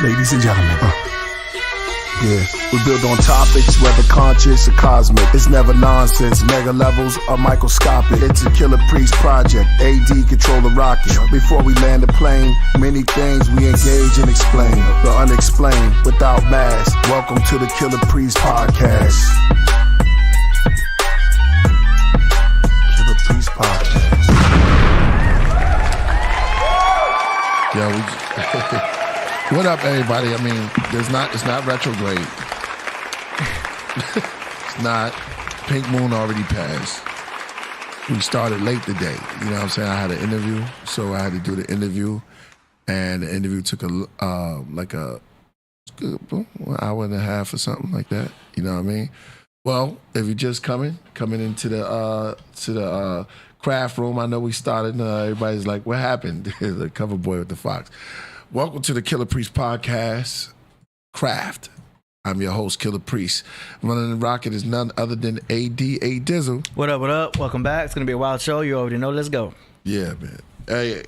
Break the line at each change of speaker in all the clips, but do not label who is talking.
ladies and gentlemen. Yeah, we build on topics, whether conscious or cosmic. It's never nonsense, mega levels are microscopic. It's a Killah Priest project, AD control the rocket. Before we land the plane, many things we engage and explain. The unexplained, without mask. Welcome to the Killah Priest podcast. Killah Priest podcast.
Yo, what up, everybody? I mean, it's not retrograde. It's not. Pink Moon already passed. We started late today. You know what I'm saying? I had an interview, so I had to do the interview, and the interview took an hour and a half or something like that. You know what I mean? Well, if you're just coming into the craft room, I know we started. Everybody's like, "What happened?" The cover boy with the fox. Welcome to the Killah Priest podcast, Craft. I'm your host, Killah Priest. Running the rocket is none other than A.D.A. Dizzle.
What up, what up? Welcome back. It's going to be a wild show. You already know. Let's go.
Yeah, man. Hey,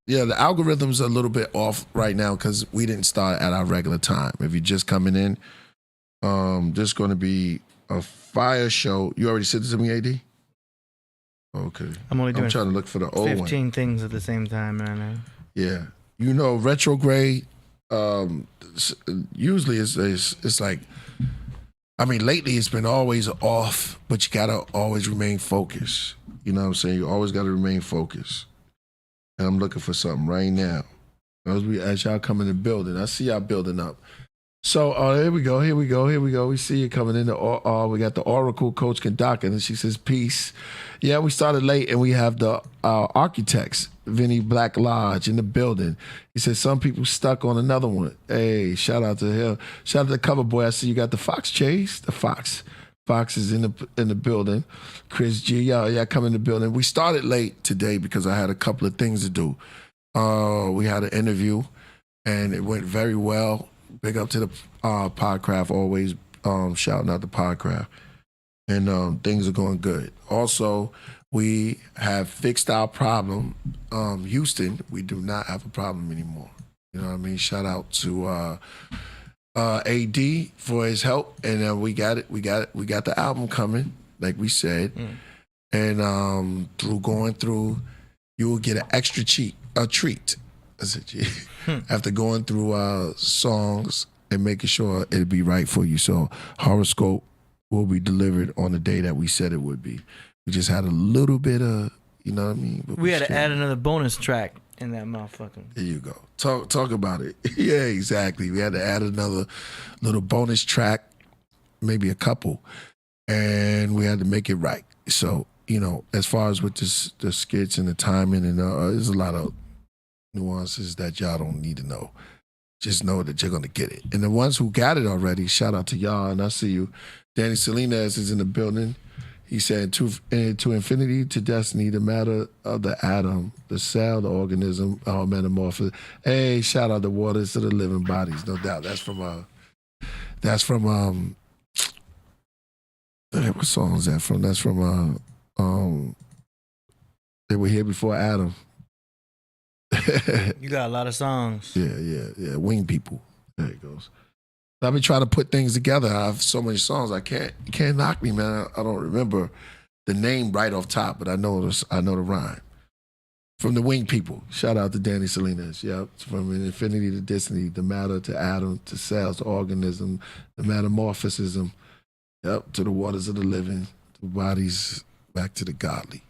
yeah, the algorithm's a little bit off right now because we didn't start at our regular time. If you're just coming in, this is going to be a fire show. You already said this to me, A.D.? Okay.
I'm trying
to look for the old
15 things at the same time right now.
Yeah. You know, retrograde, usually it's like, I mean, lately it's been always off, but you gotta always remain focused. You know what I'm saying? You always gotta remain focused. And I'm looking for something right now. As y'all come in the building, I see y'all building up. So, here we go. We see you coming in. We got the Oracle Coach Kandaka, and she says, peace. Yeah, we started late, and we have the architects, Vinny Black Lodge, in the building. He says, some people stuck on another one. Hey, shout out to him. Shout out to the cover boy. I see you got the Fox Chase. The Fox is in the building. Chris G, y'all come in the building. We started late today because I had a couple of things to do. We had an interview, and it went very well. Big up to the Podcraft, always shouting out the Podcraft. And things are going good. Also, we have fixed our problem. Houston, we do not have a problem anymore. You know what I mean? Shout out to AD for his help. And we got it. We got the album coming, like we said. And through going through, you will get an extra treat. After going through songs and making sure it'll be right for you. So horoscope will be delivered on the day that we said it would be. We just had a little bit of, you know what I mean? But
we had to add another bonus track in that motherfucker.
There you go. Talk about it. Yeah, exactly. We had to add another little bonus track, maybe a couple, and we had to make it right. So, you know, as far as with the skits and the timing, and there's a lot of nuances that y'all don't need to know. Just know that you're going to get it. And the ones who got it already, shout out to y'all, and I see you. Danny Salinas is in the building. He said, to infinity, to destiny, the matter of the atom, the cell, the organism, all metamorphosis. Hey, shout out the waters to the living bodies, no doubt. That's from what song is that from? That's from They Were Here Before Adam.
You got a lot of songs.
Yeah. Wing People. There it goes. I've been trying to put things together. I have so many songs. You can't knock me, man. I don't remember the name right off top, but I know the rhyme. From the Wing People. Shout out to Danny Salinas. Yep. From infinity to destiny, the matter to atom, to cells, to organism, the metamorphosis. Yep. To the waters of the living, to bodies back to the godly.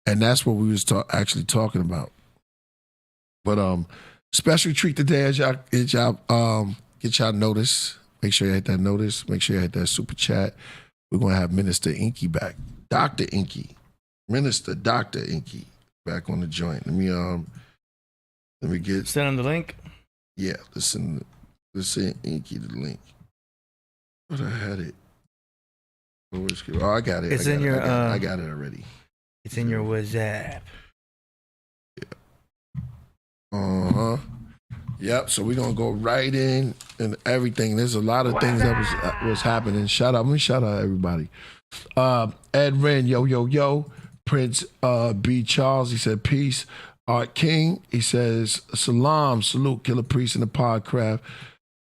And that's what we was actually talking about. But special treat today as y'all get y'all notice. Make sure you hit that notice. Make sure you hit that super chat. We're gonna have Minister Enqi back. Dr. Enqi. Minister Dr. Enqi back on the joint. Let me get
send him the link.
Yeah, let's send Enqi the link. But I had it. Oh, I got it. I got it already.
It's in your WhatsApp.
Yep. So we're gonna go right in and everything. There's a lot of things that was happening. Let me shout out everybody. Ed Wren, yo. Prince B. Charles, he said peace. Art King, he says, Salam, salute, Killah Priest in the Podcraft.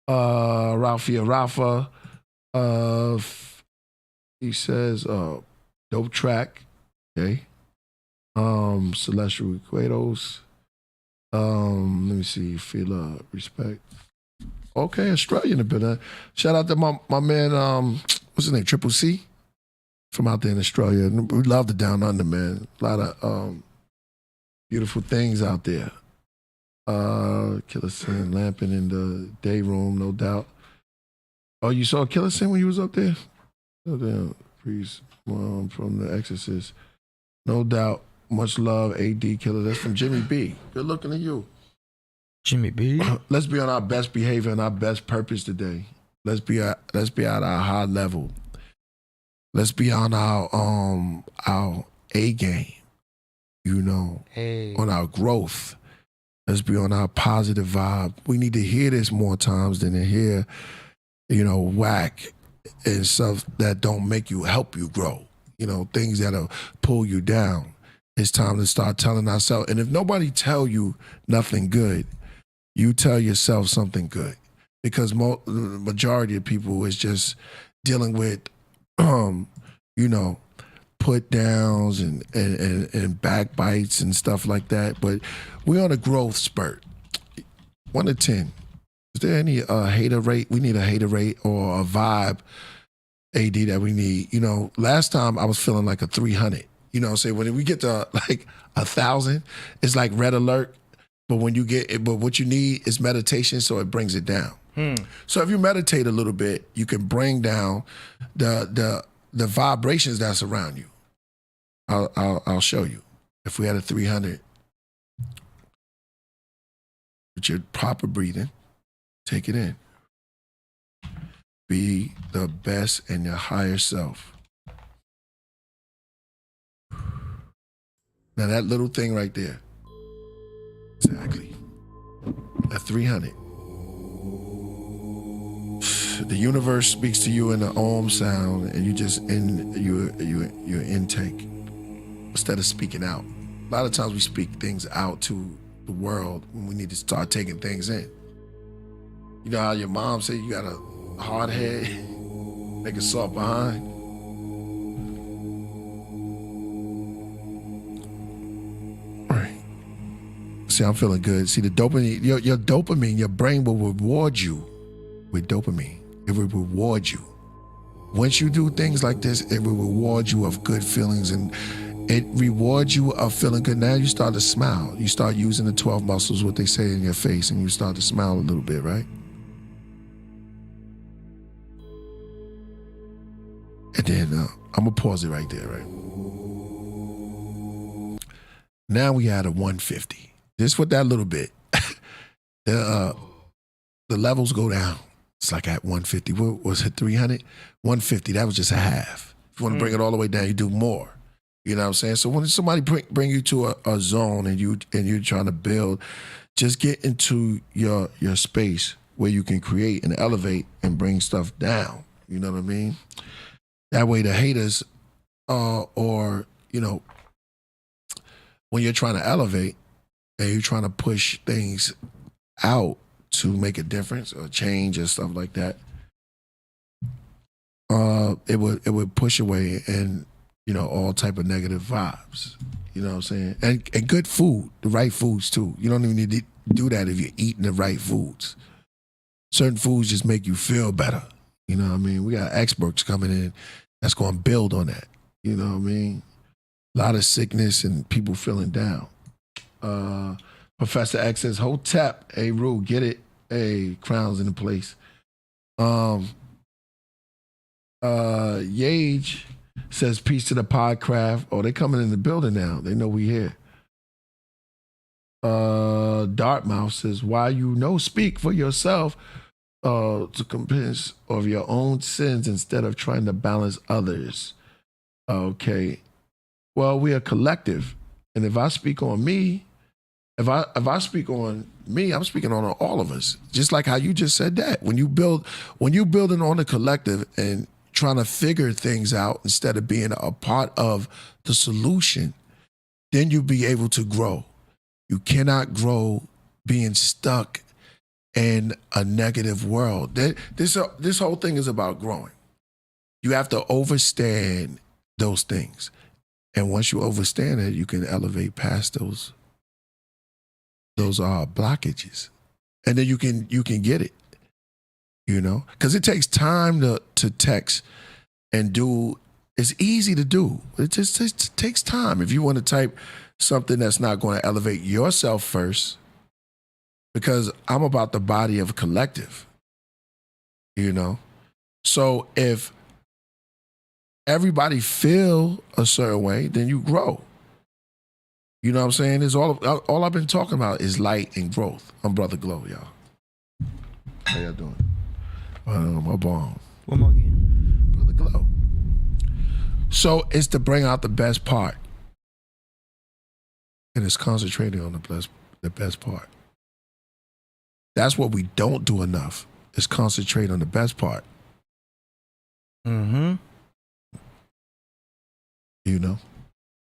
Ralphia Rafa, he says, dope track. Okay. Celestial Equatos. Let me see. Feel respect. Okay, Australian a bit. Shout out to my man, what's his name? Triple C from out there in Australia. We love the Down Under, man. A lot of beautiful things out there. Killer Sin lamping in the day room, no doubt. Oh, you saw Killer Sin when you was up there? Oh, damn. Priest from The Exorcist. No doubt. Much love, AD Killer. That's from Jimmy B. Good looking at you.
Jimmy B.
Let's be on our best behavior and our best purpose today. Let's be at our high level. Let's be on our A game. You know, on our growth. Let's be on our positive vibe. We need to hear this more times than to hear, whack and stuff that don't help you grow. Things that'll pull you down. It's time to start telling ourselves. And if nobody tell you nothing good, you tell yourself something good. Because the majority of people is just dealing with, put downs and backbites and stuff like that. But we're on a growth spurt. 1 to 10. Is there any hater rate? We need a hater rate or a vibe AD that we need. Last time I was feeling like a 300. When we get to like 1,000, it's like red alert. But what you need is meditation, so it brings it down. So if you meditate a little bit, you can bring down the vibrations that's around you. I'll show you. If we had a 300, with your proper breathing, take it in. Be the best in your higher self. Now that little thing right there, exactly, at 300. The universe speaks to you in the Om sound, and you just your intake instead of speaking out. A lot of times we speak things out to the world when we need to start taking things in. You know how your mom said you got a hard head, make it soft behind. See, I'm feeling good. See, the dopamine, your dopamine, your brain will reward you with dopamine. It will reward you. Once you do things like this, it will reward you of good feelings, and it rewards you of feeling good. Now you start to smile. You start using the 12 muscles, what they say in your face, and you start to smile a little bit, right? And then I'm going to pause it right there, right? Now we add a 150. Just with that little bit, the levels go down. It's like at 150. What was it, 300? 150, that was just a half. If you want to bring it all the way down, you do more. You know what I'm saying? So when somebody bring you to a zone and you're trying to build, just get into your space where you can create and elevate and bring stuff down. You know what I mean? That way the haters when you're trying to elevate, and you're trying to push things out to make a difference or change or stuff like that, it would push away and all type of negative vibes. You know what I'm saying? And good food, the right foods too. You don't even need to do that if you're eating the right foods. Certain foods just make you feel better. You know what I mean? We got experts coming in that's going to build on that. You know what I mean? A lot of sickness and people feeling down. Professor X says, Hotep, hey, Rue, get it. Hey, crowns in the place. Yage says, peace to the Podcraft. Oh, they coming in the building now. They know we here. Dartmouth says, why you speak for yourself to convince of your own sins instead of trying to balance others. Okay. Well, we are collective. And if I speak on me, if I speak on me, I'm speaking on all of us. Just like how you just said that. When you're building on the collective and trying to figure things out instead of being a part of the solution, then you'll be able to grow. You cannot grow being stuck in a negative world. This whole thing is about growing. You have to understand those things. And once you understand it, you can elevate past those blockages. And then you can get it. Because it takes time to text and do. It's easy to do. It just takes time. If you want to type something that's not going to elevate yourself first, because I'm about the body of a collective, So if everybody feel a certain way, then you grow. You know what I'm saying? It's all I've been talking about is light and growth. I'm Brother Glow, y'all. How y'all doing? My bomb.
One more again.
Brother Glow. So it's to bring out the best part. And it's concentrating on the best part. That's what we don't do enough, is concentrate on the best part.
Mm-hmm.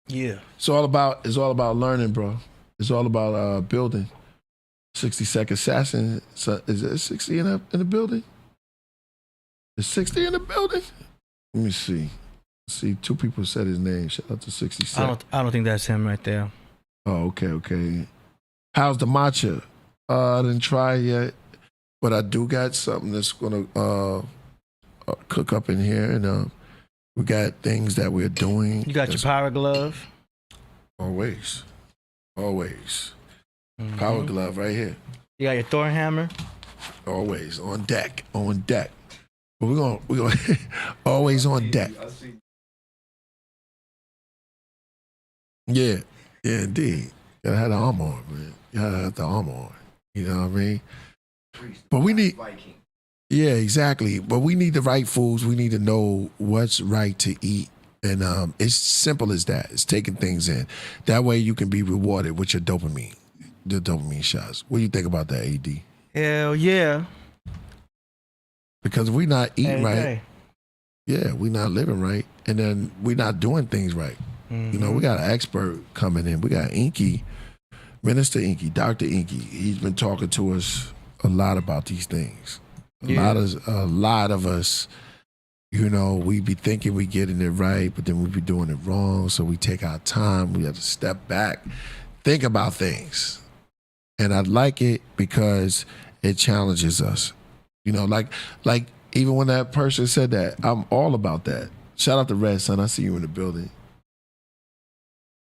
Yeah. It's all about learning, bro. It's all about building. 60-second assassin. So is it 60 in the building? Is 60 in the building? Let me see. See, 2 people said his name. Shout out to 60 Cent.
I don't think that's him right there.
Oh, okay. How's the matcha? I didn't try it yet, but I do got something that's gonna cook up in here, and we got things that we're doing.
You got your power glove?
Always.
Mm-hmm.
Power glove right here.
You got your Thor hammer?
Always on deck. But we're gonna always on deck. Yeah, indeed. Gotta have the armor on, man. You gotta have the armor on. You know what I mean? But we need. Yeah, exactly. But we need the right foods. We need to know what's right to eat. And it's simple as that. It's taking things in. That way you can be rewarded with your dopamine, the dopamine shots. What do you think about that, AD?
Hell yeah.
Because if we're not eating right,
hey.
we're not living right, and then we're not doing things right.
Mm-hmm.
We got an expert coming in. We got Enqi, Minister Enqi, Dr. Enqi. He's been talking to us a lot about these things.
Yeah.
A lot of us, we be thinking we getting it right, but then we be doing it wrong. So we take our time. We have to step back, think about things. And I like it because it challenges us. Like even when that person said that, I'm all about that. Shout out to Red Son. I see you in the building.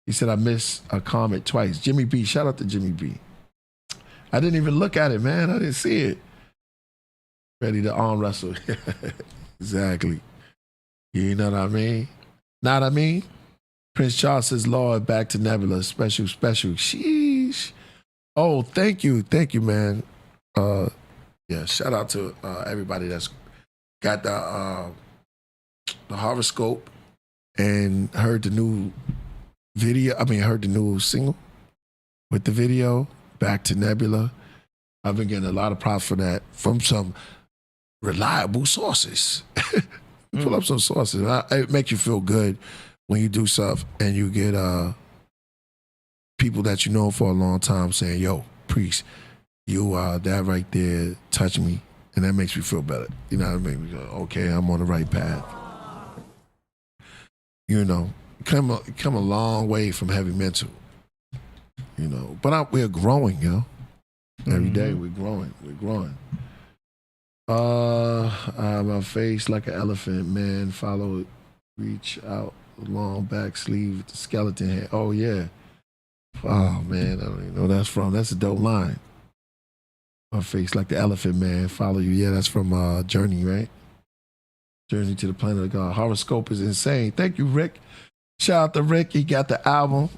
He said, I missed a comment twice. Jimmy B. Shout out to Jimmy B. I didn't even look at it, man. I didn't see it. Ready to arm wrestle. Exactly. You know what I mean? Know what I mean? Prince Charles says, Lord, back to Nebula. Special. Sheesh. Oh, thank you, man. Shout out to everybody that's got the horoscope and heard the new video. Heard the new single with the video, Back to Nebula. I've been getting a lot of props for that from some reliable sources. Pull up some sources. It makes you feel good when you do stuff and you get people that you know for a long time saying, yo, Priest, you that right there touched me, and that makes me feel better. You know what I mean? We go, okay, I'm on the right path. Come a long way from heavy mental. But we're growing, Every day we're growing. My face like an elephant, man. Follow it, reach out, long back sleeve with the skeleton head. Oh yeah. Oh man, I don't even know where that's from. That's a dope line. My face like the elephant, man. Follow you. Yeah, that's from Journey, right? Journey to the Planet of God. Horoscope is insane. Thank you, Rick. Shout out to Rick. He got the album.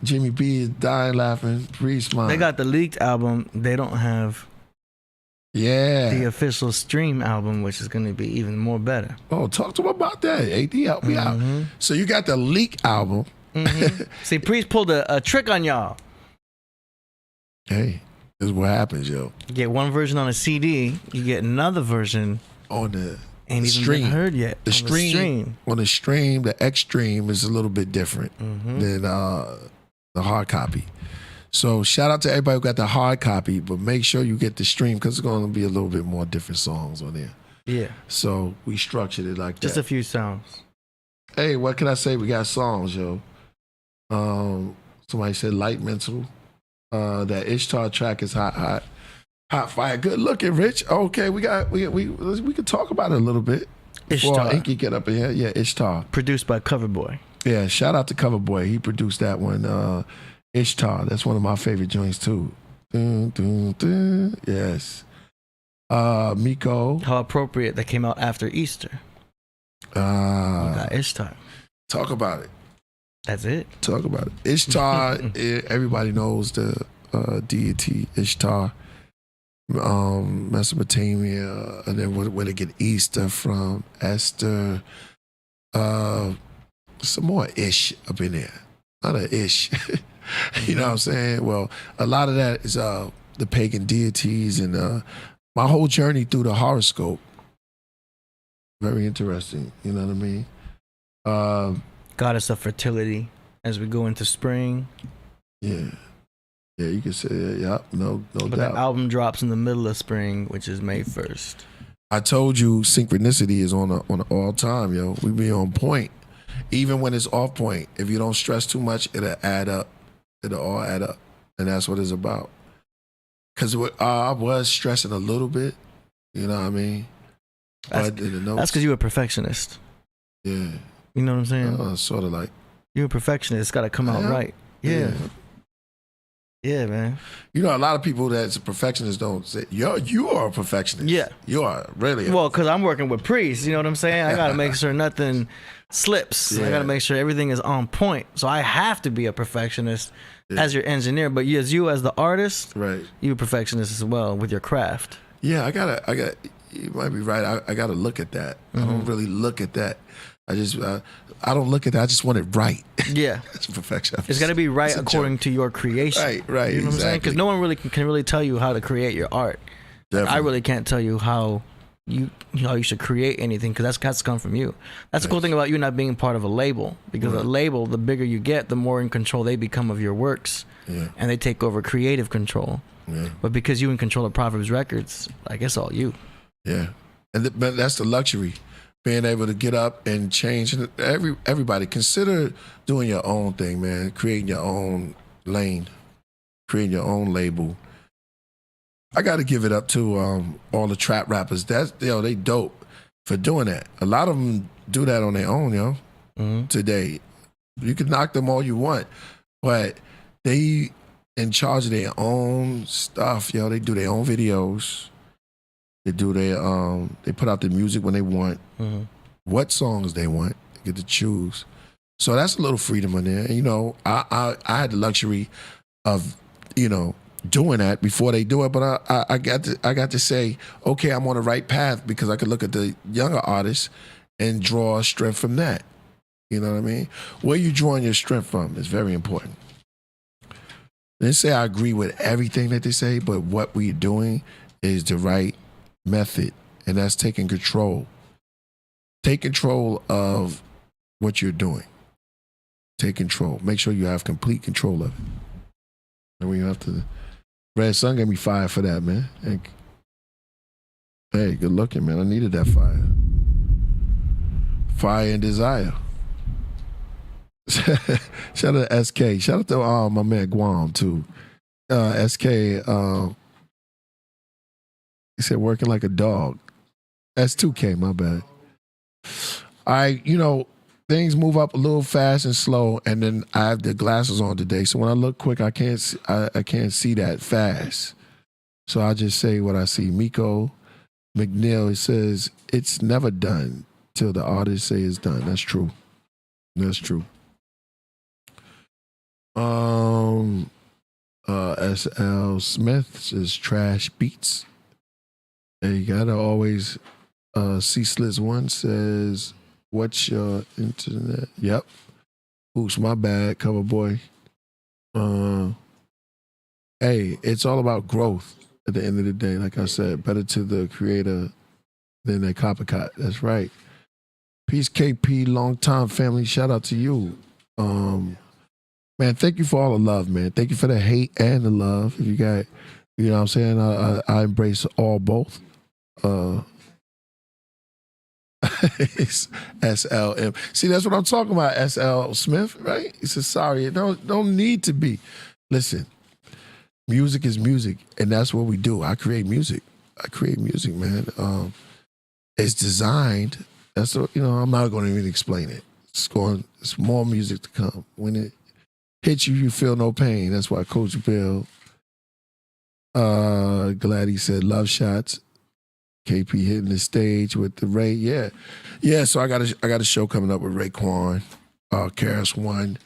Jimmy B is dying laughing. Priest, man.
They got the leaked album. They don't have the official stream album, which is going to be even more better.
Oh, talk to him about that. AD, help me out. So you got the leak album.
See, Priest pulled a trick on y'all.
Hey, this is what happens, yo.
You get one version on a CD, you get another version
on the
ain't even
stream.
been heard yet.
On the stream, the X stream is a little bit different than the hard copy. So shout out to everybody who got the hard copy, but make sure you get the stream because it's going to be a little bit more different songs on there.
Yeah.
So we structured it like
Just
that.
a few sounds.
Hey, what can I say? We got songs, yo. Somebody said Light Mental. That Ishtar track is hot fire. Good looking, Rich. Okay, we could talk about it a little bit. Before
Ishtar.
Enqi get up in here. Yeah, Ishtar.
Produced by Coverboy.
Yeah, shout out to Coverboy. He produced that one. Ishtar. That's one of my favorite joints too. Dun, dun, dun. Yes. Miko.
How appropriate that came out after Easter. You got Ishtar.
Talk about it.
That's it.
Talk about it. Ishtar, everybody knows the deity Ishtar. Mesopotamia, and then where they get Easter from, Esther. Some more ish up in there. A lot of ish. You know what I'm saying? Well, a lot of that is the pagan deities and my whole journey through the horoscope. Very interesting. You know what I mean?
Goddess of fertility as we go into spring.
Yeah. Yeah, you can say that. Yep, no
But
doubt.
the album drops in the middle of spring, which is May 1st.
I told you synchronicity is on all time, yo. We be on point. Even when it's off point. If you don't stress too much, it'll add up. It'll all add up. And that's what it's about. Because I was stressing a little bit. You know what I mean?
That's because you're a perfectionist.
Yeah.
You know what I'm saying?
Sort of like.
You're a perfectionist. It's got to come out right. Yeah. Yeah, man.
You know, a lot of people that's a perfectionist don't say, you are a perfectionist.
Yeah.
You are, really.
Well, because I'm working with priests, you know what I'm saying? I got to make sure nothing slips.
Yeah.
I got to make sure everything is on point. So I have to be a perfectionist as your engineer. But as the artist,
right?
You're a perfectionist as well with your craft.
Yeah, I got you might be right. I got to look at that. I don't really look at that. I don't look at that. I just want it right.
Yeah.
That's perfection.
It's got to be right according to your creation.
Right.
You know what
exactly.
I'm saying? Because no one really can really tell you how to create your art.
Definitely.
I really can't tell you how you should create anything because that's come from you. That's the cool thing about you not being part of a label, because a label, the bigger you get, the more in control they become of your works, and they take over creative control. Yeah. But because you in control of Proverbs Records, I guess all you.
Yeah, but that's the luxury, being able to get up and change. And everybody consider doing your own thing, man. Creating your own lane, creating your own label. I got to give it up to all the trap rappers. They dope for doing that. A lot of them do that on their own, yo. Mm-hmm. Today, you can knock them all you want, but they in charge of their own stuff, yo. They do their own videos. They do they put out the music when they want, what songs they want. They get to choose. So that's a little freedom in there. And, you know, I had the luxury of, you know, doing that before they do it, but I got to say, okay, I'm on the right path because I could look at the younger artists and draw strength from that. You know what I mean? Where you drawing your strength from is very important. They say I agree with everything that they say, but what we're doing is the right method, and that's taking control. Take control of what you're doing. Take control. Make sure you have complete control of it. And we have to. Red Sun got me fired for that, man. Hey, good looking, man. I needed that fire. Fire and desire. Shout out to SK. Shout out to my man Guam too. SK. He said working like a dog. S2K. My bad. You know, things move up a little fast and slow, and then I have the glasses on today, so when I look quick, I can't see that fast. So I just say what I see. Miko McNeil, it says it's never done till the artist say it's done. That's true. That's true. SL Smith says trash beats. And you gotta always Ceaseless One says, what's your internet? Yep. Oops, my bad, cover boy. Hey, it's all about growth at the end of the day. Like I said, better to the creator than the copycat. That's right. Peace KP, long time family. Shout out to you. Man, thank you for all the love, man. Thank you for the hate and the love. If you got, you know what I'm saying? I embrace all both. It's SLM. See, that's what I'm talking about, SL Smith, right? He says, sorry, it don't need to be. Listen, music is music, and that's what we do. I create music, man. It's designed. That's what, I'm not going to even explain it. It's more music to come. When it hits you, you feel no pain. That's why Coach Bill, glad he said love shots. KP hitting the stage with the Ray. Yeah. So I got a show coming up with Raekwon, Karis One.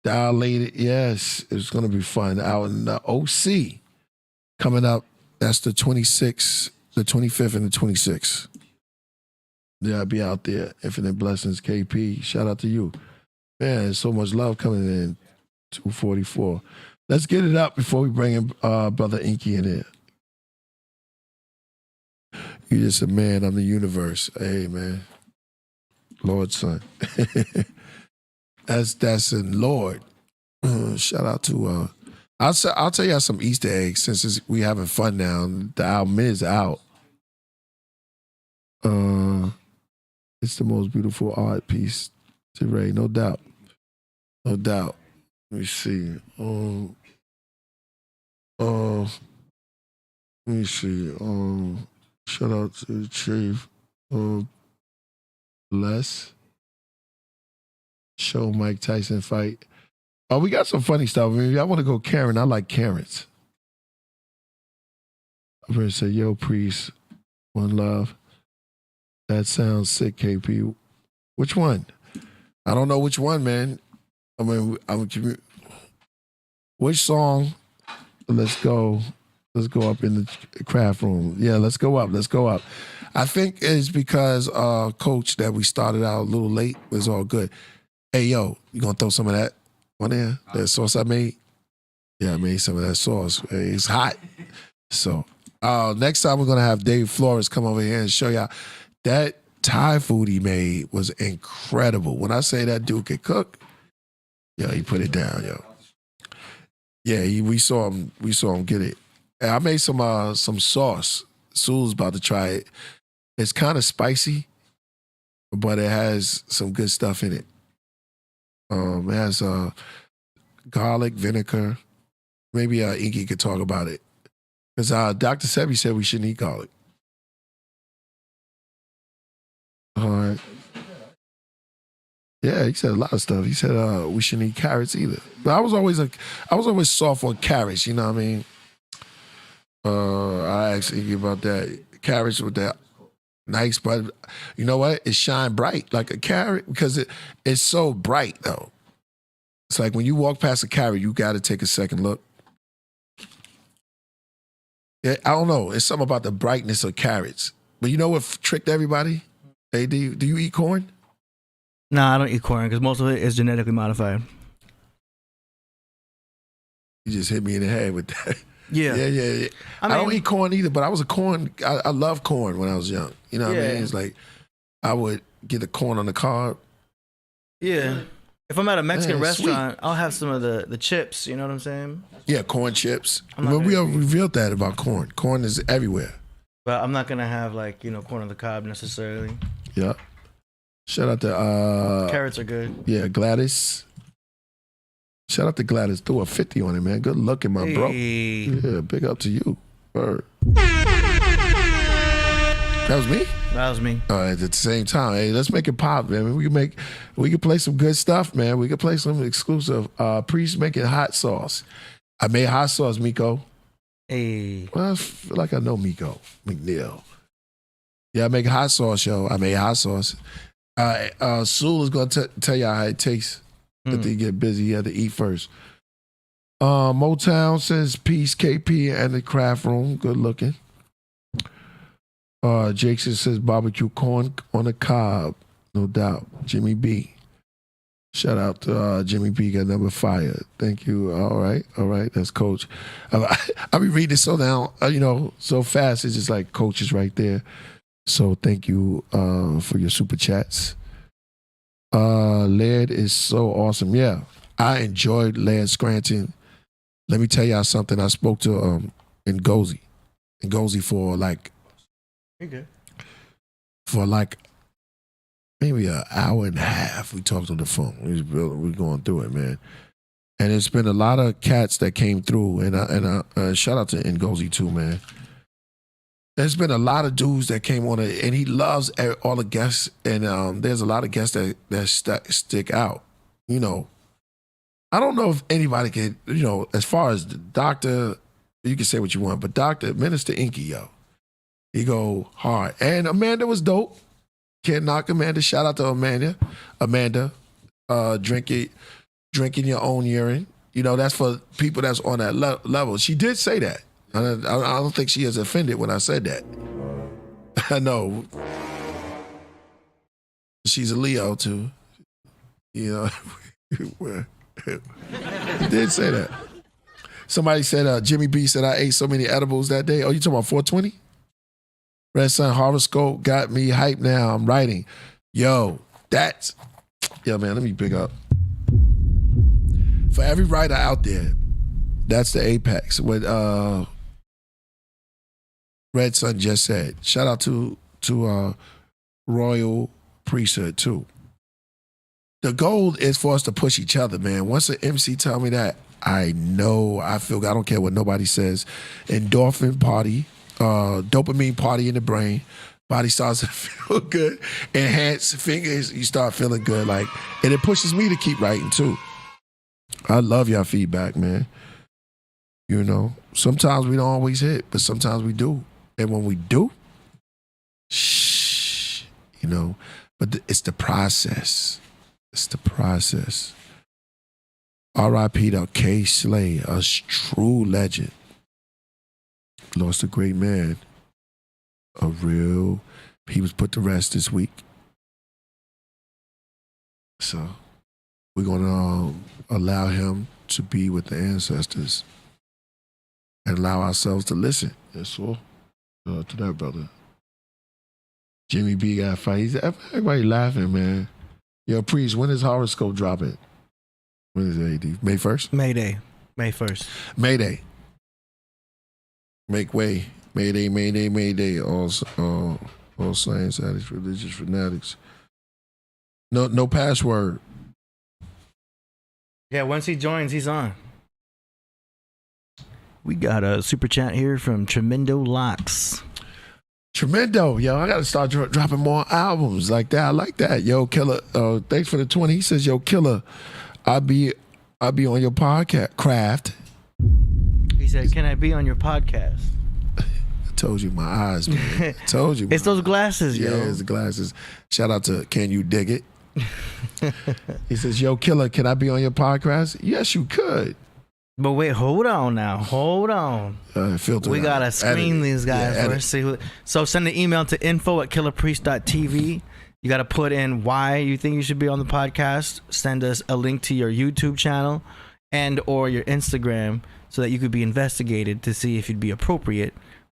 Dilated, yes. It's gonna be fun. Out in the OC coming up. That's the 26th, the 25th, and the 26th. Yeah, I'll be out there. Infinite blessings, KP. Shout out to you. Man, there's so much love coming in. 244. Let's get it up before we bring in Brother Enqi in here. You're just a man. I'm the universe. Hey, man. Lord's son. That's in Lord. Shout out to... I'll tell you some Easter eggs since we having fun now. The album is out. It's the most beautiful art piece to Ray, no doubt. No doubt. Let me see. Let me see. Shout out to Chief. Les. Show Mike Tyson fight. We got some funny stuff. I mean, I want to go Karen. I like Karens. I'm going to say, yo, Priest, one love. That sounds sick, KP. Which one? I don't know which one, man. I mean, which song? Let's go up in the craft room. Yeah, let's go up. I think it's because Coach that we started out a little late was all good. Hey, yo, you gonna throw some of that on there? That sauce I made? Yeah, I made some of that sauce. Hey, it's hot. So next time we're gonna have Dave Flores come over here and show y'all that Thai food he made was incredible. When I say that dude could cook, yo, he put it down, yo. Yeah, we saw him get it. And I made some sauce. Sul's about to try it. It's kind of spicy, but it has some good stuff in it. It has garlic, vinegar. Maybe Enqi could talk about it. Because Dr. Sebi said we shouldn't eat garlic. All right. Yeah, he said a lot of stuff. He said we shouldn't eat carrots either. But I was always soft on carrots, you know what I mean? I asked Enqi about that. Carrots with that nice, but you know what? It shine bright like a carrot because it's so bright though. It's like when you walk past a carrot, you got to take a second look. Yeah, I don't know. It's something about the brightness of carrots. But you know what tricked everybody? Hey, do you eat corn?
Nah, I don't eat corn because most of it is genetically modified.
You just hit me in the head with that.
Yeah.
Yeah. I don't eat corn either, but I was a corn. I loved corn when I was young. You know what I mean? It's like I would get the corn on the cob.
Yeah. If I'm at a Mexican restaurant, sweet. I'll have some of the chips. You know what I'm saying?
Yeah, corn chips. Well, we revealed that about corn. Corn is everywhere.
But I'm not gonna have corn on the cob necessarily.
Yeah. Shout out to
carrots are good.
Yeah, Gladys. Shout out to Gladys. Threw a 50 on it, man. Good looking, my bro. Yeah, big up to you. Bird. That was me?
That was me.
At the same time, hey, let's make it pop, man. We can play some good stuff, man. We can play some exclusive. Priest making hot sauce. I made hot sauce, Miko.
Hey.
Well, I feel like I know Miko McNeil. Yeah, I make hot sauce, yo. I made hot sauce. Sul is going to tell y'all how it tastes. If they get busy, you have to eat first. Motown says peace, KP, and the craft room. Good looking. Jason says barbecue corn on the cob. No doubt. Jimmy B. Shout out to Jimmy B. Got number fire. Thank you. All right. That's Coach. I be reading it so down, so fast. It's just like Coach is right there. So thank you for your super chats. Laird is so awesome. Yeah, I enjoyed Lance Scranton. Let me tell y'all something. I spoke to Ngozi for like maybe an hour and a half. We talked on the phone. We going through it, man. And it's been a lot of cats that came through, and shout out to Ngozi too, man. There's been a lot of dudes that came on it, and he loves all the guests, and there's a lot of guests that stick out. You know, I don't know if anybody can, you know, as far as the doctor, you can say what you want, but Minister Enqi, yo, he go hard. And Amanda was dope. Can't knock Amanda. Shout out to Amanda. Drinking your own urine. You know, that's for people that's on that level. She did say that. I don't think she is offended when I said that. I know. She's a Leo, too. You know, did say that. Somebody said, Jimmy B said, I ate so many edibles that day. Oh, you talking about 420? Red Sun Horoscope got me hyped now. I'm writing. Yo, man, let me pick up. For every writer out there, that's the apex. What Red Sun just said. Shout out to Royal Priesthood too. The goal is for us to push each other, man. Once an MC tell me that, I know, I feel, I don't care what nobody says. Endorphin party, dopamine party in the brain. Body starts to feel good. Enhance fingers, you start feeling good. Like, and it pushes me to keep writing too. I love y'all feedback, man. You know, sometimes we don't always hit, but sometimes we do. And when we do, you know, but it's the process. It's the process. R.I.P. to K. Slay, a true legend. Lost a great man. He was put to rest this week. So we're going to allow him to be with the ancestors and allow ourselves to listen. That's all. To that brother. Jimmy B got a fight. Everybody laughing, man. Yo, Priest, when is Horoscope dropping? When is it, AD? May 1st?
May 1st.
Mayday. Make way. Mayday, mayday, mayday. All science addicts, religious fanatics. No password.
Yeah, once he joins, he's on. We got a super chat here from Tremendo Locks.
Tremendo, yo, I gotta start dropping more albums like that. I like that. Yo, Killah, thanks for the 20. He says, yo, Killah, I'll be on your podcast. Craft.
He said, can I be on your podcast?
I told you my eyes, man. I told you.
It's those glasses, yo.
Yeah, it's the glasses. Shout out to Can You Dig It? He says, yo, Killah, can I be on your podcast? Yes, you could.
But wait, hold on now. Hold on. We got to screen these guys first. So send an email to info@killahpriest.tv. You got to put in why you think you should be on the podcast. Send us a link to your YouTube channel and or your Instagram so that you could be investigated to see if you'd be appropriate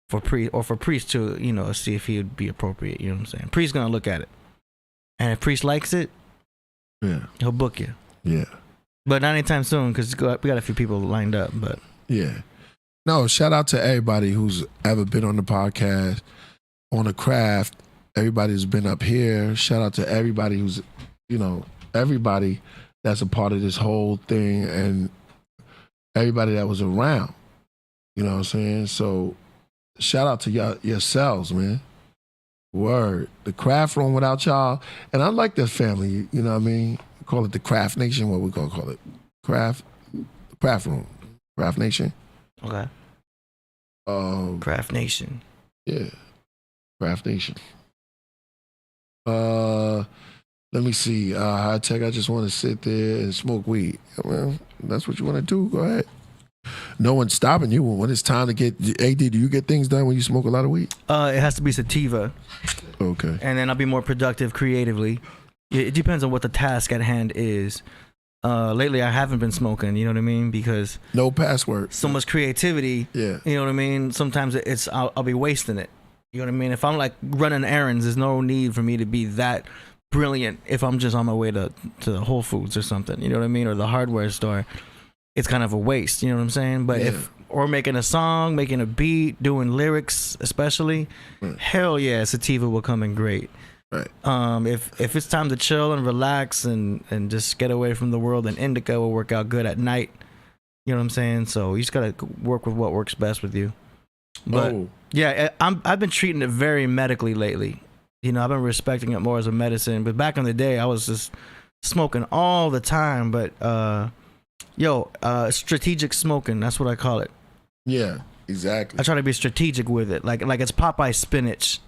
for Priest to, you know, see if he would be appropriate. You know what I'm saying? Priest's going to look at it. And if Priest likes it, he'll book you.
Yeah.
But not anytime soon because we got a few people lined up. But
yeah. No, shout out to everybody who's ever been on the podcast, on the craft. Everybody who's been up here. Shout out to everybody who's, you know, everybody that's a part of this whole thing and everybody that was around. You know what I'm saying? So shout out to yourselves, man. Word. The craft room without y'all. And I like this family, you know what I mean? We call it the Craft Nation. What we gonna call it? Craft room. Craft Nation.
Okay. Craft Nation.
Yeah. Craft Nation. Let me see. High tech, I just want to sit there and smoke weed. Well, that's what you want to do. Go ahead. No one's stopping you when it's time to get. AD, do you get things done when you smoke a lot of weed?
It has to be sativa.
Okay.
And then I'll be more productive creatively. It depends on what the task at hand is. Lately, I haven't been smoking. You know what I mean? Because
no password.
So much creativity.
Yeah.
You know what I mean? Sometimes I'll be wasting it. You know what I mean? If I'm like running errands, there's no need for me to be that brilliant if I'm just on my way to Whole Foods or something. You know what I mean? Or the hardware store. It's kind of a waste. You know what I'm saying? But or making a song, making a beat, doing lyrics, especially, hell yeah, sativa will come in great.
Right.
If it's time to chill and relax and just get away from the world, then indica will work out good at night. You know what I'm saying? So you just gotta work with what works best with you. But yeah, I've been treating it very medically lately. You know, I've been respecting it more as a medicine. But back in the day, I was just smoking all the time. But strategic smoking, that's what I call it.
Yeah, exactly.
I try to be strategic with it, like it's Popeye spinach.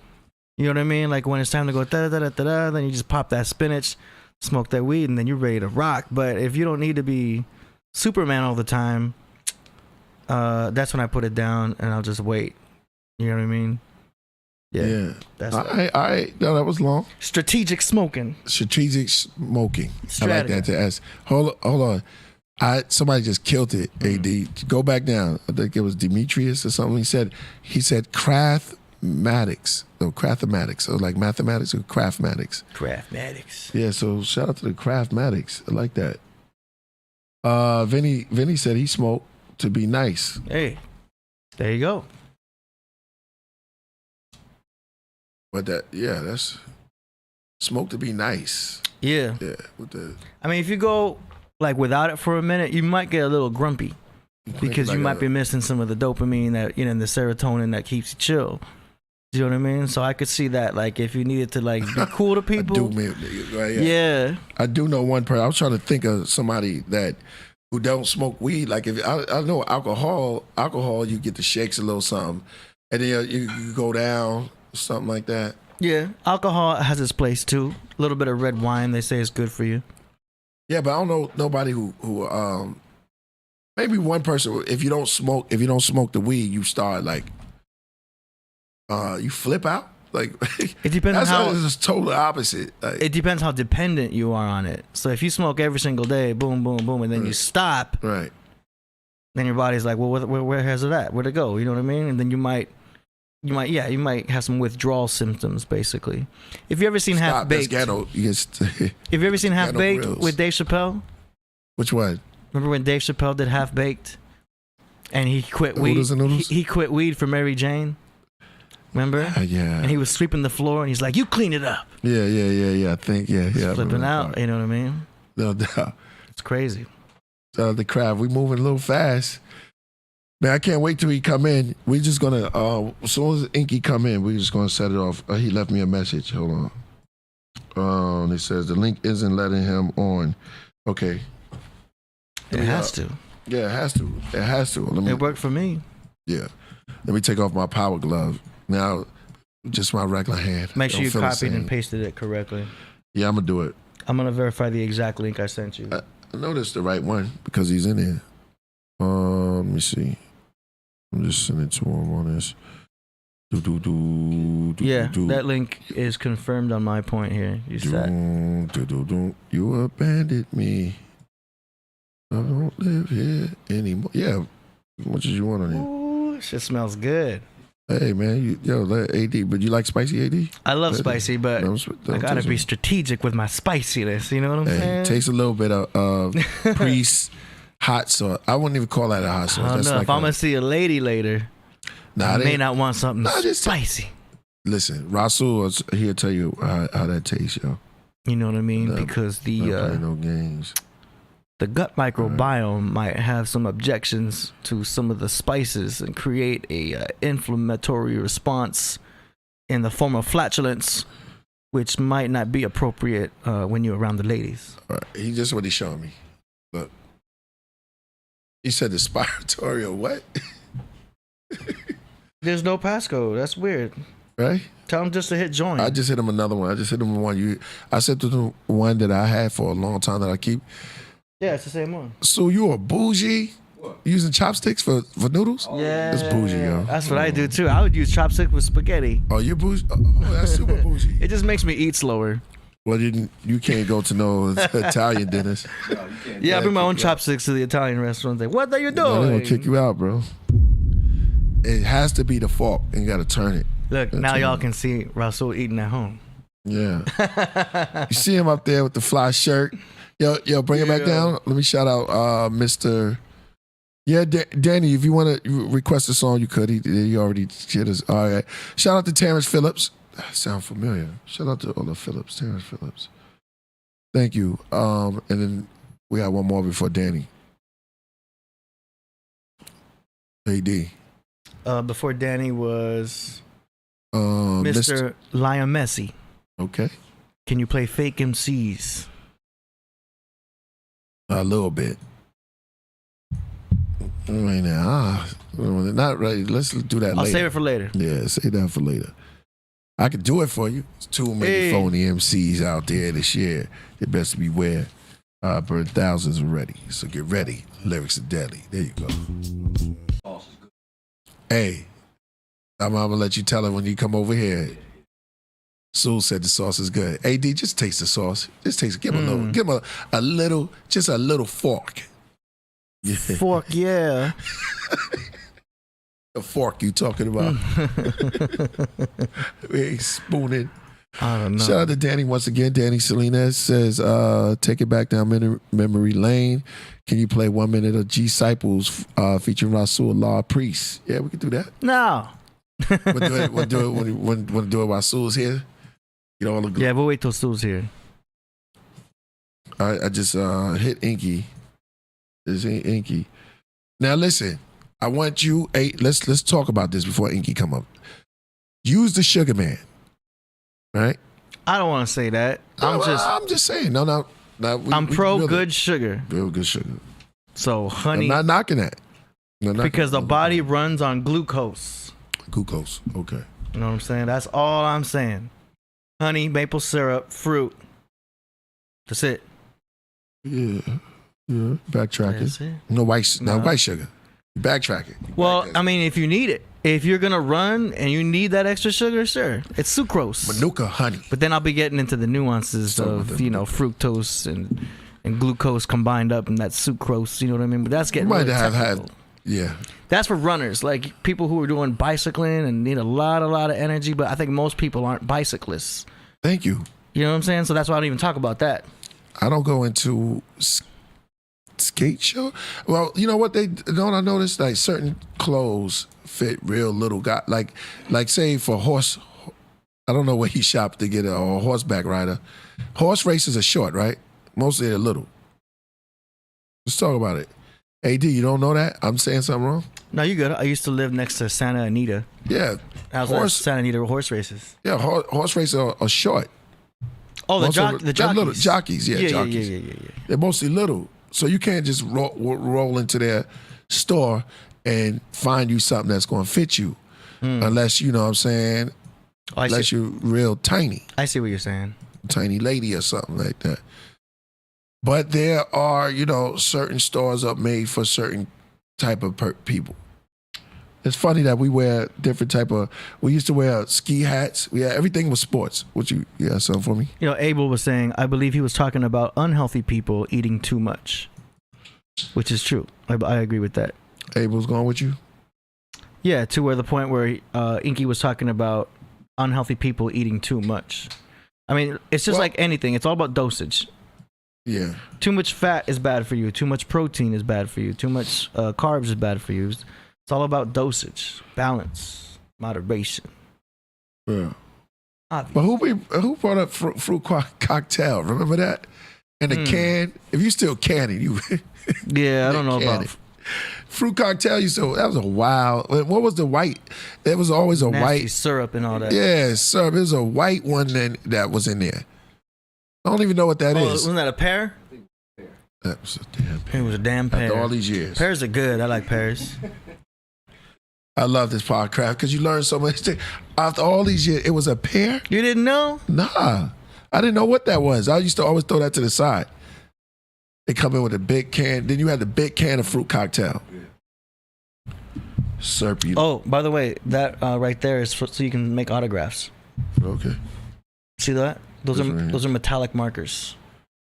You know what I mean? Like when it's time to go da da da da da, then you just pop that spinach, smoke that weed, and then you're ready to rock. But if you don't need to be Superman all the time, that's when I put it down and I'll just wait. You know what I mean?
Yeah.
That's
no, that was long.
Strategic smoking.
Strategic smoking.
Strategy.
I like that to ask. Hold on. Somebody just killed it. AD, go back down. I think it was Demetrius or something. He said craftmatics. No, craftmatics. Or like mathematics or craftmatics.
Craftmatics.
Yeah. So shout out to the craftmatics. I like that. Vinny said he smoked to be nice.
Hey, there you go.
But that's smoke to be nice.
Yeah.
Yeah.
I mean, if you go like without it for a minute, you might get a little grumpy because you might be missing some of the dopamine that, and the serotonin that keeps you chill. Do you know what I mean? So I could see that, like, if you needed to like be cool to people. Yeah.
I do know one person. I was trying to think of somebody who don't smoke weed. Like if I know alcohol, you get the shakes a little something, and then you go down. Something like that.
Yeah, alcohol has its place too. A little bit of red wine, they say, is good for you.
Yeah, but I don't know nobody who maybe one person. If you don't smoke the weed, you start like you flip out. Like
it depends on how.
It's totally opposite. Like,
it depends how dependent you are on it. So if you smoke every single day, boom, boom, boom, and then you stop,
right?
Then your body's like, well, where has it at? Where'd it go? You know what I mean? And then you might have some withdrawal symptoms, basically. If you ever seen Half Baked, have you ever seen Half Baked with Dave Chappelle?
Which one?
Remember when Dave Chappelle did Half Baked, and he quit weed? He quit weed for Mary Jane. Remember?
Yeah.
And he was sweeping the floor, and he's like, "You clean it up."
Yeah. I think yeah.
Flipping out, you know what I mean?
No doubt.
It's crazy.
The crowd, we moving a little fast. Man, I can't wait till he come in. We're just gonna as soon as Enqi come in, we're just gonna set it off. He left me a message. Hold on. It says the link isn't letting him on. Okay.
It has to.
Yeah, it has to.
It worked for me.
Yeah. Let me take off my power glove. Now, just my regular hand.
Make sure you copied and pasted it correctly.
Yeah, I'm gonna do it.
I'm gonna verify the exact link I sent you.
I know that's the right one because he's in here. Let me see. I'm just sending it to him on this.
That link is confirmed on my point here. You said.
You abandoned me. I don't live here anymore. Yeah, as much as you want on it.
Ooh, shit smells good.
Hey man, AD, but you like spicy AD?
I love spicy, but I gotta be strategic with my spiciness. You know what I'm saying?
Taste a little bit of Priest hot sauce. I wouldn't even call that a hot sauce.
I don't know. If I'm gonna see a lady later, I may not want something spicy.
Listen, Rasul, he'll tell you how that tastes, yo.
You know what I mean? Because the
no games.
The gut microbiome might have some objections to some of the spices and create a inflammatory response in the form of flatulence, which might not be appropriate when you're around the ladies.
He just what he showed me. Look, he said respiratory or what?
There's no passcode. That's weird.
Right?
Tell him just to hit join.
I just hit him another one. I just hit him one. I said to the one that I had for a long time that I keep.
Yeah, it's the same one.
So you a bougie? What? Using chopsticks for noodles?
Yeah.
That's bougie, yo.
That's what I do too. I would use chopsticks with spaghetti.
Oh, you're bougie? Oh, that's super bougie.
It just makes me eat slower.
Well, you can't go to no Italian dinners.
Yeah, I bring my own chopsticks to the Italian restaurant. Like, what are you doing?
They're going to kick you out, bro. It has to be the fork, and you got to turn it.
Look, now y'all can see Rasul eating at home.
Yeah. You see him up there with the fly shirt. Yo, bring it back down. Let me shout out Mr. Yeah, Danny, if you want to request a song, you could. He already did us. All right. Shout out to Terrence Phillips. That sound familiar. Shout out to Ola Phillips, Terrence Phillips. Thank you. And then we got one more before Danny. AD.
Before Danny was Mr. Lion Messi.
Okay.
Can you play Fake MCs?
A little bit. Right now, not ready. Let's do that later.
I'll save it for later.
Yeah, save that for later. I could do it for you. There's too many phony MCs out there this year. They best beware. Burn thousands already. So get ready. Lyrics are deadly. There you go. Hey, I'm gonna let you tell it when you come over here. Sue said the sauce is good. AD, just taste the sauce. Just taste it. Give him a little, just a little fork. Yeah.
Fork, yeah.
The fork you talking about. We ain't spooning.
I don't know.
Shout out to Danny once again. Danny Salinas says, take it back down memory lane. Can you play 1 minute of G Disciples featuring Rasul Law Priest? Yeah, we can do that.
No.
We'll do it when do it while Sul's here. You know,
yeah, we'll wait till Sul's here.
I just hit Enqi. This ain't Enqi. Now listen, I want you. Let's talk about this before Enqi come up. Use the Sugar Man, right?
I don't want to say that.
I'm just saying. No.
I'm pro good sugar.
Real good sugar.
So honey,
I'm not knocking that.
Because the body runs on glucose.
Glucose, okay.
You know what I'm saying? That's all I'm saying. Honey, maple syrup, fruit. That's it.
Yeah. Backtracking.
That's it.
No white sugar. Backtracking.
Well, I mean, if you need it, if you're gonna run and you need that extra sugar, sure, it's sucrose.
Manuka honey.
But then I'll be getting into the nuances of fructose and glucose combined up in that sucrose. You know what I mean? But that's getting really technical.
Yeah.
That's for runners, like people who are doing bicycling and need a lot of energy. But I think most people aren't bicyclists.
Thank you.
You know what I'm saying? So that's why I don't even talk about that.
I don't go into skate show. Well, you know what I noticed? Like certain clothes fit real little guy. Like say for horse, I don't know where he shopped to get a horseback rider. Horse races are short, right? Mostly they're little. Let's talk about it. AD, you don't know that? I'm saying something wrong?
No, you good. I used to live next to Santa Anita.
Yeah.
Santa Anita horse races.
Yeah, horse races are short.
Oh, the jockeys.
Little jockeys, yeah. They're mostly little. So you can't just roll into their store and find you something that's going to fit you. Unless, you know what I'm saying, unless you're real tiny.
I see what you're saying.
Tiny lady or something like that. But there are, certain stores up made for certain type of people. It's funny that we wear different type of. We used to wear ski hats. Everything was sports. You got something for me?
Abel was saying, I believe he was talking about unhealthy people eating too much, which is true. I agree with that.
Abel's going with you?
Yeah, to where the point where Enqi was talking about unhealthy people eating too much. I mean, it's just like anything. It's all about dosage.
Yeah.
Too much fat is bad for you. Too much protein is bad for you. Too much carbs is bad for you. It's all about dosage, balance, moderation.
Yeah.
Obviously.
But who brought up fruit cocktail? Remember that? And the can. If you still canning, you.
Yeah, I don't know about
fruit cocktail. That was a wild. What was the white? There was always a
nasty
white
syrup and all that.
Yeah, syrup. It was a white one that was in there. I don't even know what that is.
Wasn't that a pear?
That was a damn pear.
It was a damn pear.
After all these years.
Pears are good. I like pears.
I love this Podcraft because you learn so much. After all these years, it was a pear?
You didn't know?
Nah. I didn't know what that was. I used to always throw that to the side. They come in with a big can. Then you had the big can of fruit cocktail. Syrupy.
Oh, by the way, that right there is so you can make autographs.
Okay.
See that? Those are metallic markers.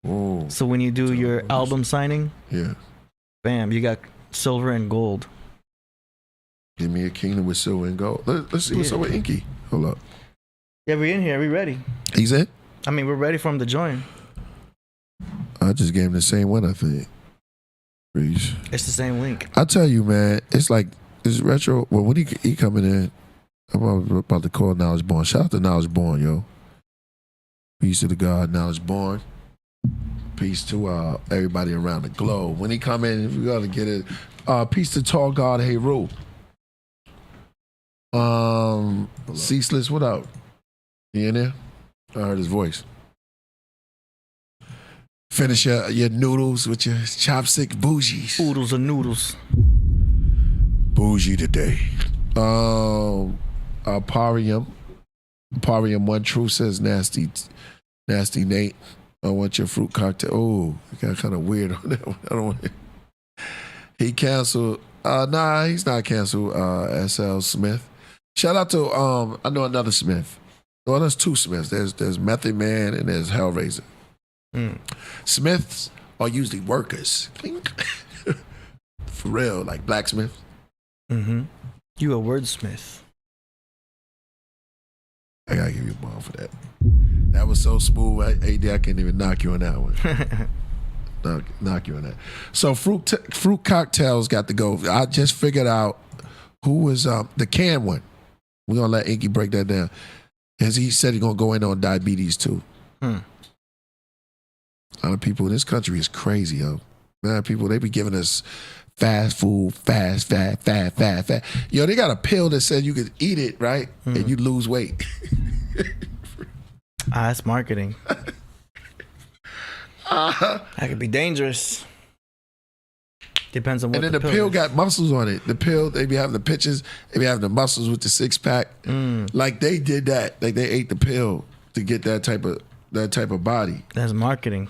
Oh.
So when you do your album signing, bam, you got silver and gold.
Give me a kingdom with silver and gold. Let's see what's up with Enqi. Hold up.
Yeah, we in here. We ready.
He's in?
I mean, we're ready for him to join.
I just gave him the same one, I think. Please.
It's the same link.
I tell you, man, it's like, it's retro. Well, when he coming in, I'm about to call Knowledge Born. Shout out to Knowledge Born, yo. Peace to the God, Knowledge Born. Peace to everybody around the globe. When he come in, we gotta get it. Peace to Tall God, Hey Rule. Ceaseless, what up? You in there? I heard his voice. Finish your noodles with your chopstick bougies.
Oodles and noodles.
Bougie today. Parium One True says nasty Nate. I want your fruit cocktail. Oh, it got kind of weird on that one. I don't want it. He canceled. Nah, he's not canceled. SL Smith. Shout out to I know another Smith. Well, there's two Smiths. There's Method Man and there's Hellraiser. Smiths are usually workers. For real, like blacksmith.
Mm-hmm. You a wordsmith.
I gotta give you a ball for that. That was so smooth. I can't even knock you on that one. knock you on that. So fruit cocktails got to go. I just figured out who was the canned one. We're gonna let Enqi break that down. As he said he's gonna go in on diabetes too. A lot of people in this country is crazy, yo. Man, people, they be giving us fast food, fast. Yo, they got a pill that says you could eat it, right? And you lose weight.
That's marketing. That could be dangerous. Depends on what.
And then the pill got muscles on it. The pill, they be having the pictures, they be having the muscles with the 6-pack. Like they did that. Like they ate the pill to get that type of body.
That's marketing.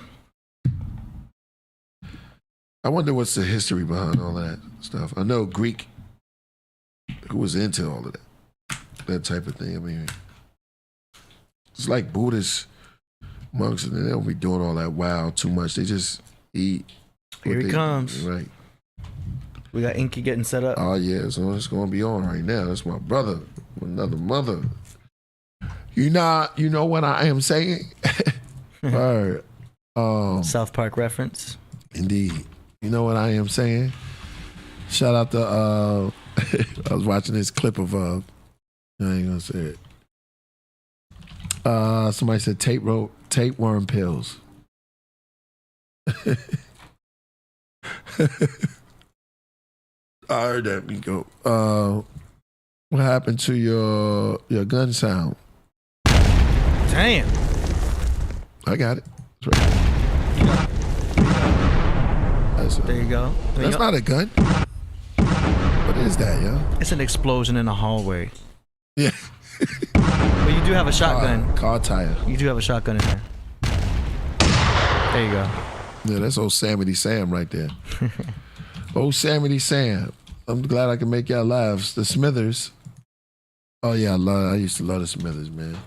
I wonder what's the history behind all that stuff. I know Greek, who was into all of that type of thing. I mean, it's like Buddhist monks, and they don't be doing all that wild too much. They just eat.
Here he comes.
Right.
We got Enqi getting set up.
Oh yeah, so it's gonna be on right now. That's my brother, another mother. You know what I am saying? All right.
South Park reference.
Indeed. You know what I am saying? Shout out to I was watching this clip of I ain't gonna say it. Somebody said tapeworm pills. I heard that, Miko. What happened to your gun sound?
Damn.
I got it. That's right.
There you go.
That's not a gun. What is that, yo?
It's an explosion in the hallway.
Yeah.
But you do have a shotgun.
Car tire.
You do have a shotgun in there. There you go.
Yeah, that's old Sammy Sam right there. Old Sammy Sam. I'm glad I can make y'all laugh. The Smithers. Oh yeah, I used to love the Smithers, man.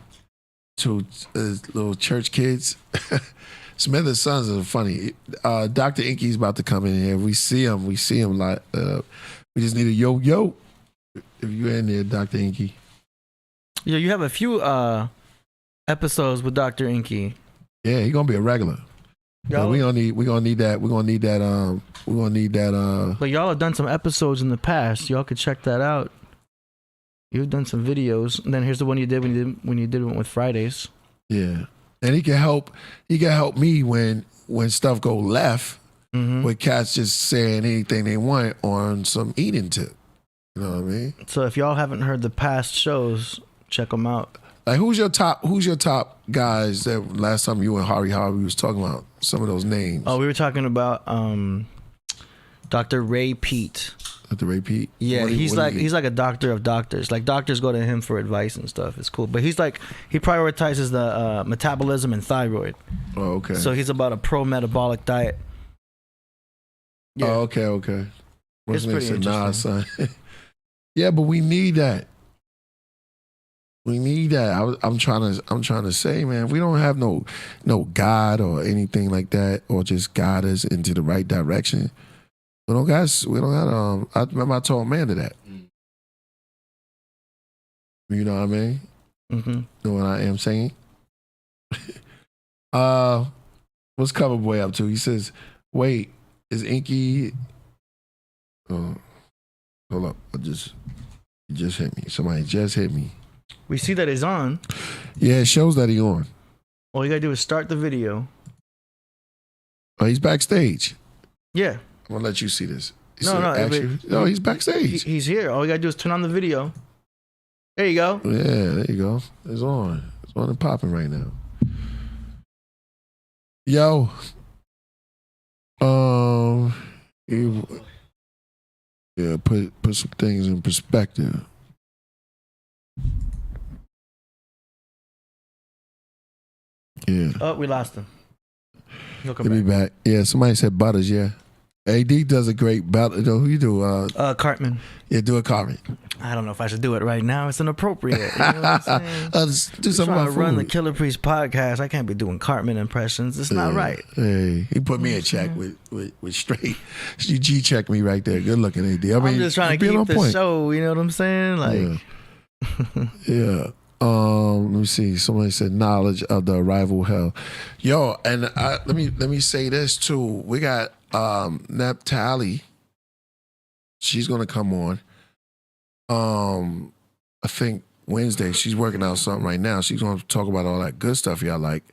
Two little church kids. Smithers' sons are funny. Dr. Enqi's about to come in here. We see him like. We just need a yo. If you're in there, Dr. Enqi.
Yeah, you have a few episodes with Dr. Enqi.
Yeah, he's gonna be a regular. We're gonna need that.
But y'all have done some episodes in the past. Y'all could check that out. You've done some videos. And then here's the one you did when you did one with Fridays.
Yeah. And he can help me when stuff go left, with cats just saying anything they want on some eating tip. You know what I mean?
So if y'all haven't heard the past shows, check them out.
Like who's your top guys that last time you and Harvey was talking about some of those names?
Oh, we were talking about Dr. Ray Pete.
Dr. Ray Pete?
Yeah, he's like a doctor of doctors. Like doctors go to him for advice and stuff. It's cool. But he prioritizes the metabolism and thyroid.
Oh, okay.
So he's about a pro-metabolic diet.
Yeah. Oh, okay.
It's pretty interesting.
Nah, son. Yeah, but we need that. I'm trying to say, man, we don't have no God or anything like that, or just guide us into the right direction. We don't got. I remember I told Amanda that. You know what I mean? Know what I am saying? What's Cover Boy up to? He says, "Wait, is Enqi?" Hold up! It just hit me. Somebody just hit me.
We see that he's on.
Yeah, it shows that he's on.
All you gotta do is start the video.
Oh, he's backstage.
Yeah.
I'm gonna let you see this.
No,
he's backstage.
He's here. All you gotta do is turn on the video. There you go.
Yeah, there you go. It's on. It's on and popping right now. Yo. Yeah, put some things in perspective. Yeah.
Oh, we lost him. He'll come
He'll be back. Yeah, somebody said Butters, yeah. AD does a great battle. Who you do?
Cartman.
Yeah, do a Cartman.
I don't know if I should do it right now. It's inappropriate. You know what I'm saying?
Just do something about
to run the Killah Priest podcast. I can't be doing Cartman impressions. It's not right.
Hey, he put me in check with straight. You G check me right there. Good looking, AD. I mean,
I'm just trying to keep the show. You know what I'm saying? Like,
yeah. Let me see. Somebody said knowledge of the arrival hell. Yo, and let me say this too. We got Neptali. She's gonna come on. I think Wednesday. She's working out something right now. She's gonna talk about all that good stuff y'all like.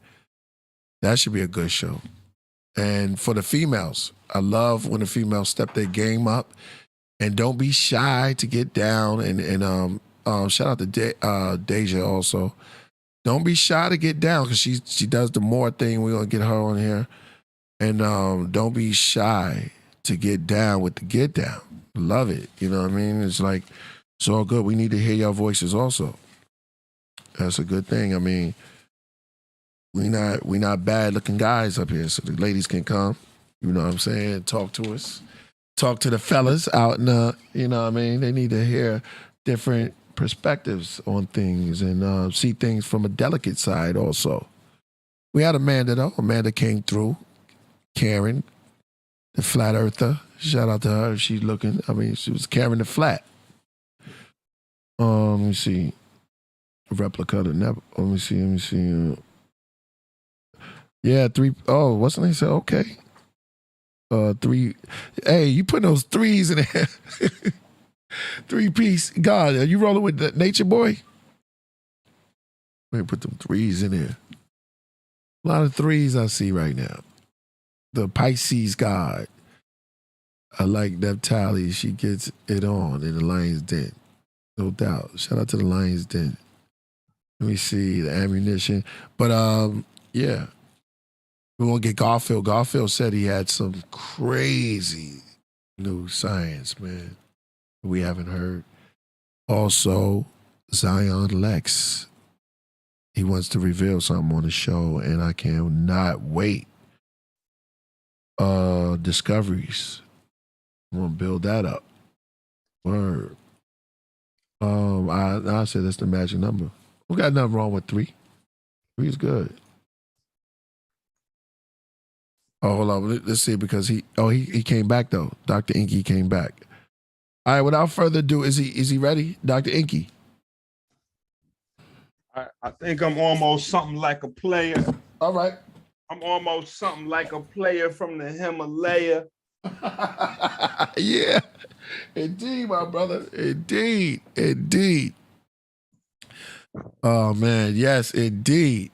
That should be a good show. And for the females, I love when the females step their game up and don't be shy to get down and shout out to Deja also. Don't be shy to get down because she does the more thing. We're gonna get her on here, and don't be shy to get down with the get down. Love it. You know what I mean? It's like it's all good. We need to hear your voices also. That's a good thing. I mean, we not bad looking guys up here, so the ladies can come. You know what I'm saying? Talk to us. Talk to the fellas out in the. You know what I mean? They need to hear different perspectives on things and see things from a delicate side also. We had Amanda though. Amanda came through. Karen, the flat earther. Shout out to her. She's looking, she was carrying the flat. Let me see. Replica to never. Let me see. Yeah, 3. Oh, what's the name? Said okay. 3. Hey, you put those 3s in there. 3-piece. God, are you rolling with the Nature Boy? Let me put them 3s in there. A lot of 3s I see right now. The Pisces God. I like Neptali. She gets it on in the Lion's Den. No doubt. Shout out to the Lion's Den. Let me see the ammunition. But yeah. We're going to get Garfield. Garfield said he had some crazy new science, man. We haven't heard. Also, Zion Lex. He wants to reveal something on the show, and I cannot wait. Discoveries. I'm gonna build that up. Word. I said that's the magic number. We got nothing wrong with 3. 3 is good. Oh, hold on. Let's see because he came back though. Dr. Enqi came back. All right, without further ado, is he ready? Dr. Enqi?
I think I'm almost something like a player.
All right.
I'm almost something like a player from the Himalaya.
Yeah. Indeed, my brother. Indeed. Oh, man. Yes, indeed.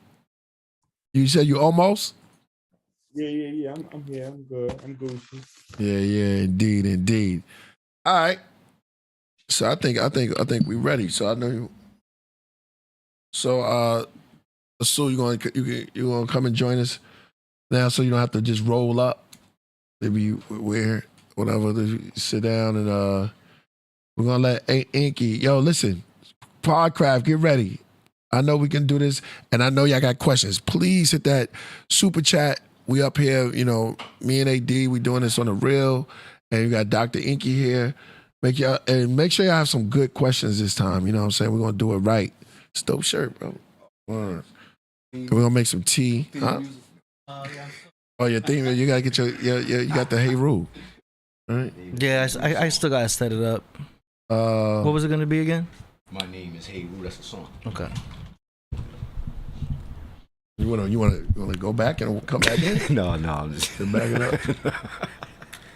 You said you almost?
Yeah. I'm here. I'm good. I'm Gucci.
Yeah. Indeed. All right. So I think we're ready. So I know you. So you're gonna come and join us now, so you don't have to just roll up. Maybe where whatever. Sit down and we're gonna let Enqi. Yo, listen, Podcraft, get ready. I know we can do this, and I know y'all got questions. Please hit that super chat. We up here, me and AD. We doing this on the real. And you got Dr. Enqi here. Make sure y'all have some good questions this time. You know what I'm saying? We're gonna do it right. It's a dope shirt, bro. We're gonna make some tea. Huh? Oh, your theme. You gotta get you got the Hey Rule. All right.
Yeah, I still gotta set it up. What was it gonna be again?
My name is Hey Rule. That's the song.
Okay.
You wanna go back and come back in?
No, I'm just
Back it up.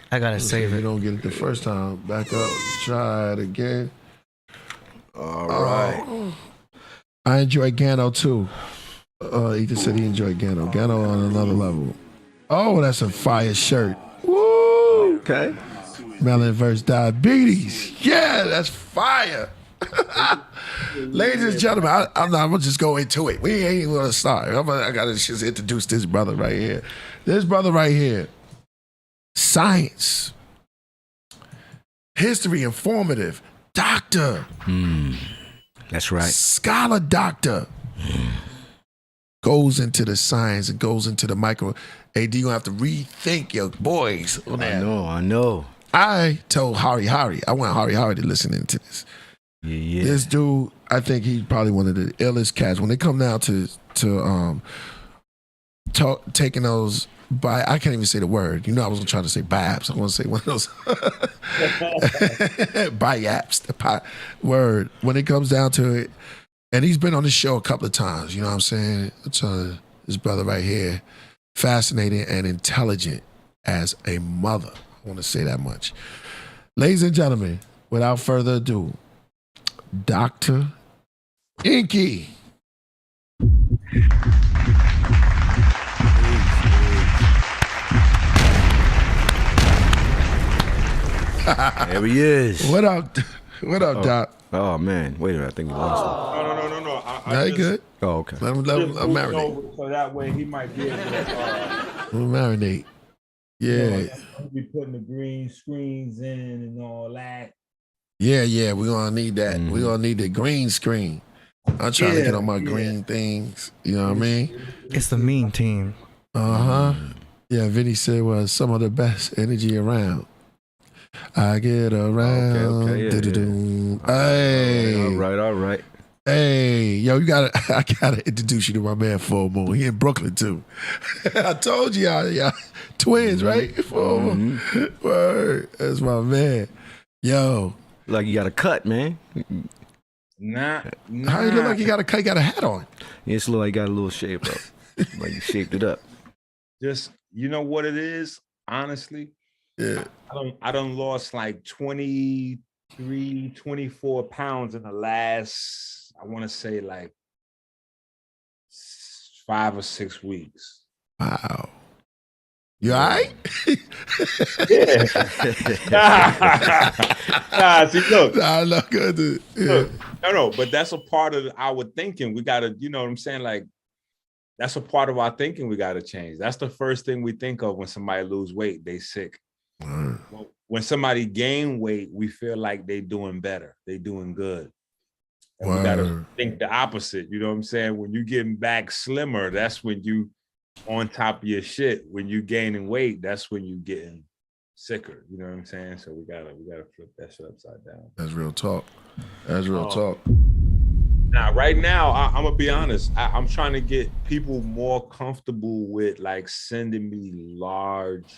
I gotta save
You
it.
don't get it the first time. Back up. Let's try it again.
all right.
I enjoy Gano too. He just said he enjoyed Gano. Gano on another level. Oh, that's a fire shirt. Woo!
Okay.
Melon versus diabetes. Yeah, that's fire. Ladies and gentlemen, I'm gonna just go into it. We ain't even gonna start. I gotta just introduce this brother right here. This brother right here. Science. History informative. Doctor.
That's right.
Scholar doctor. Goes into the science and goes into the micro. AD, you gonna have to rethink your boys on that.
I know.
I told Hari, I want Hari to listen into this.
Yeah.
This dude, I think he's probably one of the illest cats. When they come down to taking those I can't even say the word. You know, I was trying to say biaps. I want to say one of those biaps. The word. When it comes down to it, and he's been on the show a couple of times. You know what I'm saying? This brother right here, fascinating and intelligent as a mother. I want to say that much. Ladies and gentlemen, without further ado, Dr. Enqi.
There he is.
What up, Doc?
Oh man, wait a minute. I think we lost him.
No.
Very good.
Oh, okay.
Let him marinate.
So that way he might be able to
Let him marinate. Yeah.
He'll be putting the green screens in and all that.
Yeah. We're gonna need that. We're gonna need the green screen. I'm trying to get on my green things. You know what I mean?
It's the mean team.
Yeah, Vinny said was some of the best energy around. I get around.
Okay, yeah.
Do-do-do. Hey.
All right.
Hey, yo, I gotta introduce you to my man Full Moon. He in Brooklyn too. I told you y'all twins, right? Full Moon. Word. That's my man. Yo.
Like you got a cut, man.
Nah.
How you look like you got a hat on?
Yeah, it's look like you got a little shape up. Like you shaped it up.
Just, you know what it is? Honestly,
Yeah.
I done lost like 23, 24 pounds in the last, I want to say like 5 or 6 weeks.
Wow. You all right?
Yeah. See, look.
Nah, not good.
Look, no, but that's a part of our thinking. We gotta, you know what I'm saying? Like, that's a part of our thinking we gotta change. That's the first thing we think of when somebody lose weight, they sick. When somebody gain weight, we feel like they doing better, they doing good. And we gotta think the opposite. You know what I'm saying? When you getting back slimmer, that's when you on top of your shit. When you gaining weight, that's when you getting sicker. You know what I'm saying? So we gotta flip that shit upside down.
That's real talk. Talk.
Now, right now, I'm gonna be honest. I'm trying to get people more comfortable with like sending me large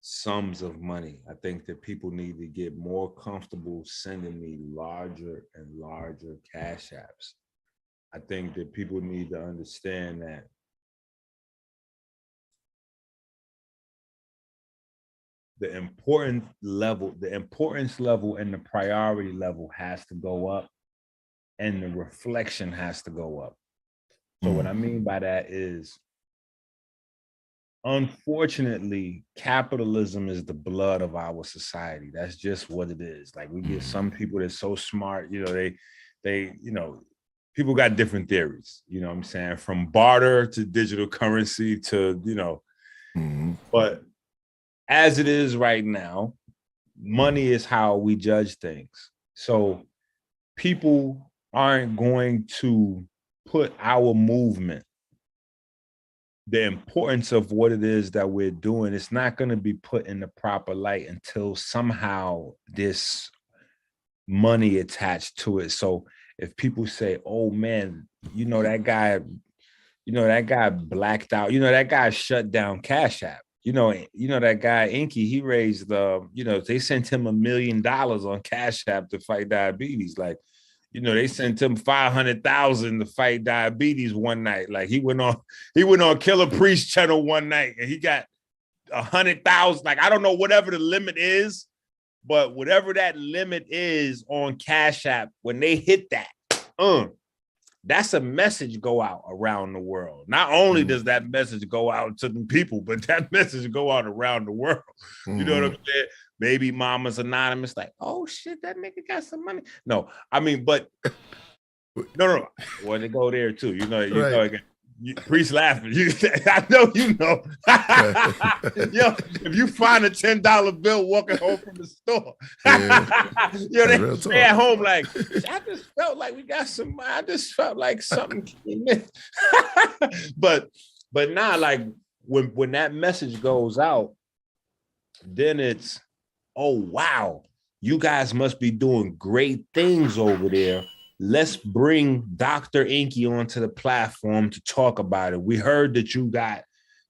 sums of money. I think that people need to get more comfortable sending me larger and larger cash apps. I think that people need to understand that the importance level and the priority level has to go up, and the reflection has to go up. So what I mean by that is, unfortunately, capitalism is the blood of our society. That's just what it is. Like, we get some people that's so smart, you know, they, you know, people got different theories, you know what I'm saying? From barter to digital currency to, you know, but as it is right now, money is how we judge things. So people aren't going to put our movement, the importance of what it is that we're doing, it's not going to be put in the proper light until somehow this money attached to it. So if people say, oh man, you know, that guy blacked out, you know, that guy shut down CashApp. You know that guy Enqi, he raised they sent him $1 million on CashApp to fight diabetes. Like, you know, they sent him 500,000 to fight diabetes one night. Like he went on Killah Priest channel one night and he got 100,000. Like, I don't know whatever the limit is, but whatever that limit is on Cash App, when they hit that, that's a message go out around the world. Not only does that message go out to the people, but that message go out around the world. You know what I'm saying? Baby Mama's Anonymous, like, oh shit, that nigga got some money. No, I mean, but no. Well, they go there too. You know, Priest laughing. I know you know. Yo, if you find a $10 bill walking home from the store, they at home like, I just felt like we got some. I just felt like something came in. but nah, like when that message goes out, then it's, oh wow, you guys must be doing great things over there. Let's bring Dr. Enqi onto the platform to talk about it. We heard that you got,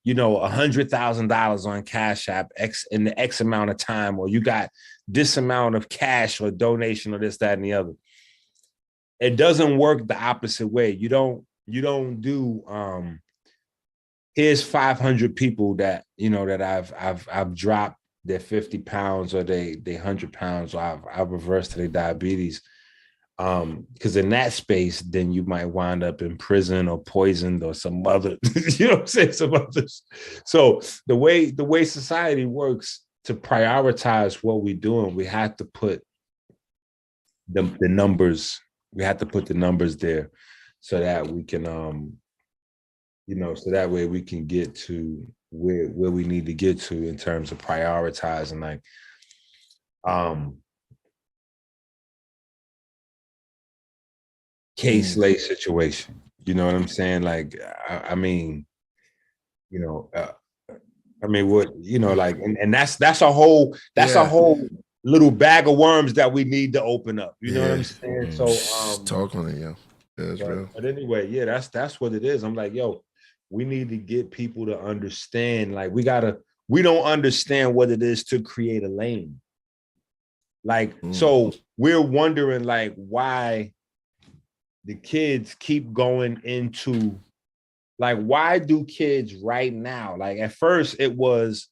you know, $100,000 on Cash App in the X amount of time, or you got this amount of cash or donation or this, that, and the other. It doesn't work the opposite way. You don't do here's 500 people that, you know, that I've dropped their 50 pounds or they 100 pounds, or I've reversed their diabetes. Because in that space, then you might wind up in prison or poisoned or some other, you know what I'm saying? Some others. So the way society works, to prioritize what we're doing, we have to put the numbers. We have to put the numbers there so that we can, you know, so that way we can get to where we need to get to in terms of prioritizing, like, case lay situation. You know what I'm saying? Like, I mean, you know, I mean, what, you know, like, and that's a whole little bag of worms that we need to open up. You know what I'm saying? So
talk on it, that's real.
But anyway, that's what it is. I'm like, yo, we need to get people to understand, like, we don't understand what it is to create a lane. Like, so we're wondering, like, why the kids keep going into, like, why do kids right now, like, at first it was,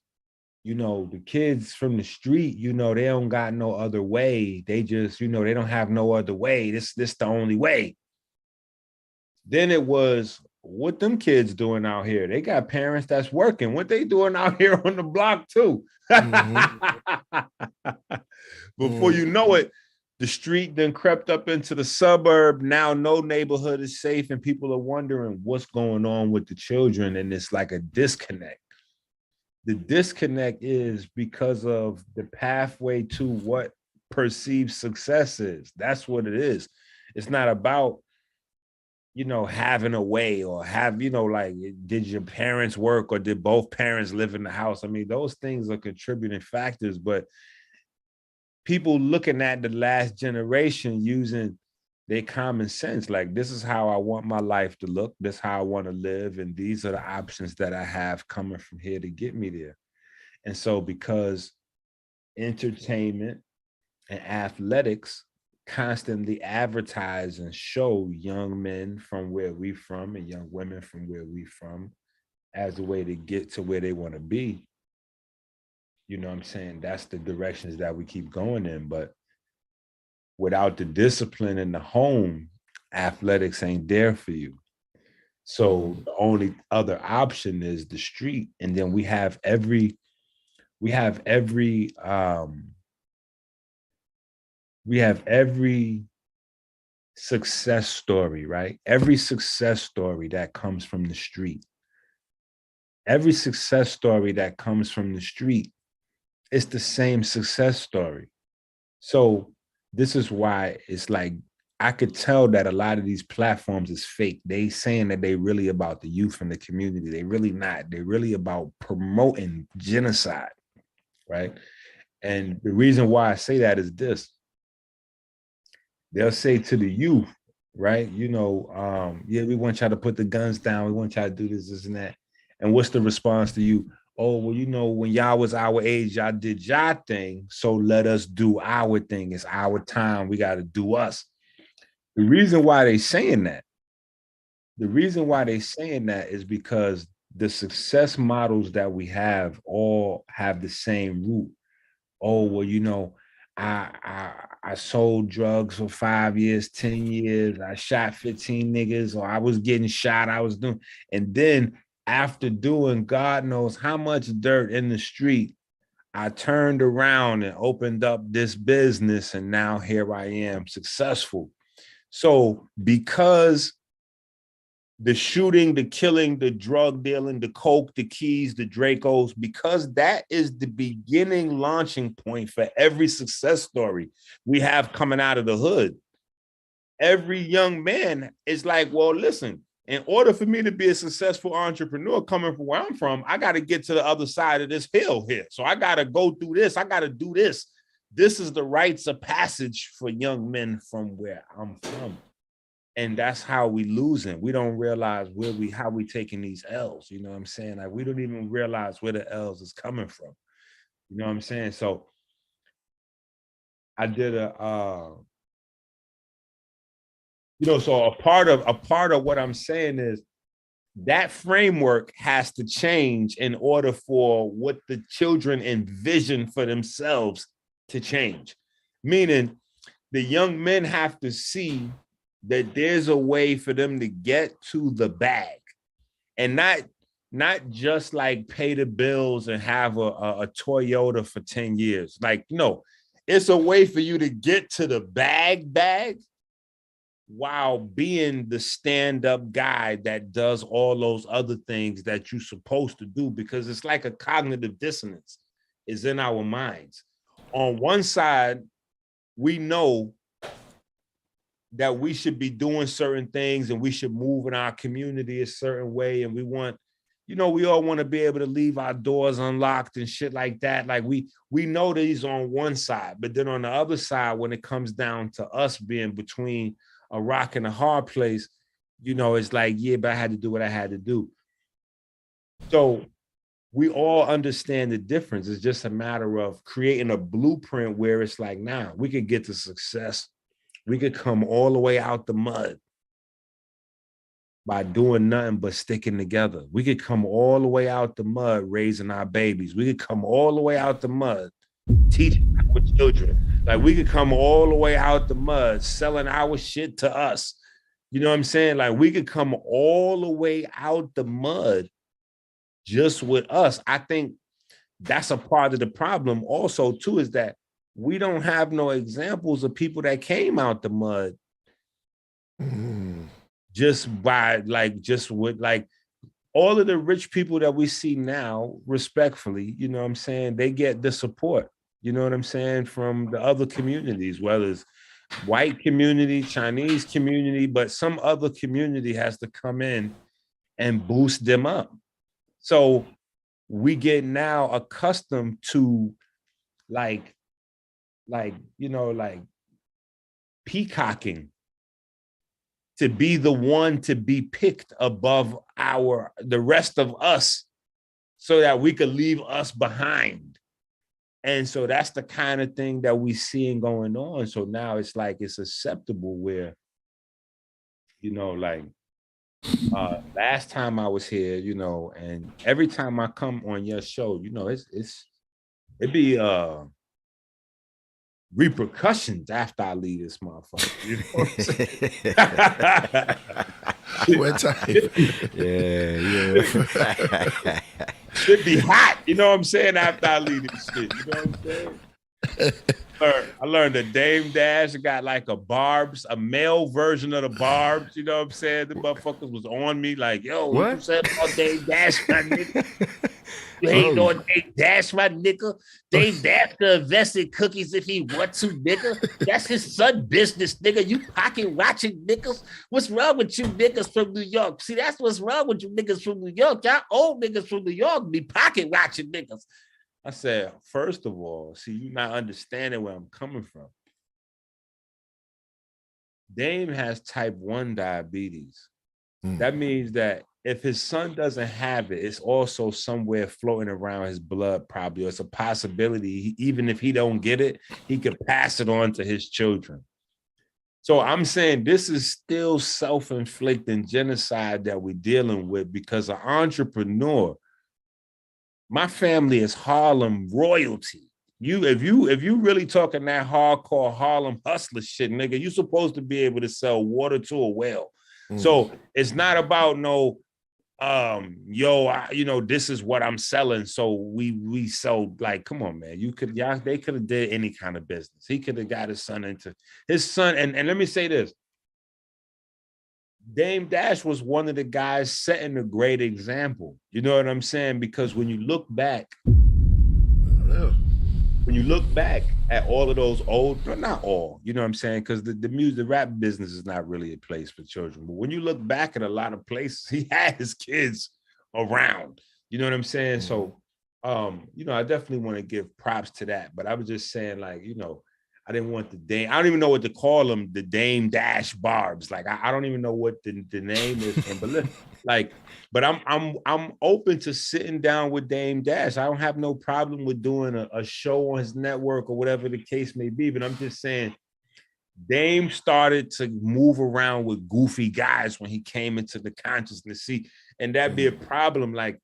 you know, the kids from the street, you know, they don't got no other way. They just, you know, they don't have no other way. This the only way. Then it was, what them kids doing out here? They got parents that's working. What they doing out here on the block too? Before you know it, the street then crept up into the suburb. Now no neighborhood is safe, and people are wondering what's going on with the children, and it's like a disconnect. The disconnect is because of the pathway to what perceived success is. That's what it is. It's not about, you know, having a way, or have, you know, like, did your parents work, or did both parents live in the house? I mean, those things are contributing factors, but people looking at the last generation using their common sense, like, this is how I want my life to look, this is how I want to live, and these are the options that I have coming from here to get me there. And so because entertainment and athletics constantly advertise and show young men from where we from and young women from where we from as a way to get to where they want to be, you know what I'm saying? That's the directions that we keep going in. But without the discipline in the home, athletics ain't there for you. So the only other option is the street. And then we have every success story, right? Every success story that comes from the street. Every success story that comes from the street, it's the same success story. So this is why it's like, I could tell that a lot of these platforms is fake. They saying that they really about the youth and the community. They really not. They're really about promoting genocide, right? And the reason why I say that is this. They'll say to the youth, right? You know, yeah, we want y'all to put the guns down. We want y'all to do this, this, and that. And what's the response to you? Oh, well, you know, when y'all was our age, y'all did y'all thing. So let us do our thing. It's our time. We got to do us. The reason why they saying that, is because the success models that we have all have the same root. Oh, well, you know, I sold drugs for 5 years, 10 years, I shot 15 niggas, or I was getting shot, I was doing, and then after doing God knows how much dirt in the street, I turned around and opened up this business, and now here I am, successful. So because the shooting, the killing, the drug dealing, the coke, the keys, the Dracos, because that is the beginning launching point for every success story we have coming out of the hood. Every young man is like, well, listen, in order for me to be a successful entrepreneur coming from where I'm from, I got to get to the other side of this hill here. So I got to go through this. I got to do this. This is the rites of passage for young men from where I'm from. And that's how we losing. We don't realize how we taking these L's. You know what I'm saying? Like, we don't even realize where the L's is coming from. You know what I'm saying? So I did so a part of what I'm saying is that framework has to change in order for what the children envision for themselves to change. Meaning the young men have to see that there's a way for them to get to the bag, and not just like pay the bills and have a Toyota for 10 years. Like, no, it's a way for you to get to the bag while being the stand-up guy that does all those other things that you're supposed to do, because it's like a cognitive dissonance is in our minds. On one side, we know that we should be doing certain things and we should move in our community a certain way. And we want, we all want to be able to leave our doors unlocked and shit like that. Like we know these on one side, but then on the other side, when it comes down to us being between a rock and a hard place, it's like, yeah, but I had to do what I had to do. So we all understand the difference. It's just a matter of creating a blueprint where it's like, nah, we could get to success. We could come all the way out the mud by doing nothing but sticking together. We could come all the way out the mud raising our babies. We could come all the way out the mud teaching our children. Like, we could come all the way out the mud selling our shit to us. You know what I'm saying? Like, we could come all the way out the mud just with us. I think that's a part of the problem also too, is that we don't have no examples of people that came out the mud just with all of the rich people that we see now, respectfully, you know what I'm saying? They get the support, you know what I'm saying, from the other communities, whether it's white community, Chinese community, but some other community has to come in and boost them up. So we get now accustomed to peacocking, to be the one to be picked above the rest of us so that we could leave us behind. And so that's the kind of thing that we seeing going on. So now it's like, it's acceptable where, last time I was here, and every time I come on your show, it'd be repercussions after I leave this motherfucker. You know what I'm saying?
Yeah.
Should be hot, you know what I'm saying, after I leave this shit. You know what I'm saying? I learned a Dame Dash. I got like a male version of the Barbs, you know what I'm saying? The motherfuckers was on me like, yo, what you said about Dame Dash, my nigga? You ain't on Dame Dash, my nigga. Dame Dash could invest in cookies if he want to, nigga. That's his son business, nigga. You pocket watching niggas. What's wrong with you niggas from New York? See, that's what's wrong with you niggas from New York. Y'all old niggas from New York be pocket watching niggas. I said, first of all, see, you're not understanding where I'm coming from. Dame has type 1 diabetes. That means that if his son doesn't have it, it's also somewhere floating around his blood probably. Or it's a possibility, even if he don't get it, he could pass it on to his children. So I'm saying this is still self-inflicting genocide that we're dealing with because an entrepreneur, my family is Harlem royalty. If you really talking that hardcore Harlem hustler shit, nigga, you supposed to be able to sell water to a well. So it's not about no this is what I'm selling. So we sell, like, come on, man. They could have did any kind of business. He could have got his son, and let me say this. Dame Dash was one of the guys setting a great example. You know what I'm saying? Because when you look back at all of those old, but not all, you know what I'm saying? Because the rap business is not really a place for children. But when you look back at a lot of places, he had his kids around. You know what I'm saying? So, I definitely want to give props to that. But I was just saying, like, I didn't want the Dame. I don't even know what to call them. The Dame Dash Barbs. Like, I don't even know what the name is. But I'm open to sitting down with Dame Dash. I don't have no problem with doing a show on his network or whatever the case may be. But I'm just saying, Dame started to move around with goofy guys when he came into the consciousness. See, and that'd be a problem. Like,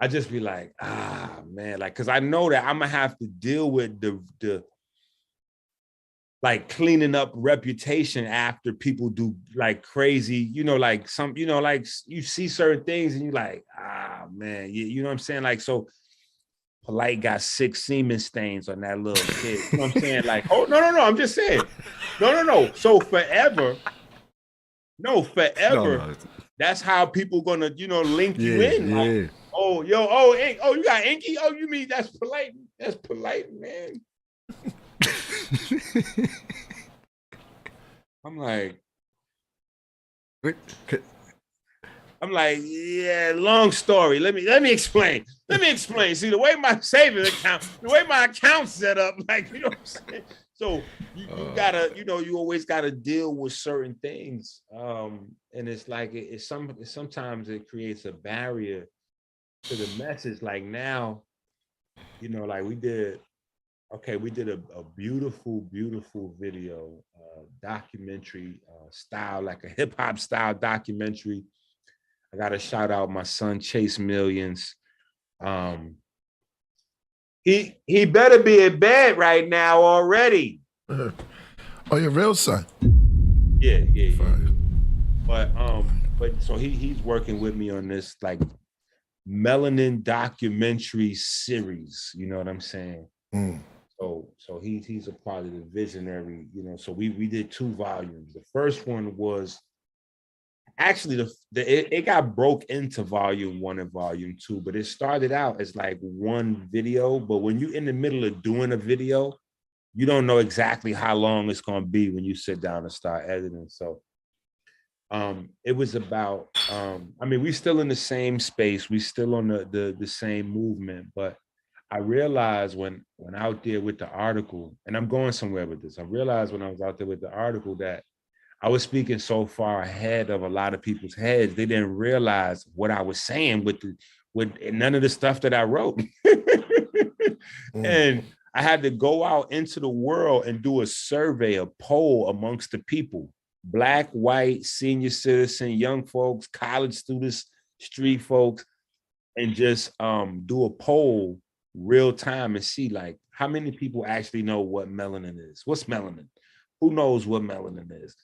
I just be like, man, like, because I know that I'm gonna have to deal with the like cleaning up reputation after people do like crazy, like like you see certain things and you're like, man, you know what I'm saying? Like, so Polite got 6 semen stains on that little kid. You know what I'm saying? Like, oh, no, I'm just saying. No. So forever, that's how people gonna, link you in. Like, oh, you got Enqi? Oh, you mean that's Polite? That's Polite, man. I'm like, yeah, long story. Let me explain. See, the way my savings account, the way my account's set up, like, you know what I'm saying? So you gotta, you always gotta deal with certain things. And it's like sometimes it creates a barrier to the message. Like now, like we did a beautiful video, documentary style, like a hip hop style documentary. I gotta shout out my son Chase Millions. He better be in bed right now already.
Oh, your real son?
Yeah. But so he's working with me on this like melanin documentary series. You know what I'm saying? So he's a part of the visionary, so we did 2 volumes. The first one was actually it got broke into volume 1 and volume 2, but it started out as like one video. But when you're in the middle of doing a video, you don't know exactly how long it's going to be when you sit down and start editing. So it was about, we still in the same space. We still on the same movement, but I realized when out there with the article, and I'm going somewhere with this, I realized when I was out there with the article that I was speaking so far ahead of a lot of people's heads, they didn't realize what I was saying with none of the stuff that I wrote. And I had to go out into the world and do a survey, a poll amongst the people, Black, white, senior citizen, young folks, college students, street folks, and just do a poll real time and see like how many people actually know what melanin is. What's melanin? Who knows what melanin is?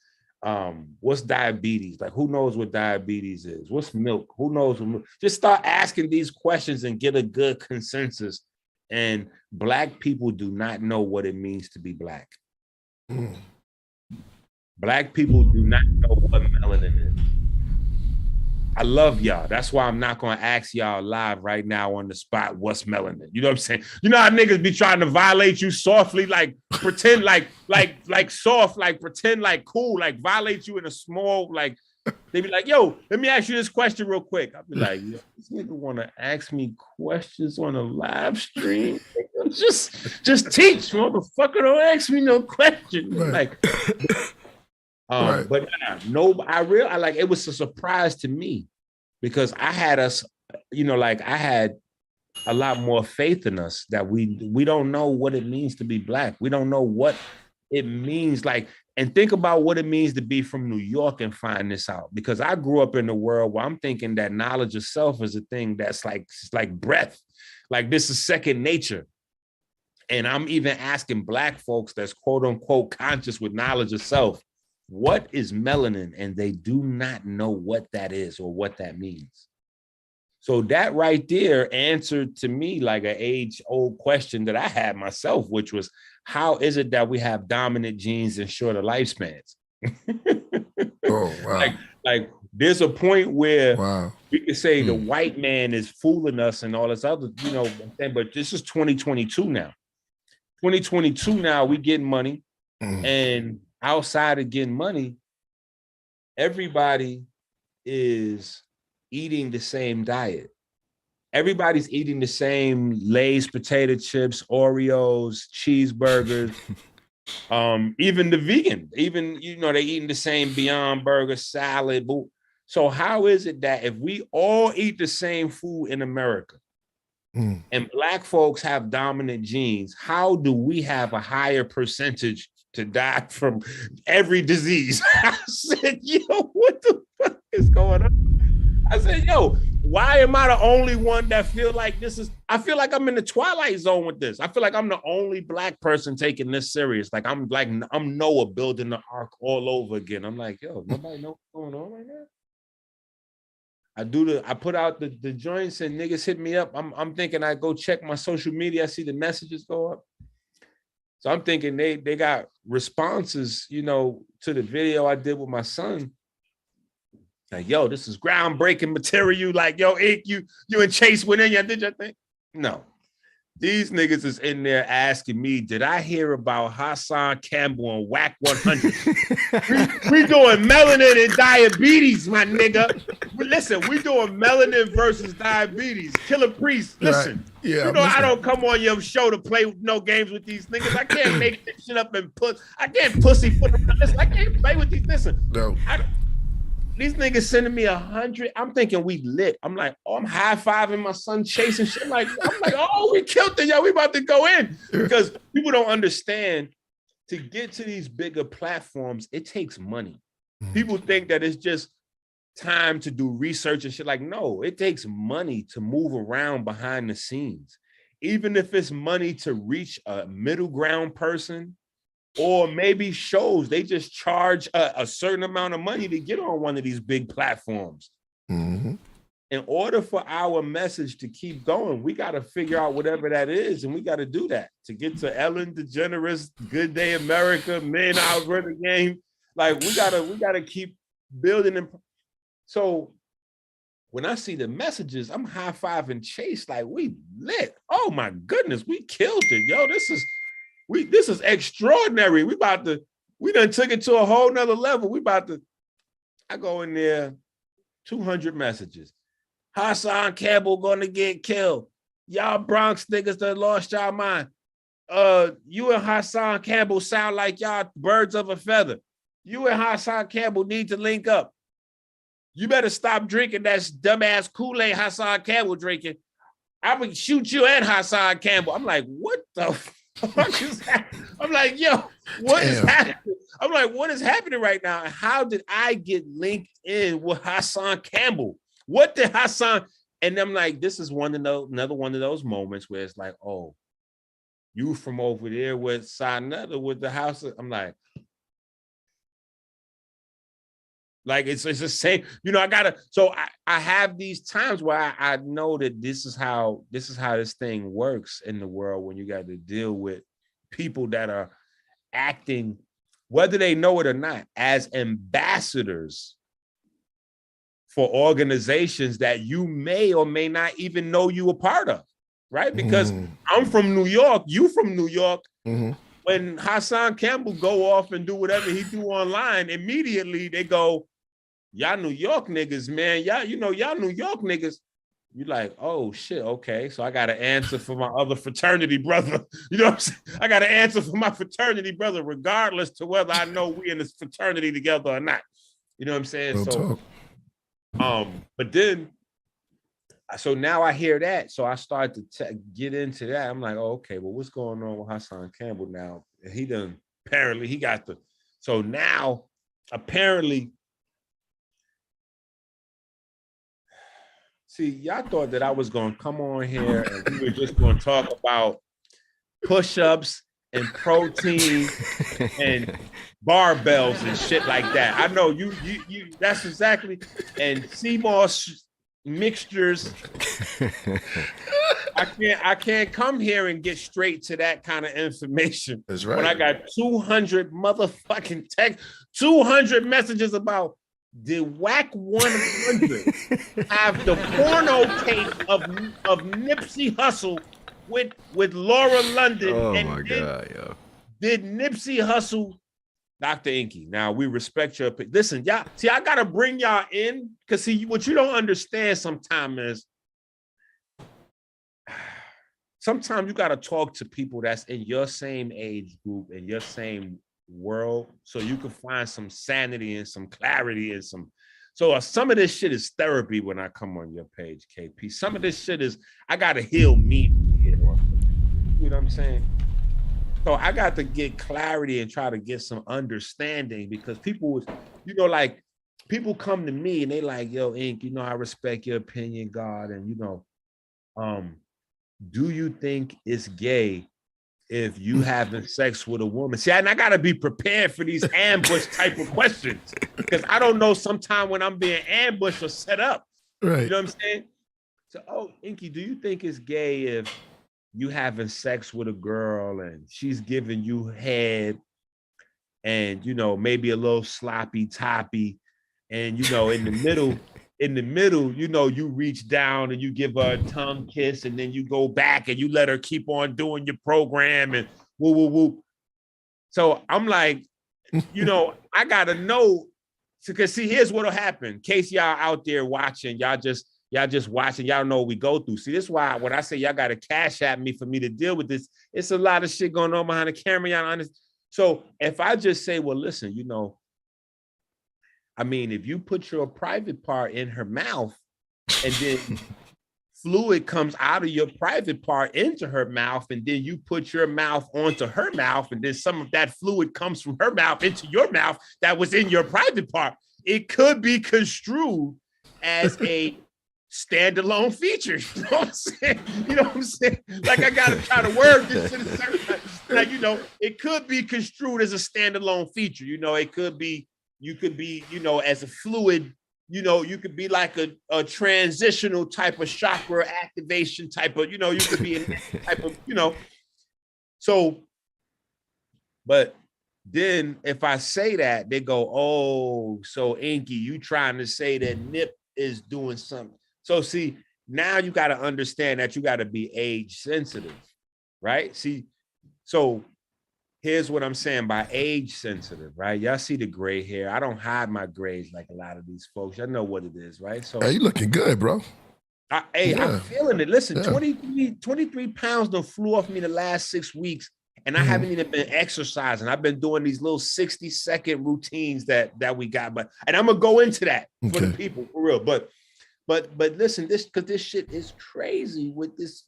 What's diabetes? Like, who knows what diabetes is? What's milk? Who knows what milk? Just start asking these questions and get a good consensus. And Black people do not know what it means to be Black. Black people do not know what melanin is. I love y'all. That's why I'm not going to ask y'all live right now on the spot, what's melanin? You know what I'm saying? You know how niggas be trying to violate you softly, like pretend like soft, like pretend like cool, like violate you in a small, like they be like, yo, let me ask you this question real quick. I'll be like, yo, this nigga want to ask me questions on a live stream? Just teach, motherfucker. Don't ask me no question. Right. Right. But I like, it was a surprise to me because I had us, I had a lot more faith in us that we don't know what it means to be Black. We don't know what it means. Like, And think about what it means to be from New York and find this out. Because I grew up in a world where I'm thinking that knowledge of self is a thing that's like breath. Like this is second nature. And I'm even asking Black folks that's quote unquote conscious with knowledge of self, what is melanin? And they do not know what that is or what that means. So that right there answered to me like an age-old question that I had myself, which was, how is it that we have dominant genes and shorter lifespans?
Oh, wow.
Like there's a point where
Wow.
we can say the white man is fooling us and all this other, you know, but this is 2022 now. 2022 now, we getting money. And outside of getting money, everybody is eating the same diet. Everybody's eating the same Lay's potato chips, Oreos, cheeseburgers, even the vegan, even, you know, they eating the same Beyond Burger, salad. So how is it that if we all eat the same food in America and Black folks have dominant genes, how do we have a higher percentage to die from every disease? I said, yo, what the fuck is going on? I said, yo, why am I the only one that feel like this is, I feel like I'm in the Twilight Zone with this. I feel like I'm the only Black person taking this serious. I'm Noah building the ark all over again. I'm like, yo, nobody know what's going on right now? I put out the joints and niggas hit me up. I'm thinking I go check my social media. I see the messages go up. So I'm thinking they got responses, you know, to the video I did with my son. Like, yo, this is groundbreaking material. Like, yo, Enqi, you and Chase went in, y'all did your thing? No. These niggas is in there asking me, did I hear about Hassan Campbell and Whack 100? we doing melanin and diabetes, my nigga. Listen, we doing melanin versus diabetes. Killah Priest, listen. Right. Yeah, you know, I don't come on your show to play no games with these niggas. I can't make this shit up and I can't pussyfoot them. Listen, I can't play with these. Listen, no. These niggas sending me 100. I'm thinking we lit. I'm like, oh, I'm high-fiving my son chasing shit. I'm like, oh, we killed it, yo. We about to go in. Because people don't understand, to get to these bigger platforms, it takes money. People think that it's just time to do research and shit. Like, no, it takes money to move around behind the scenes. Even if it's money to reach a middle ground person, or maybe shows, they just charge a certain amount of money to get on one of these big platforms. In order for our message to keep going, we got to figure out whatever that is, and we got to do that to get to Ellen DeGeneres, Good Day America, Men Out Run the Game. Like, we gotta keep building. And so when I see the messages, I'm high-fiving Chase like, we lit. Oh my goodness, we killed it, yo. This is extraordinary. We done took it to a whole nother level. I go in there, 200 messages. Hassan Campbell gonna get killed. Y'all Bronx niggas that lost y'all mind. You and Hassan Campbell sound like y'all birds of a feather. You and Hassan Campbell need to link up. You better stop drinking that dumbass Kool-Aid Hassan Campbell drinking. I would shoot you and Hassan Campbell. I'm like, what the fuck is happening? I'm like, yo, what is happening? I'm like, what is happening right now? And how did I get linked in with Hassan Campbell? What did Hassan? And I'm like, this is another one of those moments where it's like, oh, you from over there with Sanetta with the house. I'm like it's the same, you know. I have these times where I know that this is how this thing works in the world, when you got to deal with people that are acting, whether they know it or not, as ambassadors for organizations that you may or may not even know you a part of, right? Because I'm from New York, you from New York. When Hassan Campbell go off and do whatever he do online, immediately they go, y'all New York niggas, man. Y'all New York niggas. You're like, oh shit, okay. So I got to answer for my other fraternity brother. You know what I'm saying? I got to answer for my fraternity brother, regardless to whether I know we in this fraternity together or not. You know what I'm saying? But then, so now I hear that. So I start to get into that. I'm like, oh, okay, well, what's going on with Hassan Campbell now? Apparently he got the So now, apparently, see, y'all thought that I was gonna come on here and we were just gonna talk about push-ups and protein and barbells and shit like that. I know you that's exactly, and CMOS mixtures. I can't come here and get straight to that kind of information.
That's right.
When I got 200 motherfucking 200 messages about did Whack 100 have the porno tape of Nipsey Hussle with Laura London?
Oh
and
my God, yo.
Did Nipsey Hussle, Dr. Enqi? Now we respect your opinion. Listen, y'all. See, I gotta bring y'all in because see, what you don't understand sometimes is sometimes you gotta talk to people that's in your same age group and your same world, so you can find some sanity and some clarity and some. So some of this shit is therapy when I come on your page, KP. Some of this shit is I gotta heal me. You know what I'm saying? So I got to get clarity and try to get some understanding because people was, you know, like people come to me and they like, yo, Enqi, you know, I respect your opinion, God, and you know, do you think it's gay if you having sex with a woman? See, and I gotta be prepared for these ambush type of questions because I don't know sometime when I'm being ambushed or set up.
Right.
You know what I'm saying? So, oh, Enqi, do you think it's gay if you having sex with a girl and she's giving you head and, you know, maybe a little sloppy toppy and, you know, in the middle, you know, you reach down and you give her a tongue kiss and then you go back and you let her keep on doing your program and woo, woo, woo. So I'm like, you know, I got to know, because see, here's what'll happen. In case y'all out there watching, y'all just watching, y'all know what we go through. See, this is why when I say y'all got to cash at me for me to deal with this, it's a lot of shit going on behind the camera. Y'all understand? So if I just say, well, listen, you know, I mean, if you put your private part in her mouth and then fluid comes out of your private part into her mouth, and then you put your mouth onto her mouth, and then some of that fluid comes from her mouth into your mouth that was in your private part, it could be construed as a standalone feature. You know what I'm saying? You know what I'm saying? Like I gotta try to word this to the certain, like, you know, it could be construed as a standalone feature. You know, it could be, you could be, you know, as a fluid, you know, you could be like a transitional type of chakra activation type of, you know, you could be in that type of, you know. So, but then if I say that, they go, oh, so Enqi, you trying to say that Nip is doing something. So see, now you got to understand that you got to be age sensitive, right? See, so here's what I'm saying by age sensitive, right? Y'all see the gray hair. I don't hide my grays like a lot of these folks. I know what it is, right? So
hey, you looking good, bro.
I'm feeling it. Listen, 23 pounds done flew off me the last 6 weeks, and I haven't even been exercising. I've been doing these little 60-second routines that we got, and I'm gonna go into that for the people for real. But listen, because this shit is crazy with this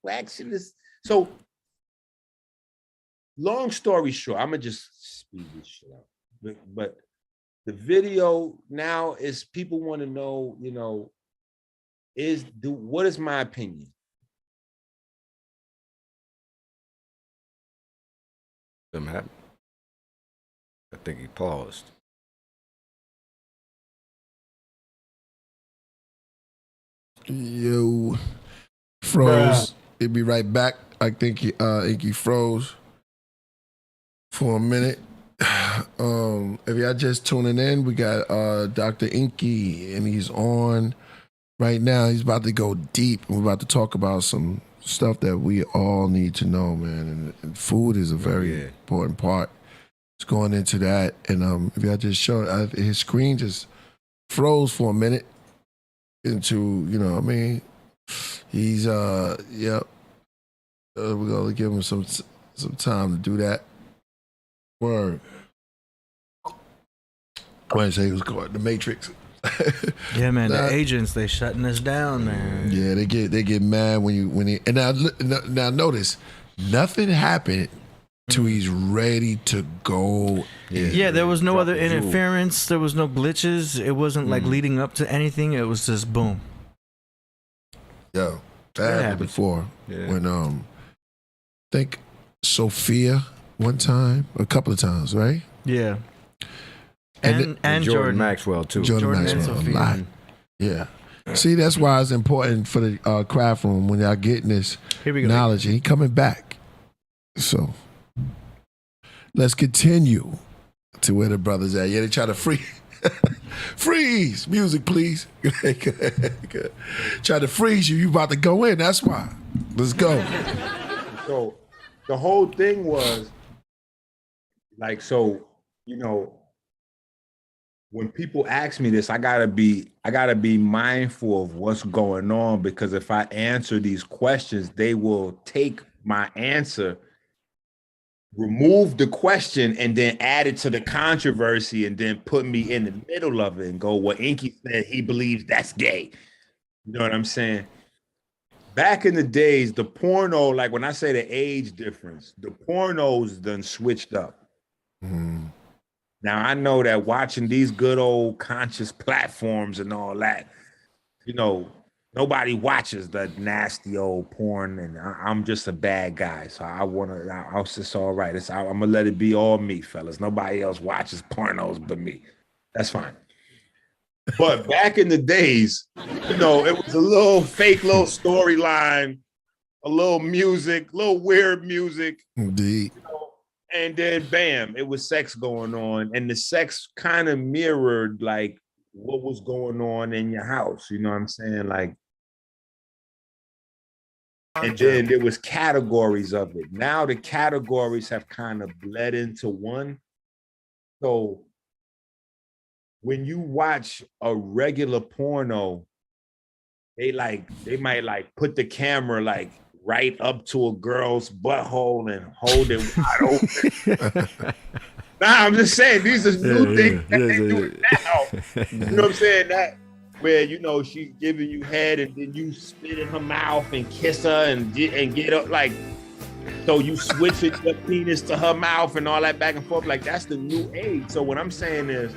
wax and this. So long story short, I'm gonna just speed this shit out. But the video now is people want to know, you know, what is my opinion?
Something happened. I think he paused.
Yo, froze. He'll be right back. I think Enqi froze for a minute. If y'all just tuning in, we got Dr. Enqi, and he's on right now. He's about to go deep. We're about to talk about some stuff that we all need to know, man. And food is a very important part. It's going into that. And if y'all just show his screen just froze for a minute into, you know what I mean? He's, we're going to give him some time to do that. Word. I want to say he was called the Matrix.
Yeah, man. The agents, they shutting us down, man.
Yeah, they get mad when he and now notice nothing happened till he's ready to go.
Yeah, there was no
Drop
other
the jewel.
interference. There was no glitches. It wasn't like leading up to anything. It was just boom.
Yo, that happened
happened.
before
Yeah.
when I think Sophia one time, a couple of times, right?
Yeah.
And
And
Jordan Maxwell too.
Jordan
Jordan and
Maxwell, a
Sophia.
lot. Yeah. See, that's why it's important for the craft room when y'all getting this
Here we go.
knowledge, and he coming back. So let's continue to where the brothers at. Yeah, they try to freeze music, please. Try to freeze you. You about to go in. That's why. Let's go.
So the whole thing was like, so, you know, when people ask me this, I gotta be mindful of what's going on, because if I answer these questions, they will take my answer, remove the question, and then add it to the controversy, and then put me in the middle of it and go, well, Enqi said he believes that's gay. You know what I'm saying? Back in the days, the porno, like when I say the age difference, the pornos done switched up. Now, I know that watching these good old conscious platforms and all that, you know, nobody watches the nasty old porn, and I'm just a bad guy. So I was just all right. I'm going to let it be all me, fellas. Nobody else watches pornos but me. That's fine. But back in the days, you know, it was a little fake little storyline, a little music, a little weird music.
Indeed.
You know, and then bam, it was sex going on. And the sex kind of mirrored like what was going on in your house. You know what I'm saying? Like, and then there was categories of it. Now the categories have kind of bled into one. So when you watch a regular porno, they might like put the camera like right up to a girl's butthole and hold it wide open. Nah, I'm just saying these are new things that they do now. You know what I'm saying? That where, you know, she's giving you head and then you spit in her mouth and kiss her and get up, like, so you switch it, your penis to her mouth and all that back and forth. Like, that's the new age. So what I'm saying is,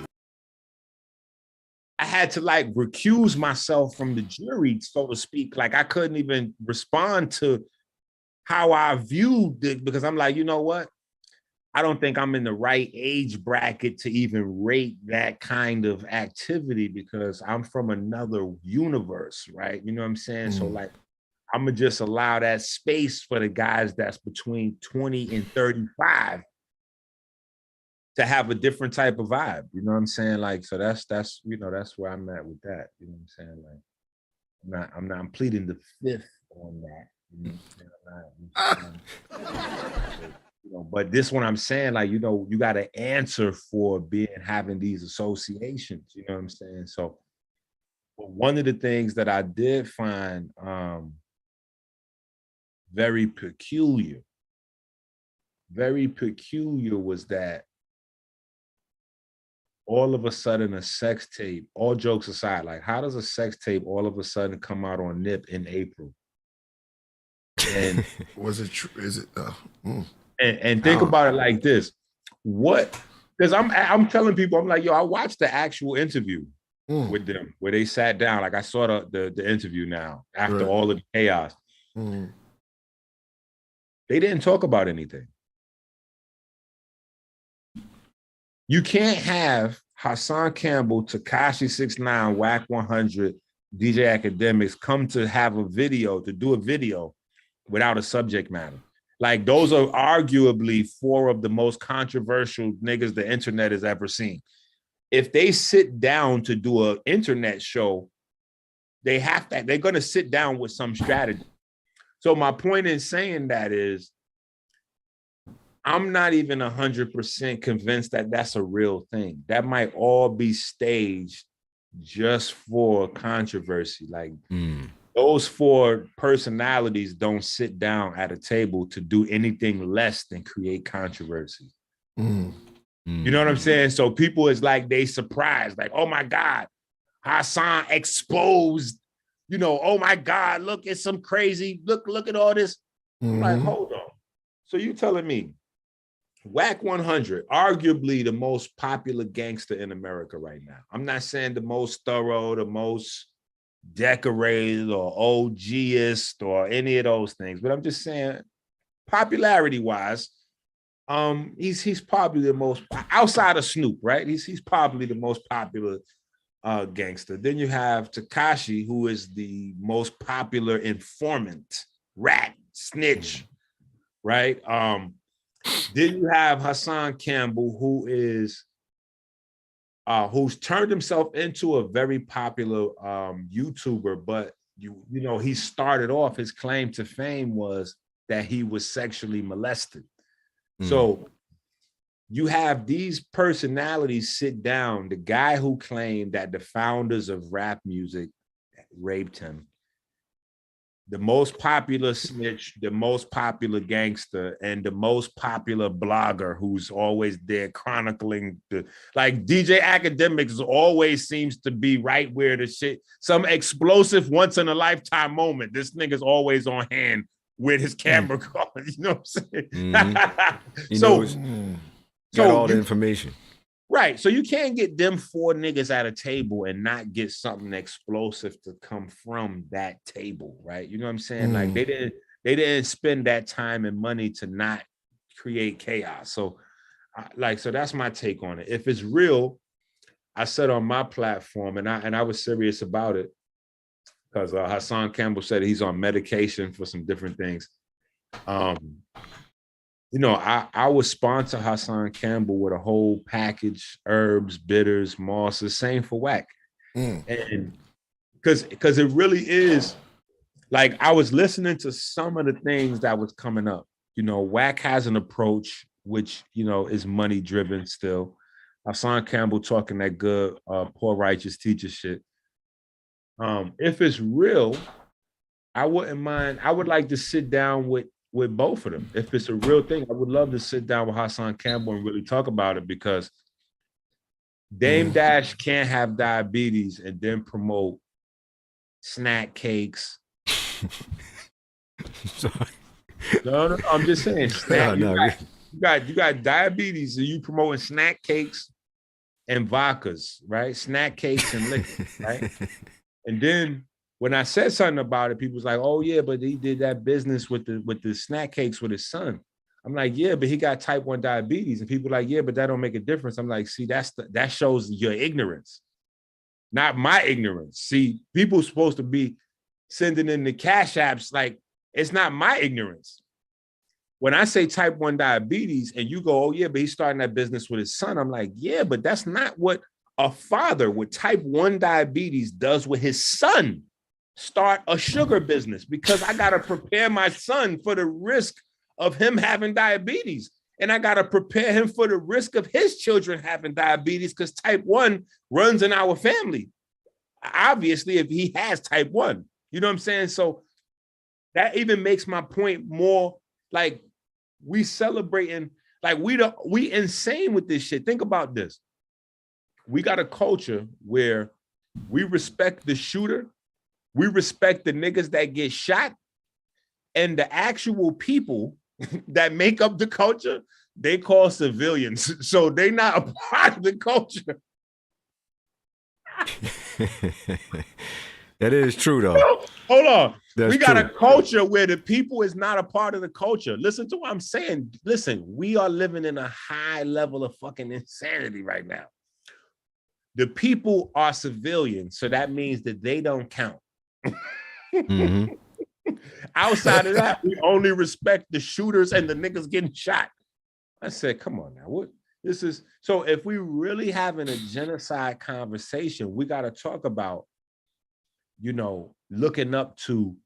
I had to like recuse myself from the jury, so to speak. Like, I couldn't even respond to how I viewed it, because I'm like, you know what? I don't think I'm in the right age bracket to even rate that kind of activity, because I'm from another universe, right? You know what I'm saying? So like, I'm gonna just allow that space for the guys that's between 20 and 35 to have a different type of vibe. You know what I'm saying? Like, so that's you know, that's where I'm at with that. You know what I'm saying? Like, I'm pleading the fifth on that. You know what I'm saying? You know, but this one I'm saying, like, you know, you got to answer for having these associations. You know what I'm saying? So, but one of the things that I did find very peculiar was that all of a sudden a sex tape, all jokes aside, like, how does a sex tape all of a sudden come out on Nip in April? And
Was it true? Is it?
And think about it like this. Because I'm telling people, I'm like, yo, I watched the actual interview with them where they sat down. Like, I saw the interview now after all of the chaos. They didn't talk about anything. You can't have Hassan Campbell, Tekashi 6ix9ine, Whack 100, DJ Academics come to have a video, to do a video without a subject matter. Like, those are arguably four of the most controversial niggas the internet has ever seen. If they sit down to do an internet show, they're going to sit down with some strategy. So my point in saying that is, I'm not even 100% convinced that that's a real thing. That might all be staged just for controversy. Like, those four personalities don't sit down at a table to do anything less than create controversy. You know what I'm saying? So people is like, they surprised, like, oh my God, Hassan exposed, you know, oh my God, look at some crazy, look at all this. I'm like, hold on. So you telling me Whack 100, arguably the most popular gangster in America right now. I'm not saying the most thorough, the most decorated or OGist or any of those things, but I'm just saying popularity wise, he's probably the most, outside of Snoop, right? He's probably the most popular gangster. Then you have Tekashi, who is the most popular informant, rat, snitch, right? Then you have Hassan Campbell, who's turned himself into a very popular YouTuber, but you know, he started off, his claim to fame was that he was sexually molested. So you have these personalities sit down, the guy who claimed that the founders of rap music raped him, the most popular snitch, the most popular gangster, and the most popular blogger who's always there chronicling the, like DJ Academics always seems to be right where the shit, some explosive once in a lifetime moment. This nigga's always on hand with his camera going, you know what I'm saying?
Got all the information.
Right. So you can't get them 4 niggas at a table and not get something explosive to come from that table, right? You know what I'm saying? Like they didn't spend that time and money to not create chaos. So so that's my take on it. If it's real, I said on my platform, and I was serious about it, because Hassan Campbell said he's on medication for some different things. You know, I would sponsor Hassan Campbell with a whole package, herbs, bitters, mosses, same for Whack. And because it really is, like, I was listening to some of the things that was coming up. You know, Whack has an approach, which, you know, is money driven still. Hassan Campbell talking that good, poor righteous teacher shit. If it's real, I wouldn't mind. I would like to sit down with both of them. If it's a real thing, I would love to sit down with Hassan Campbell and really talk about it, because Dame Dash can't have diabetes and then promote snack cakes. No, I'm just saying. You got diabetes and you promoting snack cakes and vodkas, right? Snack cakes and liquor, right? And then when I said something about it, people was like, "Oh yeah, but he did that business with the snack cakes with his son." I'm like, "Yeah, but he got type 1 diabetes." And people like, "Yeah, but that don't make a difference." I'm like, "See, that shows your ignorance, not my ignorance." See, people supposed to be sending in the cash apps, like, it's not my ignorance. When I say type 1 diabetes and you go, "Oh yeah, but he's starting that business with his son," I'm like, "Yeah, but that's not what a father with type 1 diabetes does with his son. Start a sugar business, because I got to prepare my son for the risk of him having diabetes. And I got to prepare him for the risk of his children having diabetes, because type 1 runs in our family. Obviously, if he has type 1, you know what I'm saying? So that even makes my point more, like, we celebrating, like, we insane with this shit. Think about this. We got a culture where we respect the shooter, we respect the niggas that get shot, and the actual people that make up the culture, they call civilians. So they not a part of the culture.
That is true, though.
Hold on.
That's
we got
true.
a culture where the people is not a part of the culture. Listen to what I'm saying. Listen, we are living in a high level of fucking insanity right now. The people are civilians, so that means that they don't count. Outside of that, we only respect the shooters and the niggas getting shot. I said, come on now. What this is? So if we really having a genocide conversation, we got to talk about, you know, looking up to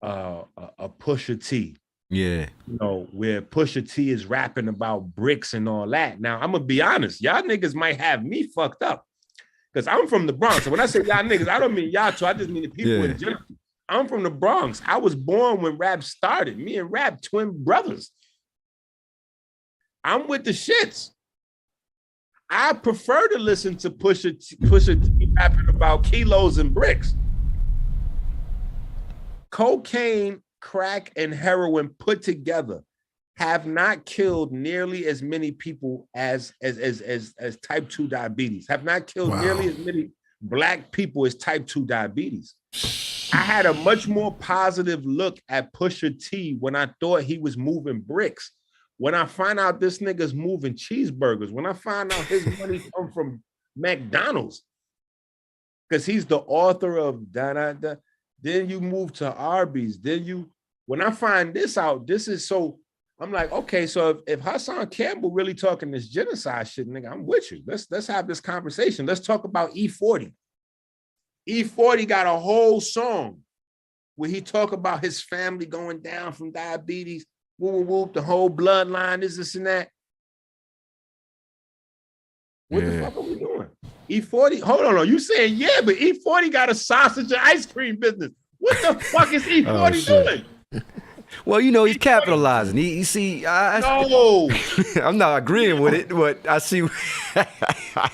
a Pusha T.
Yeah.
You know, where Pusha T is rapping about bricks and all that. Now, I'm gonna be honest, y'all niggas might have me fucked up, because I'm from the Bronx. And when I say y'all niggas, I don't mean y'all two, I just mean the people in general. I'm from the Bronx. I was born when rap started. Me and Rap, twin brothers. I'm with the shits. I prefer to listen to Pusha T rapping about kilos and bricks. Cocaine, crack, and heroin put together have not killed nearly as many people as type 2 diabetes, have not killed nearly as many Black people as type 2 diabetes. I had a much more positive look at Pusha T when I thought he was moving bricks. When I find out this nigga's moving cheeseburgers, when I find out his money come from McDonald's, because he's the author of da-da-da, then you move to Arby's, when I find this out, this is so, I'm like, okay, so if Hassan Campbell really talking this genocide shit, nigga, I'm with you. Let's have this conversation. Let's talk about E40. E40 got a whole song where he talk about his family going down from diabetes, whoop, the whole bloodline, this and that. What the fuck are we doing? E40, hold on, you saying but E40 got a sausage and ice cream business. What the fuck is E40 doing?
Well, he's capitalizing. You see,
no,
I'm not agreeing with it, but I see.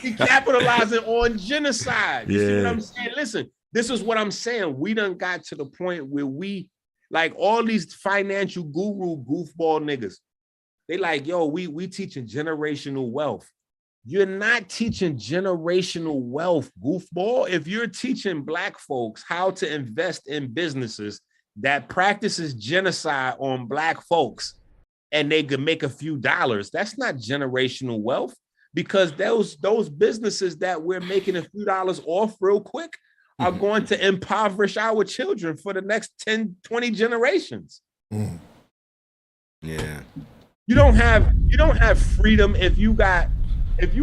He capitalizing on genocide. You see what I'm saying? Listen, this is what I'm saying. We done got to the point where we, like all these financial guru goofball niggas, they like, yo, we teaching generational wealth. You're not teaching generational wealth, goofball. If you're teaching Black folks how to invest in businesses that practices genocide on Black folks and they could make a few dollars, that's not generational wealth, because those businesses that we're making a few dollars off real quick are going to impoverish our children for the next 10, 20 generations.
Yeah.
You don't have freedom if you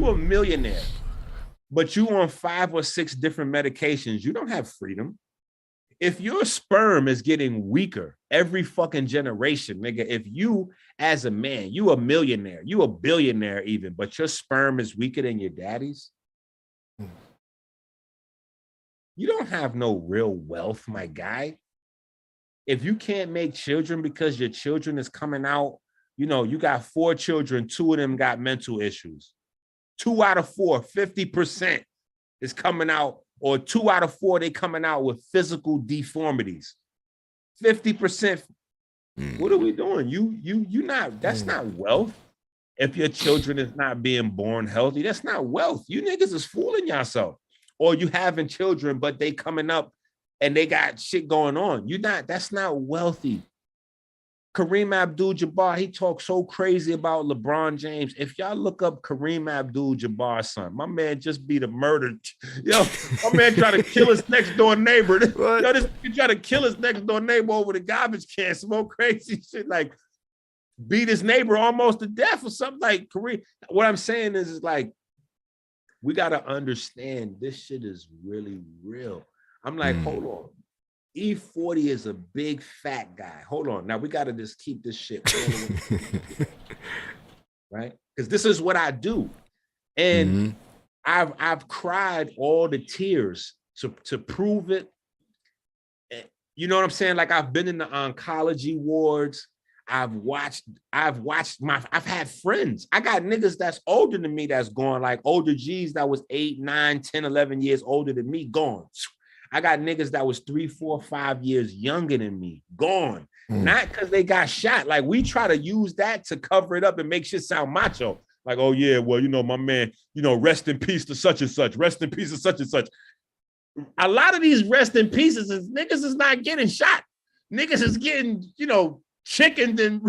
a millionaire, but you on 5 or 6 different medications, you don't have freedom. If your sperm is getting weaker every fucking generation, nigga, if you as a man, you a millionaire, you a billionaire even, but your sperm is weaker than your daddy's, you don't have no real wealth, my guy. If you can't make children because your children is coming out, you got 4 children, 2 of them got mental issues. 2 out of 4, 50% is coming out, or 2 out of 4, they coming out with physical deformities. 50%. What are we doing? That's not wealth. If your children is not being born healthy, that's not wealth. You niggas is fooling yourself. Or you having children, but they coming up and they got shit going on. That's not wealthy. Kareem Abdul-Jabbar, he talks so crazy about LeBron James. If y'all look up Kareem Abdul-Jabbar's son, my man just beat a murder. Yo, my man trying to kill his next door neighbor. Yo, this nigga trying to kill his next door neighbor over the garbage can, some crazy shit, like beat his neighbor almost to death or something. Like Kareem. What I'm saying is like, we got to understand this shit is really real. I'm like, hold on. E40 is a big fat guy. Hold on. Now we got to just keep this shit right? Because this is what I do. And I've cried all the tears to prove it. You know what I'm saying? Like I've been in the oncology wards. I've had friends. I got niggas that's older than me that's gone, like older G's that was 8, 9, 10, 11 years older than me, gone. I got niggas that was 3, 4, 5 years younger than me, gone. Not because they got shot. Like we try to use that to cover it up and make shit sound macho. Like, oh yeah, well, my man, rest in peace to such and such. Rest in peace to such and such. A lot of these rest in pieces is niggas is not getting shot. Niggas is getting, chicken and,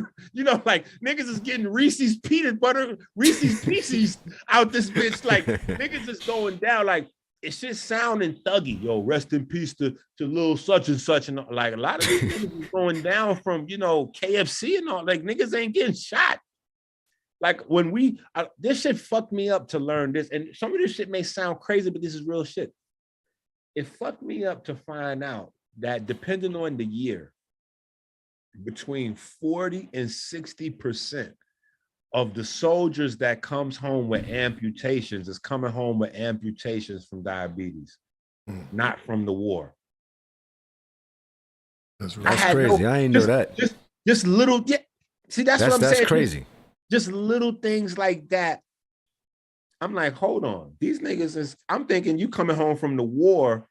like niggas is getting Reese's peanut butter, Reese's Pieces out this bitch. Like niggas is going down. Like it's just sounding thuggy. Yo, rest in peace to little such and such. And like a lot of these niggas is going down from, KFC and all. Like niggas ain't getting shot. Like when this shit fucked me up to learn this. And some of this shit may sound crazy, but this is real shit. It fucked me up to find out that depending on the year, between 40 and 60% of the soldiers that comes home with amputations is coming home with amputations from diabetes, not from the war.
That's crazy. I ain't know that.
Just little, see, that's what I'm saying.
That's crazy.
Just little things like that. I'm like, hold on. These niggas I'm thinking you coming home from the war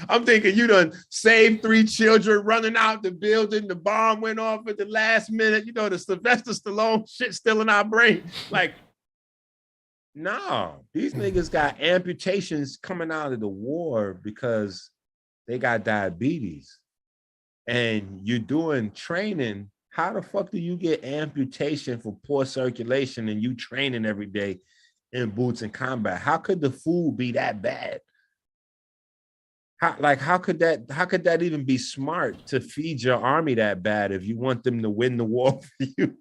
I'm thinking you done saved 3 children running out the building. The bomb went off at the last minute. You know, the Sylvester Stallone shit still in our brain. Like, no, these niggas got amputations coming out of the war because they got diabetes. And you're doing training. How the fuck do you get amputation for poor circulation and you training every day in boots and combat? How could the food be that bad? How could that even be smart to feed your army that bad if you want them to win the war for you?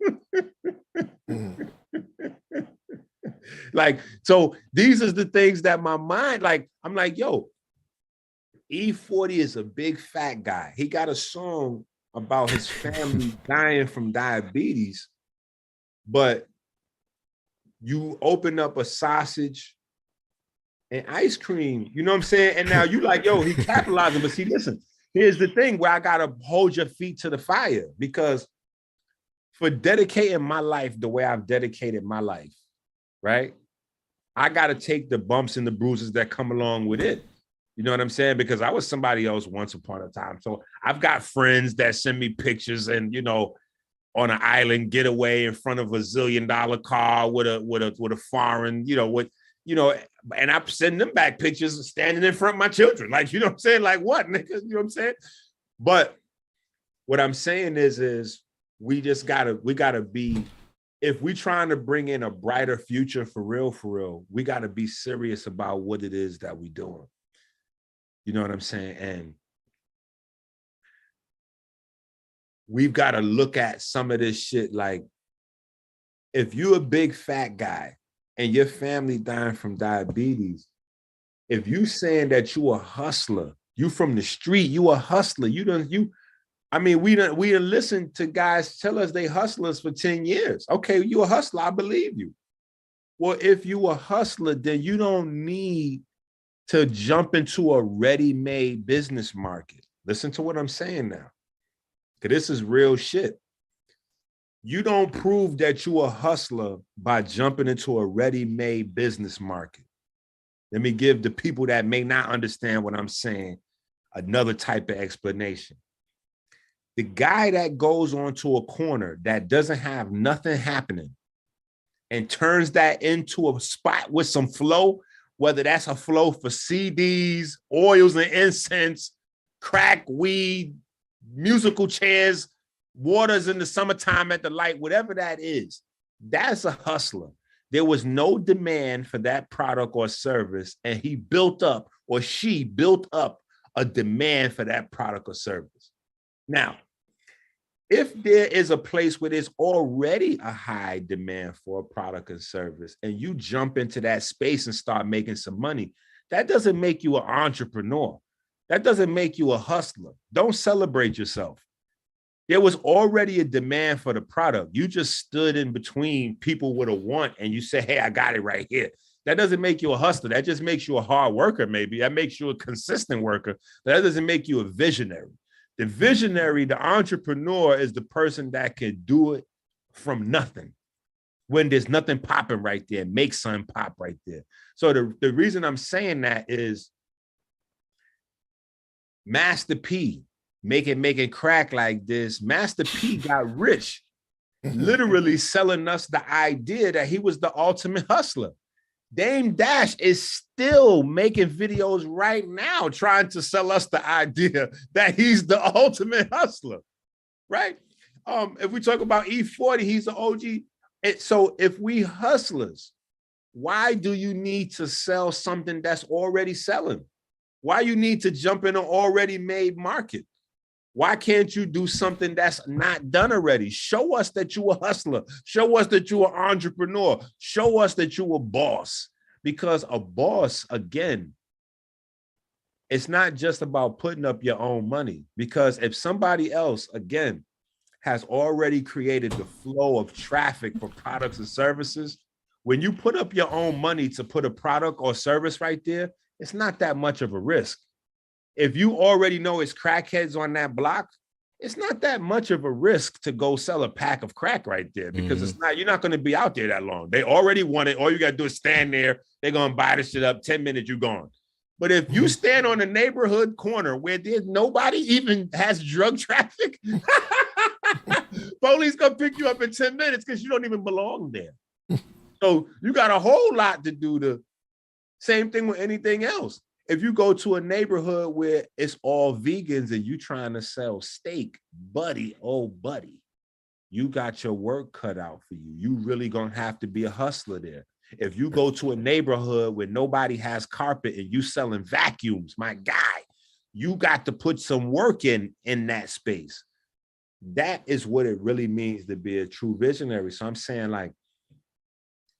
Like, so these are the things that my mind, like, I'm like, yo, E40 is a big fat guy. He got a song about his family dying from diabetes, but you open up a sausage and ice cream, you know what I'm saying? And now you like, yo, he capitalizing. But see, listen, here's the thing where I gotta hold your feet to the fire, because for dedicating my life the way I've dedicated my life, right? I gotta take the bumps and the bruises that come along with it. You know what I'm saying? Because I was somebody else once upon a time. So I've got friends that send me pictures and, you know, on an island getaway in front of $1 zillion car with a foreign, you know, with, you know, and I send them back pictures standing in front of my children. Like, you know what I'm saying? Like, what, nigga? You know what I'm saying? But what I'm saying is we gotta be, if we trying to bring in a brighter future for real, we gotta be serious about what it is that we doing. You know what I'm saying? And we've got to look at some of this shit. Like, if you're a big fat guy and your family dying from diabetes, if you saying that you a hustler, you from the street, you a hustler, we done listened to guys tell us they hustlers for 10 years. Okay, you a hustler, I believe you. Well, if you a hustler, then you don't need to jump into a ready-made business market. Listen to what I'm saying now, because this is real shit. You don't prove that you a hustler by jumping into a ready-made business market. Let me give the people that may not understand what I'm saying another type of explanation. The guy that goes onto a corner that doesn't have nothing happening and turns that into a spot with some flow, whether that's a flow for CDs, oils and incense, crack, weed, musical chairs, waters in the summertime at the light, whatever that is, that's a hustler. There was no demand for that product or service, and he built up, or she built up, a demand for that product or service. Now, if there is a place where there's already a high demand for a product or service, and you jump into that space and start making some money, that doesn't make you an entrepreneur. That doesn't make you a hustler. Don't celebrate yourself. There was already a demand for the product. You just stood in between people with a want and you say, hey, I got it right here. That doesn't make you a hustler. That just makes you a hard worker, maybe. That makes you a consistent worker. That doesn't make you a visionary. The visionary, the entrepreneur, is the person that can do it from nothing when there's nothing popping right there, make something pop right there. So the reason I'm saying that is Master P, making crack like this. Master P got rich, literally selling us the idea that he was the ultimate hustler. Dame Dash is still making videos right now trying to sell us the idea that he's the ultimate hustler, right? If we talk about E40, he's the OG. So if we hustlers, why do you need to sell something that's already selling? Why you need to jump in an already made market? Why can't you do something that's not done already? Show us that you a hustler. Show us that you an entrepreneur. Show us that you a boss. Because a boss, again, it's not just about putting up your own money. Because if somebody else, again, has already created the flow of traffic for products and services, when you put up your own money to put a product or service right there, it's not that much of a risk. If you already know it's crackheads on that block, it's not that much of a risk to go sell a pack of crack right there, because it's not, you're not going to be out there that long. They already want it. All you got to do is stand there. They're going to buy this shit up. 10 minutes, you're gone. But if you stand on a neighborhood corner where there's nobody even has drug traffic, police gonna pick you up in 10 minutes because you don't even belong there. So you got a whole lot to do. The same thing with anything else. If you go to a neighborhood where it's all vegans and you trying to sell steak, buddy, oh buddy, you got your work cut out for you. You really gonna have to be a hustler there. If you go to a neighborhood where nobody has carpet and you selling vacuums, my guy, you got to put some work in that space. That is what it really means to be a true visionary. So I'm saying, like,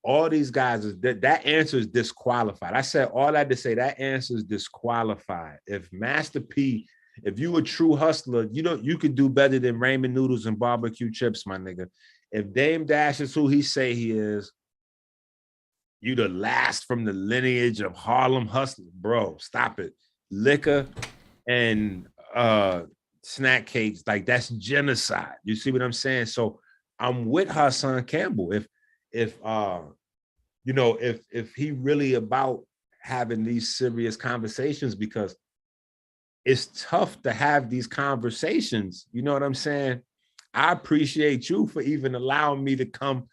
all these guys, that answer is disqualified. I said all that to say that answer is disqualified. If Master P, if you a true hustler, you could do better than ramen noodles and barbecue chips, my nigga. If Dame Dash is who he say he is, you the last from the lineage of Harlem hustlers, bro. Stop it. Liquor and snack cakes, like, that's genocide. You see what I'm saying? So I'm with Hassan Campbell. If he really about having these serious conversations, because it's tough to have these conversations. You know what I'm saying? I appreciate you for even allowing me to come,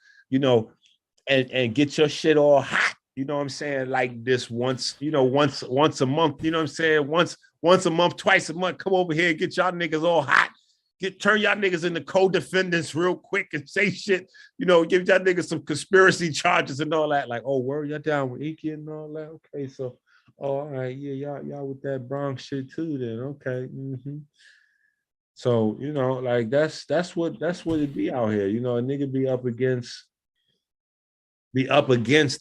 and get your shit all hot. You know what I'm saying? Like this once a month, you know what I'm saying? Once a month, twice a month, come over here and get y'all niggas all hot. Turn y'all niggas into co-defendants real quick and say shit, give y'all niggas some conspiracy charges and all that. Like, oh, word, y'all down with Enqi and all that? Okay, so, all right, yeah, y'all with that Bronx shit too then, okay. Mm-hmm. So, like that's what it be out here. A nigga be up against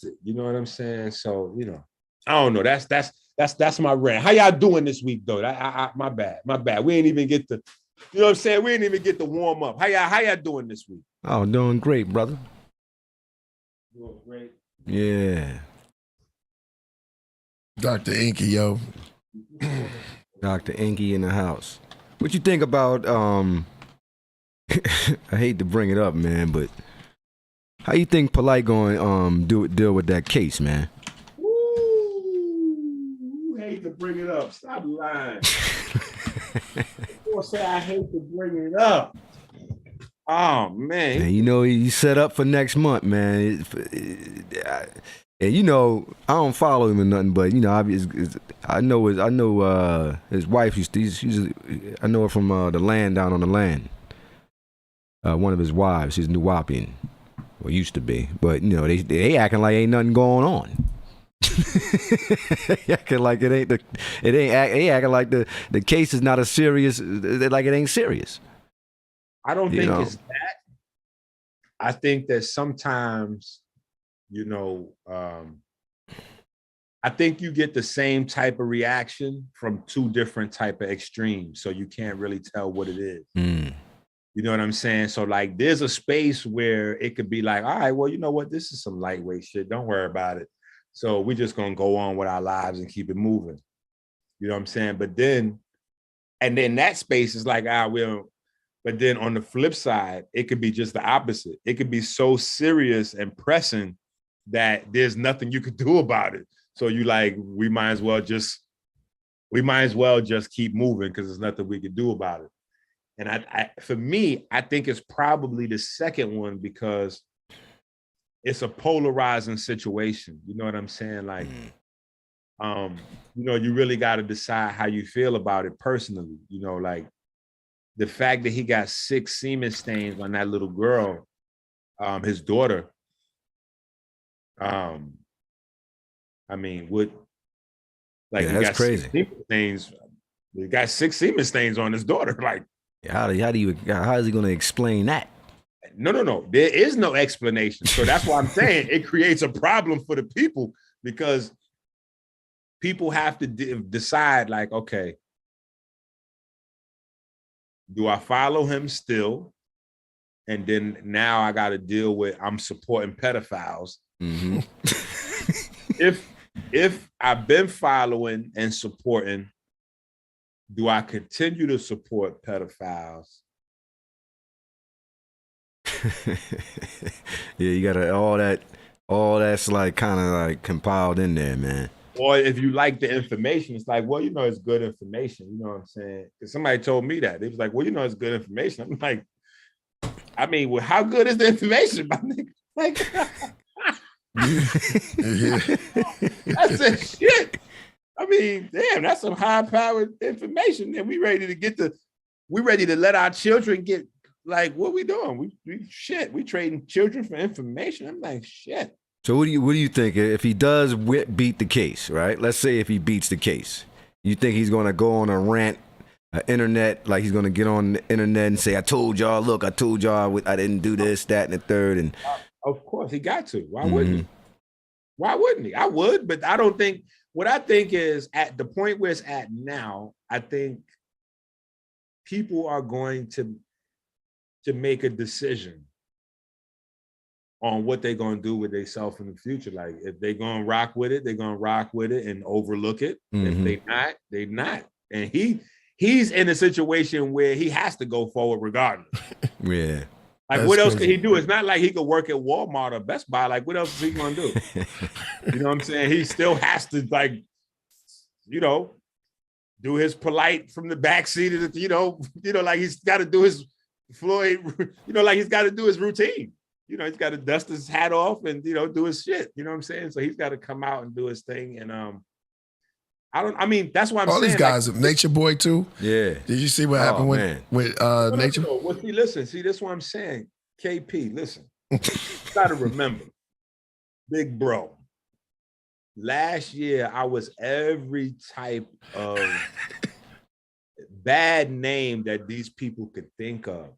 it. You know what I'm saying? So, I don't know. That's my rant. How y'all doing this week though? My bad. We ain't even get to, you know what I'm saying? We ain't even get to warm up. How y'all doing this week?
Oh, doing great, brother.
Doing great.
Yeah.
Dr. Enqi, yo.
Dr. Enqi in the house. What you think about I hate to bring it up, man, but how you think Polite going deal with that case, man?
Ooh, hate to bring it up. Stop lying. People say I hate to bring it up. Oh man.
And he's set up for next month, man. And I don't follow him or nothing, but I know his wife. I know her from the land down on the land. One of his wives, she's New Wapian. Well, used to be, but they acting like ain't nothing going on. They acting like they acting like the case is not as serious, like it ain't serious.
I don't think it's that. I think that sometimes, I think you get the same type of reaction from two different type of extremes, so you can't really tell what it is.
Mm.
You know what I'm saying? So like there's a space where it could be like, all right, well, you know what? This is some lightweight shit. Don't worry about it. So we're just going to go on with our lives and keep it moving. You know what I'm saying? But then that space is like, but then on the flip side, it could be just the opposite. It could be so serious and pressing that there's nothing you could do about it. So you like, we might as well just keep moving because there's nothing we could do about it. And for me, I think it's probably the second one because it's a polarizing situation. You know what I'm saying? Like, you really got to decide how you feel about it personally. Like the fact that he got 6 semen stains on that little girl, his daughter. I mean,
that's crazy.
He got 6 semen stains on his daughter. Like,
how is he going to explain that?
No. There is no explanation. So that's why I'm saying it creates a problem for the people because people have to decide like, okay, do I follow him still? And then now I got to deal with, I'm supporting pedophiles.
Mm-hmm.
If I've been following and supporting, do I continue to support pedophiles?
Yeah, you got all that's like kind of like compiled in there, man.
Or if you like the information, it's like, well, it's good information. You know what I'm saying? Because somebody told me that. They was like, well, it's good information. I'm like, I mean, well, how good is the information, my nigga? Like, that's the shit. I mean, damn, that's some high-powered information. And we ready to let our children get, like, what we doing? We trading children for information. I'm like, shit.
So what do you think if he does beat the case, right? Let's say if he beats the case, you think he's going to go on a rant, internet, like he's going to get on the internet and say, I told y'all I didn't do this, that, and the third. And
of course he got to. Why wouldn't he? Why wouldn't he? I would, but I don't think, what I think is at the point where it's at now, I think people are going to make a decision on what they're going to do with themselves in the future. Like if they're going to rock with it, they're going to rock with it and overlook it. If they're not. And he's in a situation where he has to go forward regardless.
Yeah.
Like what else could he do? It's not like he could work at Walmart or Best Buy. Like what else is he going to do? You know what I'm saying? He still has to do his polite from the backseat of the, like he's got to do his Floyd, like he's got to do his routine. He's got to dust his hat off and, do his shit. You know what I'm saying? So he's got to come out and do his thing. And that's why I'm saying.
All these guys, like, Nature Boy too.
Yeah.
Did you see what happened with Nature?
Well, listen, this is what I'm saying. KP, listen. You got to remember, big bro. Last year, I was every type of bad name that these people could think of.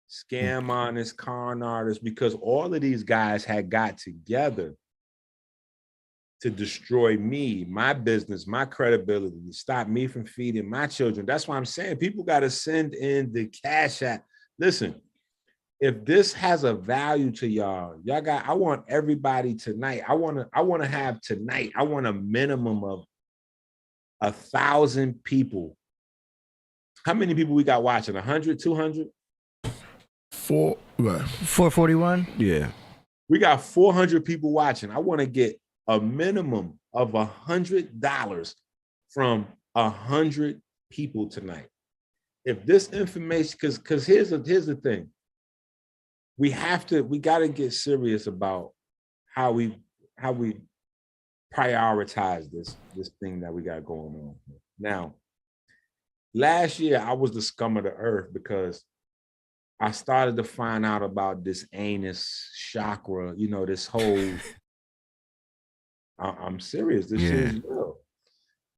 Scam artists, con artists, because all of these guys had got together to destroy me, my business, my credibility, to stop me from feeding my children. That's why I'm saying people got to send in the CashApp. Listen, if this has a value to y'all I want everybody tonight. I want to have tonight. I want a minimum of 1,000 people. How many people we got watching? 100, 200?
441.
Yeah.
We got 400 people watching. I want to get a minimum of $100 from 100 people tonight. If this information, because here's the thing. We got to get serious about how we prioritize this thing that we got going on. Now, last year I was the scum of the earth because I started to find out about this anus chakra, this whole, I'm serious, this shit is real.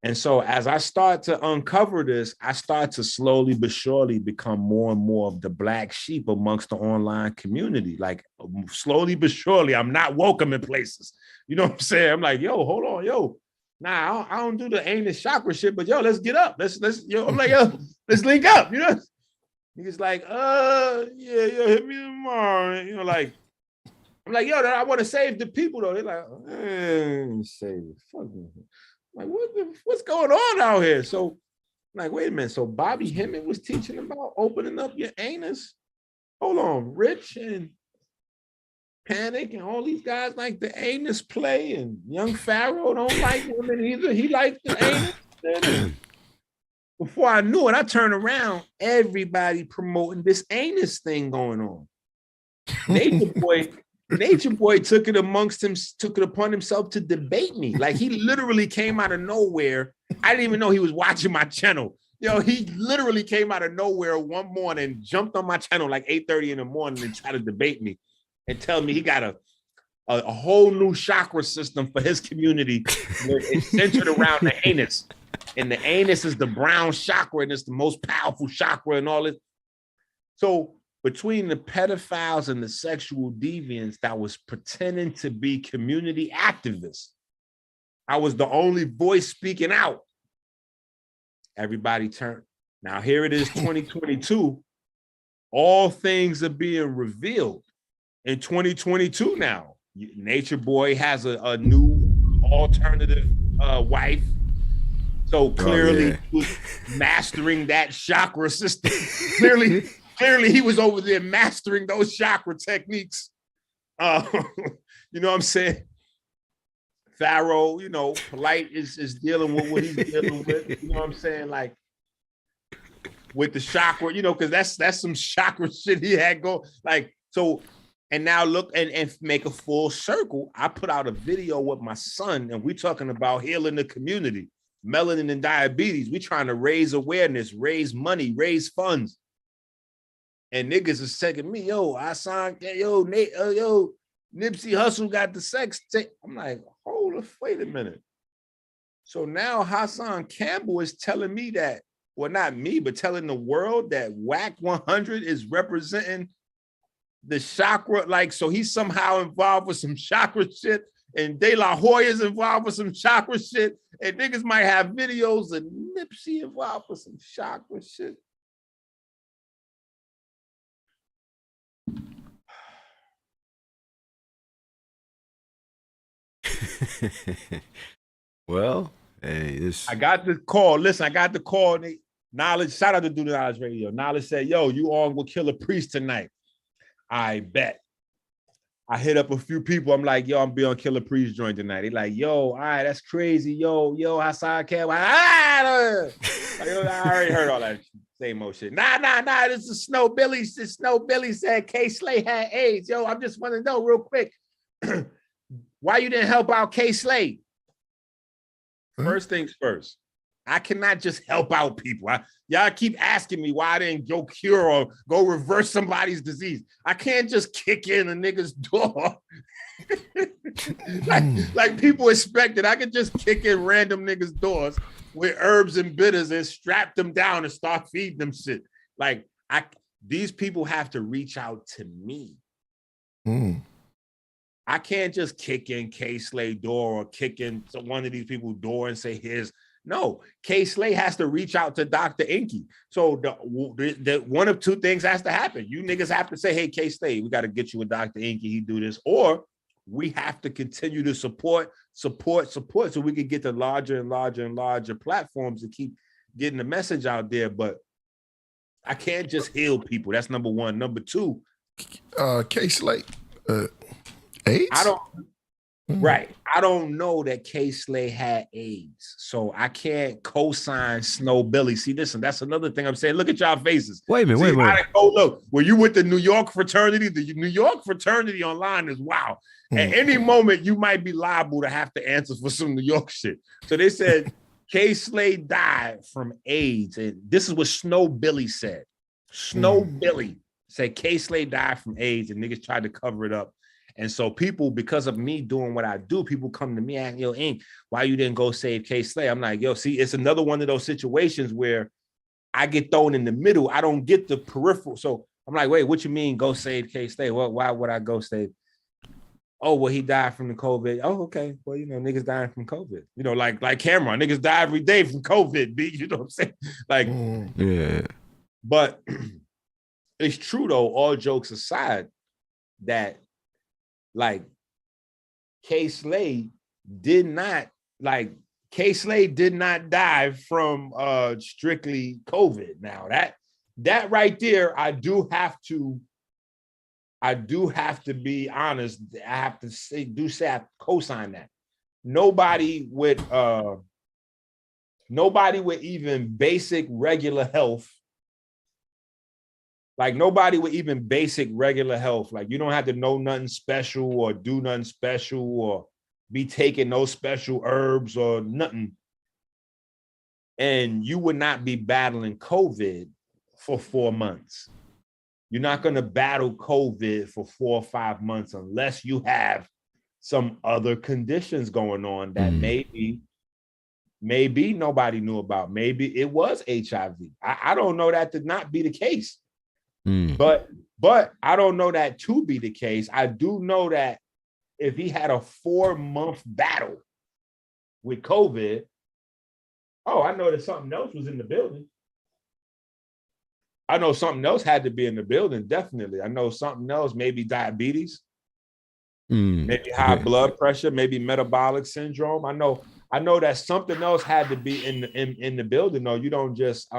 And so as I start to uncover this, I start to slowly but surely become more and more of the black sheep amongst the online community. Like slowly but surely, I'm not welcome in places. You know what I'm saying? I'm like, yo, hold on, yo. Nah, I don't do the anus chakra shit, but yo, let's get up. Let's I'm like, yo, let's link up, He's like, yeah, hit me tomorrow. Like, I'm like, yo, I want to save the people though. They're like, save the fucking. Like, what's going on out here? So, I'm like, wait a minute. So Bobby Hemmett was teaching about opening up your anus. Hold on, Rich and Panic and all these guys like the anus play, and Young Pharaoh don't like women either. He likes the anus. Before I knew it, I turned around, everybody promoting this anus thing going on. Nature Boy took it upon himself to debate me. Like he literally came out of nowhere. I didn't even know he was watching my channel. He literally came out of nowhere one morning, jumped on my channel like 8:30 in the morning and tried to debate me and tell me he got a whole new chakra system for his community. It's centered around the anus. And the anus is the brown chakra, and it's the most powerful chakra and all this. So between the pedophiles and the sexual deviants that was pretending to be community activists, I was the only voice speaking out. Everybody turned. Now here it is, 2022. All things are being revealed in 2022 now. Nature Boy has a new alternative wife. So clearly he was mastering that chakra system. Clearly he was over there mastering those chakra techniques. You know what I'm saying? Pharaoh, you know, Polite is dealing with what he's dealing with. You know what I'm saying? Like with the chakra, you know, because that's some chakra shit he had go. Like, so, and now look and make a full circle. I put out a video with my son, and we talking about healing the community, melanin and diabetes. We trying to raise awareness, raise money, raise funds. And niggas is taking me, yo, Hassan, yo, Nate, yo, Nipsey Hussle got the sex tape. I'm like, wait a minute. So now Hassan Campbell is telling me that, well, not me, but telling the world that WAC 100 is representing the chakra. Like, so he's somehow involved with some chakra shit, and De La Hoya's involved with some chakra shit, and niggas might have videos of Nipsey involved with some chakra shit.
Well, hey, this.
I got the call. Listen, I got the call. Knowledge, shout out to Do the Knowledge Radio. Knowledge said, yo, you on with Killah Priest tonight. I bet. I hit up a few people. I'm like, yo, I'm be on Killah Priest joint tonight. They like, yo, all right, that's crazy. Yo, Hassan Campbell. I already heard all that same old shit. Nah. This is Snow Billy. Snow Billy said K Slay had AIDS. Yo, I just want to know real quick. Why you didn't help out K Slay? First things first. I cannot just help out people. Y'all keep asking me why I didn't go cure or go reverse somebody's disease. I can't just kick in a nigga's door. like people expect it. I could just kick in random niggas' doors with herbs and bitters and strap them down and start feeding them shit. Like these people have to reach out to me. I can't just kick in K Slay door or kick in one of these people's door and say, here's. No, K Slay has to reach out to Dr. Enqi. So the one of two things has to happen. You niggas have to say, hey, K Slay, we got to get you with Dr. Enqi. He do this. Or we have to continue to support so we can get to larger and larger and larger platforms to keep getting the message out there. But I can't just heal people. That's number one. Number two.
K Slay, AIDS?
Right. I don't know that K Slay had AIDS. So I can't co-sign Snow Billy. See, listen, that's another thing I'm saying. Look at y'all faces.
Wait a minute.
Look, were you with the New York fraternity? The New York fraternity online is wow. At any moment, you might be liable to have to answer for some New York shit. So they said K Slay died from AIDS. And this is what Snow Billy said. Snow Billy said K Slay died from AIDS, and niggas tried to cover it up. And so people, because of me doing what I do, people come to me and, yo, Enq, why you didn't go save K Slay? I'm like, yo, see, it's another one of those situations where I get thrown in the middle. I don't get the peripheral. So I'm like, wait, what you mean go save K Slay? Well, why would I go save? Oh, well, he died from the COVID. Oh, okay. Well, you know, niggas dying from COVID. You know, like Cameron, niggas die every day from COVID, B. You know what I'm saying? Like,
yeah.
But it's true, though, all jokes aside, that like K Slay did not die from strictly COVID. Now that right there, I do have to be honest. I have to say I co-sign that. Nobody with even basic regular health. Like nobody with even basic regular health, like you don't have to know nothing special or do nothing special or be taking no special herbs or nothing. And you would not be battling COVID for 4 months. You're not going to battle COVID for 4 or 5 months unless you have some other conditions going on that maybe nobody knew about. Maybe it was HIV. I don't know that to not be the case. But I don't know that to be the case. I do know that if he had a 4-month battle with COVID, I know that something else was in the building. I know something else had to be in the building, definitely. I know something else, maybe diabetes, maybe high blood pressure, maybe metabolic syndrome. I know that something else had to be in the building. No, you don't just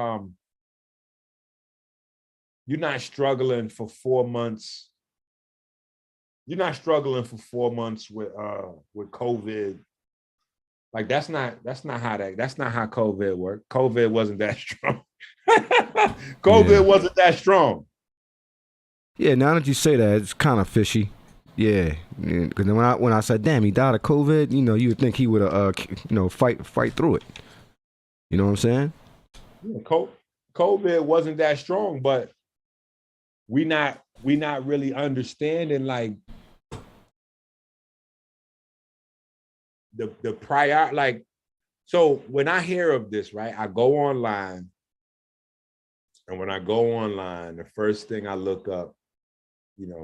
you're not struggling for 4 months. You're not struggling for 4 months with COVID Like that's not how COVID worked. COVID wasn't that strong. COVID wasn't that strong.
Yeah, now that you say that, it's kind of fishy. Yeah, because when I said, damn, he died of COVID, you would think he would fight through it. You know what I'm saying?
Yeah, COVID wasn't that strong, but we not really understanding like the prior, like, so when I hear of this, right, I go online, and when I go online, the first thing I look up,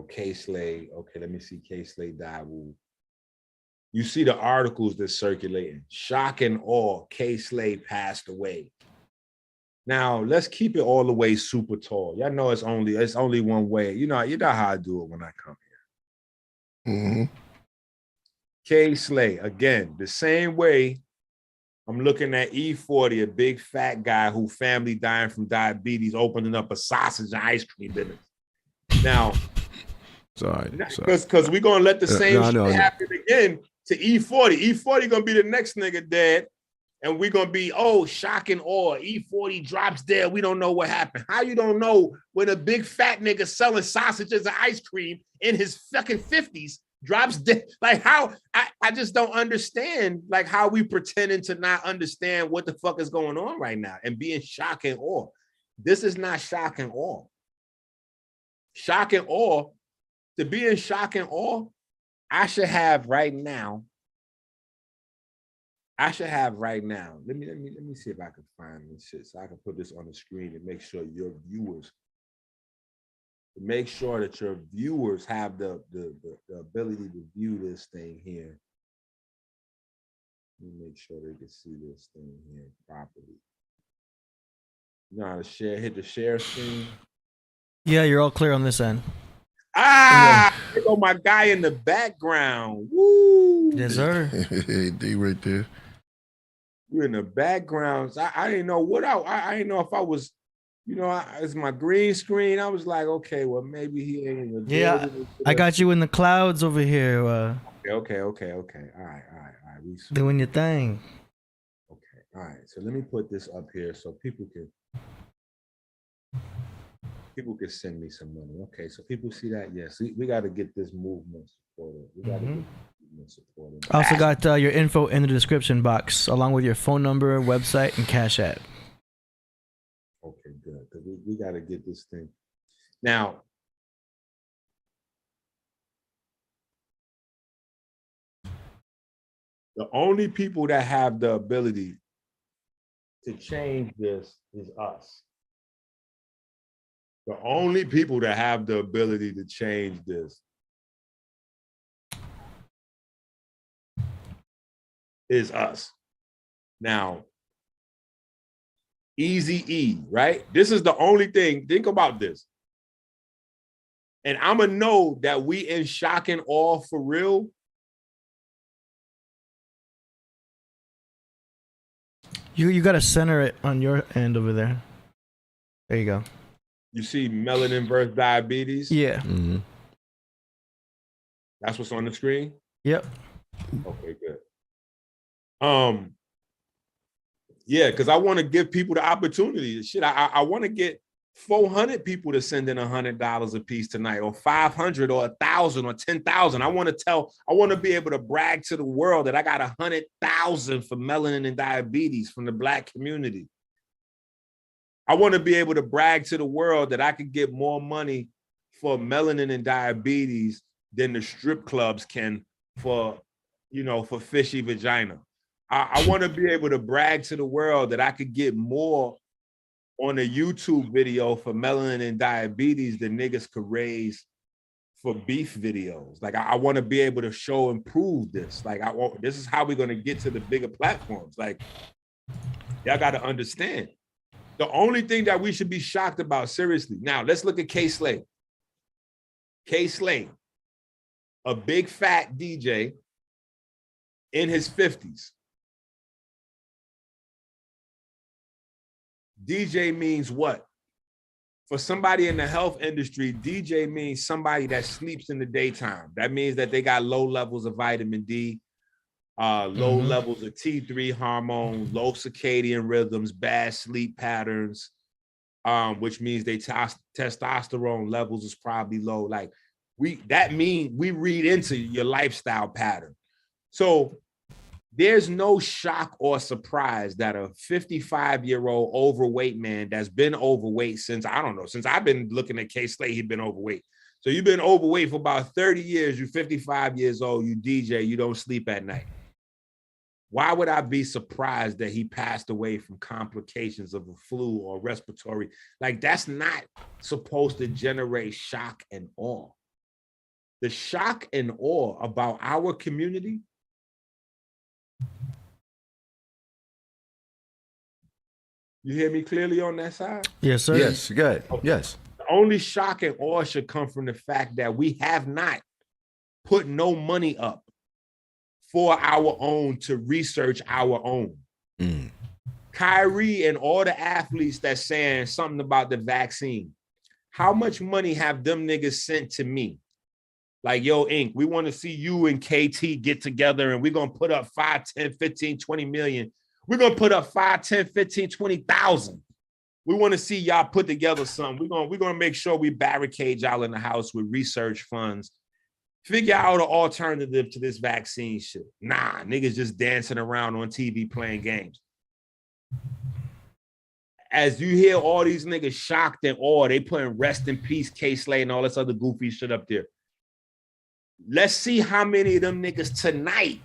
K-Slay. Okay, let me see K-Slay Dawu. You see the articles that's circulating. Shock and awe, K-Slay passed away. Now let's keep it all the way super tall. Y'all know it's only one way. You know how I do it when I come here.
Mm-hmm.
K-Slay, again, the same way I'm looking at E40, a big fat guy who family dying from diabetes, opening up a sausage and ice cream business. Now,
sorry.
Because we're going to let the same shit happen again to E40. E40 going to be the next nigga dead. And we're going to be, shock and awe. E40 drops dead. We don't know what happened. How you don't know when a big fat nigga selling sausages and ice cream in his fucking 50s drops dead? Like how, I just don't understand like how we pretending to not understand what the fuck is going on right now and be in shock and awe. This is not shock and awe. Shock and awe, to be in shock and awe, I should have right now. Let me see if I can find this shit so I can put this on the screen and make sure your viewers, that your viewers have the ability to view this thing here. Let me make sure they can see this thing here properly. You know how to share, hit the share screen.
Yeah, you're all clear on this end.
There go my guy in the background. Woo!
Yes, sir.
D right there.
You in the background. I didn't know what I didn't know if I was, it's my green screen. I was like, okay, well maybe he ain't in the building.
I got you in the clouds over here.
Okay. All right.
Doing your thing.
Okay, all right. So let me put this up here so people can send me some money. Okay, so people see that. Yes, we got to get this movement supported. We got to get this movement supported.
I also got your info in the description box, along with your phone number, website, and CashApp.
Okay, good. Because we got to get this thing. Now, the only people that have the ability to change this is us. The only people that have the ability to change this is us. Now, Eazy-E, right? This is the only thing. Think about this. And I'm going to know that we in shock and awe for real.
You got to center it on your end over there. There you go.
You see melanin versus diabetes?
Yeah.
Mm-hmm.
That's what's on the screen?
Yep.
Okay, good. Yeah, because I want to give people the opportunity. Shit, I want to get 400 people to send in $100 a piece tonight, or 500, or 1,000, or 10,000. I want to be able to brag to the world that I got 100,000 for melanin and diabetes from the Black community. I want to be able to brag to the world that I could get more money for melanin and diabetes than the strip clubs can for fishy vagina. I want to be able to brag to the world that I could get more on a YouTube video for melanin and diabetes than niggas could raise for beef videos. Like I want to be able to show and prove this. Like this is how we're going to get to the bigger platforms. Like y'all got to understand. The only thing that we should be shocked about, seriously. Now, let's look at K-Slay. K-Slay, a big fat DJ in his 50s. DJ means what? For somebody in the health industry, DJ means somebody that sleeps in the daytime. That means that they got low levels of vitamin D. low levels of T3 hormone, low circadian rhythms, bad sleep patterns, which means they testosterone levels is probably low. Like we read into your lifestyle pattern. So there's no shock or surprise that a 55-year-old overweight man that's been overweight since I've been looking at K Slade, he's been overweight. So you've been overweight for about 30 years, you're 55 years old, you DJ, you don't sleep at night. Why would I be surprised that he passed away from complications of a flu or respiratory? Like, that's not supposed to generate shock and awe. The shock and awe about our community You hear me clearly on that side?
Yes, sir.
Yes, good.
Okay.
Yes.
The only shock and awe should come from the fact that we have not put no money up for our own to research our own. Kyrie and all the athletes that's saying something about the vaccine, how much money have them niggas sent to me? Like, yo, Enqi, we want to see you and KT get together and we're going to put up 5, 10, 15, 20 million. We're going to put up 5, 10, 15, 20,000. We want to see y'all put together something. We're going to make sure we barricade y'all in the house with research funds. Figure out an alternative to this vaccine shit. Nah, niggas just dancing around on TV playing games. As you hear all these niggas shocked and awed, they putting rest in peace, K Slade and all this other goofy shit up there. Let's see how many of them niggas tonight,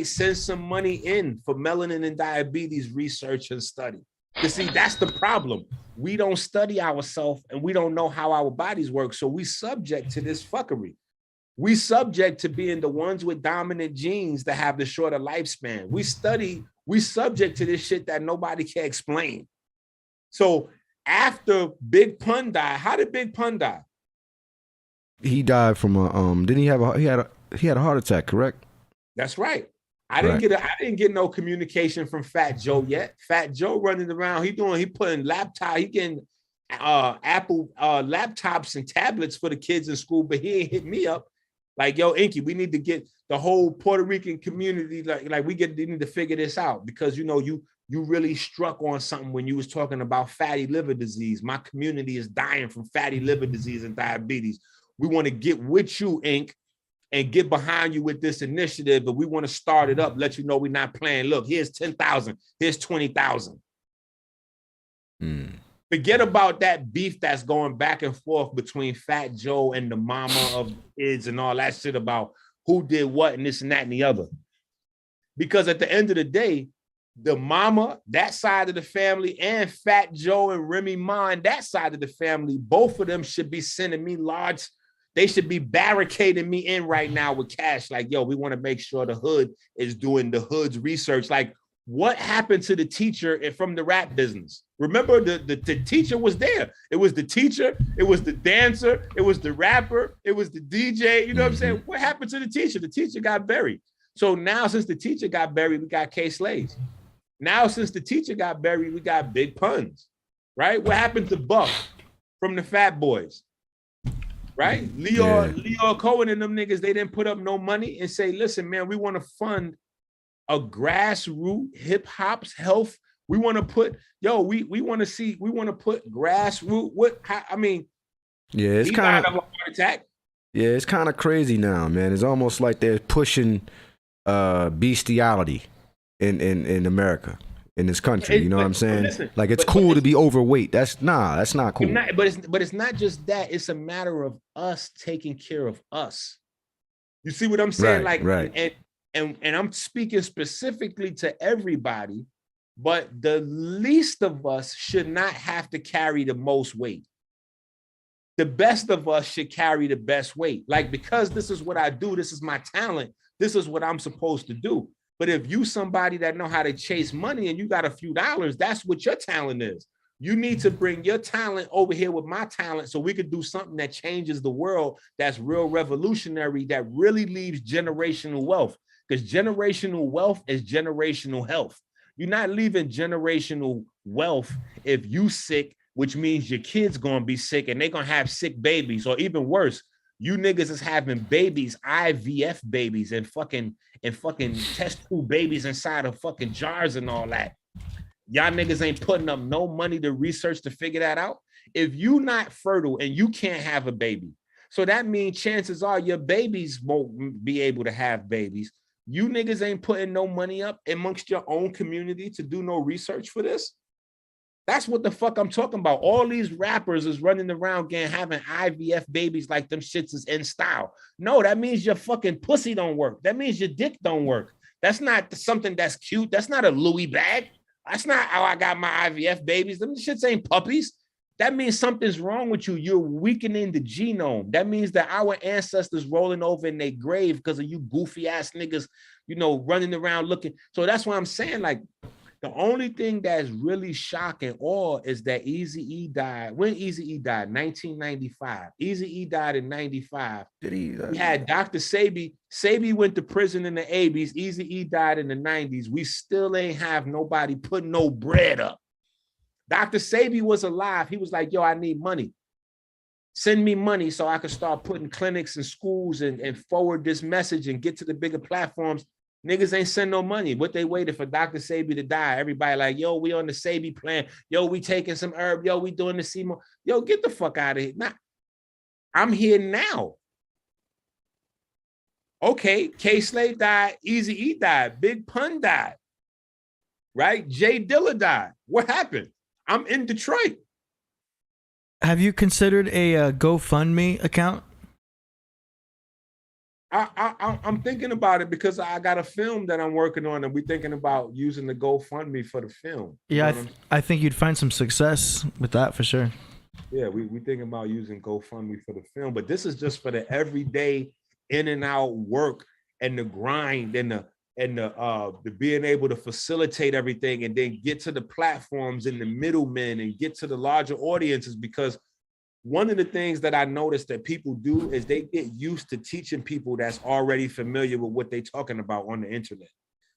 send some money in for melanin and diabetes research and study. You see, that's the problem. We don't study ourselves and we don't know how our bodies work. So we subject to this fuckery. We subject to being the ones with dominant genes that have the shorter lifespan. We subject to this shit that nobody can explain. So after Big Pun died, how did Big Pun die?
He died from he had a heart attack, correct?
That's right. I didn't get no communication from Fat Joe yet. Fat Joe running around, he putting he getting Apple laptops and tablets for the kids in school, but he ain't hit me up. Like, yo, Enqi, we need to get the whole Puerto Rican community, we need to figure this out, because you really struck on something when you was talking about fatty liver disease. My community is dying from fatty liver disease and diabetes. We want to get with you, Enqi, and get behind you with this initiative, but we want to start it up, let you know we're not playing. Look, here's 10,000, here's 20,000. Forget about that beef that's going back and forth between Fat Joe and the mama of kids and all that shit about who did what and this and that and the other. Because at the end of the day, the mama, that side of the family, and Fat Joe and Remy Ma, that side of the family, both of them should be sending me large. They should be barricading me in right now with cash. Like, yo, we want to make sure the hood is doing the hood's research. Like, what happened to the teacher from the rap business? Remember, the teacher was there. It was the teacher, it was the dancer, it was the rapper, it was the DJ. You know what I'm saying? What happened to the teacher? The teacher got buried. So now, since the teacher got buried, we got K Slade. Now, since the teacher got buried, we got Big Puns, right? What happened to Buck from the Fat Boys? Right? Leo Cohen and them niggas, they didn't put up no money and say, listen, man, we want to fund a grassroots hip hop's health. We want to put, we want to put grassroots.
Yeah, it's kind of a heart attack. Yeah, it's kind of crazy now, man. It's almost like they're pushing bestiality in America, in this country. You know what I'm saying? Listen, like, it's cool to be overweight. That's not cool.
But it's not just that. It's a matter of us taking care of us. You see what I'm saying?
Right.
And I'm speaking specifically to everybody, but the least of us should not have to carry the most weight. The best of us should carry the best weight. Like, because this is what I do, this is my talent, this is what I'm supposed to do. But if you somebody that know how to chase money and you got a few dollars, that's what your talent is. You need to bring your talent over here with my talent so we could do something that changes the world, that's real revolutionary, that really leaves generational wealth. Because generational wealth is generational health. You're not leaving generational wealth if you sick, which means your kid's gonna be sick and they're gonna have sick babies, or even worse, You niggas is having babies, IVF babies, and fucking test tube babies inside of fucking jars and all that. Y'all niggas ain't putting up no money to research to figure that out. If you not fertile and you can't have a baby, so that means chances are your babies won't be able to have babies. You niggas ain't putting no money up amongst your own community to do no research for this. That's what the fuck I'm talking about. All these rappers is running around having IVF babies like them shits is in style. No, that means your fucking pussy don't work. That means your dick don't work. That's not something that's cute. That's not a Louis bag. That's not how I got my IVF babies. Them shits ain't puppies. That means something's wrong with you. You're weakening the genome. That means that our ancestors rolling over in their grave because of you goofy ass niggas, running around looking. So that's why I'm saying, like, the only thing that's really shocking all is that Eazy-E died. When Eazy-E died? 1995. Eazy-E died in 95.
Did he?
We had Dr. Sebi. Sebi went to prison in the 80s. Eazy-E died in the 90s. We still ain't have nobody putting no bread up. Dr. Sebi was alive. He was like, yo, I need money. Send me money so I could start putting clinics and schools and forward this message and get to the bigger platforms. Niggas ain't send no money. What they waited for Dr. Sebi to die. Everybody like, yo, we on the Sebi plan. Yo, we taking some herb. Yo, we doing the CMO. Yo, get the fuck out of here. Nah, I'm here now. Okay, K-Slave died. Eazy-E died. Big Pun died. Right? Jay Dilla died. What happened? I'm in Detroit.
Have you considered a GoFundMe account?
I'm thinking about it because I got a film that I'm working on, and we're thinking about using the GoFundMe for the film.
Yeah, I think you'd find some success with that for sure.
Yeah, we thinking about using GoFundMe for the film, but this is just for the everyday in and out work and the grind and the being able to facilitate everything and then get to the platforms and the middlemen and get to the larger audiences. Because one of the things that I noticed that people do is they get used to teaching people that's already familiar with what they're talking about on the internet.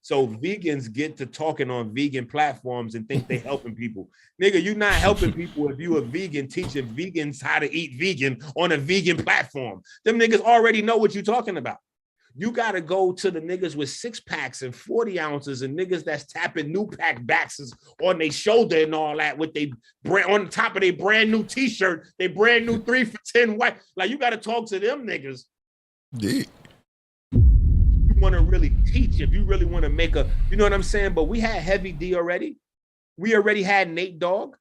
So vegans get to talking on vegan platforms and think they helping people. Nigga, you're not helping people if you a vegan teaching vegans how to eat vegan on a vegan platform. Them niggas already know what you're talking about. You got to go to the niggas with 6 packs and 40 ounces and niggas that's tapping new pack backs on their shoulder and all that with they brand on the top of their brand new t-shirt, they brand new 3 for $10 white. Like, you got to talk to them niggas.
Yeah.
You want to really teach, if you really want to make a, you know what I'm saying? But we had Heavy D already. We already had Nate Dogg.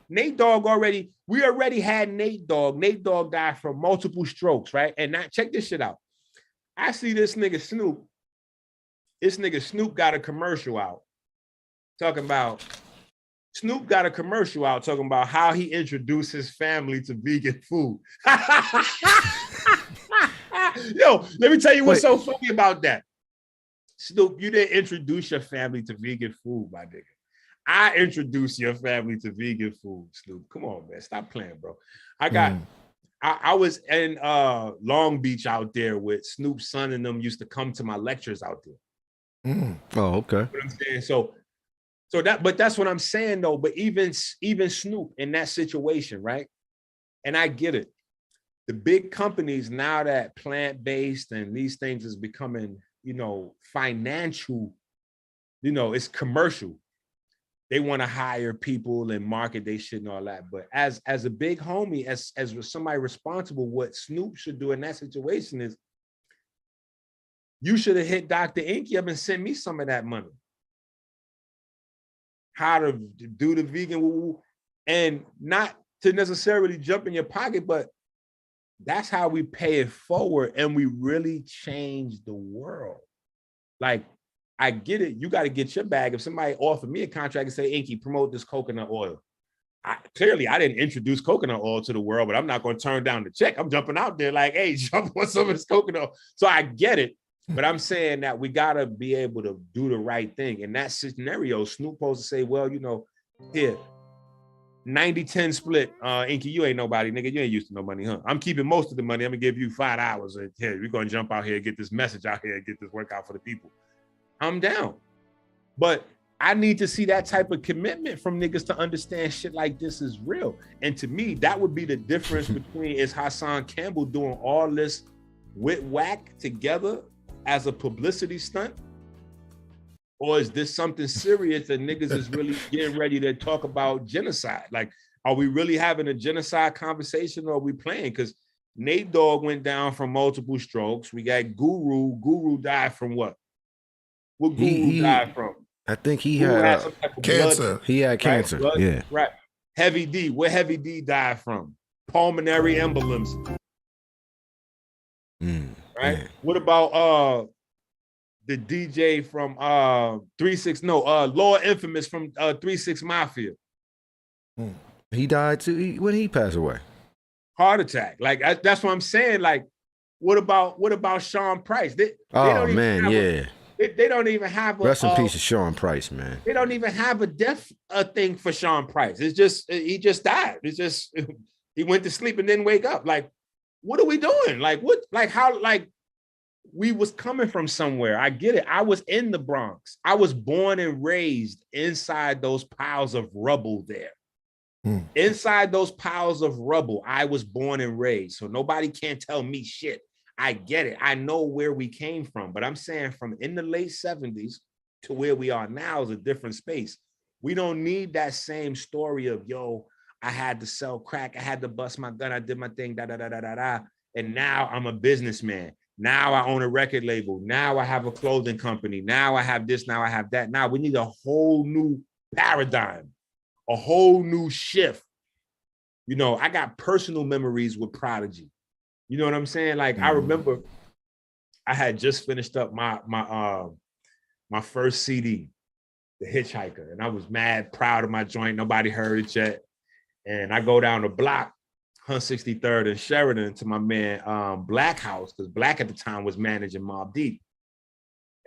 We already had Nate Dogg. Nate Dogg died from multiple strokes, right? And now check this shit out. I see this nigga Snoop. This nigga Snoop got a commercial out talking about how he introduced his family to vegan food. Yo, let me tell you what's so funny about that. Snoop, you didn't introduce your family to vegan food, my nigga. I introduced your family to vegan food, Snoop. Come on, man. Stop playing, bro. I was in Long Beach out there with Snoop's son and them used to come to my lectures out there.
Oh, okay.
You know what I'm saying? But that's what I'm saying though. But even Snoop in that situation, right? And I get it. The big companies now that plant-based and these things is becoming, financial, it's commercial. They want to hire people and market their shit and all that. But as a big homie, as somebody responsible, what Snoop should do in that situation is you should have hit Dr. Enqi up and sent me some of that money. How to do the vegan woo-woo, and not to necessarily jump in your pocket, but that's how we pay it forward and we really change the world. Like, I get it. You got to get your bag. If somebody offered me a contract and say, Enqi, promote this coconut oil. Clearly, I didn't introduce coconut oil to the world, but I'm not going to turn down the check. I'm jumping out there like, hey, jump on some of this coconut oil. So I get it. But I'm saying that we got to be able to do the right thing. In that scenario, Snoop supposed to say, well, here, 90-10 split. Enqi, you ain't nobody, nigga. You ain't used to no money, huh? I'm keeping most of the money. I'm going to give you $5. And here, we're going to jump out here, get this message out here, get this work out for the people. I'm down. But I need to see that type of commitment from niggas to understand shit like this is real. And to me, that would be the difference between is Hassan Campbell doing all this with whack together as a publicity stunt, or is this something serious that niggas is really getting ready to talk about genocide? Like, are we really having a genocide conversation, or are we playing? Because Nate Dogg went down from multiple strokes. We got Guru. Guru died from what? What Guru died from?
I think he
Guru
had
some type of
cancer.
blood,
he had cancer.
Blood,
yeah.
Right. Heavy D. Where Heavy D died from? Pulmonary embolims. Right.
Man.
What about the DJ from 3-6? No, Lord Infamous from 3-6 Mafia.
He died too. When he passed away?
Heart attack. Like that's what I'm saying. Like, what about Sean Price? They
Oh man, yeah.
They don't even have a
Rest in peace of Sean Price, man.
They don't even have a death thing for Sean Price. It's just he just died. It's just he went to sleep and didn't wake up. Like, what are we doing? Like, what? Like, how? Like, we was coming from somewhere. I get it. I was in the Bronx. I was born and raised inside those piles of rubble there. Inside those piles of rubble, I was born and raised. So nobody can tell me shit. I get it. I know where we came from, but I'm saying from in the late 70s to where we are now is a different space. We don't need that same story of, yo, I had to sell crack. I had to bust my gun. I did my thing, da. And now I'm a businessman. Now I own a record label. Now I have a clothing company. Now I have this. Now I have that. Now we need a whole new paradigm, a whole new shift. You know, I got personal memories with Prodigy. You know what I'm saying? Like, I remember I had just finished up my first CD, The Hitchhiker, and I was mad proud of my joint. Nobody heard it yet. And I go down the block, 163rd and Sheridan, to my man Black House, because Black at the time was managing Mobb Deep.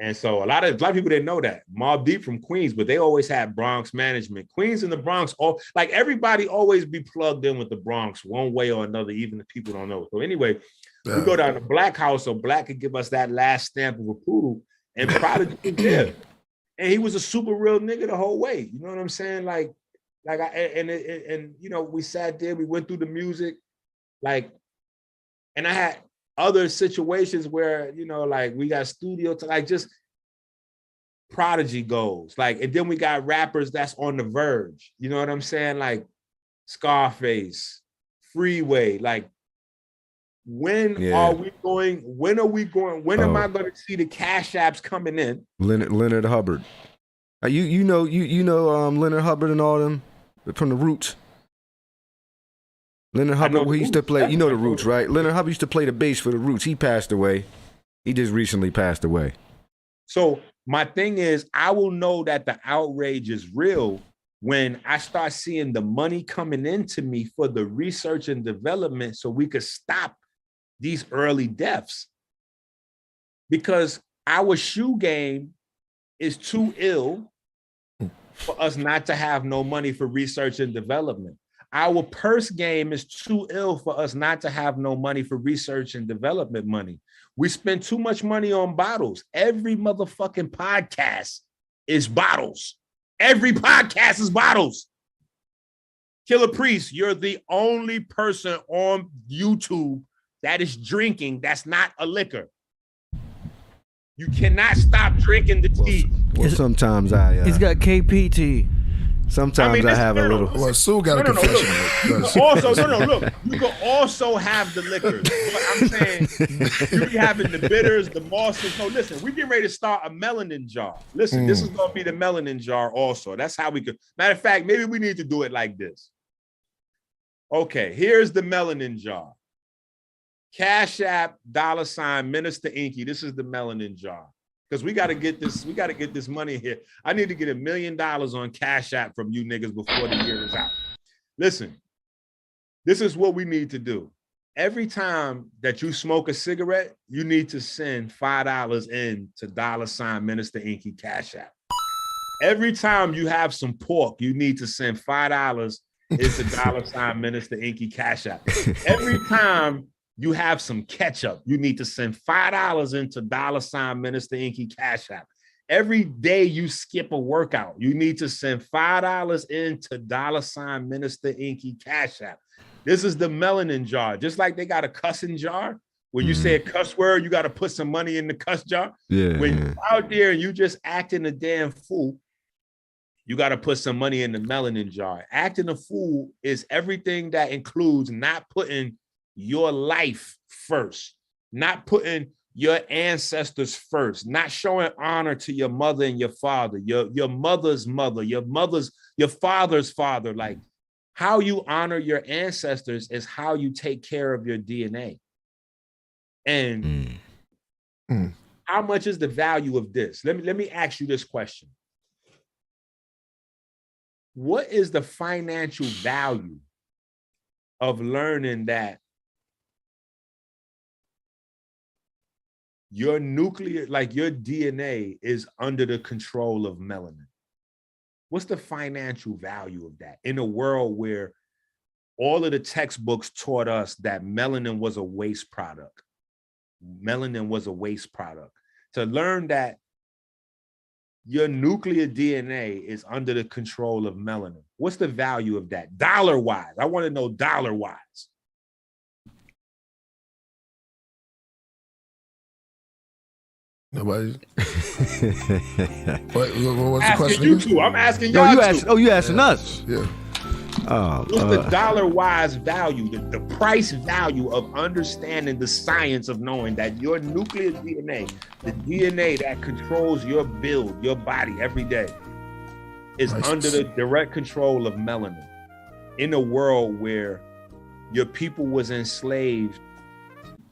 And so a lot of people didn't know that. Mobb Deep from Queens, but they always had Bronx management. Queens and the Bronx, like everybody always be plugged in with the Bronx one way or another, even if people don't know. So anyway, we go down to Black House so Black could give us that last stamp of approval, and Prodigy was there. And he was a super real nigga the whole way. You know what I'm saying? And you know, we sat there, we went through the music, like, and I had other situations where, you know, like we got studio to like just Prodigy goes, like, and then we got rappers that's on the verge. You know what I'm saying? Like Scarface, Freeway. Like, when are we going? When am I going to see the cash apps coming in?
Leonard Hubbard. You know Leonard Hubbard and all them from the Roots. Leonard Hubbard, he used to play, you know the Roots, right? Leonard Hubbard used to play the bass for the Roots. He passed away. He just recently passed away.
So my thing is, I will know that the outrage is real when I start seeing the money coming into me for the research and development so we could stop these early deaths. Because our shoe game is too ill for us not to have no money for research and development. Our purse game is too ill for us not to have no money for research and development money. We spend too much money on bottles. Every motherfucking podcast is bottles. Every podcast is bottles. Killah Priest, you're the only person on YouTube that is drinking that's not a liquor. You cannot stop drinking the tea.
Well, sometimes
he's got KPT.
Sometimes I have a little.
Well, Sue got a confession.
Look, you can also have the liquors. But I'm saying you be having the bitters, the mosses. No, listen, we get ready to start a melanin jar. Listen, this is going to be the melanin jar also. That's how we could. Matter of fact, maybe we need to do it like this. Okay, here's the melanin jar. Cash App, $ Minister Enqi. This is the melanin jar. Because we got to get this money here. I need to get $1 million on Cash App from you niggas before the year is out. Listen, this is what we need to do. Every time that you smoke a cigarette, you need to send $5 in to $ Minister Enqi Cash App. Every time you have some pork, you need to send $5 into $ Minister Enqi Cash App. Every time you have some ketchup, you need to send $5 into $ Minister Enqi Cash App. Every day you skip a workout, you need to send $5 into $ Minister Enqi Cash App. This is the melanin jar. Just like they got a cussing jar. When you say a cuss word, you got to put some money in the cuss jar.
Yeah.
When you're out there and you just acting a damn fool, you got to put some money in the melanin jar. Acting a fool is everything that includes not putting your life first, not putting your ancestors first, not showing honor to your mother and your father, your mother's mother, your father's father. Like, how you honor your ancestors is how you take care of your DNA. And how much is the value of this? Let me ask you this question. What is the financial value of learning that your nuclear, like your DNA, is under the control of melanin? What's the financial value of that in a world where all of the textbooks taught us that melanin was a waste product? Melanin was a waste product. To learn that your nuclear DNA is under the control of melanin. What's the value of that? Dollar-wise. I want to know dollar-wise.
Nobody. What's the question?
You two. I'm asking y'all.
You asking us?
Yeah.
What's the dollar-wise value, the price value of understanding the science of knowing that your nuclear DNA, the DNA that controls your build, your body every day, is under the direct control of melanin in a world where your people was enslaved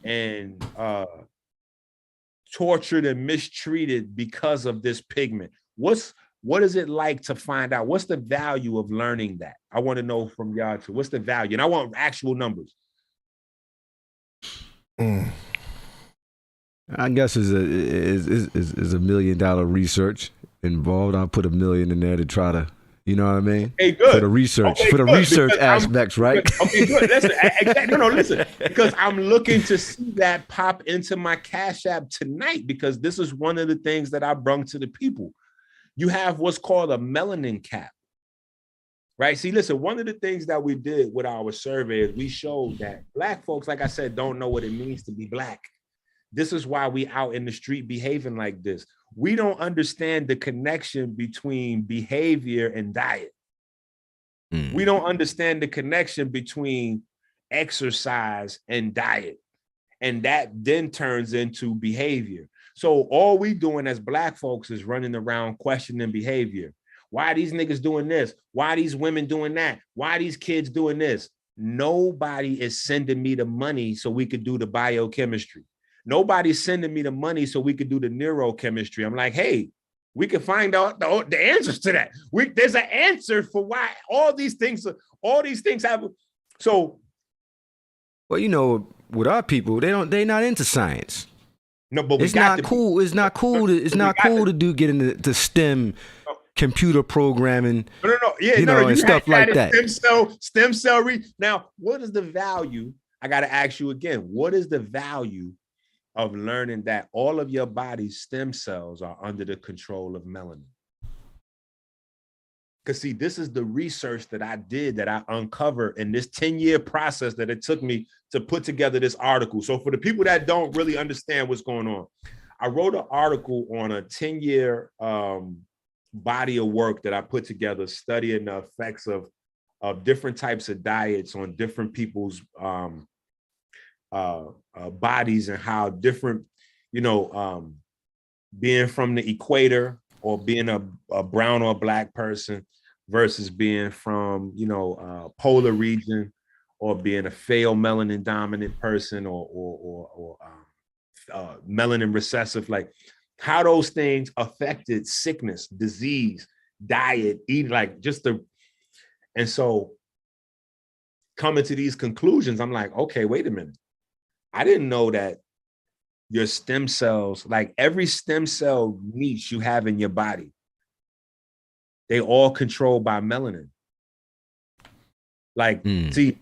and tortured and mistreated because of this pigment? What is it like to find out? What's the value of learning that? I want to know from y'all too. What's the value? And I want actual numbers.
I guess is a $1 million research involved. I'll put $1 million in there to try to, you know what I mean?
Hey, good.
For the research,
okay,
for the
good,
research aspects, right?
Okay, good. Listen, listen, because I'm looking to see that pop into my Cash App tonight, because this is one of the things that I brung to the people. You have what's called a melanin cap, right? See, listen, one of the things that we did with our survey is we showed that Black folks, like I said, don't know what it means to be Black. This is why we out in the street behaving like this. We don't understand the connection between behavior and diet. We don't understand the connection between exercise and diet. And that then turns into behavior. So all we doing as Black folks is running around questioning behavior. Why are these niggas doing this? Why are these women doing that? Why are these kids doing this? Nobody is sending me the money so we could do the biochemistry. Nobody's sending me the money so we could do the neurochemistry. I'm like, hey, we can find out the answers to that. There's an answer for why all these things have. So,
well, you know, with our people, they're not into science.
No, but
it's not cool. It's not cool to get into STEM, computer programming. And stuff like that.
Stem cell. Now, what is the value? I got to ask you again. What is the value of learning that all of your body's stem cells are under the control of melanin? Because see, this is the research that I did, that I uncovered in this 10-year process that it took me to put together this article. So for the people that don't really understand what's going on, I wrote an article on a 10-year body of work that I put together, studying the effects of different types of diets on different people's bodies, and how different, being from the equator or being a brown or black person versus being from, polar region, or being a failed melanin dominant person or melanin recessive, like how those things affected sickness, disease, diet, eating, like and so coming to these conclusions, I'm like, okay, wait a minute. I didn't know that your stem cells, like every stem cell niche you have in your body, they all controlled by melanin. Like, see,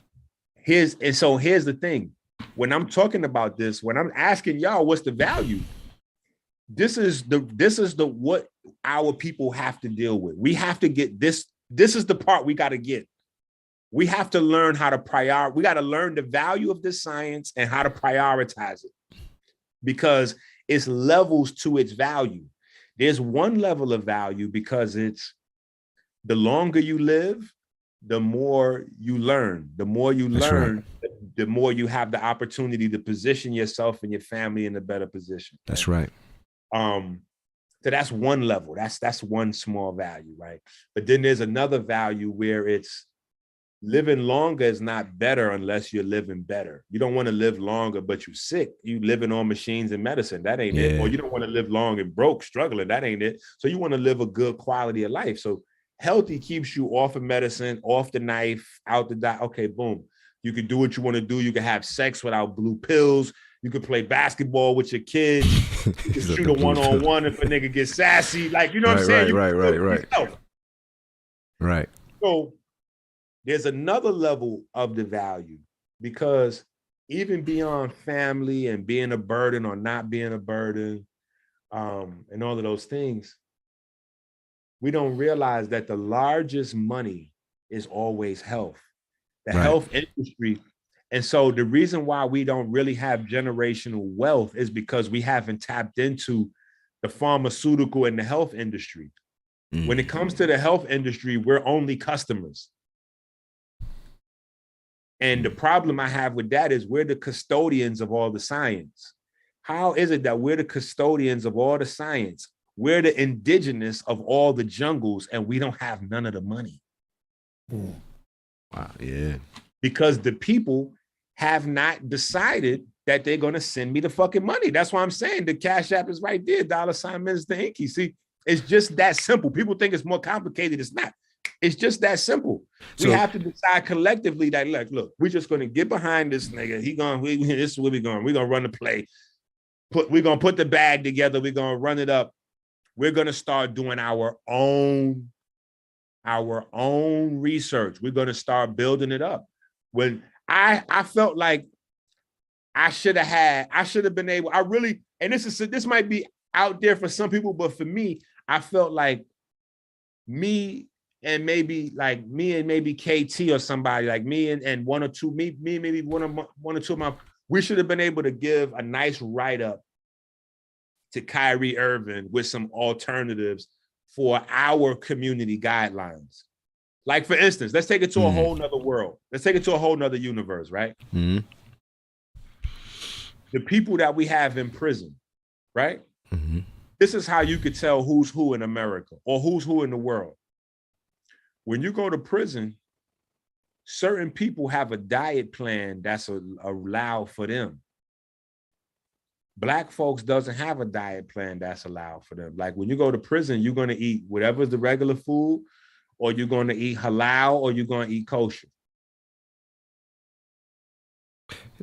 here's the thing. When I'm talking about this, when I'm asking y'all, what's the value? this is the what our people have to deal with. We have to get this. This is the part we got to get. We have to learn how to prioritize. We got to learn the value of this science and how to prioritize it, because it's levels to its value. There's one level of value because it's the longer you live, the more you learn. The more you learn, the more you have the opportunity to position yourself and your family in a better position. Right?
That's right.
So that's one level. That's one small value, right? But then there's another value where it's living longer is not better unless you're living better. You don't want to live longer, but you're sick. You living on machines and medicine. That ain't it. Or you don't want to live long and broke, struggling. That ain't it. So you want to live a good quality of life. So healthy keeps you off of medicine, off the knife, out the diet. Okay, boom. You can do what you want to do. You can have sex without blue pills. You can play basketball with your kids. You can shoot a one-on-one if a nigga gets sassy. Like, you know what I'm saying?
Right.
So there's another level of the value, because even beyond family and being a burden or not being a burden, and all of those things, we don't realize that the largest money is always health, the health industry. And so the reason why we don't really have generational wealth is because we haven't tapped into the pharmaceutical and the health industry. When it comes to the health industry, we're only customers. And the problem I have with that is we're the custodians of all the science. How is it that we're the custodians of all the science? We're the indigenous of all the jungles, and we don't have none of the money.
Wow, yeah.
Because the people have not decided that they're going to send me the fucking money. That's why I'm saying the Cash App is right there, $ Minister Enqi. See, it's just that simple. People think it's more complicated. It's not. It's just that simple. We have to decide collectively that, look, we're just going to get behind this nigga. This is where we're going. We're going to run the play. We're going to put the bag together. We're going to run it up. We're going to start doing our own research. We're going to start building it up. When I felt like I should have been able, and this might be out there for some people, but for me, I felt like me and maybe KT or somebody, like me and one or two, maybe one or two of my, we should have been able to give a nice write-up to Kyrie Irving with some alternatives for our community guidelines. Like, for instance, let's take it to a whole nother world. Let's take it to a whole nother universe, right? The people that we have in prison, right? This is how you could tell who's who in America or who's who in the world. When you go to prison, certain people have a diet plan that's allowed for them. Black folks doesn't have a diet plan that's allowed for them. Like, when you go to prison, you're going to eat whatever's the regular food, or you're going to eat halal, or you're going to eat kosher.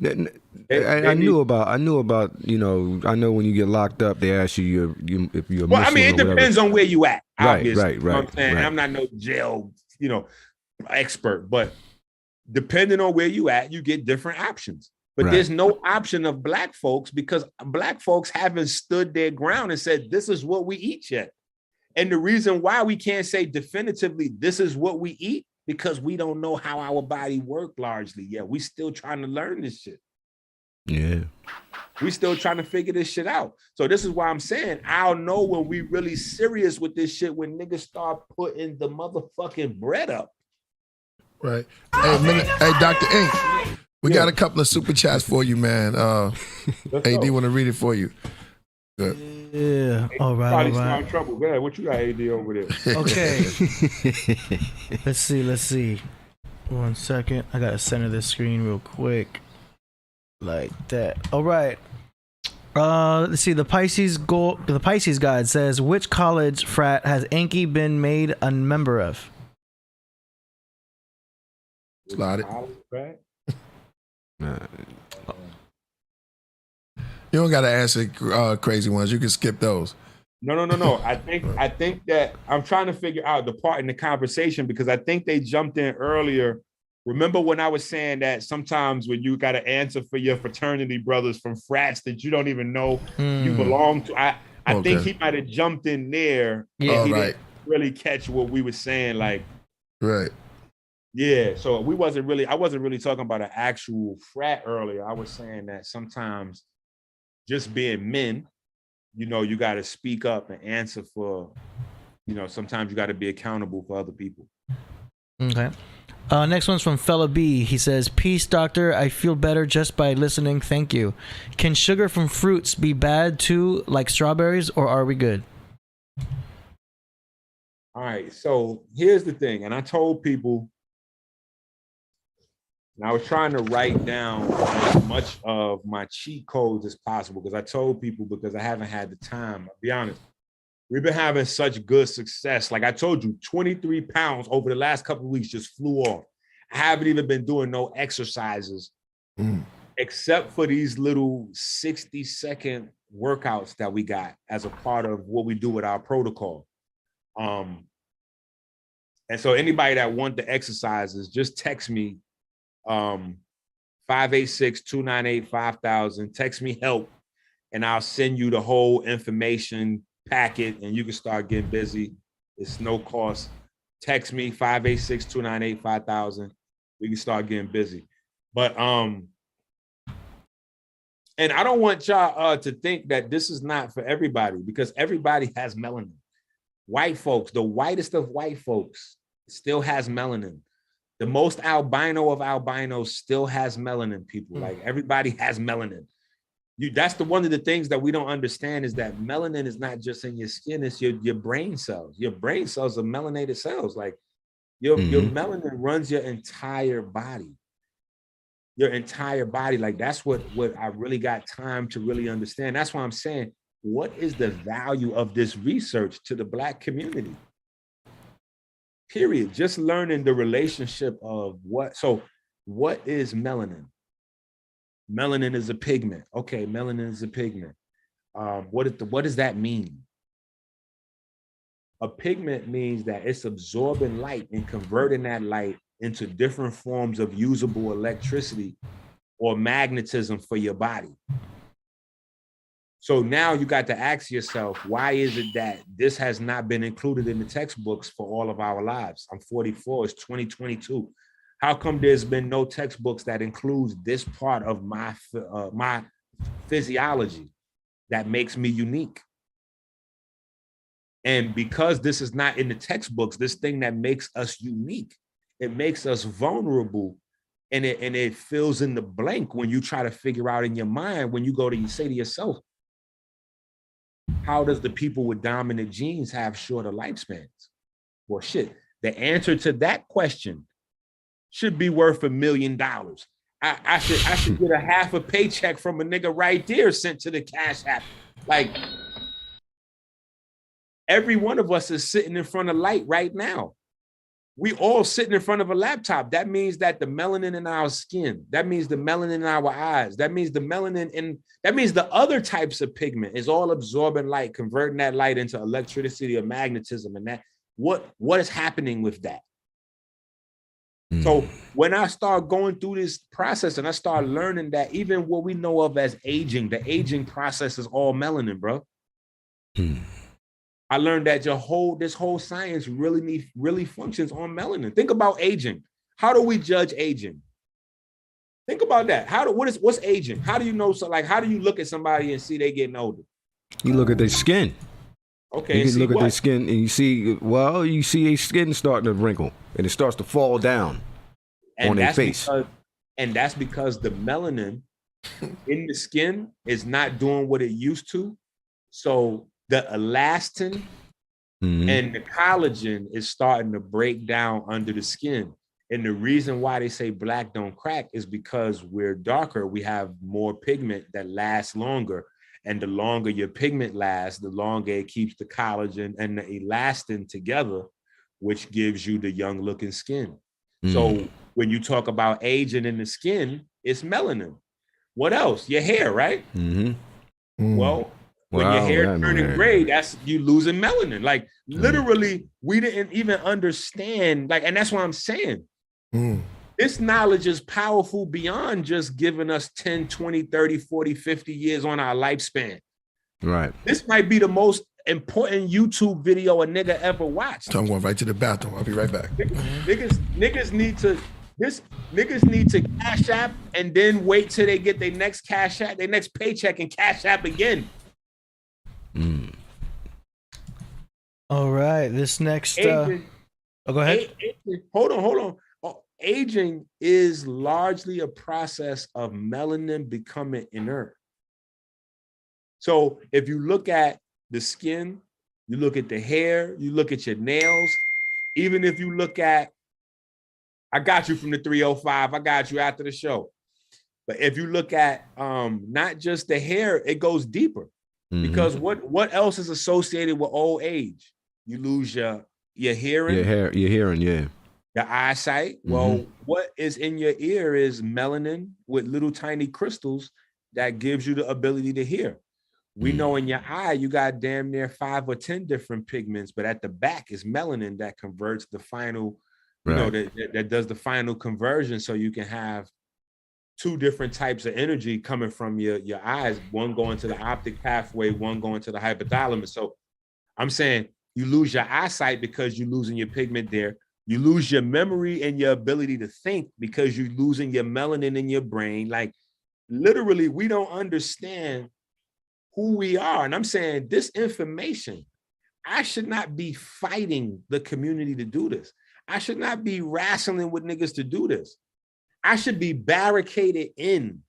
I knew about, I know when you get locked up, they ask you if you're Muslim.
Well, I mean, it depends on where you at. Obviously.
Right.
You know what I'm saying? I'm not no jail, expert, but depending on where you at, you get different options. But there's no option of Black folks, because Black folks haven't stood their ground and said, this is what we eat yet. And the reason why we can't say definitively, this is what we eat, because we don't know how our body works largely yet. We still trying to learn this shit.
Yeah.
We still trying to figure this shit out. So this is why I'm saying, I'll know when we really serious with this shit, when niggas start putting the motherfucking bread up.
Right. Hey, Dr. Enqi, we got a couple of super chats for you, man. AD want to read it for you. Good.
Yeah. All right.
In trouble. Go ahead. What you got, AD, over there?
Okay. Let's see. 1 second. I gotta center this screen real quick. Like that. All right. Let's see. The Pisces guide says, which college frat has Enqi been made a member of?
Slide it. You don't got to answer crazy ones. You can skip those.
No. I think that I'm trying to figure out the part in the conversation, because I think they jumped in earlier. Remember when I was saying that sometimes when you got to answer for your fraternity brothers from frats that you don't even know you belong to, I think he might have jumped in there.
Yeah,
and he didn't really catch what we were saying. Like,
right.
Yeah. So I wasn't really talking about an actual frat earlier. I was saying that sometimes just being men, you got to speak up and answer for, sometimes you got to be accountable for other people.
Okay. Next one's from Fella B. He says, "Peace, doctor. I feel better just by listening. Thank you. Can sugar from fruits be bad too, like strawberries, or are we good?"
All right. So here's the thing. And I told people, and I was trying to write down as much of my cheat codes as possible because I told people, because I haven't had the time. I'll be honest. We've been having such good success. Like I told you, 23 pounds over the last couple of weeks just flew off. I haven't even been doing no exercises except for these little 60-second workouts that we got as a part of what we do with our protocol. And so anybody that want the exercises, just text me 586-298-5000. Text me help, and I'll send you the whole information packet, and you can start getting busy. It's no cost. Text me 586-298-5000. We can start getting busy. But and I don't want y'all to think that this is not for everybody, because everybody has melanin. White folks, the whitest of white folks, still has melanin. The most albino of albinos still has melanin, people. Like everybody has melanin. That's one of the things that we don't understand, is that melanin is not just in your skin, it's your brain cells. Your brain cells are melanated cells. Like your melanin runs your entire body. Your entire body. Like that's what I really got time to really understand. That's why I'm saying, what is the value of this research to the Black community? Period. Just learning the relationship of what is melanin? Melanin is a pigment. Okay, melanin is a pigment. What does that mean? A pigment means that it's absorbing light and converting that light into different forms of usable electricity or magnetism for your body. So now you got to ask yourself, why is it that this has not been included in the textbooks for all of our lives? I'm 44, it's 2022. How come there's been no textbooks that includes this part of my physiology that makes me unique? And because this is not in the textbooks, this thing that makes us unique, it makes us vulnerable, and it fills in the blank when you try to figure out in your mind, when you say to yourself, how does the people with dominant genes have shorter lifespans? Well, shit, the answer to that question should be worth $1 million. I should get a half a paycheck from a nigga right there sent to the CashApp. Like, every one of us is sitting in front of light right now. We all sitting in front of a laptop. That means that the melanin in our skin, that means the melanin in our eyes, that means the other types of pigment is all absorbing light, converting that light into electricity or magnetism. And that what is happening with that? So when I start going through this process and I start learning that even what we know of as aging, the aging process is all melanin, bro. I learned that this whole science really functions on melanin. Think about aging. How do we judge aging? Think about that. What's aging? How do you know? So like, how do you look at somebody and see they getting older?
You look at their skin.
Okay.
You can look at their skin and you see their skin starting to wrinkle and it starts to fall down on their face.
And that's because the melanin in the skin is not doing what it used to. So the elastin and the collagen is starting to break down under the skin. And the reason why they say Black don't crack is because we're darker. We have more pigment that lasts longer. And the longer your pigment lasts, the longer it keeps the collagen and the elastin together, which gives you the young looking skin. So when you talk about aging in the skin, it's melanin. What else? Your hair, right? Well, when your hair turning gray, that's you losing melanin. Like literally, we didn't even understand. Like, and that's what I'm saying. This knowledge is powerful beyond just giving us 10, 20, 30, 40, 50 years on our lifespan.
Right.
This might be the most important YouTube video a nigga ever watched.
So I'm going right to the bathroom. I'll be right back.
Niggas need to cash app and then wait till they get their next cash app, their next paycheck, and cash app again.
All right, this next.
Aging,
go ahead.
Hold on. Aging is largely a process of melanin becoming inert. So if you look at the skin, you look at the hair, you look at your nails, even if you look at, I got you from the 305, I got you after the show. But if you look at not just the hair, it goes deeper. Because what else is associated with old age? You lose your hearing.
Your hearing, yeah.
Your eyesight. Well, what is in your ear is melanin with little tiny crystals that gives you the ability to hear. We know in your eye, you got damn near 5 or 10 different pigments, but at the back is melanin that converts the final, that does the final conversion. So you can have 2 different types of energy coming from your eyes, one going to the optic pathway, one going to the hypothalamus. So I'm saying you lose your eyesight because you're losing your pigment there. You lose your memory and your ability to think because you're losing your melanin in your brain. Like literally, we don't understand who we are. And I'm saying this information, I should not be fighting the community to do this. I should not be wrestling with niggas to do this. I should be barricaded in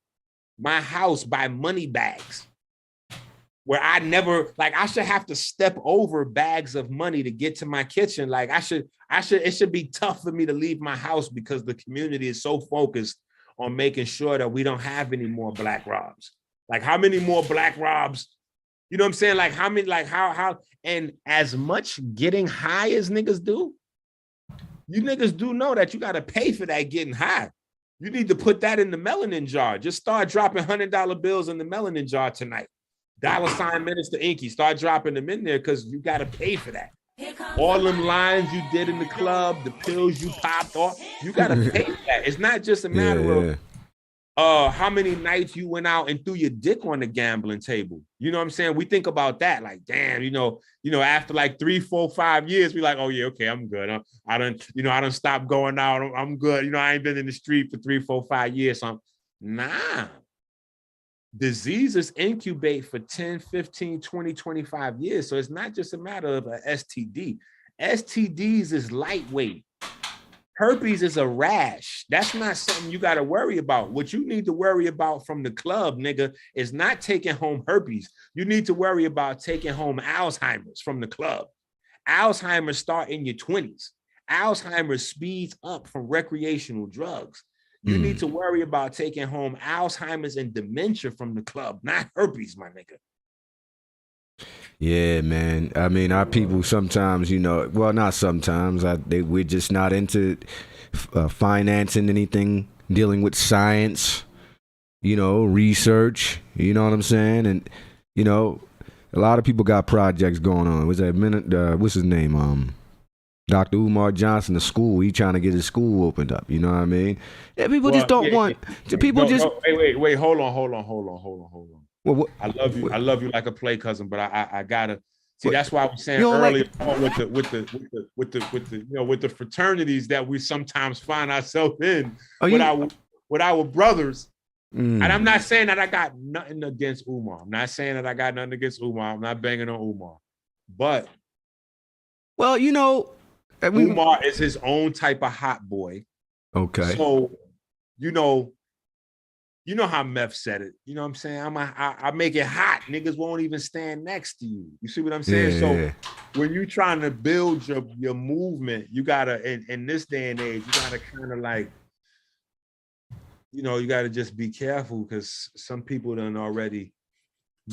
my house by money bags where I should have to step over bags of money to get to my kitchen. Like it should be tough for me to leave my house because the community is so focused on making sure that we don't have any more Black Robs. Like how many more Black Robs? You know what I'm saying? Like how many, like how, and as much getting high as niggas do, you niggas do know that you got to pay for that getting high. You need to put that in the melanin jar. Just start dropping $100 bills in the melanin jar tonight. $ Minister Enqi, start dropping them in there because you got to pay for that. All them lines you did in the club, the pills you popped off, you got to pay for that. It's not just a matter of how many nights you went out and threw your dick on the gambling table. You know what I'm saying? We think about that like, damn, you know, after like 3, 4, 5 years, we like, oh yeah, okay, I'm good. I done stopped going out. I'm good. You know, I ain't been in the street for 3, 4, 5 years. So nah. Diseases incubate for 10, 15, 20, 25 years. So it's not just a matter of an STD. STDs is lightweight. Herpes is a rash. That's not something you got to worry about. What you need to worry about from the club, nigga, is not taking home herpes. You need to worry about taking home Alzheimer's from the club. Alzheimer's start in your 20s. Alzheimer's speeds up from recreational drugs. You need to worry about taking home Alzheimer's and dementia from the club, not herpes, my nigga.
Yeah, man. I mean, our people sometimes, well, not sometimes. We're just not into financing anything, dealing with science, research. You know what I'm saying? And a lot of people got projects going on. What's his name? Dr. Umar Johnson, the school, he trying to get his school opened up. You know what I mean? Yeah, people just don't want. People just
wait. Hold on.
Well,
I love you like a play cousin, but I gotta see. That's why I was saying earlier with the fraternities that we sometimes find ourselves in with our brothers. And I'm not saying that I got nothing against Umar. I'm not saying that I got nothing against Umar. I'm not banging on Umar, but Umar is his own type of hot boy.
Okay.
So, you know how Meth said it. You know what I'm saying? I make it hot. Niggas won't even stand next to you. You see what I'm saying?
Yeah.
So when you're trying to build your movement, you gotta, in this day and age, you gotta kind of like, you gotta just be careful because some people done already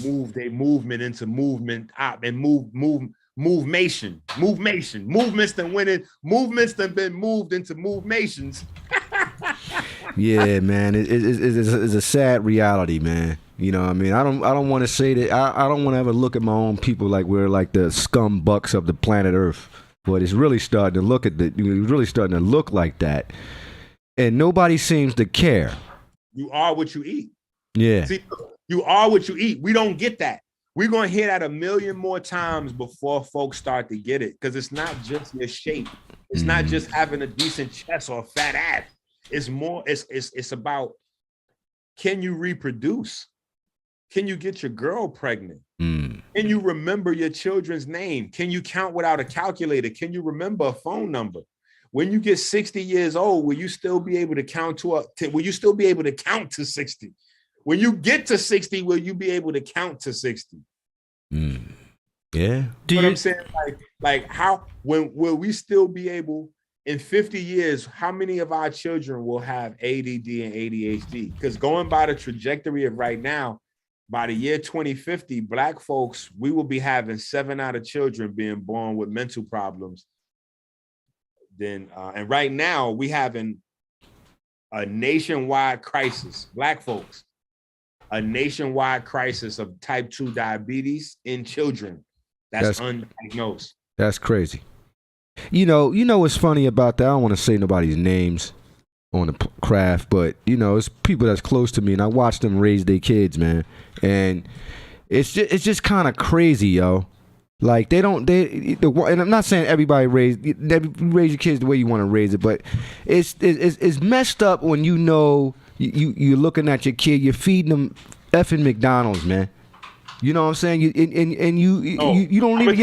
move their movement into movement up and movemation. Movements that been moved into movemations.
Yeah, man, it's a sad reality, man. You know what I mean? I don't want to say that. I don't want to ever look at my own people like we're like the scum bucks of the planet Earth. But it's really starting to look like that, and nobody seems to care.
You are what you eat.
Yeah.
See, you are what you eat. We don't get that. We're going to hear that a million more times before folks start to get it. Because it's not just your shape. It's not just having a decent chest or a fat ass. It's more, it's about, can you reproduce? Can you get your girl pregnant? Can you remember your children's name? Can you count without a calculator? Can you remember a phone number? When you get 60 years old, will you still be able to count to 60? When you get to 60, will you be able to count to 60?
Yeah.
You know what I'm saying? Like how, when will we still be able, in 50 years, how many of our children will have ADD and ADHD? Because going by the trajectory of right now, by the year 2050, Black folks, we will be having 7 out of children being born with mental problems. Then, and right now we having a nationwide crisis, Black folks, a nationwide crisis of type 2 diabetes in children that's undiagnosed.
That's crazy. You know what's funny about that? I don't want to say nobody's names on the craft, but it's people that's close to me, and I watch them raise their kids, man, and it's just kind of crazy, yo. Like and I'm not saying everybody raise your kids the way you want to raise it, but it's messed up when you're looking at your kid, you're feeding them effing McDonald's, man. You know what I'm saying? You're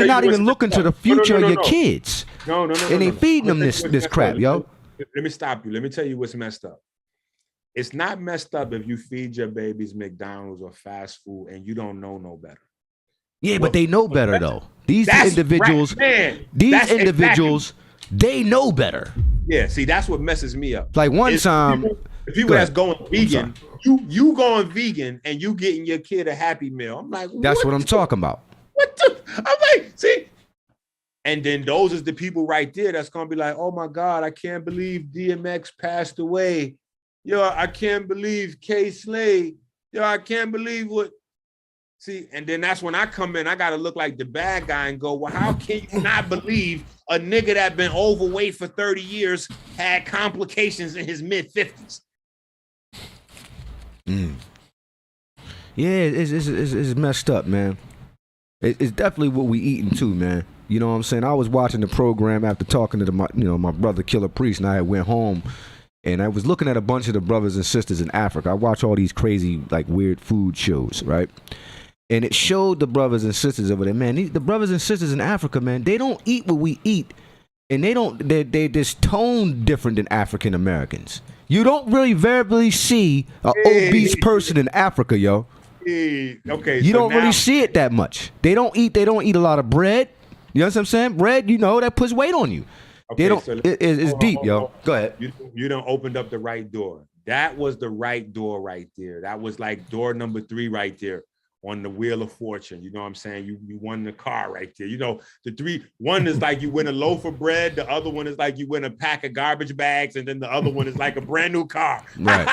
not even looking to the future of your kids.
No.
And they feeding them this crap, yo.
Let me stop you. Let me tell you what's messed up. It's not messed up if you feed your babies McDonald's or fast food and you don't know no better.
Yeah, but they know better though. These individuals, they know better.
Yeah, see, that's what messes me up.
Like one time,
people that's going vegan, you going vegan and you getting your kid a Happy Meal. I'm like,
that's what I'm talking about.
I'm like, see. And then those is the people right there that's gonna be like, oh my God, I can't believe DMX passed away. Yo, I can't believe K Slade. Yo, I can't believe what. See, and then that's when I come in, I gotta look like the bad guy and go, well, how can you not believe a nigga that been overweight for 30 years had complications in his mid-50s?
Yeah, it's messed up, man. It's definitely what we eating too, man. You know what I'm saying? I was watching the program after talking to my brother Killah Priest, and I went home and I was looking at a bunch of the brothers and sisters in Africa. I watch all these crazy, like, weird food shows, right? And it showed the brothers and sisters over there, man. The brothers and sisters in Africa, man, they don't eat what we eat, and they just tone different than African Americans. You don't really verbally see an obese person in Africa, yo.
Okay,
you don't really see it that much. They don't eat a lot of bread. You know what I'm saying? Bread, that puts weight on you. Okay, they don't. It's deep, yo. Go ahead.
You done opened up the right door. That was the right door right there. That was like door number 3 right there on the Wheel of Fortune. You know what I'm saying? You won the car right there. The 3. One is like you win a loaf of bread. The other one is like you win a pack of garbage bags, and then the other one is like a brand new car.
Right.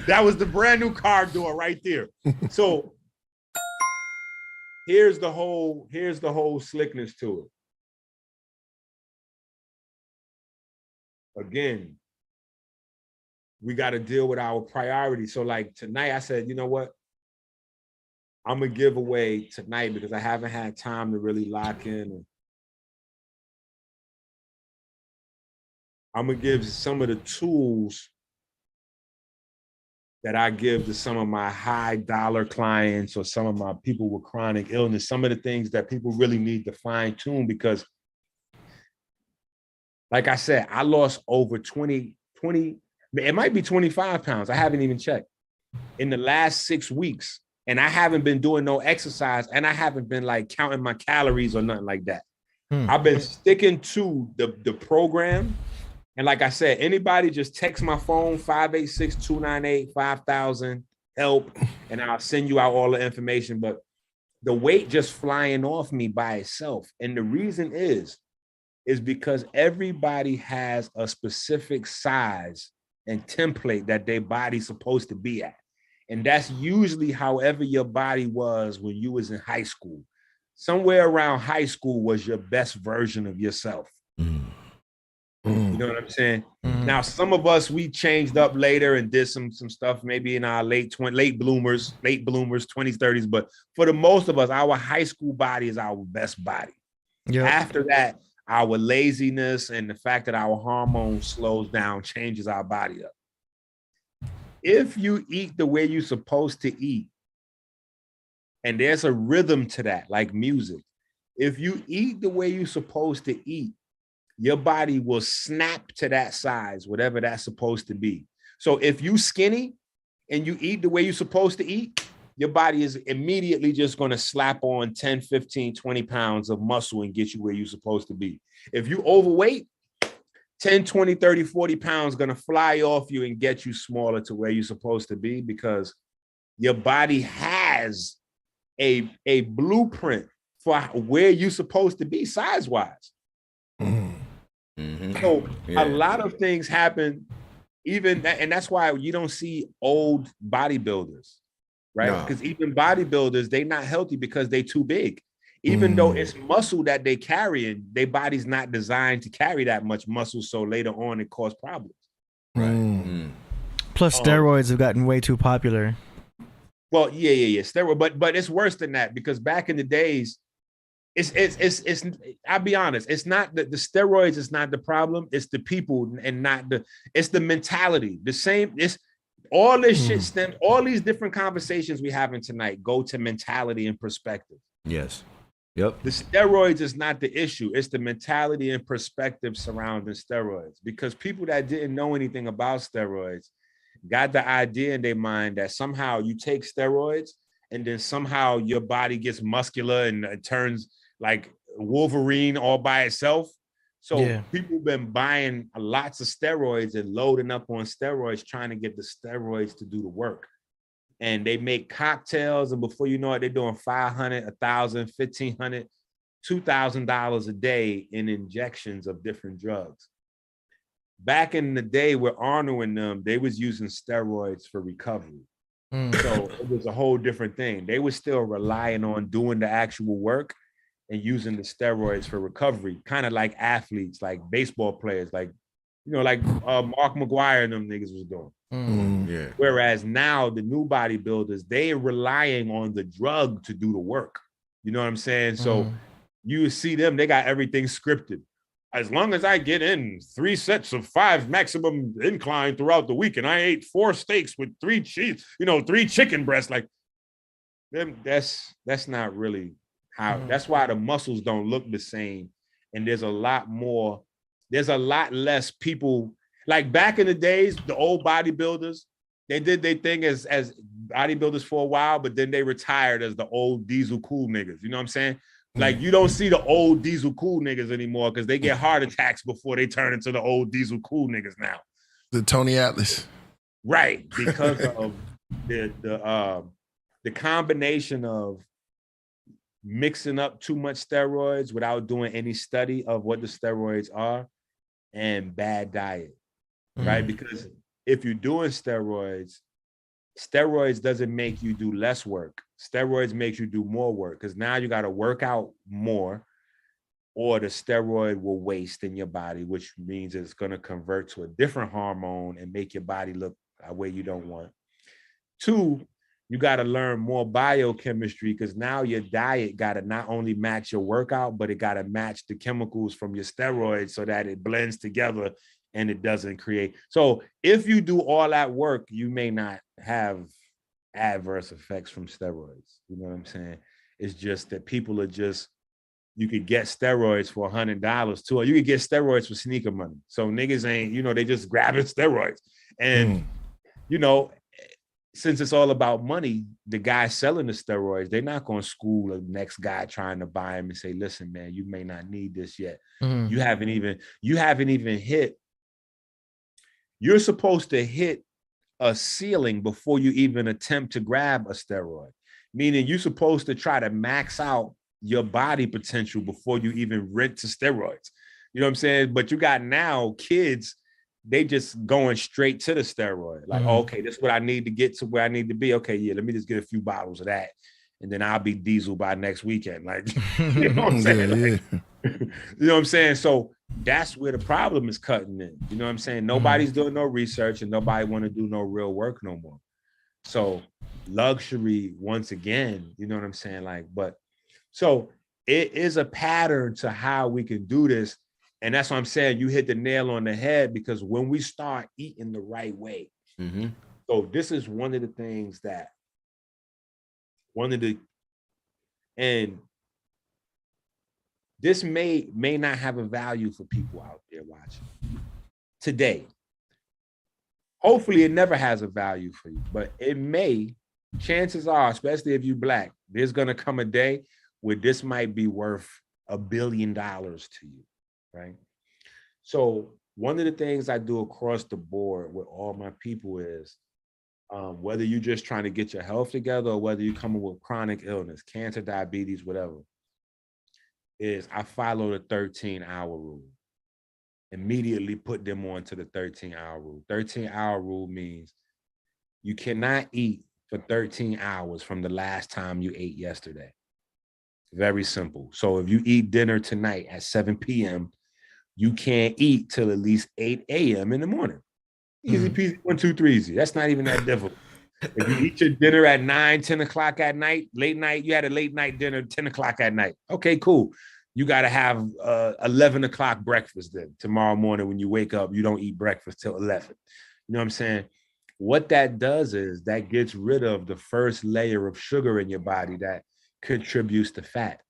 That was the brand new car door right there. So here's the whole slickness to it. Again, we got to deal with our priorities. So like tonight, I said, you know what? I'm going to give away tonight because I haven't had time to really lock in. I'm going to give some of the tools that I give to some of my high dollar clients or some of my people with chronic illness, some of the things that people really need to fine tune, because like I said, I lost over 20, it might be 25 pounds. I haven't even checked in the last 6 weeks. And I haven't been doing no exercise, and I haven't been like counting my calories or nothing like that. I've been sticking to the program. And like I said, anybody just text my phone, 586-298-5000, help, and I'll send you out all the information. But the weight just flying off me by itself. And the reason is because everybody has a specific size and template that their body's supposed to be at. And that's usually however your body was when you was in high school. Somewhere around high school was your best version of yourself. You know what I'm saying? Now, some of us, we changed up later and did some stuff maybe in our late bloomers, 20s, 30s. But for the most of us, our high school body is our best body. Yep. After that, our laziness and the fact that our hormones slows down changes our body up. If you eat the way you're supposed to eat, and there's a rhythm to that, like music. If you eat the way you're supposed to eat, your body will snap to that size, whatever that's supposed to be. So if you skinny and you eat the way you're supposed to eat, your body is immediately just going to slap on 10, 15, 20 pounds of muscle and get you where you're supposed to be. If you overweight, 10, 20, 30, 40 pounds going to fly off you and get you smaller to where you're supposed to be, because your body has a blueprint for where you're supposed to be size-wise. So a lot of things happen, and that's why you don't see old bodybuilders, right? Because even bodybuilders, they're not healthy because they're too big. Even though it's muscle that they carry, and their body's not designed to carry that much muscle, so later on it causes problems. Right.
Plus, steroids have gotten way too popular.
Well, yeah. Steroid, but it's worse than that, because back in the days, it's I'll be honest, it's not the steroids is not the problem, it's the people, and it's the mentality. The same, it's all this shit all these different conversations we having tonight go to mentality and perspective.
Yes. Yep.
The steroids is not the issue, it's the mentality and perspective surrounding steroids, because people that didn't know anything about steroids got the idea in their mind that somehow you take steroids and then somehow your body gets muscular and it turns like Wolverine all by itself. So people been buying lots of steroids and loading up on steroids, trying to get the steroids to do the work. And they make cocktails, and before you know it, they're doing $500, $1,000, $1,500, $2,000 a day in injections of different drugs. Back in the day with Arnold and them, they was using steroids for recovery. So it was a whole different thing. They were still relying on doing the actual work and using the steroids for recovery, kind of like athletes, like baseball players, like, you know, like Mark McGuire and them niggas was doing.
Yeah.
Whereas now the new bodybuilders, they are relying on the drug to do the work. You know what I'm saying? So you see them, they got everything scripted. As long as I get in 3 sets of 5 maximum incline throughout the week, and I ate 4 steaks with 3 cheese, 3 chicken breasts, like them, that's not really how. That's why the muscles don't look the same. And there's a lot less people. Like back in the days, the old bodybuilders, they did their thing as bodybuilders for a while, but then they retired as the old diesel cool niggas. You know what I'm saying? Like you don't see the old diesel cool niggas anymore because they get heart attacks before they turn into the old diesel cool niggas now.
The Tony Atlas.
Right, because of the combination of mixing up too much steroids without doing any study of what the steroids are, and bad diet, right? Because if you're doing steroids doesn't make you do less work. Steroids makes you do more work, because now you got to work out more, or the steroid will waste in your body, which means it's going to convert to a different hormone and make your body look a way you don't want. 2, you got to learn more biochemistry, because now your diet got to not only match your workout, but it got to match the chemicals from your steroids so that it blends together and it doesn't create. So if you do all that work, you may not have adverse effects from steroids. You know what I'm saying? It's just that people are just, you could get steroids for $100 too, or you could get steroids for sneaker money. So niggas ain't, they just grabbing steroids. And, since it's all about money, the guy selling the steroids, they're not going to school the next guy trying to buy him and say, listen, man, you may not need this yet. You haven't even hit. You're supposed to hit a ceiling before you even attempt to grab a steroid, meaning you're supposed to try to max out your body potential before you even rent to steroids. You know what I'm saying? But you got now kids, they just going straight to the steroid. Like, okay, this is what I need to get to where I need to be. Okay, yeah, let me just get a few bottles of that, and then I'll be diesel by next weekend. Like, you know what I'm saying? You know what I'm saying? So that's where the problem is cutting in. You know what I'm saying? Nobody's doing no research and nobody want to do no real work no more. So luxury, once again, you know what I'm saying? Like, but so it is a pattern to how we can do this. And that's what I'm saying. You hit the nail on the head, because when we start eating the right way, so this is one of the things that and this may not have a value for people out there watching today. Hopefully it never has a value for you, but it may. Chances are, especially if you're Black, there's going to come a day where this might be worth $1 billion to you, right? So one of the things I do across the board with all my people is, whether you're just trying to get your health together or whether you're coming with chronic illness, cancer, diabetes, whatever, is I follow the 13-hour rule. Immediately put them on to the 13-hour rule. 13-hour rule means you cannot eat for 13 hours from the last time you ate yesterday. Very simple. So if you eat dinner tonight at 7 p.m., you can't eat till at least 8 a.m. in the morning. Easy peasy, 1, 2, 3 easy. That's not even that difficult. If you eat your dinner at 9, 10 o'clock at night, late night, you had a late night dinner, 10 o'clock at night. Okay, cool. You got to have 11 o'clock breakfast then. Tomorrow morning when you wake up, you don't eat breakfast till 11. You know what I'm saying? What that does is that gets rid of the first layer of sugar in your body that contributes to fat.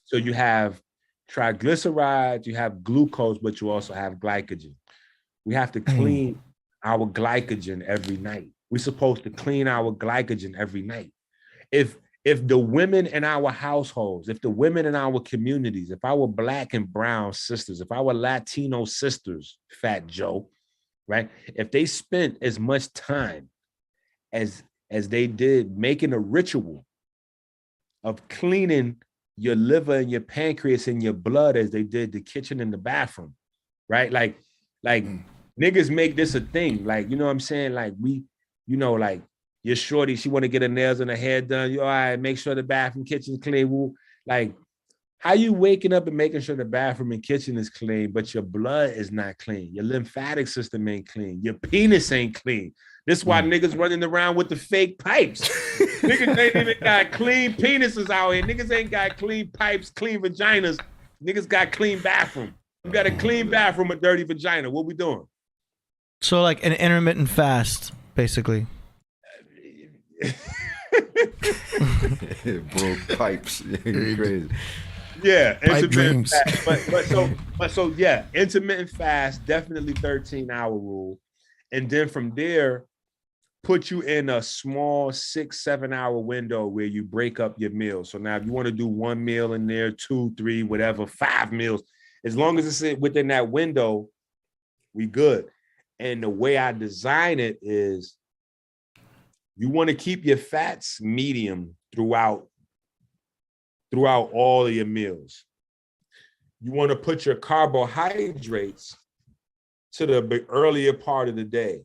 So you have triglycerides, you have glucose, but you also have glycogen. We have to clean our glycogen every night. We're supposed to clean our glycogen every night. If the women in our households, if the women in our communities, if our Black and brown sisters, if our Latino sisters, Fat Joe, right? If they spent as much time as they did making a ritual of cleaning your liver and your pancreas and your blood as they did the kitchen and the bathroom, right? Like niggas make this a thing. Like, you know what I'm saying? Like like your shorty, she want to get her nails and her hair done. You all right, make sure the bathroom, kitchen's clean. Woo. Like, how you waking up and making sure the bathroom and kitchen is clean, but your blood is not clean. Your lymphatic system ain't clean. Your penis ain't clean. This is why niggas running around with the fake pipes. Niggas ain't even got clean penises out here. Niggas ain't got clean pipes, clean vaginas. Niggas got clean bathroom. You got a clean bathroom, a dirty vagina. What we doing? So
like an intermittent fast, basically.
Broke pipes. Crazy.
Yeah,
pipe dreams.
But so yeah, intermittent fast, definitely 13-hour rule. And then from there, put you in a small 6-7 hour window where you break up your meals. So now if you want to do 1 meal in there, 2, 3, whatever, 5 meals, as long as it's within that window, we good. And the way I design it is you want to keep your fats medium throughout all of your meals. You want to put your carbohydrates to the earlier part of the day.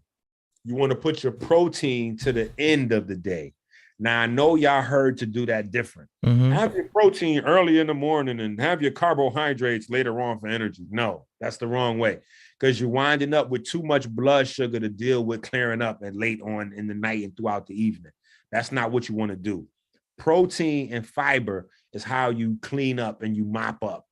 You want to put your protein to the end of the day. Now, I know y'all heard to do that different. Have your protein early in the morning and have your carbohydrates later on for energy. No, that's the wrong way, because you're winding up with too much blood sugar to deal with clearing up and late on in the night and throughout the evening. That's not what you want to do. Protein and fiber is how you clean up and you mop up.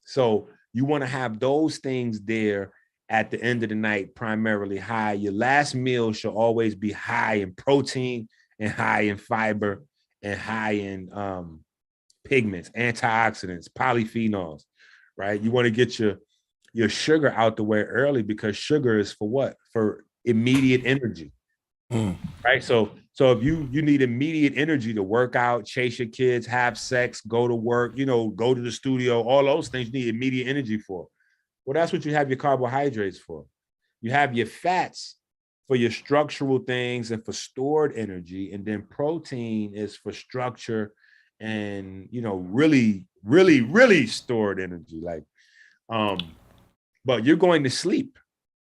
So you want to have those things there at the end of the night, primarily high. Your last meal should always be high in protein and high in fiber and high in pigments, antioxidants, polyphenols, right? You want to get your sugar out the way early, because sugar is for what? For immediate energy, right? So if you need immediate energy to work out, chase your kids, have sex, go to work, go to the studio, all those things you need immediate energy for. Well, that's what you have your carbohydrates for. You have your fats for your structural things and for stored energy. And then protein is for structure and, really, really, really stored energy. But you're going to sleep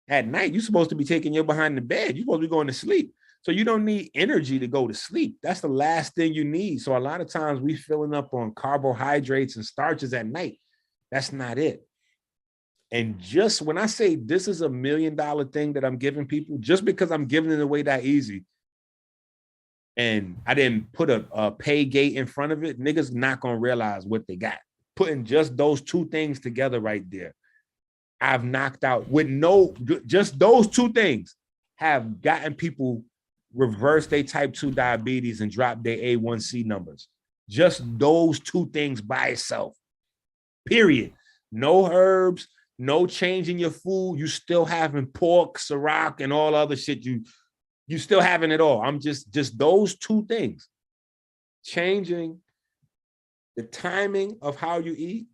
at night. You're supposed to be taking your behind the bed. You're supposed to be going to sleep. So you don't need energy to go to sleep. That's the last thing you need. So a lot of times we filling up on carbohydrates and starches at night. That's not it. And just when I say this is $1 million thing that I'm giving people, just because I'm giving it away that easy, and I didn't put a pay gate in front of it, niggas not gonna realize what they got. Putting just those two things together right there, I've knocked out just those two things have gotten people reverse their type 2 diabetes and drop their A1C numbers. Just those two things by itself, period. No herbs, no change in your food. You still having pork, Ciroc, and all other shit. You still having it all. I'm just those two things. Changing the timing of how you eat,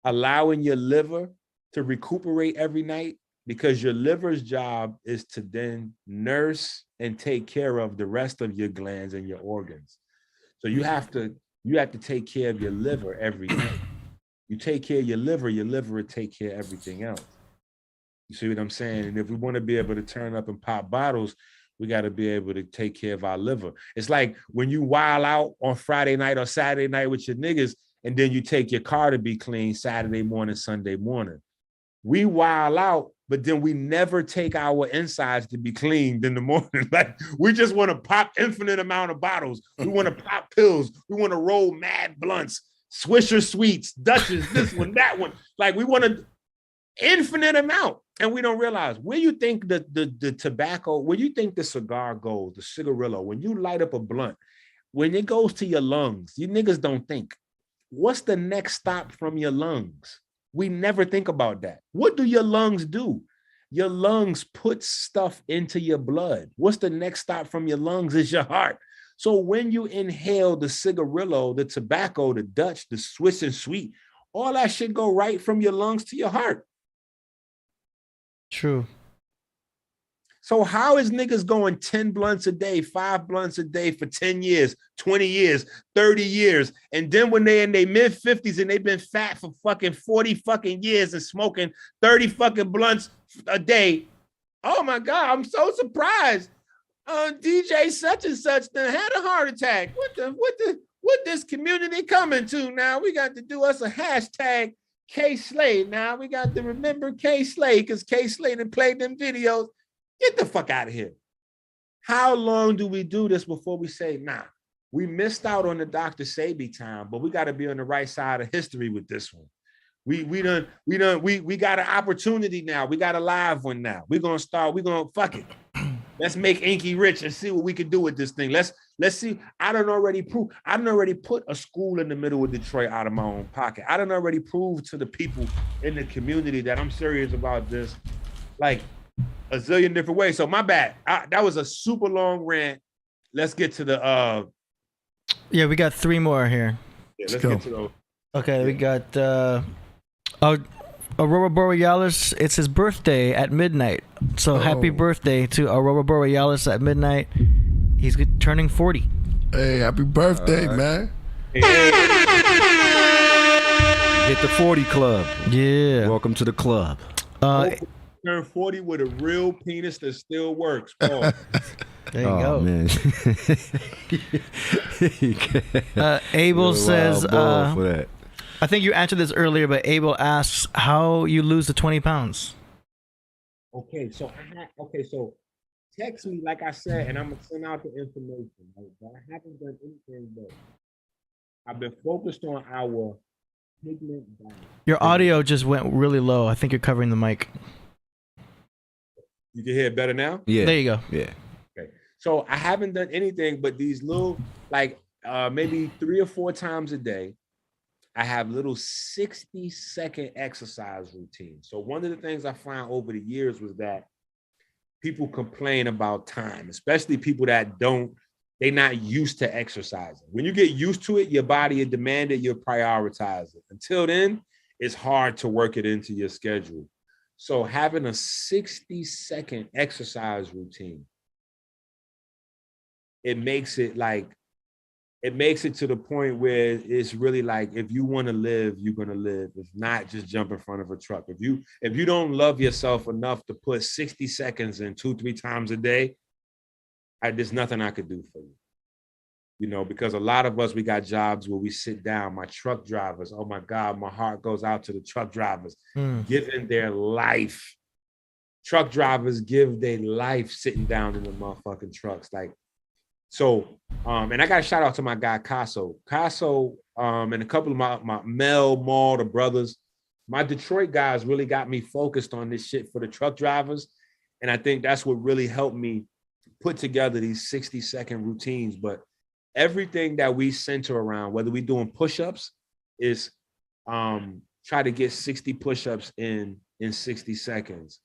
allowing your liver to recuperate every night, because your liver's job is to then nurse and take care of the rest of your glands and your organs. So you have to take care of your liver every night. You take care of your liver will take care of everything else. You see what I'm saying? And if we want to be able to turn up and pop bottles, we got to be able to take care of our liver. It's like when you wild out on Friday night or Saturday night with your niggas, and then you take your car to be clean Saturday morning, Sunday morning. We wild out, but then we never take our insides to be cleaned in the morning. Like, we just want to pop infinite amount of bottles. We want to pop pills. We want to roll mad blunts, Swisher Sweets, Dutchess, this one, that one. Like, we want an infinite amount. And we don't realize where you think the tobacco, where you think the cigar goes, the cigarillo, when you light up a blunt, when it goes to your lungs, you niggas don't think, what's the next stop from your lungs? We never think about that. What do your lungs do? Your lungs put stuff into your blood. What's the next stop from your lungs is your heart. So when you inhale the cigarillo, the tobacco, the Dutch, the Swiss and sweet, all that shit go right from your lungs to your heart.
True.
So how is niggas going 10 blunts a day, 5 blunts a day for 10 years, 20 years, 30 years? And then when they in their mid-50s and they've been fat for fucking 40 fucking years and smoking 30 fucking blunts a day. Oh my God, I'm so surprised. DJ such and such then had a heart attack. What this community coming to now? We got to do us a hashtag K-Slay. Now we got to remember K-Slay, because K-Slay done played them videos. Get the fuck out of here. How long do we do this before we say, nah, we missed out on the Dr. Sebi time, but we got to be on the right side of history with this one. We got an opportunity now. We got a live one now. We're gonna fuck it. Let's make Enqi rich and see what we can do with this thing. Let's see. I done already put a school in the middle of Detroit out of my own pocket. I done already proved to the people in the community that I'm serious about this, like a zillion different ways. So my bad. That was a super long rant. Let's get to the
Yeah, we got 3 more here.
Yeah, let's get to those.
Okay, we got Aurora Borealis. It's his birthday at midnight. So happy birthday to Aurora Borealis at midnight. He's turning 40.
Hey, happy birthday, man.
Hey.
Hit the 40 club.
Yeah.
Welcome to the club.
Turn 40 with a real penis that still works. Paul.
There you go.
Man.
Abel says,
for that.
I think you answered this earlier, but Abel asks how you lose the 20 pounds.
Okay, so text me, like I said, and I'm gonna send out the information. Right? But I haven't done anything but I've been focused on our pigment diet.
Your audio just went really low. I think you're covering the mic.
You can hear it better now?
Yeah.
There you go.
Yeah.
Okay. So I haven't done anything but these little, like maybe 3 or 4 times a day, I have little 60-second exercise routines. So one of the things I found over the years was that people complain about time, especially people that they're not used to exercising. When you get used to it, your body is demanded, you prioritize it. Until then, it's hard to work it into your schedule. So having a 60-second exercise routine, it makes it to the point where it's really like, if you want to live, you're going to live. If not, just jump in front of a truck. If you don't love yourself enough to put 60 seconds in 2-3 times a day, there's nothing I could do for you. you know, because a lot of us, we got jobs where we sit down. My truck drivers, oh my God, my heart goes out to the truck drivers, giving their life. Truck drivers give their life sitting down in the motherfucking trucks. Like, so, and I got a shout out to my guy, Casso, and a couple of my Mel, Maul, the brothers. My Detroit guys really got me focused on this shit for the truck drivers. And I think that's what really helped me put together these 60-second routines. But everything that we center around, whether we're doing push-ups, is try to get 60 push-ups in 60 seconds.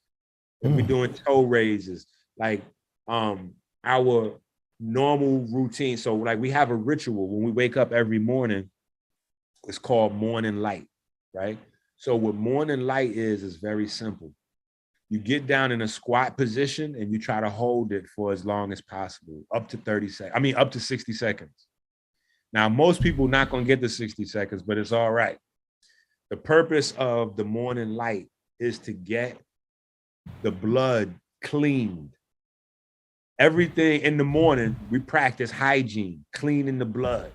If we're doing toe raises, like our normal routine. So like we have a ritual when we wake up every morning. It's called morning light, right? So what morning light is very simple. You get down in a squat position and you try to hold it for as long as possible, up to 30 seconds. I mean, up to 60 seconds. Now, most people not going to get the 60 seconds, but it's all right. The purpose of the morning light is to get the blood cleaned. Everything in the morning, we practice hygiene, cleaning the blood.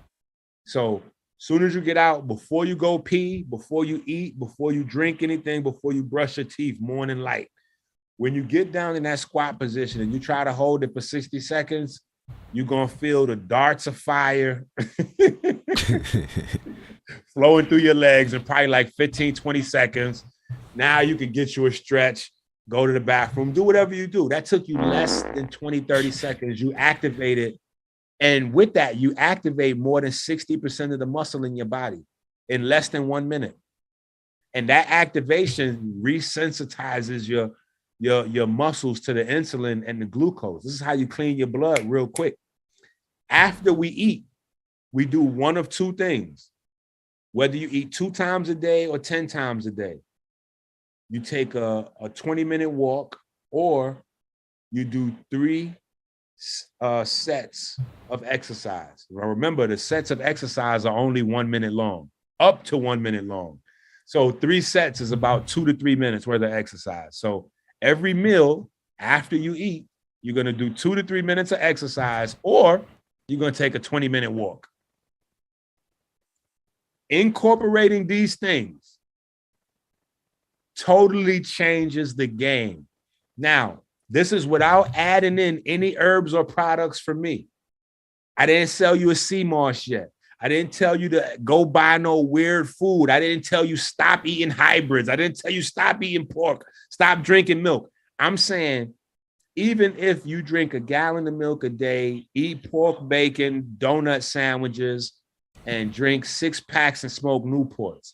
So soon as you get out, before you go pee, before you eat, before you drink anything, before you brush your teeth, morning light. When you get down in that squat position and you try to hold it for 60 seconds, you're going to feel the darts of fire flowing through your legs in probably like 15, 20 seconds. Now you can get you a stretch, go to the bathroom, do whatever you do. That took you less than 20, 30 seconds. You activate it. And with that, you activate more than 60% of the muscle in your body in less than 1 minute. And that activation resensitizes your muscles to the insulin and the glucose. This is how you clean your blood real quick. After we eat, we do one of two things. Whether you eat 2 times a day or 10 times a day, you take a 20-minute walk, or you do 3 sets of exercise. Now remember, the sets of exercise are only 1 minute long, up to 1 minute long. So 3 sets is about 2 to 3 minutes worth of exercise. So every meal after you eat, you're going to do 2 to 3 minutes of exercise, or you're going to take a 20-minute walk. Incorporating these things totally changes the game. Now, this is without adding in any herbs or products for me. I didn't sell you a sea moss yet. I didn't tell you to go buy no weird food. I didn't tell you stop eating hybrids. I didn't tell you stop eating pork, stop drinking milk. I'm saying, even if you drink a gallon of milk a day, eat pork, bacon, donut sandwiches, and drink 6 packs and smoke Newports,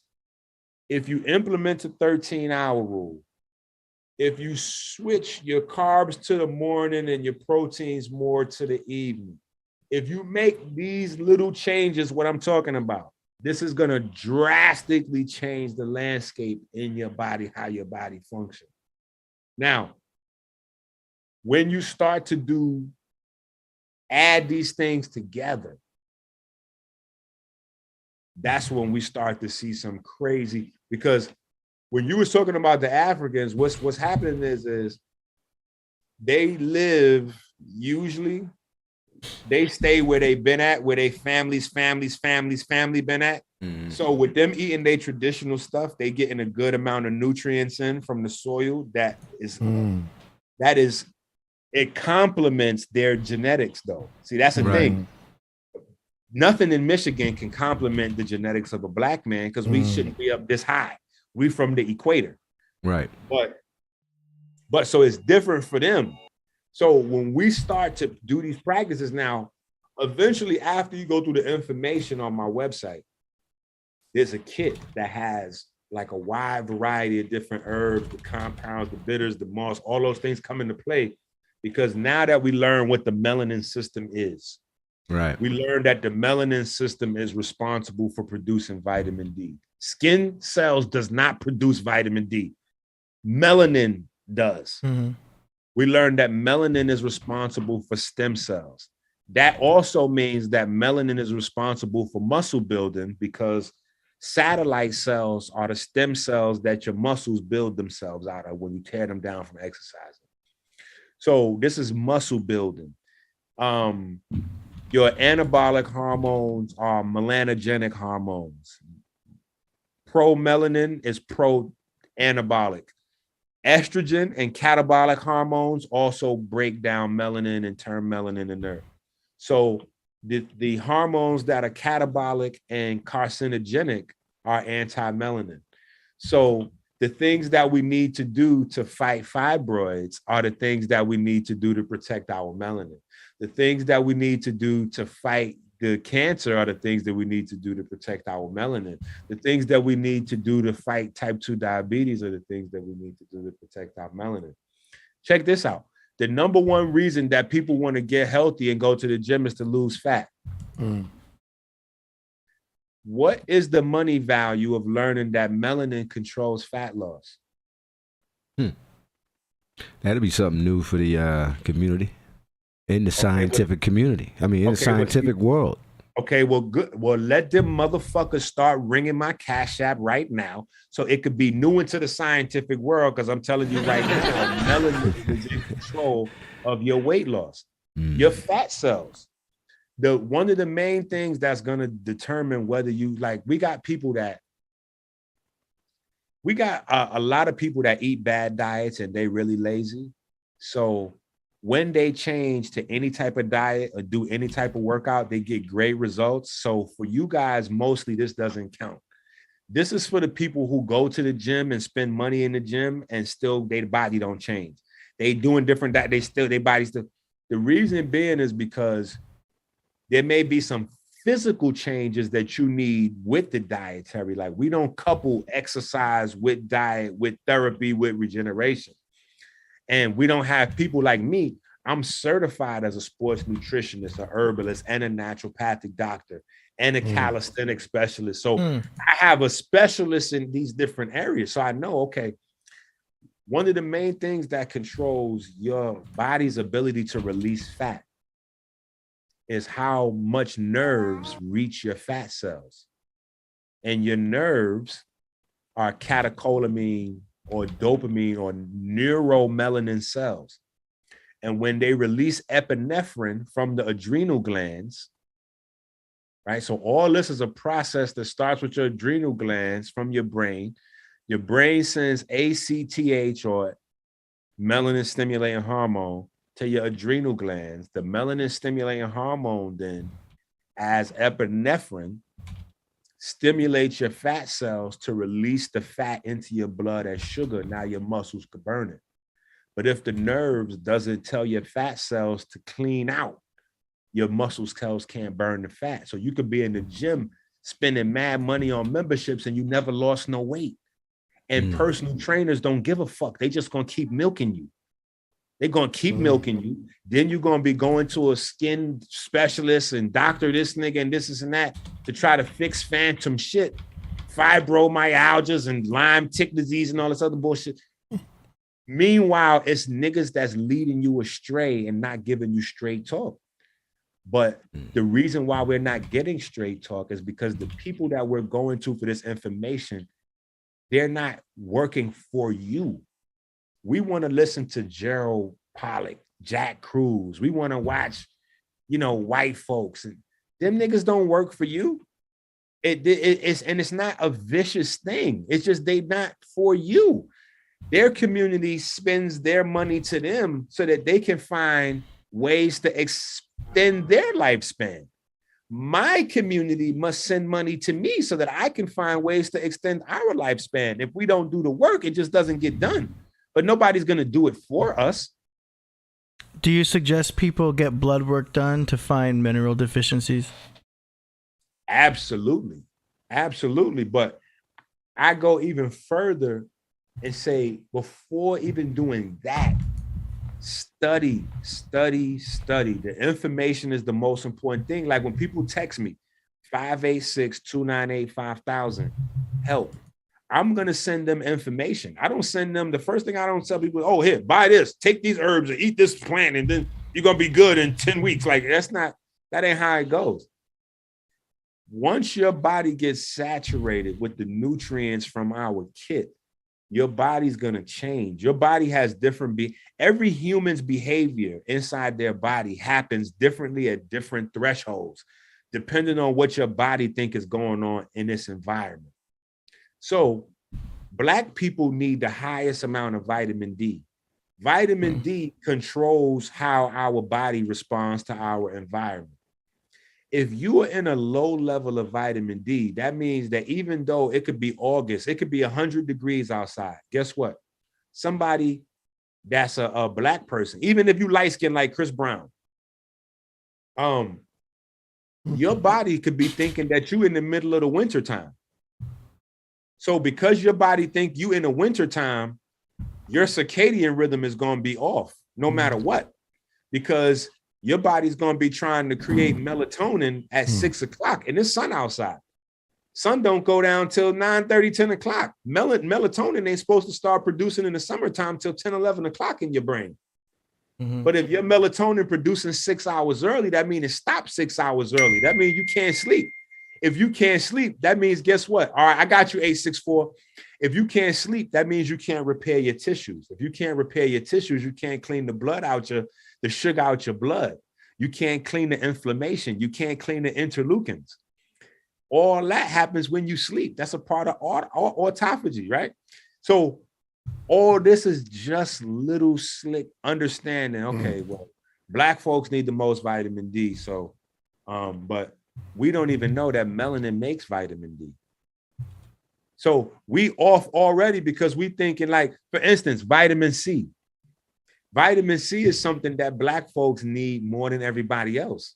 if you implement the 13-hour rule, if you switch your carbs to the morning and your proteins more to the evening, if you make these little changes, what I'm talking about, this is going to drastically change the landscape in your body, how your body functions. Now, when you start to add these things together, that's when we start to see some crazy, because when you was talking about the Africans, what's happening is they live, usually they stay where they've been at, where they family been at. Mm-hmm. So with them eating their traditional stuff, they getting a good amount of nutrients in from the soil. That is, it complements their genetics though. See, that's the thing. Nothing in Michigan can complement the genetics of a black man, because we shouldn't be up this high. We from the equator. Right. But so it's different for them. So when we start to do these practices now, eventually after you go through the information on my website, there's a kit that has like a wide variety of different herbs, the compounds, the bitters, the moss, all those things come into play, because now that we learn what the melanin system is, right? We learned that the melanin system is responsible for producing vitamin D. Skin cells does not produce vitamin D. Melanin does. Mm-hmm. We learned that melanin is responsible for stem cells. That also means that melanin is responsible for muscle building, because satellite cells are the stem cells that your muscles build themselves out of when you tear them down from exercising. So this is muscle building. Your anabolic hormones are melanogenic hormones. Pro-melanin is pro-anabolic. Estrogen and catabolic hormones also break down melanin and turn melanin to nerve. So the hormones that are catabolic and carcinogenic are anti-melanin. So the things that we need to do to fight fibroids are the things that we need to do to protect our melanin. The things that we need to do to fight the cancer are the things that we need to do to protect our melanin. The things that we need to do to fight type 2 diabetes are the things that we need to do to protect our melanin. Check this out. The number one reason that people want to get healthy and go to the gym is to lose fat. What is the money value of learning that melanin controls fat loss?
That'd be something new for the community, in the scientific community. I mean, in the scientific world.
Okay, well, good. Well, let them motherfuckers start ringing my CashApp right now, so it could be new into the scientific world. Because I'm telling you right now, melanin is in control of your weight loss, your fat cells. One of the main things that's gonna determine whether you we got a lot of people that eat bad diets and they really lazy. So when they change to any type of diet or do any type of workout, they get great results. So for you guys, mostly this doesn't count. This is for the people who go to the gym and spend money in the gym and still their body don't change. They doing different diet. Their body still. The reason being is because there may be some physical changes that you need with the dietary. Like we don't couple exercise with diet, with therapy, with regeneration. And we don't have people like me. I'm certified as a sports nutritionist, a herbalist, and a naturopathic doctor, and a calisthenic specialist. So I have a specialist in these different areas. So I know, okay, one of the main things that controls your body's ability to release fat is how much nerves reach your fat cells. And your nerves are catecholamine or dopamine or neuromelanin cells. And when they release epinephrine from the adrenal glands, right? So all this is a process that starts with your adrenal glands from your brain. Your brain sends ACTH or melanin stimulating hormone to your adrenal glands. The melanin stimulating hormone then, as epinephrine, stimulates your fat cells to release the fat into your blood as sugar. Now your muscles could burn it. But if the nerves doesn't tell your fat cells to clean out, your muscle cells can't burn the fat. So you could be in the gym spending mad money on memberships and you never lost no weight. And personal trainers don't give a fuck. They just gonna keep milking you. They're gonna keep milking you. Then you're gonna be going to a skin specialist and doctor this nigga and this and that to try to fix phantom shit, fibromyalgias and Lyme tick disease and all this other bullshit. Meanwhile, it's niggas that's leading you astray and not giving you straight talk. But the reason why we're not getting straight talk is because the people that we're going to for this information, they're not working for you. We want to listen to Gerald Pollack, Jack Cruz. We want to watch, white folks. And them niggas don't work for you. It's not a vicious thing. It's just they not for you. Their community spends their money to them so that they can find ways to extend their lifespan. My community must send money to me so that I can find ways to extend our lifespan. If we don't do the work, it just doesn't get done. But nobody's going to do it for us.
Do you suggest people get blood work done to find mineral deficiencies?
Absolutely. Absolutely. But I go even further and say, before even doing that, study. The information is the most important thing. Like when people text me, 586-298-5000, help. I'm going to send them information. I don't send them, the first thing I don't tell people, oh, here, buy this, take these herbs and eat this plant, and then you're going to be good in 10 weeks. Like, that ain't how it goes. Once your body gets saturated with the nutrients from our kit, your body's going to change. Your body has different every human's behavior inside their body happens differently at different thresholds, depending on what your body think is going on in this environment. So Black people need the highest amount of vitamin D. Vitamin D controls how our body responds to our environment. If you are in a low level of vitamin D, that means that even though it could be August, it could be 100 degrees outside. Guess what? Somebody that's a Black person, even if you light skin like Chris Brown, your body could be thinking that you in the middle of the winter time. So because your body think you in the winter time, your circadian rhythm is going to be off no matter what, because your body's going to be trying to create melatonin at 6 o'clock and it's sun outside. Sun don't go down till 9:30, 10 o'clock. Melatonin ain't supposed to start producing in the summertime till 10, 11 o'clock in your brain. But if your melatonin producing 6 hours early, that means it stops 6 hours early. That means you can't sleep. If you can't sleep, that means guess what? All right, I got you 864. If you can't sleep, that means you can't repair your tissues. If you can't repair your tissues, you can't clean the blood out the sugar out your blood. You can't clean the inflammation. You can't clean the interleukins. All that happens when you sleep. That's a part of autophagy, right? So all this is just little slick understanding. Okay, well, Black folks need the most vitamin D. So, but we don't even know that melanin makes vitamin D. So we off already because we thinking like, for instance, vitamin C. Vitamin C is something that Black folks need more than everybody else.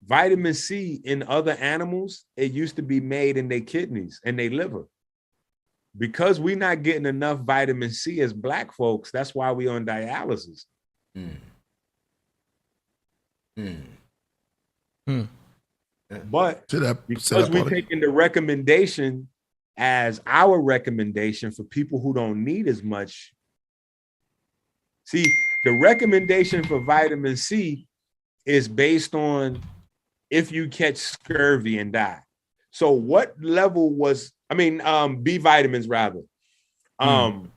Vitamin C in other animals, it used to be made in their kidneys and their liver. Because we're not getting enough vitamin C as Black folks, that's why we're on dialysis. But because we're taking the recommendation as our recommendation for people who don't need as much. See, the recommendation for vitamin C is based on if you catch scurvy and die. So what level was, B vitamins rather. Well,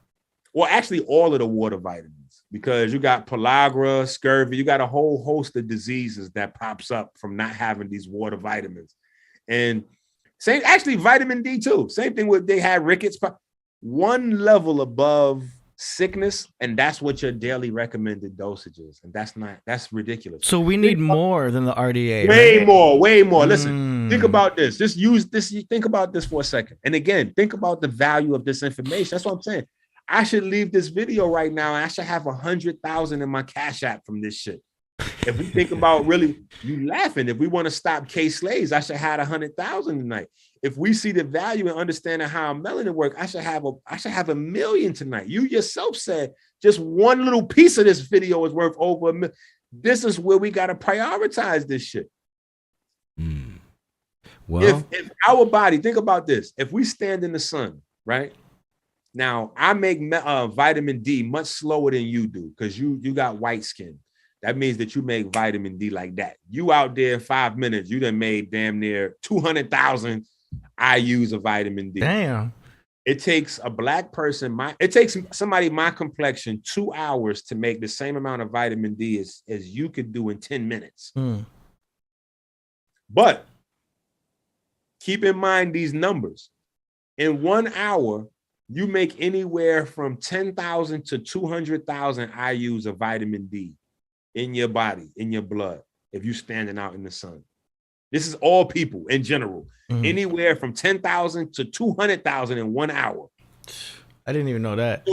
actually all of the water vitamins, because you got pellagra, scurvy, you got a whole host of diseases that pops up from not having these water vitamins. And same, actually vitamin D too. Same thing with, they had rickets, one level above sickness, and that's what your daily recommended dosage is. And that's ridiculous.
So we need more than the RDA.
Way more. Listen, think about this. Just use this. Think about this for a second. And again, think about the value of this information. That's what I'm saying. I should leave this video right now. And I should have 100,000 in my Cash App from this shit. If we think about really, you laughing. If we want to stop K-Slaves, I should have 100,000 tonight. If we see the value and understanding how melanin work, I should have $1 million tonight. You yourself said just one little piece of this video is worth over $1 million. This is where we got to prioritize this shit. Well, if our body, think about this. If we stand in the sun, right? Now, I make vitamin D much slower than you do because you got white skin. That means that you make vitamin D like that. You out there in 5 minutes, you done made damn near 200,000 IUs of vitamin D.
Damn.
It takes a Black person, it takes somebody my complexion 2 hours to make the same amount of vitamin D as you could do in 10 minutes. But keep in mind these numbers. In 1 hour, you make anywhere from 10,000 to 200,000 IUs of vitamin D in your body, in your blood, if you're standing out in the sun. This is all people in general. Anywhere from 10,000 to 200,000 in 1 hour.
I didn't even know that.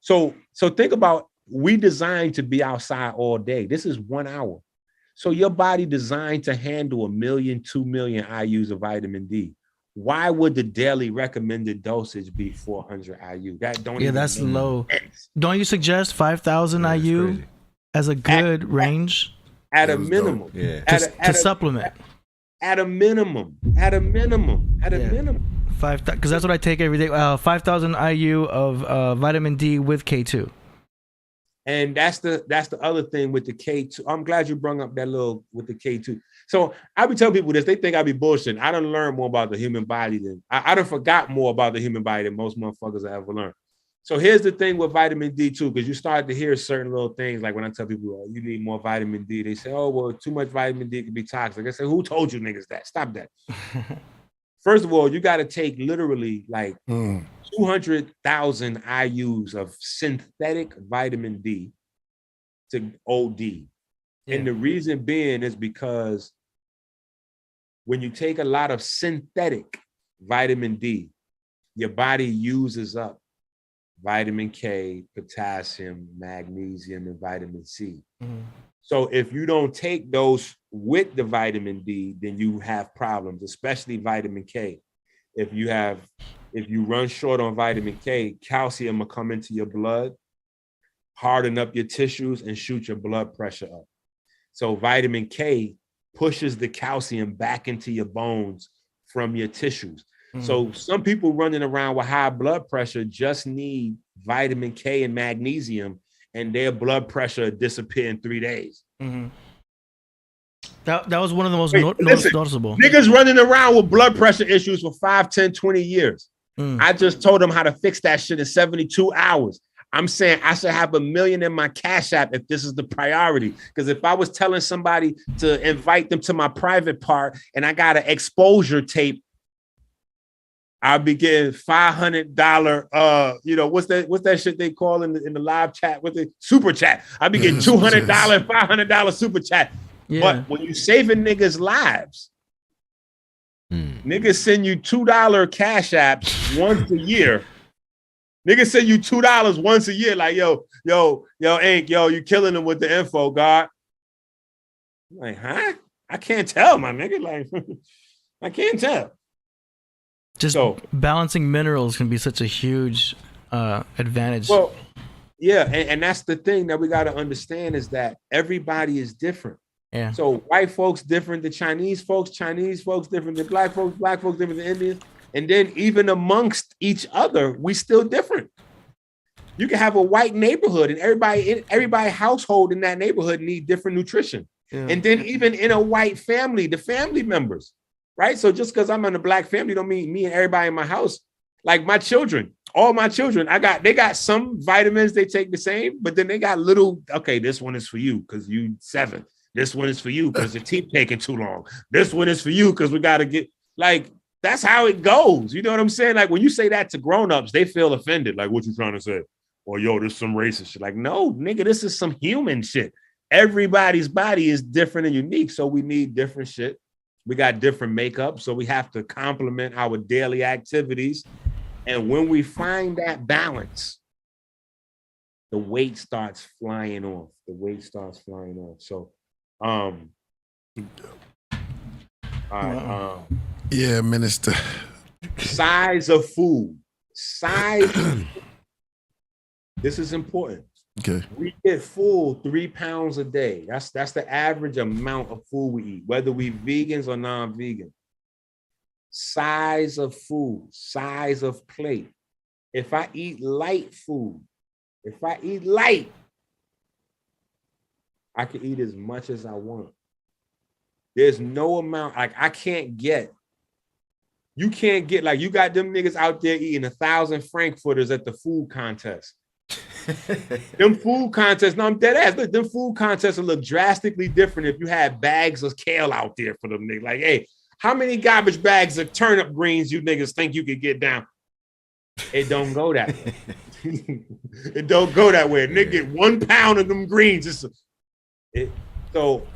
So think about, we designed to be outside all day. This is 1 hour. So your body designed to handle 1 million, 2 million IUs of vitamin D. Why would the daily recommended dosage be 400 IU? That's
low. Don't you suggest 5,000 IU as a good range?
At a minimum.
Yeah. To supplement.
At a minimum. Minimum.
Because that's what I take every day. 5,000 IU of vitamin D with K2.
And that's the other thing with the K2. I'm glad you brought up that little with the K2. So I be telling people this, they think I be bullshitting. I done learned more about the human body than I done forgot more about the human body than most motherfuckers I ever learned. So here's the thing with vitamin D2, because you start to hear certain little things like when I tell people, oh, you need more vitamin D, they say, oh, well, too much vitamin D can be toxic. I say, who told you niggas that? Stop that. First of all, you got to take literally like 200,000 IUs of synthetic vitamin D to OD. Yeah. And the reason being is because when you take a lot of synthetic vitamin D, your body uses up vitamin K, potassium, magnesium, and vitamin C. Mm-hmm. So if you don't take those with the vitamin D, then you have problems, especially vitamin K. If you run short on vitamin K, calcium will come into your blood, harden up your tissues, and shoot your blood pressure up. So vitamin K pushes the calcium back into your bones from your tissues. So some people running around with high blood pressure just need vitamin K and magnesium, and their blood pressure disappear in 3 days. Mm-hmm.
That was one of the most noticeable.
Niggas running around with blood pressure issues for 5, 10, 20 years. I just told them how to fix that shit in 72 hours. I'm saying I should have $1 million in my Cash App if this is the priority. Because if I was telling somebody to invite them to my private part and I got an exposure tape, I'll be getting $500, what's that shit they call in the live chat with the super chat? I'll be getting $200, $500 super chat. Yeah. But when you saving niggas' lives, niggas send you $2 Cash Apps once a year. Niggas send you $2 once a year. Like, yo, Enqi, you killing them with the info, God. I'm like, huh? I can't tell, my nigga. Like, I can't tell.
Just balancing minerals can be such a huge advantage.
Well, yeah, and that's the thing that we got to understand is that everybody is different.
Yeah.
So white folks different than Chinese folks different than black folks different than Indians, and then even amongst each other, we still different. You can have a white neighborhood, and everybody household in that neighborhood need different nutrition, and then even in a white family, the family members. Right. So just because I'm in a black family don't mean me and everybody in my house, like my children, all my children, they got some vitamins they take the same, but then they got little, okay, this one is for you because you 7. This one is for you because your teeth taking too long. This one is for you because we got to get, like, that's how it goes. You know what I'm saying? Like when you say that to grownups, they feel offended. Like, what you trying to say? Or yo, this is some racist shit. Like, no, nigga, this is some human shit. Everybody's body is different and unique. So we need different shit. We got different makeup, so we have to complement our daily activities. And when we find that balance, the weight starts flying off. So,
yeah, Minister.
Size of food. This is important.
Okay.
We get full 3 pounds a day. That's the average amount of food we eat, whether we vegans or non-vegan. Size of food, size of plate. If I eat light food, I can eat as much as I want. There's no amount, like you can't get, like you got them niggas out there eating 1,000 Frankfurters at the food contest. Them food contests, no, I'm dead ass. Look, them food contests will look drastically different if you had bags of kale out there for them niggas. Like, hey, how many garbage bags of turnip greens you niggas think you could get down? It don't go that way. It don't go that way. Nigga get 1 pound of them greens. So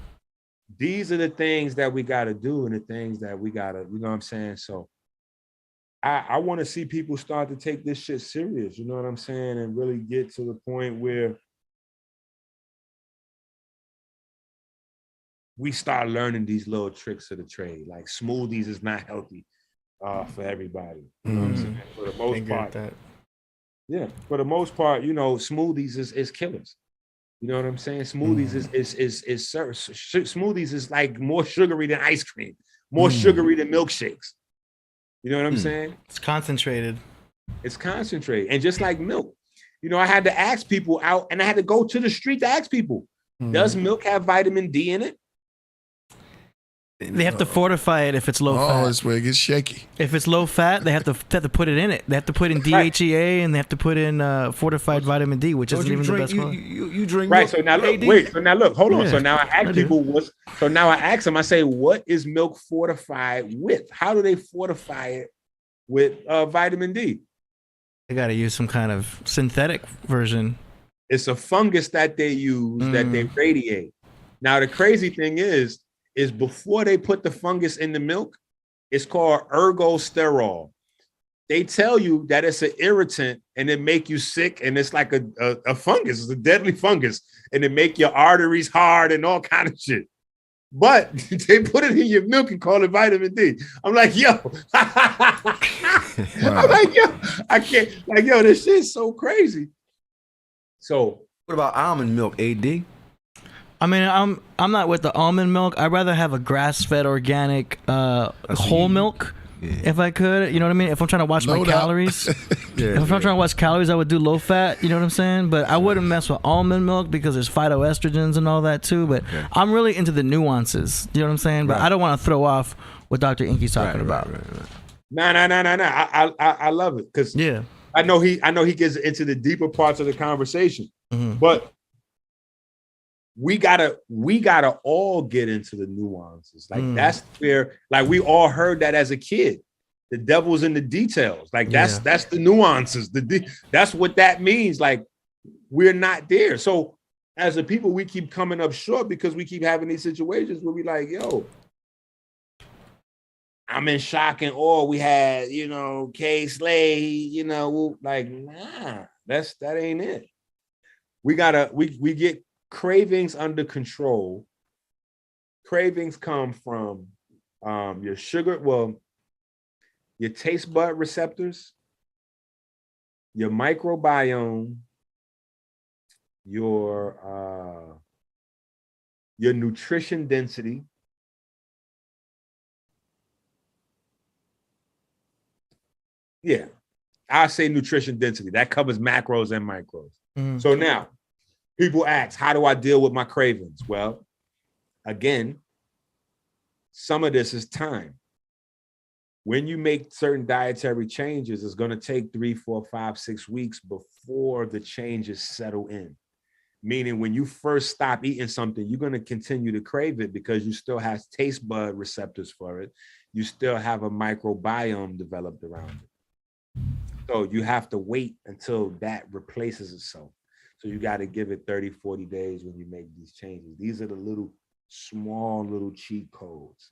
these are the things that we got to do and the things that we got to, you know what I'm saying? So I want to see people start to take this shit serious, you know what I'm saying? And really get to the point where we start learning these little tricks of the trade. Like smoothies is not healthy for everybody. You know what I'm saying? For the most part. Yeah, for the most part, you know, smoothies is killers. You know what I'm saying? Smoothies smoothies is like more sugary than ice cream, more sugary than milkshakes. You know what I'm saying?
It's concentrated.
And just like milk. You know, I had to ask people out, and I had to go to the street to ask people, does milk have vitamin D in it?
They have to fortify it if it's low fat.
Oh, that's where it gets shaky.
If it's low fat, they have to put it in it. They have to put in DHEA and they have to put in fortified vitamin D, which isn't even the best one.
You drink
Right.
milk,
So now look,
AD?
So now look, hold on.
Yeah,
So now I ask
I do.
people I ask them, I say, what is milk fortified with? How do they fortify it with vitamin D?
They got to use some kind of synthetic version.
It's a fungus that they use that they radiate. Now, the crazy thing is before they put the fungus in the milk, it's called ergosterol. They tell you that it's an irritant and it make you sick, and it's like a fungus. It's a deadly fungus, and it make your arteries hard and all kind of shit. But they put it in your milk and call it vitamin D. I'm like, yo. I'm like, yo, I can't. Like, yo, this shit's so crazy. So
What about almond milk, AD?
I mean, I'm not with the almond milk. I'd rather have a grass-fed organic whole milk if I could. You know what I mean? If I'm trying to watch my calories. If I'm trying to watch calories, I would do low fat. You know what I'm saying? But I wouldn't mess with almond milk because there's phytoestrogens and all that too. But I'm really into the nuances. You know what I'm saying? But I don't want to throw off what Dr. Enqi's talking about.
No. I love it because I know he gets into the deeper parts of the conversation. But we gotta all get into the nuances. Like that's where, like, we all heard that as a kid. The devil's in the details. Like that's the nuances. That's what that means. Like, we're not there. So as a people, we keep coming up short because we keep having these situations where we like, yo, I'm in shock and awe. We had, K Slay, like, nah, that ain't it. We get cravings under control. Cravings come from your sugar, your taste bud receptors, your microbiome, your nutrition density. Yeah, I say nutrition density. That covers macros and micros. So now, people ask, how do I deal with my cravings? Well, again, some of this is time. When you make certain dietary changes, it's going to take 3, 4, 5, 6 weeks before the changes settle in. Meaning when you first stop eating something, you're going to continue to crave it because you still have taste bud receptors for it. You still have a microbiome developed around it. So you have to wait until that replaces itself. So you got to give it 30, 40 days when you make these changes. These are the small little cheat codes.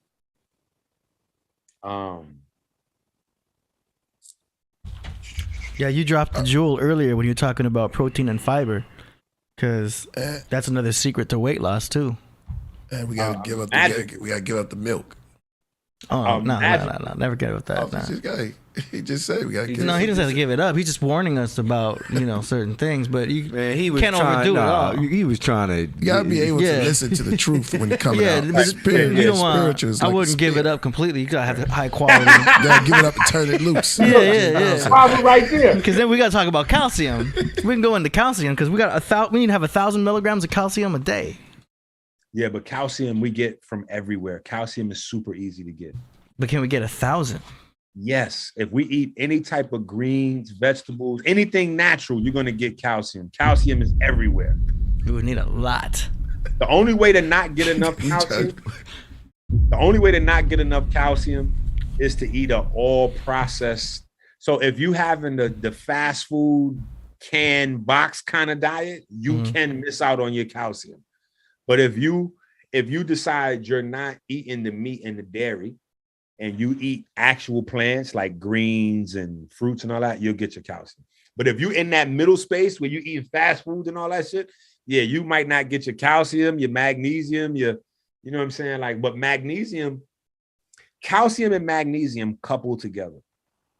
Yeah, you dropped the jewel earlier when you were talking about protein and fiber, because that's another secret to weight loss too.
And we gotta give up we gotta give up the milk.
Oh no, never get with that.
This guy, he just said we gotta give
No, he doesn't have to give it up. He's just warning us about certain things, but he
was
can't overdo it all.
He was trying to.
You gotta be able to listen to the truth when it comes out.
You don't want. I wouldn't give it up completely. You gotta have high quality.
You gotta give it up and turn it loose.
Yeah.
Problem right there.
Because then we gotta talk about calcium. We can go into calcium because we need to have 1,000 milligrams of calcium a day.
Yeah, but calcium we get from everywhere. Calcium is super easy to get.
But can we get 1,000?
Yes. If we eat any type of greens, vegetables, anything natural, you're going to get calcium. Calcium is everywhere.
We would need a lot.
The only way to not get enough calcium, is to eat an all processed. So if you having the fast food canned box kind of diet, you can miss out on your calcium. But if you decide you're not eating the meat and the dairy, and you eat actual plants like greens and fruits and all that, you'll get your calcium. But if you're in that middle space where you eat fast food and all that shit, yeah, you might not get your calcium, your magnesium, you know what I'm saying? Like, but calcium and magnesium couple together.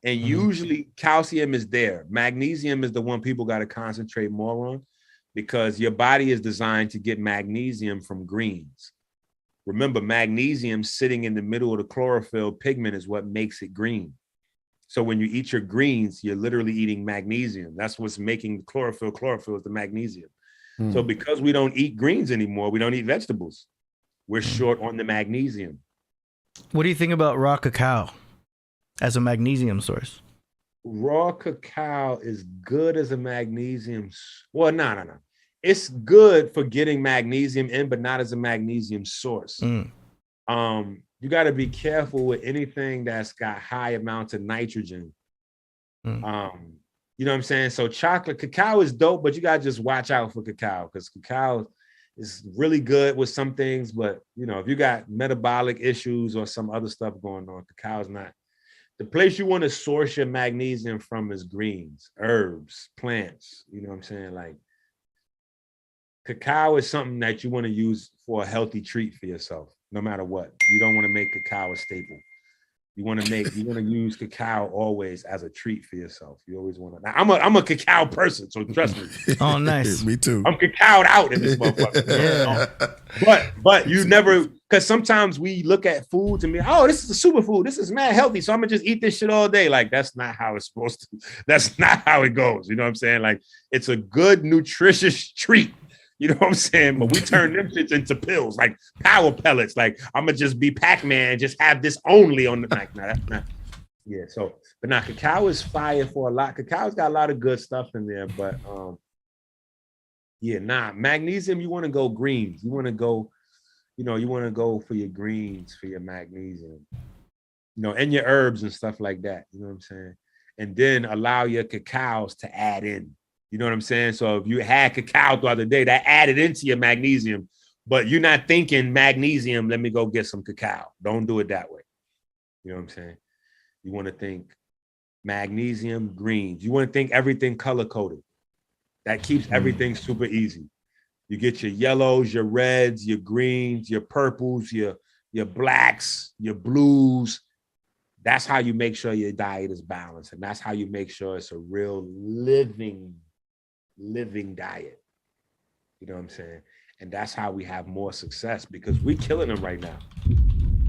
And usually calcium is there. Magnesium is the one people got to concentrate more on because your body is designed to get magnesium from greens. Remember, magnesium sitting in the middle of the chlorophyll pigment is what makes it green. So when you eat your greens, you're literally eating magnesium. That's what's making chlorophyll. Chlorophyll is the magnesium. So because we don't eat greens anymore, we don't eat vegetables, we're short on the magnesium.
What do you think about raw cacao as a magnesium source?
Raw cacao is good as a magnesium. Well, no. It's good for getting magnesium in, but not as a magnesium source. You got to be careful with anything that's got high amounts of nitrogen. You know what I'm saying? So cacao is dope, but you got to just watch out for cacao, because cacao is really good with some things. But, you know, if you got metabolic issues or some other stuff going on, cacao is not. The place you want to source your magnesium from is greens, herbs, plants. You know what I'm saying? Like, cacao is something that you want to use for a healthy treat for yourself, no matter what. You don't want to make cacao a staple. You want to use cacao always as a treat for yourself. You always want to. Now, I'm a cacao person, so trust me.
Oh, nice.
Me too.
I'm cacaoed out in this motherfucker. But you never, because sometimes we look at foods and be, oh, this is a superfood. This is mad healthy, so I'm gonna just eat this shit all day. Like, that's not how it's supposed to. That's not how it goes. You know what I'm saying? Like, it's a good, nutritious treat. You know what I'm saying? But we turn them shits into pills, like power pellets. Like, I'm gonna just be Pac-Man and just have this only on the night. Nah, that's not. Yeah. So, but now cacao is fire for a lot. Cacao's got a lot of good stuff in there, but magnesium. You want to go greens. You want to go, you want to go for your greens for your magnesium. And your herbs and stuff like that. You know what I'm saying? And then allow your cacaos to add in. You know what I'm saying? So if you had cacao throughout the day, that added into your magnesium, but you're not thinking magnesium, let me go get some cacao. Don't do it that way. You know what I'm saying? You want to think magnesium, greens. You want to think everything color-coded. That keeps everything super easy. You get your yellows, your reds, your greens, your purples, your blacks, your blues. That's how you make sure your diet is balanced. And that's how you make sure it's a real living diet. You know what I'm saying? And that's how we have more success, because we're killing them right now.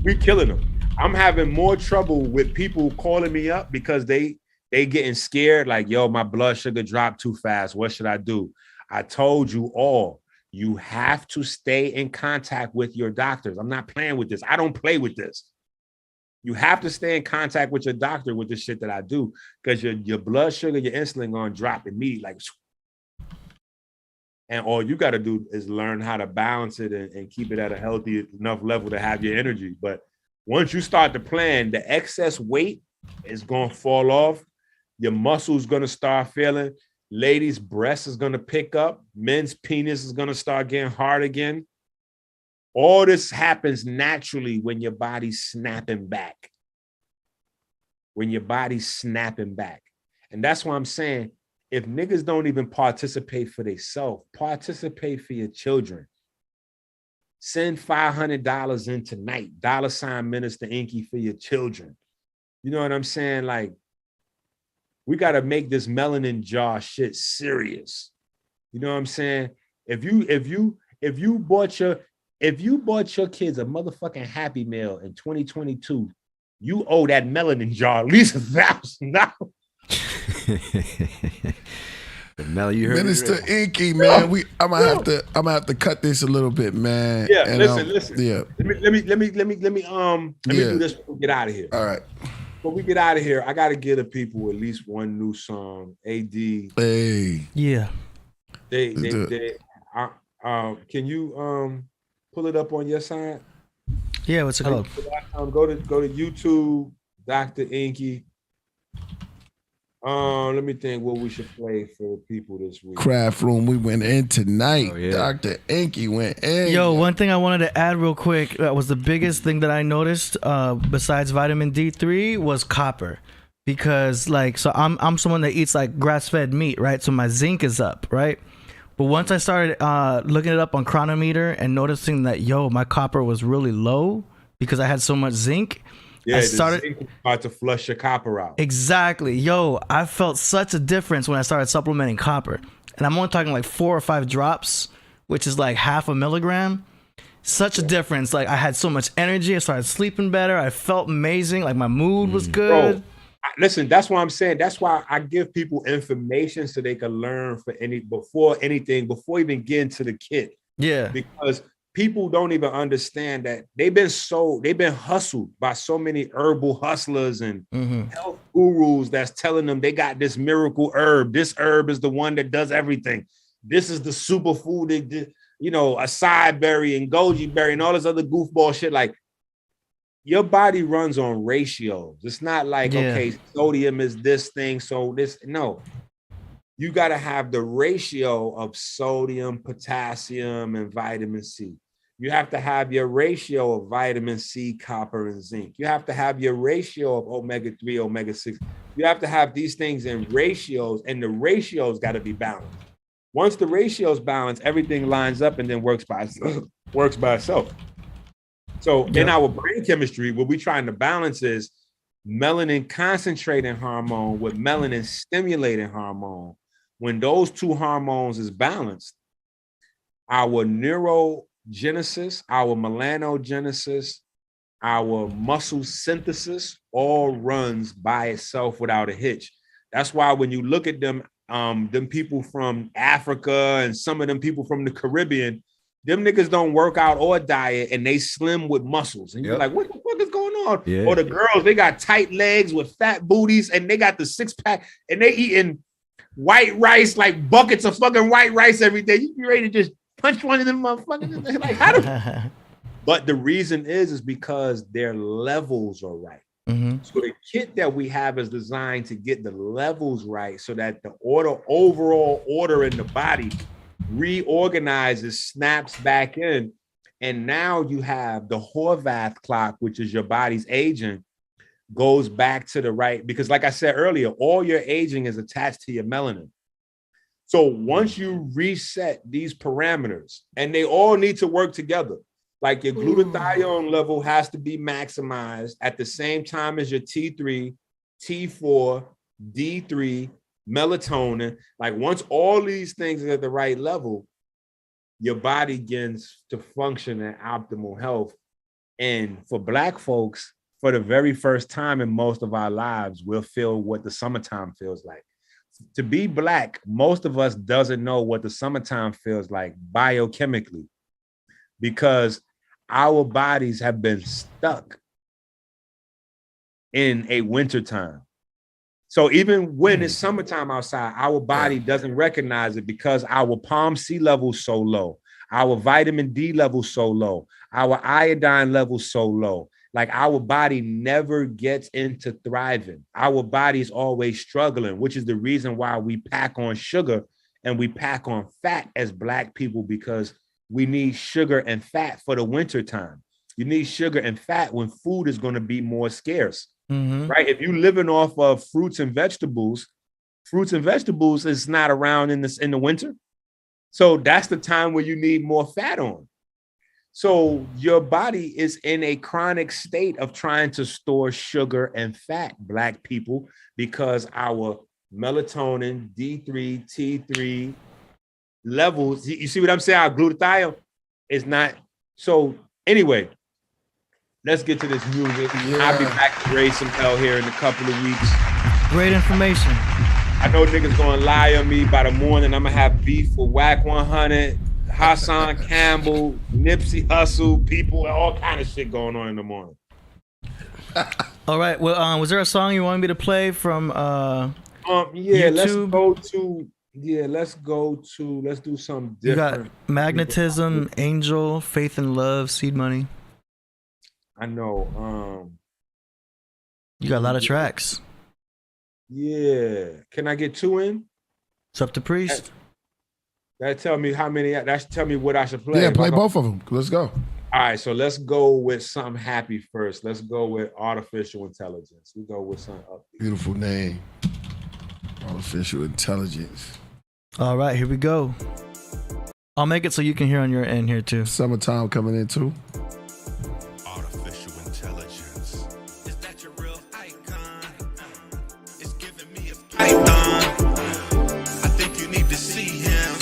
We're killing them. I'm having more trouble with people calling me up because they getting scared, like, yo, my blood sugar dropped too fast. What should I do? I told you all, you have to stay in contact with your doctors. I'm not playing with this. I don't play with this. You have to stay in contact with your doctor with the shit that I do, because your blood sugar, your insulin gonna drop immediately, like. And all you got to do is learn how to balance it and keep it at a healthy enough level to have your energy. But once you start to plan, the excess weight is going to fall off. Your muscles going to start feeling. Ladies' breasts is going to pick up. Men's penis is going to start getting hard again. All this happens naturally when your body's snapping back. When your body's snapping back. And that's why I'm saying, if niggas don't even participate for themselves, participate for your children. Send $500 in tonight. $ Minister Enqi for your children. You know what I'm saying? Like, we got to make this melanin jar shit serious. You know what I'm saying? If you bought your kids a motherfucking Happy Meal in 2022, you owe that melanin jar at least $1,000.
You heard
Minister Enqi, man. I'm gonna have to cut this a little bit, man.
Yeah,
and,
listen.
Yeah.
Let me do this before we get out of here.
All right.
Before we get out of here, I gotta give the people at least one new song. AD.
Hey.
Yeah.
Can you pull it up on your side?
Yeah, what's it called?
Go to YouTube, Dr. Enqi. Let me think what we should play for people this week.
Craft Room, we went in tonight.
Oh, yeah.
Dr. Enqi went in.
Yo, one thing I wanted to add real quick, that was the biggest thing that I noticed besides vitamin D3 was copper. Because so I'm someone that eats like grass-fed meat, right? So my zinc is up, right? But once I started looking it up on Chronometer and noticing that, my copper was really low because I had so much zinc.
Yeah, the zinc was about to flush your copper out.
Exactly. I felt such a difference when I started supplementing copper. And I'm only talking like 4 or 5 drops, which is like 0.5 milligram. Such a difference. Like, I had so much energy. I started sleeping better. I felt amazing. Like, my mood was good.
Listen, that's why I'm saying. That's why I give people information so they can learn before even getting to the kit.
Yeah.
Because people don't even understand that they've been hustled by so many herbal hustlers and health gurus that's telling them they got this miracle herb. This herb is the one that does everything. This is the superfood, acai berry and goji berry and all this other goofball shit. Like, your body runs on ratios. It's not like, okay, sodium is this thing, so this, no. You got to have the ratio of sodium, potassium, and vitamin C. You have to have your ratio of vitamin C, copper, and zinc. You have to have your ratio of omega-3, omega-6. You have to have these things in ratios, and the ratios got to be balanced. Once the ratio's balanced, everything lines up and then works by itself. So in our brain chemistry, what we're trying to balance is melanin concentrating hormone with melanin stimulating hormone. When those two hormones is balanced, our neurogenesis, our melanogenesis, our muscle synthesis all runs by itself without a hitch. That's why when you look at them people from Africa and some of them people from the Caribbean, them niggas don't work out or diet and they slim with muscles. And you're like, what the fuck is going on? Yeah. Or the girls, they got tight legs with fat booties and they got the 6-pack and they eating white rice, like buckets of fucking white rice every day. You be ready to just punch one of them motherfuckers. Like, how do But the reason is because their levels are right. So the kit that we have is designed to get the levels right so that the overall order in the body reorganizes, snaps back in. And now you have the Horvath clock, which is your body's aging, goes back to the right. Because like I said earlier, all your aging is attached to your melanin. So once you reset these parameters, and they all need to work together, like your glutathione level has to be maximized at the same time as your T3, T4, D3, melatonin. Like once all these things are at the right level, your body begins to function at optimal health. And for Black folks, for the very first time in most of our lives, we'll feel what the summertime feels like. To be Black, most of us doesn't know what the summertime feels like biochemically, because our bodies have been stuck in a wintertime. So even when it's summertime outside, our body doesn't recognize it because our palm C level is so low, our vitamin D level is so low, our iodine level is so low. Like our body never gets into thriving. Our body's always struggling, which is the reason why we pack on sugar and we pack on fat as Black people, because we need sugar and fat for the winter time. You need sugar and fat when food is going to be more scarce, right? If you're living off of fruits and vegetables is not around in the winter. So that's the time where you need more fat on. So your body is in a chronic state of trying to store sugar and fat, Black people, because our melatonin, D3, T3 levels, you see what I'm saying? Our glutathione is not. So anyway, let's get to this music. I'll be back to raise some hell here in a couple of weeks.
Great information.
I know niggas gonna lie on me by the morning. I'm gonna have beef with Whack 100, Hassan Campbell, Nipsey Hussle, people, all kind of shit going on in the morning.
All right. Well, was there a song you wanted me to play from
YouTube? Let's do something different.
You got Magnetism, Angel, Faith and Love, Seed Money.
I know.
You got a lot of tracks.
Yeah. Can I get 2 in?
It's up to Priest.
That tell me how many. That's tell me what I should play.
Yeah, play both of them. Let's go.
All right, so let's go with something happy first. Let's go with Artificial Intelligence. We go with something upbeat.
Beautiful name. Artificial Intelligence.
All right, here we go. I'll make it so you can hear on your end here too.
Summertime coming in too.
Artificial intelligence. Is that your real icon? It's giving me a python. I think you need to see him.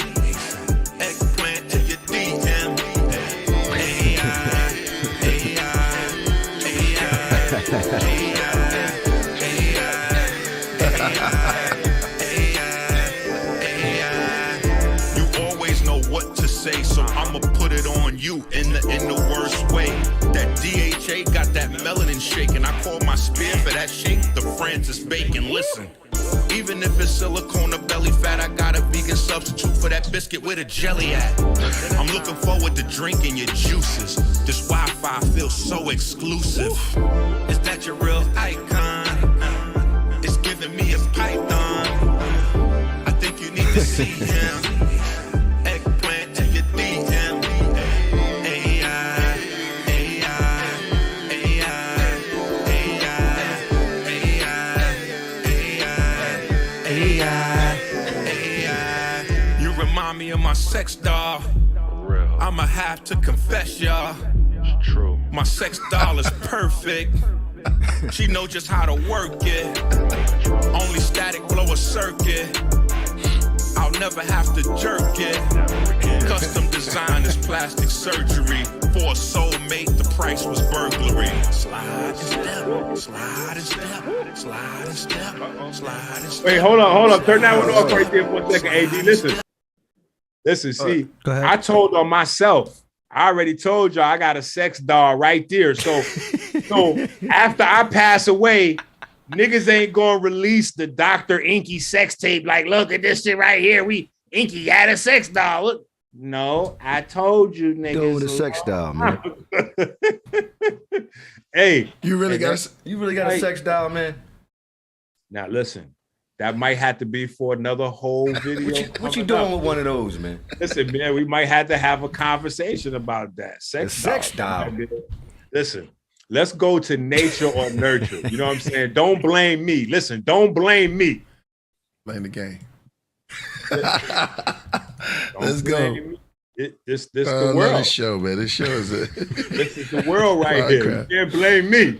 Eggplant to your DM. AI. say, so I'ma put it on you in the worst way. That DHA got that melanin shaking. I call my spear for that shake the Francis Bacon. Listen, even if it's silicone or belly fat, I got a vegan substitute for that biscuit with a jelly at. I'm looking forward to drinking your juices. This Wi-Fi feels so exclusive. Is that your real icon? It's giving me a python. I think you need to see him. Eggplant to your DM. You remind me of my sex doll. I'ma have to confess, y'all. It's true. My sex doll is perfect. She know just how to work it. Only static blow a circuit. I'll never have to jerk it. Custom design is plastic surgery. For a soulmate, the price was burglary. Slide and step, slide and step, slide and step, slide and step.
Wait, hold up. Turn that one off right there for a second, AD. Listen, see,
Go ahead.
I told on myself. I already told y'all I got a sex doll right there. So after I pass away, niggas ain't gonna release the Dr. Enqi sex tape. Like, look at this shit right here. Enqi had a sex doll. Look. No, I told you, niggas.
Go with a sex doll, man.
Hey,
You really got a sex doll, man.
now listen. That might have to be for another whole video.
What you doing with one of those, man?
Listen, man, we might have to have a conversation about that. Sex doll. Listen, let's go to nature or nurture. You know what I'm saying? Don't blame me. Listen, don't blame me.
Blame the game.
Don't
Let's go.
blame me. This the world.
This show, man. This show is it.
This is the world right here.
Podcraft.
You can't blame me.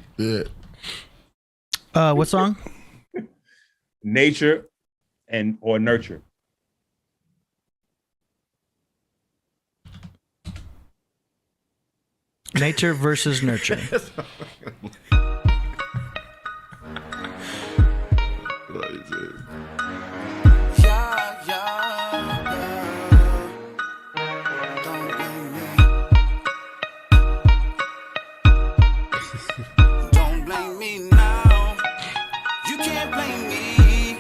Yeah.
What song?
Nature or nurture.
Nature versus nurture.
Don't blame me now. You can't blame me.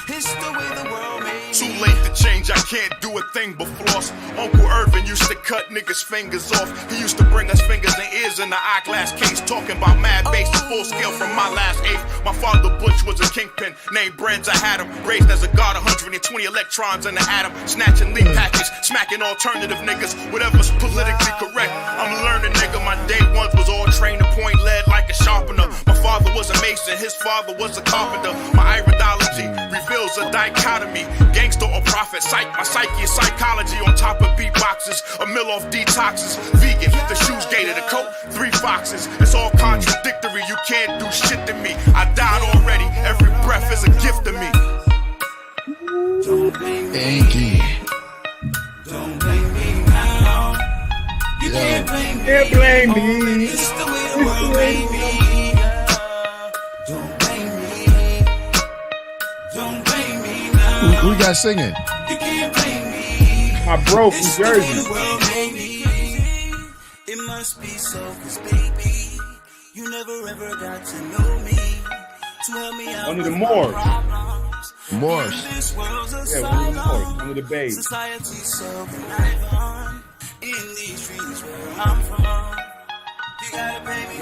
It's the way the world made me.
Too late to change, I can't do a thing but floss. Uncle Irvin used to cut niggas' fingers off. He used to bring us fingers and ears in the eyeglass case, talking about mad bass and full scale from my last eighth. My father Butch was a kingpin, named Brands, I had him. Raised as a god, 120 electrons in the atom. Snatching lead package, smacking alternative niggas, whatever's politically correct. I'm learning, nigga, my day ones was all trained to point lead like a sharpener. My father was a mason, his father was a carpenter. My iridology reveals a dichotomy, gangster or prophet. My psyche is psychology on top of beatboxes. A mill off detoxes, vegan, the shoes gated, the coat, 3 foxes. It's all contradictory, you can't do shit to me. I died already, every breath is a gift to me.
Don't blame me.
Enqi.
Don't blame me now. You can't blame me.
Can't blame me.
It's the way the world made me. Don't blame me. Don't blame me now.
Who you got singing?
You can't blame me.
My bro from
It's the way
Jersey.
the world made me. It must be so, cause baby, you never ever got to know me. To help me out
One of the
with
Moors.
my problems.
Morris.
This world's a
Yeah, one of the Moors.
asylum.
One of the babes.
Society's so conniving in these streets where I'm from. You gotta pay me.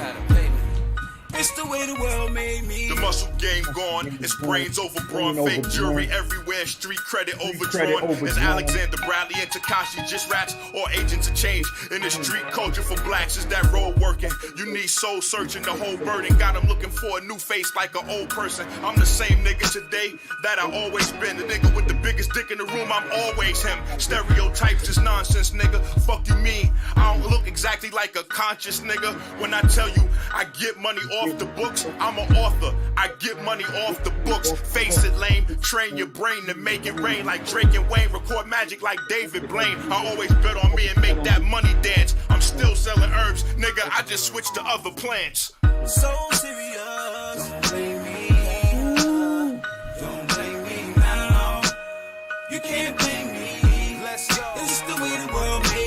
It's the way the world made me.
The muscle game gone, it's brains overbrawn, fake jury everywhere, street credit overdrawn. It's Alexander Bradley and Takashi, just rats or agents of change. In the street culture for blacks, is that road working? You need soul searching, the whole burden. Got them looking for a new face like an old person. I'm the same nigga today that I always been. The nigga with the biggest dick in the room, I'm always him. Stereotypes is nonsense, nigga. Fuck you mean? I don't look exactly like a conscious nigga. When I tell you I get money off the books, I'm an author. I get money off the books. Face it, lame. Train your brain to make it rain like Drake and Wayne. Record magic like David Blaine. I always bet on me and make that money dance. I'm still selling herbs, nigga. I just switched to other plants.
So serious. Don't blame me. Don't blame me now. You can't blame me. Let's go. It's the way the world made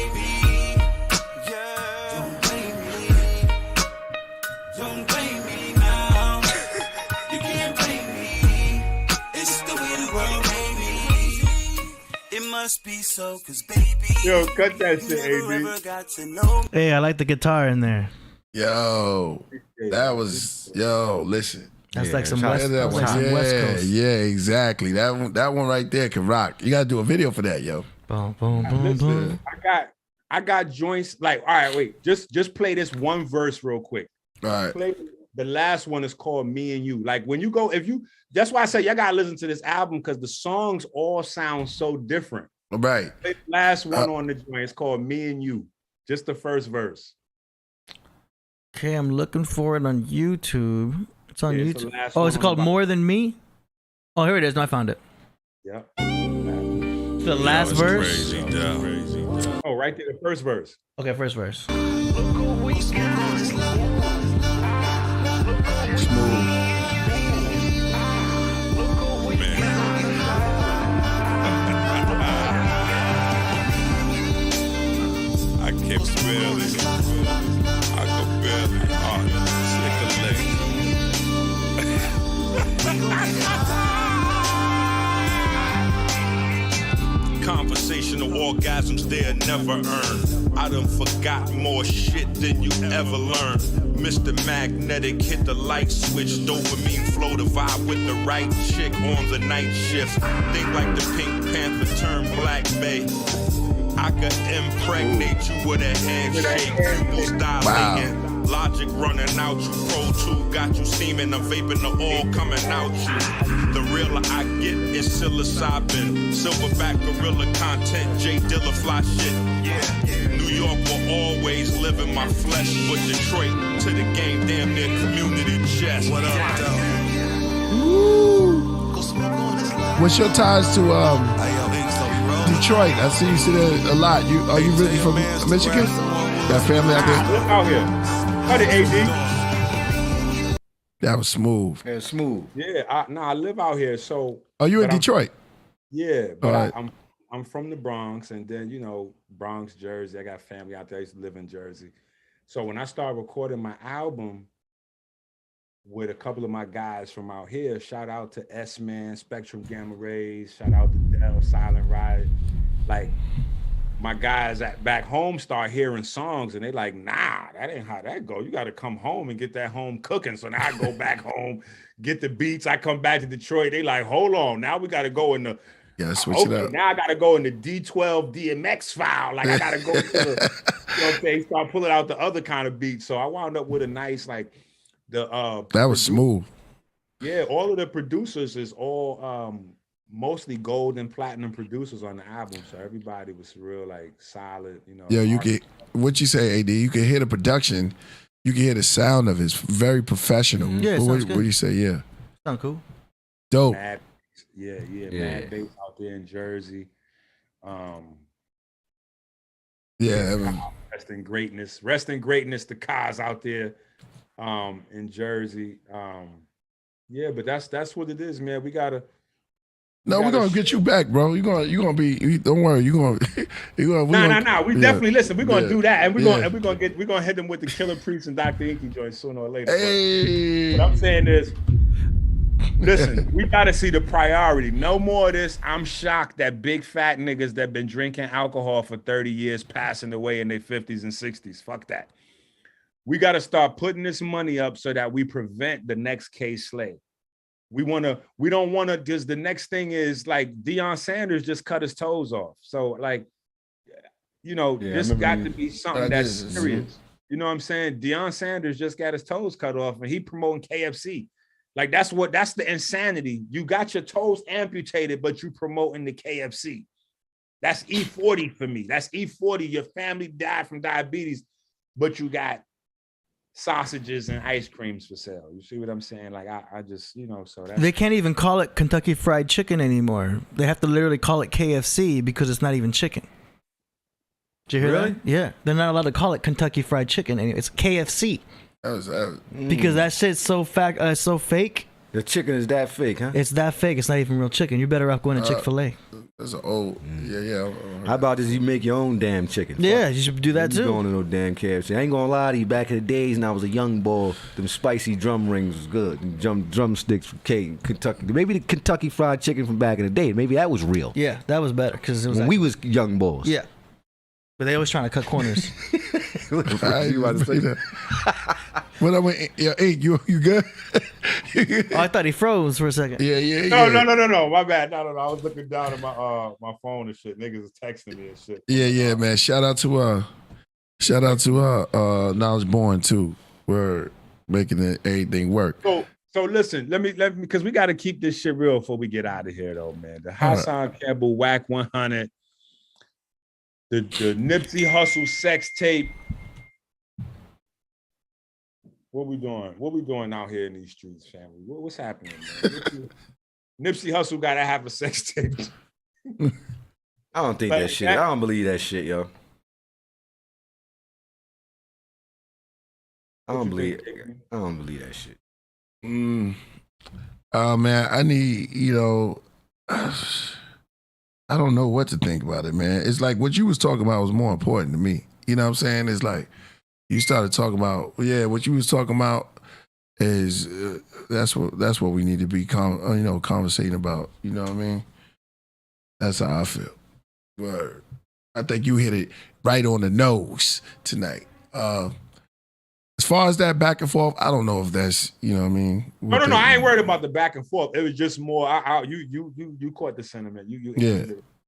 just be so, cause baby,
Yo, cut that
you
shit,
never
AD.
ever got to know.
Hey, I like the guitar in there.
Yo, that was listen.
That's
Yeah,
like some
shout out
West,
to
that's like some West Coast.
Yeah, exactly. That one right there can rock. You gotta do a video for that, yo.
Boom, boom, boom,
Listen,
boom.
I got joints like, all right, wait, just play this one verse real quick.
All right.
Play the last one is called Me and You. Like when you go, that's why I say y'all gotta listen to this album because the songs all sound so different.
Right.
Play the last one on the joint is called Me and You. Just the first verse.
Okay, I'm looking for it on YouTube. It's on
Yeah, it's the
YouTube.
last
Oh,
one
is it
on
called
the
More Than Me? Oh, here it is. No, I found it.
Yep.
The last verse.
Oh, right there, the first verse.
Okay, first verse.
I kept spelling. I go barely. Conversational orgasms they'll never earn. I done forgot more shit than you ever learned. Mr. Magnetic hit the light switch. Dopamine flow to vibe with the right chick on the night shift. Think like the Pink Panther turned Black Bay. I could impregnate you with a handshake. Pupils dilating. Logic running out you. Pro 2 got you steaming. I'm vaping the oil coming out you. The realer I get is psilocybin. Silverback gorilla content. J Dilla fly shit. New York will always live in my flesh. But Detroit to the game damn near community chest. What up,
What's your ties to Detroit? I see you sit there a lot. Are you really from Michigan? Got family out there?
Look out here. Cut it, AD.
That was smooth.
Yeah, smooth.
Yeah, I live out here. So
Are you in
but I'm-
Detroit?
Yeah, but
All right.
I'm from the Bronx, and then Bronx, Jersey. I got family out there. I used to live in Jersey. So when I started recording my album with a couple of my guys from out here, shout out to S-Man, Spectrum Gamma Rays, shout out to Dell, Silent Riot. Like my guys back home start hearing songs and they like, nah, that ain't how that go. You got to come home and get that home cooking. So now I go back home, get the beats. I come back to Detroit. They like, hold on, now we got to go in the
Switch it up.
Now I gotta go in the D12 DMX file. Like I gotta go to the, you know what I'm saying, start pulling out the other kind of beats. So I wound up with a nice
that was smooth.
Yeah, all of the producers is all mostly gold and platinum producers on the album. So everybody was real solid,
Yeah, you get what you say, AD. You can hear the production. You can hear the sound of it. It's very professional.
Yeah, it
what
sounds
do
good.
you say? Yeah,
Sound cool.
dope.
Mad, yeah, mad bass out there in Jersey.
Yeah, I mean,
Rest in greatness, the cars out there in Jersey. Yeah, but that's what it is, man. We gotta.
we're gonna get you back, bro. You're gonna be. Don't worry. You're gonna.
Nah. We definitely listen. We're gonna do that, and we're gonna hit them with the Killah Priest and Dr. Enqi joint sooner or later.
Hey.
What I'm saying is, listen, we gotta see the priority. No more of this. I'm shocked that big fat niggas that been drinking alcohol for 30 years passing away in their 50s and 60s. Fuck that. We gotta start putting this money up so that we prevent the next case Slay. We don't wanna, because the next thing is like Deion Sanders just cut his toes off. So this got to be something that's serious. You know what I'm saying? Deion Sanders just got his toes cut off and he promoting KFC. Like that's the insanity. You got your toes amputated, but you promoting the KFC. That's E40 for me. That's E40. Your family died from diabetes, but you got sausages and ice creams for sale. You see what I'm saying? Like I just, so that's
They can't even call it Kentucky Fried Chicken anymore. They have to literally call it KFC because it's not even chicken. Did you hear
Really?
that? Yeah. They're not allowed to call it Kentucky Fried Chicken anymore. It's KFC. Because that shit's so fake.
The chicken is that fake, huh?
It's that fake. It's not even real chicken. You're better off going to Chick-fil-A.
That's an old. Yeah.
How about this? You make your own damn chicken.
Yeah,
Fuck.
you should do that
You
too.
going to no damn KFC. I ain't gonna lie to you. Back in the days, when I was a young boy, them spicy drum rings was good. Them drumsticks from Kentucky. Maybe the Kentucky Fried Chicken from back in the day. Maybe that was real.
Yeah, that was better because it was
When we was young boys.
Yeah, but they always trying to cut corners.
You about to say that?
When I went, hey, you good?
Oh, I thought he froze for a second.
Yeah.
No. My bad. No. I was looking down at my phone and shit. Niggas was texting me and shit.
Yeah, man. Shout out to Knowledge Born too. We're making everything work.
So listen, let me because we got to keep this shit real before we get out of here though, man. The Hassan Campbell Whack 100, the Nipsey Hussle sex tape. What we doing? What we doing out here in these streets, family? What's happening, man? Nipsey Hussle gotta have a sex tape.
I don't think that shit. I don't believe that shit, yo. I don't believe that shit.
Man, I need, I don't know what to think about it, man. It's like what you was talking about was more important to me. You know what I'm saying? It's like you started talking about, what you was talking about is that's what we need to be conversating about. You know what I mean? That's how I feel. Word. I think you hit it right on the nose tonight. As far as that back and forth, I don't know if that's, you know what I mean?
No. I ain't worried about the back and forth. It was just more. You caught the sentiment.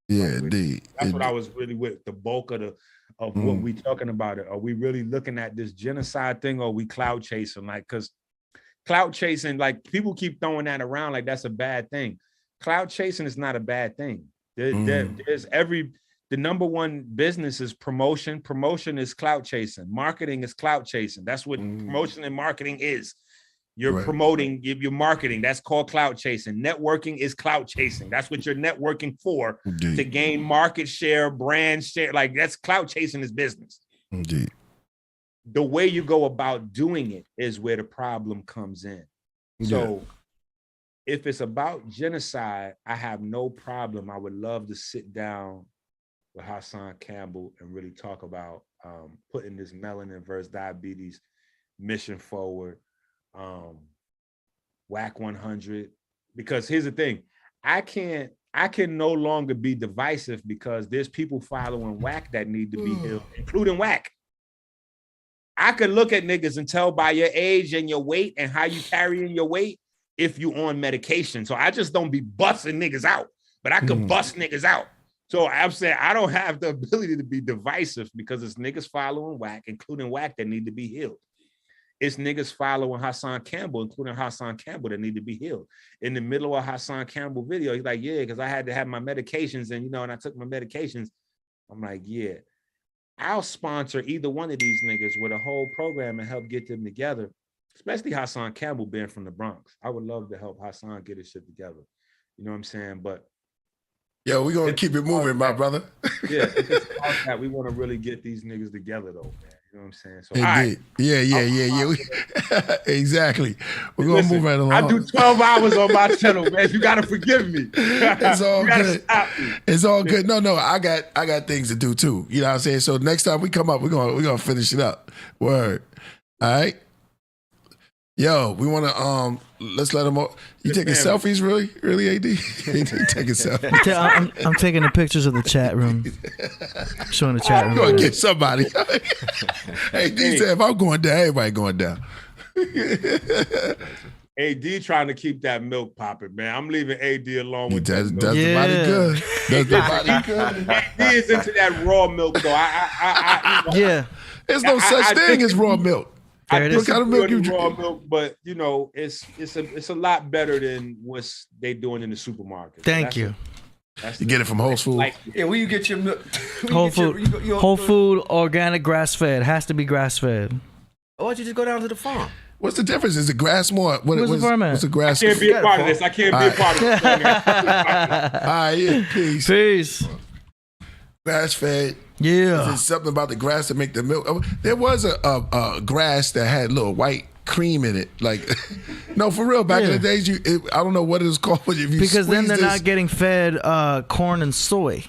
Indeed.
That's what I was really with. The bulk of what we talking about. Are we really looking at this genocide thing, or are we clout chasing? Like, because clout chasing, like people keep throwing that around like that's a bad thing. Clout chasing is not a bad thing. The number one business is promotion. Promotion is clout chasing. Marketing is clout chasing. That's what promotion and marketing is. You're promoting, you're marketing. That's called clout chasing. Networking is clout chasing. That's what you're networking for. Indeed. To gain market share, brand share. Like that's clout chasing is business.
Indeed.
The way you go about doing it is where the problem comes in. So if it's about genocide, I have no problem. I would love to sit down with Hassan Campbell and really talk about putting this melanin versus diabetes mission forward. Whack 100, because here's the thing, I can no longer be divisive because there's people following Whack that need to be healed, including Whack. I could look at niggas and tell by your age and your weight and how you carrying your weight if you on medication. So I just don't be busting niggas out, but I could bust niggas out. So I'm saying I don't have the ability to be divisive because it's niggas following Whack, including Whack, that need to be healed. It's niggas following Hassan Campbell, including Hassan Campbell, that need to be healed. In the middle of Hassan Campbell video, he's like, because I had to have my medications and I took my medications. I'm like, I'll sponsor either one of these niggas with a whole program and help get them together, especially Hassan Campbell being from the Bronx. I would love to help Hassan get his shit together. You know what I'm saying? But
we're going to keep it moving, my brother.
If it's about that, we want to really get these niggas together though, man. You know what I'm saying? So,
Indeed. Yeah. Exactly. We're going to move right along.
I do 12 hours on my channel, man. You got to forgive me.
It's all good. It's all good. No, I got things to do too. You know what I'm saying? So next time we come up, we're going to finish it up. Word. All right. Yo, we want to let's let them all. You taking selfies, really, AD? You taking selfies?
I'm taking the pictures of the chat room. Showing the chat room.
You're gonna get somebody. Hey, D said if I'm going down, everybody going down.
AD trying to keep that milk popping, man. I'm leaving AD alone with
that. Does the body good? Does the body good?
AD is into that raw milk though.
There's no such thing as raw milk.
What kind of milk you drink? Raw milk, but it's a lot better than what they doing in the supermarket.
Thank you.
You get it from Whole Food.
Where you get your milk?
Whole Food, organic, grass fed. Has to be grass fed.
Why don't you just go down to the farm?
What's the difference? Is it grass more?
Where's the grass?
I can't be a part of this. I can't be a part of this.
All right,
peace.
Grass fed.
Yeah.
Is it something about the grass that make the milk? There was a grass that had little white cream in it. Like, no, for real. Back in the days, I don't know what it was called, but if you
because then they're
this,
not getting fed corn and soy.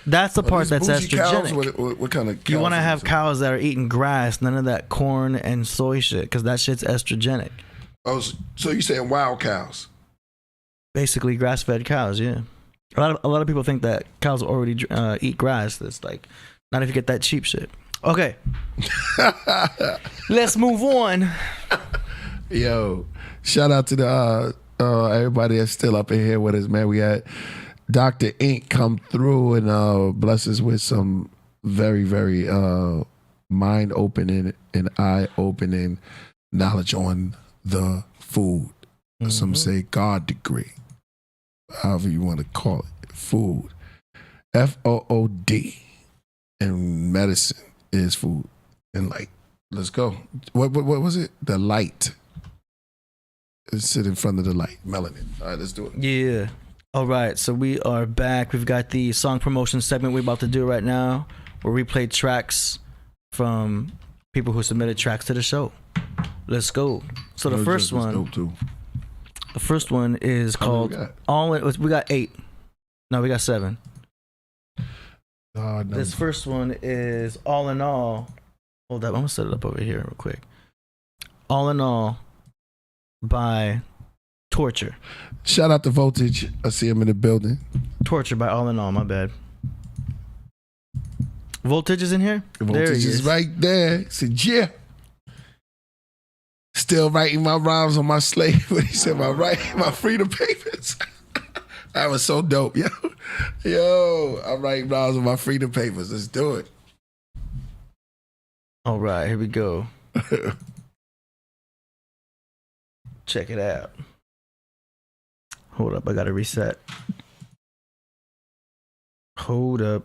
That's the part that's estrogenic.
Cows, what kind of cows?
You want to have cows that are eating grass, none of that corn and soy shit, because that shit's estrogenic.
Oh, so you're saying wild cows?
Basically, grass-fed cows. Yeah, a lot of people think that cows already eat grass. That's like, not if you get that cheap shit. Okay, let's move on.
Yo, shout out to the everybody that's still up in here with us, man. We had Dr. Enqi come through and bless us with some very, very mind-opening and eye-opening knowledge on the food. Some say God degree, however you want to call it, food. FOOD, and medicine is food and light. Let's go. What was it? The light. Sit in front of the light. Melanin. All right, let's do it.
Yeah. All right, so we are back. We've got the song promotion segment we're about to do right now, where we play tracks from people who submitted tracks to the show. Let's go. So the first one, the first one is called All In. We got 8. No, we got 7.
No.
This first one is All In All. Hold up, I'm gonna set it up over here real quick. All In All by Torture.
Shout out to Voltage. I see him in the building.
Torture by All In All, my bad. Voltage is in here?
Voltage
there he
is right there. He said, yeah. Still writing my rhymes on my slave. But he said, my freedom papers. That was so dope, yo. Yo, I'm writing rhymes on my freedom papers. Let's do it.
All right, here we go. Check it out. Hold up, I gotta reset. Hold up.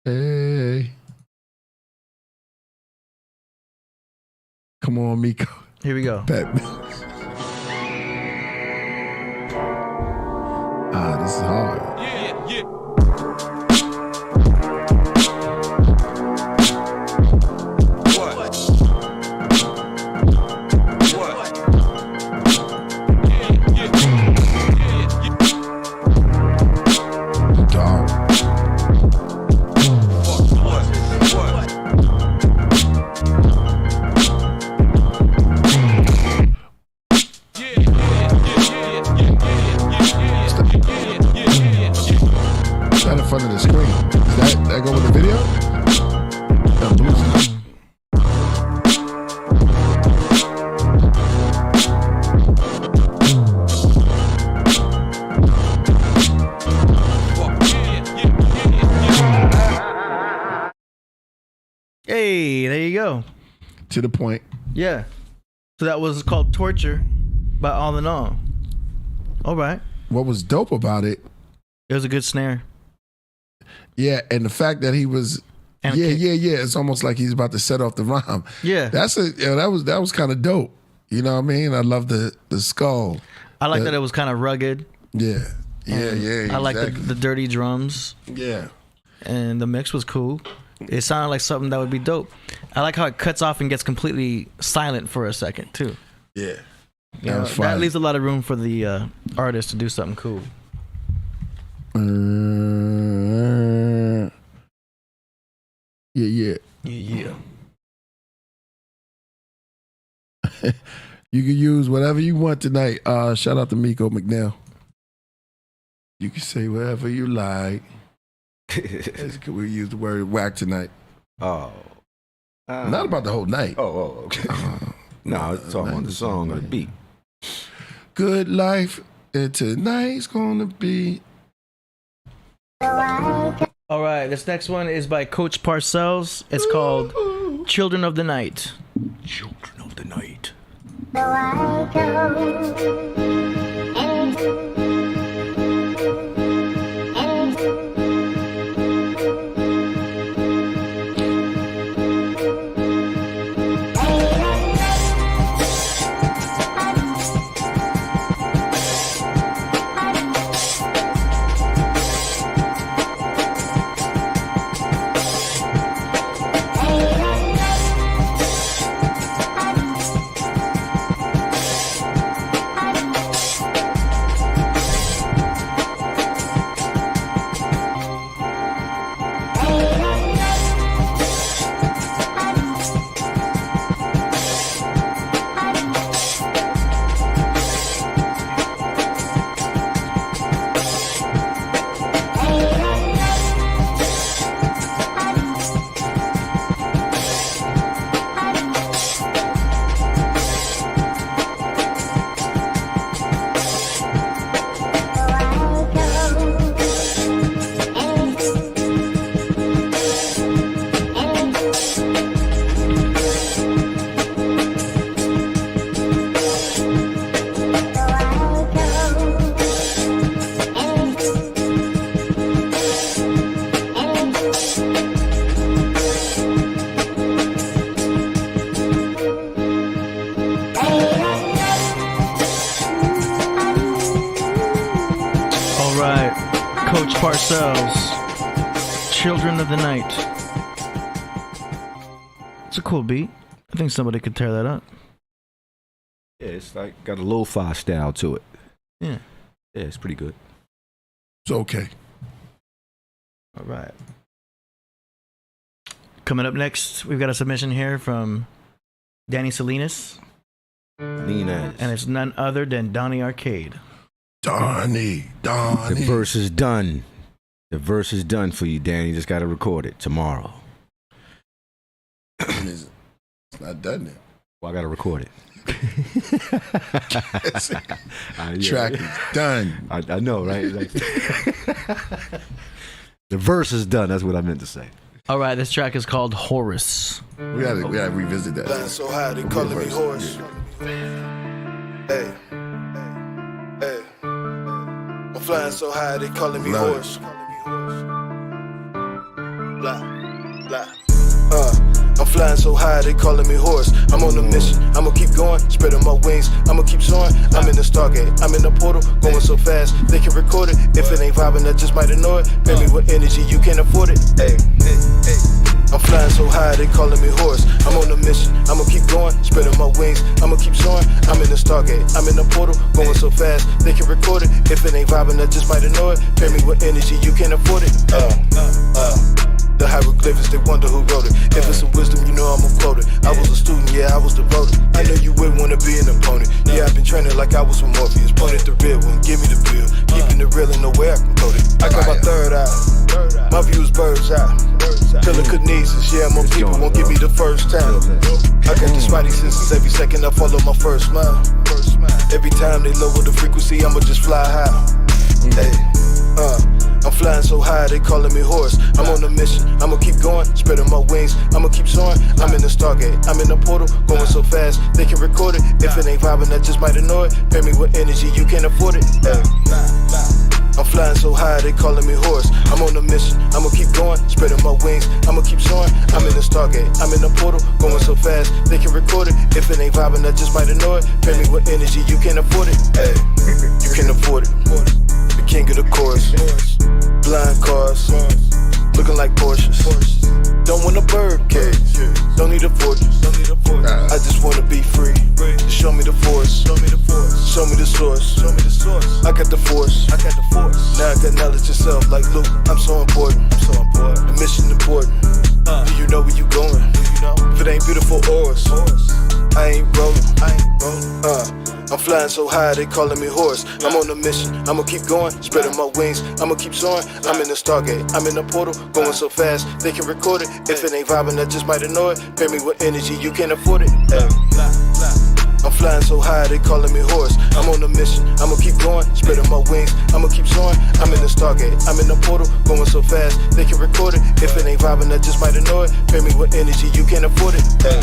Hey. Come on, Miko.
Here we go.
This is hard.
Yeah.
Hey, there you go.
To the point.
Yeah. So that was called Torture by All In All. All right.
What was dope about it?
It was a good snare.
Yeah, and the fact that he was yeah. It's almost like he's about to set off the rhyme.
Yeah.
That was kind of dope. You know what I mean? I love the skull.
I like that it was kind of rugged.
Yeah. Yeah.
I like the dirty drums.
Yeah.
And the mix was cool. It sounded like something that would be dope. I like how it cuts off and gets completely silent for a second too.
Yeah.
That leaves a lot of room for the artist to do something cool.
Yeah. You can use whatever you want tonight. Shout out to Miko McNeil. You can say whatever you like. We use the word whack tonight.
Oh.
Not about the whole night.
Oh, okay. No, it's all on the song or the beat.
Good life, and tonight's gonna be.
All right, this next one is by Coach Parcells. It's called Children of the Night.
Children of the Night.
All right, Coach Parcells, Children of the Night. It's a cool beat. I think somebody could tear that up.
Yeah, it's like got a lo-fi style to it.
Yeah.
Yeah, it's pretty good.
It's okay.
All right. Coming up next, we've got a submission here from Danny Salinas,
Nina's.
and it's none other than Donnie Arcade.
Donnie.
The verse is done. The verse is done for you, Danny. You just got to record it tomorrow.
It's not done yet.
Well, I got to record it.
Track is done.
I know, right? Like, the verse is done. That's what I meant to say.
All right, this track is called Horus.
We gotta revisit that.
Flying so high, they calling me horse. Hey, hey. I'm flying so high, they calling me horse. Blah, blah. I'm flying so high, they calling me horse. I'm on a mission, I'ma keep going, spreading my wings, I'ma keep soaring. I'm in the Stargate, I'm in the portal, going so fast, they can record it. If it ain't vibing, I just might ignore it. Pay me with energy, you can't afford it. Hey, hey, hey. I'm flying so high, they calling me horse. I'm on a mission, I'ma keep going, spreading my wings, I'ma keep soaring. I'm in the Stargate, I'm in the portal, going so fast, they can record it. If it ain't vibing, I just might ignore it. Pay me with energy, you can't afford it. The hieroglyphics, they wonder who wrote it. If it's some wisdom, you know I'ma quote it. I was a student, yeah, I was devoted. I know you wouldn't wanna be an opponent. Yeah, I've been training like I was with Morpheus. Pointed the real one, give me the bill. Keeping it real, ain't no way I can code it. I got my third eye, my view is bird's eye. Telekinesis, yeah, more people won't give me the first time. I got the spidey senses, every second I follow my first smile. Every time they lower the frequency, I'ma just fly high. Hey, I'm flying so high, they calling me horse. I'm on a mission, I'ma keep going, spreading my wings, I'ma keep soaring. I'm in the Stargate, I'm in the portal, going so fast, they can record it. If it ain't vibing, I just might ignore it. Pay me with energy, you can't afford it. Hey. I'm flying so high, they calling me horse. I'm on a mission, I'ma keep going, spreading my wings, I'ma keep soaring. I'm in the Stargate, I'm in the portal, going so fast, they can record it. If it ain't vibing, I just might ignore it. Pay me with energy, you can't afford it. Hey. You can't afford it. The king of the chorus. Blind cars, looking like Porsches. Don't want a bird cage, don't need a fortress. I just wanna be free. Show me the force, show me the source. I got the force, now I got knowledge yourself like Luke. I'm so important, the mission important. Do you know where you going? If it ain't beautiful oars, I ain't rolling. I'm flying so high, they calling me horse. I'm on a mission, I'ma keep going, spreading my wings, I'ma keep soaring. I'm in the Stargate, I'm in the portal, going so fast, they can record it. If it ain't vibing, I just might ignore it. Pay me with energy, you can't afford it. Hey. I'm flying so high, they calling me horse. I'm on a mission, I'ma keep going, spreading my wings, I'ma keep soaring. I'm in the Stargate, I'm in the portal, going so fast, they can record it. If it ain't vibing, I just might ignore it. Pay me with energy, you can't afford it. Hey.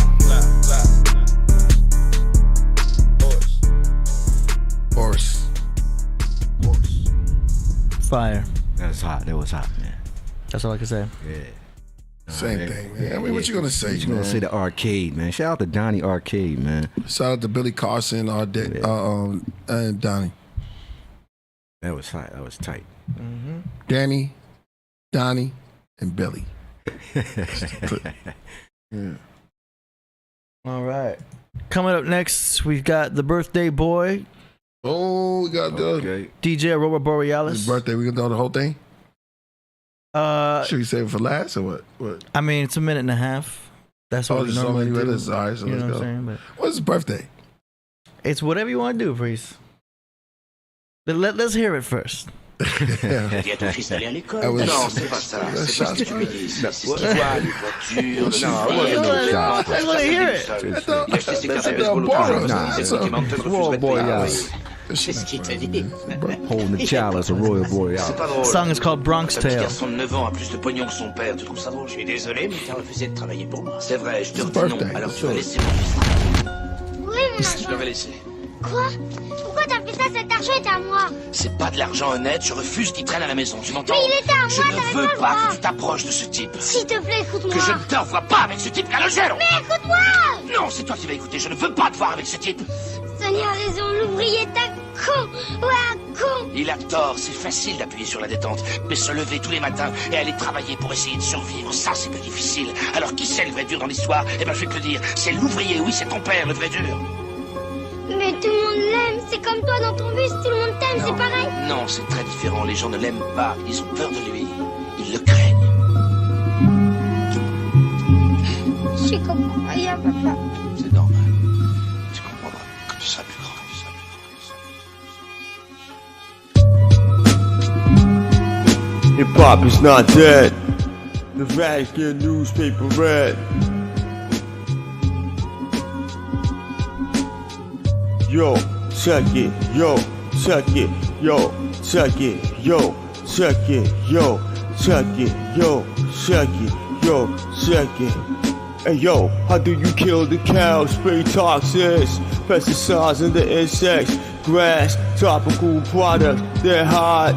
Horse.
Fire.
That's hot. That was hot, man.
That's all I can say.
Yeah.
Same thing, man. I mean, what you gonna say,
What you gonna say? The Arcade, man. Shout out to Donnie Arcade, man.
Shout out to Billy Carson, and Donnie.
That was hot. That was tight.
Mm-hmm.
Danny, Donnie, and Billy. Yeah.
All right. Coming up next, we've got the birthday boy,
Oh, we got the
DJ Aurora Borealis.
his birthday. We gonna do the whole thing. Should we save it for last or what? What?
I mean, it's a minute and a half. That's what we
there's so
normally
many
do.
minutes. All right, so
You know
let's
what
go.
I'm saying? But
What's his birthday?
it's whatever you want to do, Priest. Let's hear it first.
Dis à ton fils d'aller à l'école.
Ah oui.
Non, c'est pas ça. C'est pas ce que tu me dis. C'est ce qu'il voit, les voitures, le
I want to hear it.
Il a acheté ses cartes baseball au temps. C'est ce qui manque de refuse
C'est ce qu'il t'a dit.
Holding the chalice, a Royal Borealis.
C'est pas drôle.
The song is called Bronx
Un petit
Tale.
garçon de 9 ans a plus de pognon que son père. Tu trouves ça drôle?
Je suis désolé, mais t'as refusé de travailler pour moi.
C'est vrai, je te
It's
redis non.
birthday.
Alors tu vas laisser mon fils.
Oui, mais
Je l'avais laissé.
quoi? Pourquoi
pourquoi t'as fait ça? Cet argent est à moi.
C'est pas de l'argent honnête, je refuse qu'il traîne à la maison, tu m'entends?
Mais il était à moi,
Je
t'avais
ne veux
pas le
pas
droit.
que tu t'approches de ce type.
S'il te plaît, écoute-moi.
Que je ne te revois pas avec ce type calogero.
Mais écoute-moi.
Non, c'est toi qui vas écouter, je ne veux pas te voir avec ce type.
Sonny a raison, l'ouvrier est un con. Ouais, un con.
Il a tort, c'est facile d'appuyer sur la détente. Mais se lever tous les matins et aller travailler pour essayer de survivre, ça c'est plus difficile. Alors qui c'est le vrai dur dans l'histoire? Eh ben je vais te le dire, c'est l'ouvrier, oui c'est ton père le vrai dur.
Mais tout le monde l'aime, c'est comme toi dans ton bus, tout le monde t'aime, c'est pareil.
Non, c'est très différent, les gens ne l'aiment pas, ils ont peur de lui. Ils le craignent.
Je suis comme rien, papa.
C'est normal. Tu comprendras quand tu seras plus grand.
Hip-hop is not dead. The Vatican newspaper read. Yo, check it, yo, check it, yo, check it, yo, check it, yo, check it, yo, check it, yo, check it. Hey yo, how do you kill the cows? Spray toxins, pesticides in the insects, grass, topical products, they're hot.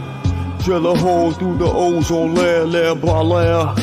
Drill a hole through the ozone layer by layer.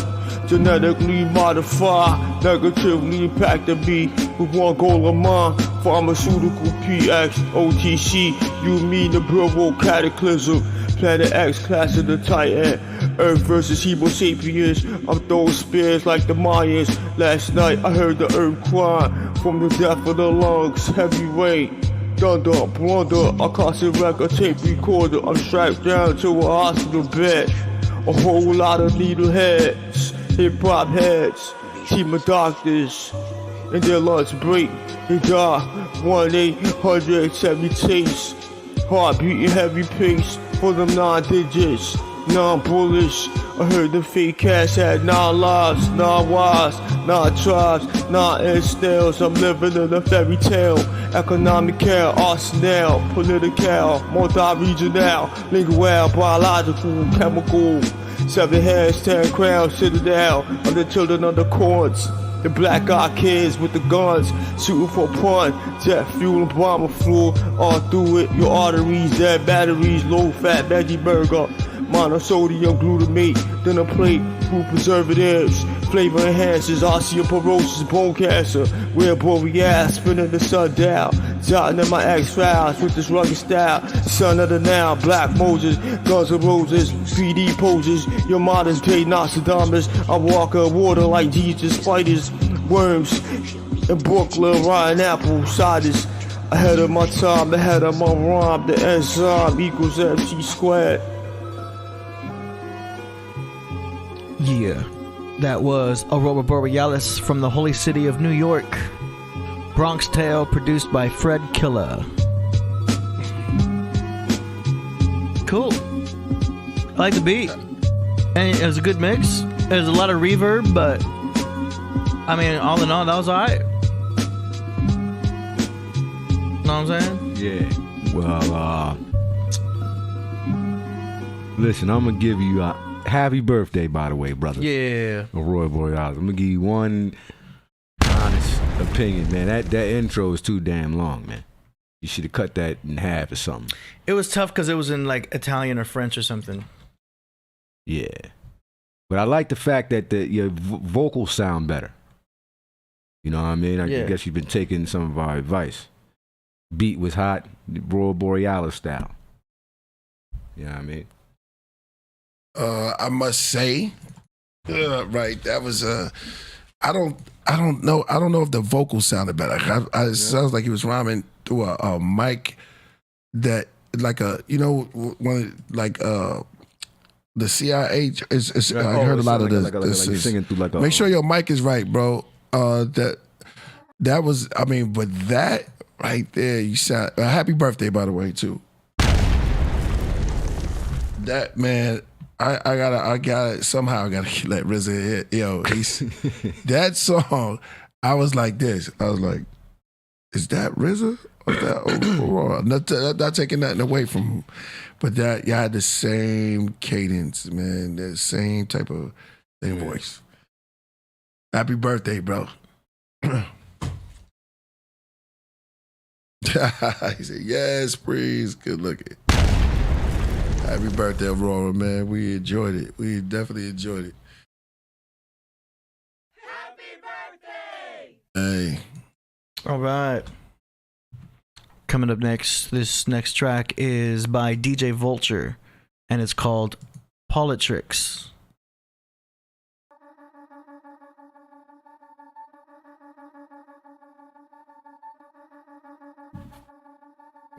Genetically modify, negatively impact the beat with one goal in mind. Pharmaceutical PX, OTC, you mean the Bureau Cataclysm. Planet X, class of the Titan. Earth versus Homo sapiens. I'm throwing spears like the Mayans. Last night I heard the earth crying from the depth of the lungs. Heavy rain, thunder, blunder. A constant record tape recorder. I'm strapped down to a hospital bed. A whole lot of needle heads, hip hop heads, team of doctors. In their lunch break, they die 1-800-70 tapes. Heart beating heavy pace for them 9 digits. Non-bullish, I heard the fake cats had 9 lives, 9 wives, 9 tribes, 9 instills. I'm living in a fairy tale. Economical, arsenal, political, multi-regional, lingual, biological, chemical. 7 heads, 10 crowns, citadel. I'm the children of the corns. The black-eyed kids with the guns, shooting for pun, jet fuel and bomber fuel, all through it, your arteries, dead batteries, low-fat veggie burger, monosodium glutamate, dinner plate, food preservatives, flavor enhancers, osteoporosis, bone cancer, rare boreal, spinning the sun down, jotting in my X-Files with this rugged style, son of the now, Black Moses, Guns N' Roses, 3D poses, your modern day Nostradamus, I walk on water like Jesus, spiders, worms, in Brooklyn, Ryan Apple, ciders, ahead of my time, ahead of my rhyme, the enzyme equals MC squared.
Yeah, that was Aurora Borealis from the holy city of New York. Bronx Tale, produced by Fred Killah. Cool. I like the beat. And it was a good mix. There's a lot of reverb, but I mean, all in all, that was alright. Know what I'm saying?
Yeah. Well, listen, I'm gonna give you a happy birthday, by the way, brother.
Yeah.
Aurora Borealis. I'm gonna give you one honest opinion, man. That intro is too damn long, man. You should have cut that in half or something.
It was tough because it was in like Italian or French or something.
Yeah. But I like the fact that your vocals sound better. You know what I mean? I guess you've been taking some of our advice. Beat was hot, Aurora Borealis style. You know what I mean?
I must say, right, that was I don't know if the vocals sounded better. It sounds like he was rhyming through a mic that like one like the CIA is I heard a lot of this.
Like singing through like a,
make sure your mic is right, bro. That was, I mean, but that right there, you sound happy birthday, by the way, too. That man, I gotta somehow I gotta let RZA hit. Yo, that song, I was like this. I was like, is that RZA? Or is that Aurora? Not taking nothing away from him. But that y'all had the same cadence, man. The same type of voice. Happy birthday, bro. He said, yes, please. Good looking. Happy birthday, Aurora, man. We enjoyed it. We definitely enjoyed it. Hey.
All right. Coming up next, this next track is by DJ Vulture, and it's called Politics.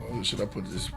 Oh, should I put this?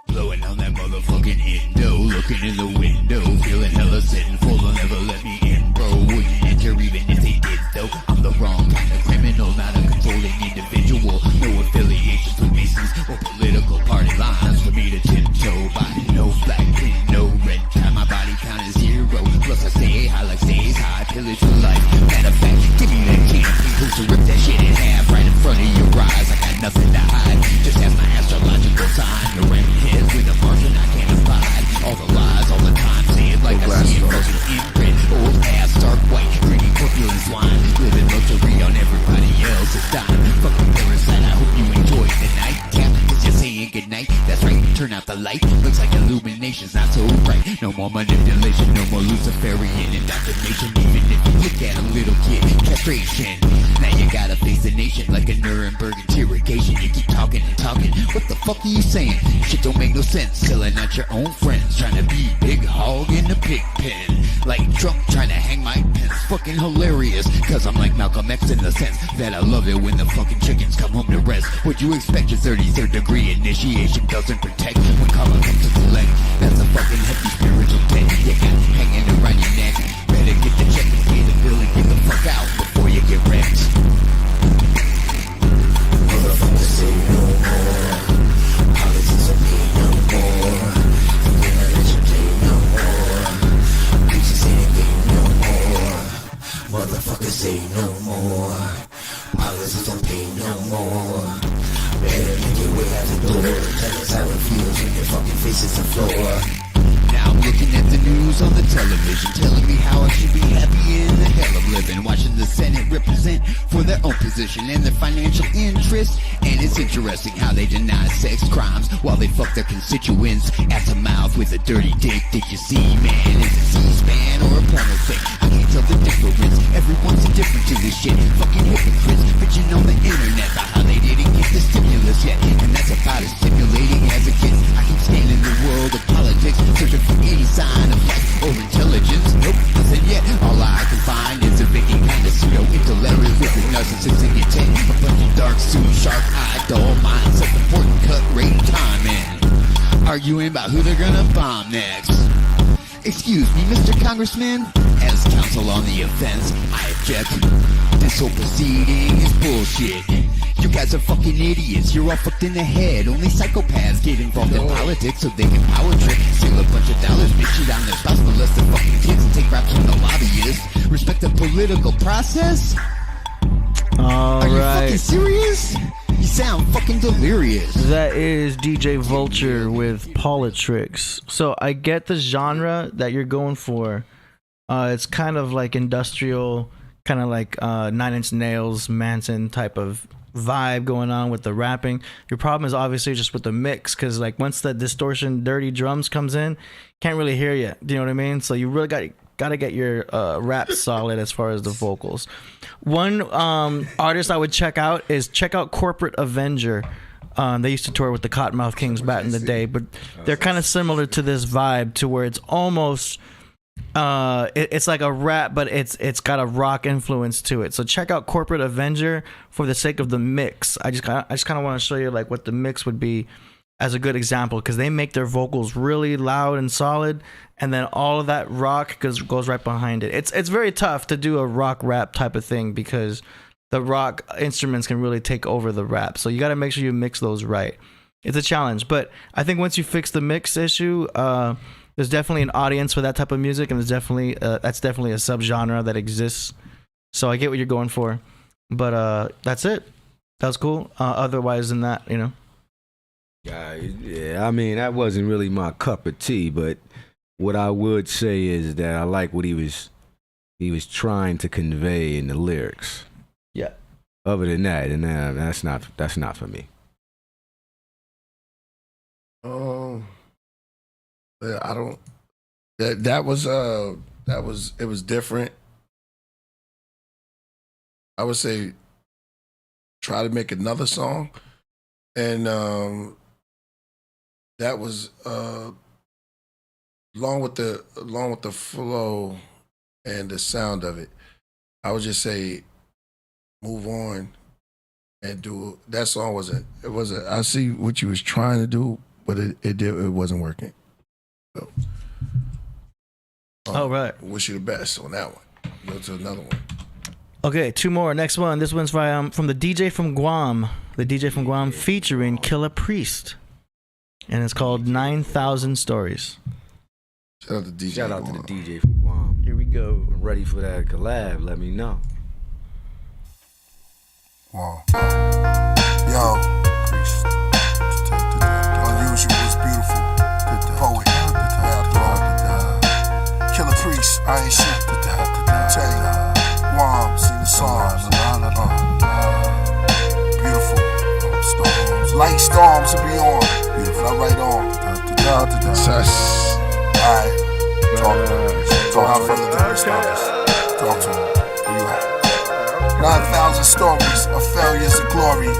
Blowing on that motherfucking endo, looking in the window, feeling hella sitting full, they'll never let me in, bro. Wouldn't enter even if they did, though. I'm the wrong kind of criminal, not a controlling individual. No affiliations with Masons or political party lines for me to tiptoe by. No black print, no red tie, my body count is 0. Plus I stay high like stays high, pillage for life. Matter of fact, give me that candy, who's to rip that shit in half right in front of your eyes. I got nothing to hide, just as my astrological sign. The ram heads with a margin I can't abide. All the lies, all the time, say it like I see it frozen in red. Old ass, dark white, greedy, corpulent swine. Living luxury on everybody else's dime. Fucking parasite, I hope you enjoyed the night. Cause you're saying goodnight, that's right, turn out the light. Looks like illumination's not so bright. No more manipulation, no more Luciferian indoctrination. Even if you look at a little kid, castration. Now you gotta face the nation like a Nuremberg interrogation. You keep talking and talking, what the fuck are you saying? Shit don't make no sense, selling out your own friends. Trying to be big hog in the pig pen. Like Trump trying to hang my pants. Fucking hilarious, cause I'm like Malcolm X in the sense that I love it when the fucking chickens come home to rest. What you expect, your 33rd degree initiation doesn't protect. When karma comes to collect, that's a fucking heavy spiritual debt you got hanging around your neck. Better get the check and pay the bill and get the fuck out before you get wrecked. Motherfuckers say no more. Politics will be no more. The religion play no more. Preachers say they play no more. Motherfuckers say no more. Politics don't pay no more. Better make your way out the door. Tell us how it feels when your fucking face is the floor. Now I'm looking at the news on the television, telling me how I should be happy in the hell of living. Watching the Senate represent for their own position and their financial interests. And it's interesting how they deny sex crimes while they fuck their constituents ass to mouth with a dirty dick. Did you see, man? Is it C-SPAN or a porno thing? I can't tell the difference. Everyone's indifferent to this shit. Fucking hypocrites bitching on the internet about how they didn't get the stimulus yet. And that's about as stimulating as it gets. I keep staying in the world of politics, searching for any sign of life or intelligence. Nope, nothing yet. All I can find is a Vicky kind of pseudo-intellect with a narcissist in your tent. A bunch of dark suit, shark-eyed, dull minds, self-important cut rate time in. Arguing about who they're gonna bomb next. Excuse me, Mr. Congressman. As counsel on the offense, I object. This whole proceeding is bullshit. You guys are fucking idiots. You're all fucked in the head. Only psychopaths get involved in politics so they can power trip, steal a bunch of dollars, bitch shit on their spouse, molest their fucking kids, and take raps from the lobbyists. Respect the political process? Are you fucking serious? You sound fucking delirious.
That is DJ Vulture with Politics. So I get the genre that you're going for. It's kind of like industrial, kind of like 9 Inch Nails, Manson type of vibe going on with the rapping. Your problem is obviously just with the mix, because like once the distortion, dirty drums comes in, can't really hear you. Do you know what I mean? So you really got to get your rap solid as far as the vocals. One artist I would check out Corporate Avenger. They used to tour with the Cottonmouth Kings back in the day, but they're kind of similar to this vibe, to where it's almost it's like a rap, but it's got a rock influence to it. So check out Corporate Avenger for the sake of the mix. I just kind of want to show you like what the mix would be as a good example, because they make their vocals really loud and solid, and then all of that rock goes right behind it. It's very tough to do a rock rap type of thing, because the rock instruments can really take over the rap. So you got to make sure you mix those right. It's a challenge, but I think once you fix the mix issue, there's definitely an audience for that type of music, and that's definitely a subgenre that exists. So I get what you're going for, but that's it. That was cool. Otherwise than that, you know.
Yeah, I mean, that wasn't really my cup of tea, but what I would say is that I like what he was trying to convey in the lyrics.
Yeah.
Other than that, and that's not for me.
Yeah, I don't. That was it was different. I would say try to make another song, and that was along with the flow and the sound of it. I would just say move on and do that song wasn't. I see what you was trying to do, but it wasn't working. So,
All right.
Wish you the best on that one. Go to another one.
Okay, 2 more. Next one. This one's from the DJ from Guam. The DJ from Guam featuring Killah Priest. And it's called 9,000 Stories.
Shout out to DJ.
Shout out to the DJ from Guam.
Here we go.
I'm ready for that collab. Let me know.
Wow. Yo. Priest. Unusual is beautiful. Poet. Killah Priest. I ain't shit. Tay. Guam. Sing the songs. Beautiful. Storms. Light storms to be on. Beautiful. I write on. Alright. Talk out further to the stars. Talk to him. Where you at? 9,000 stories of failures and glory.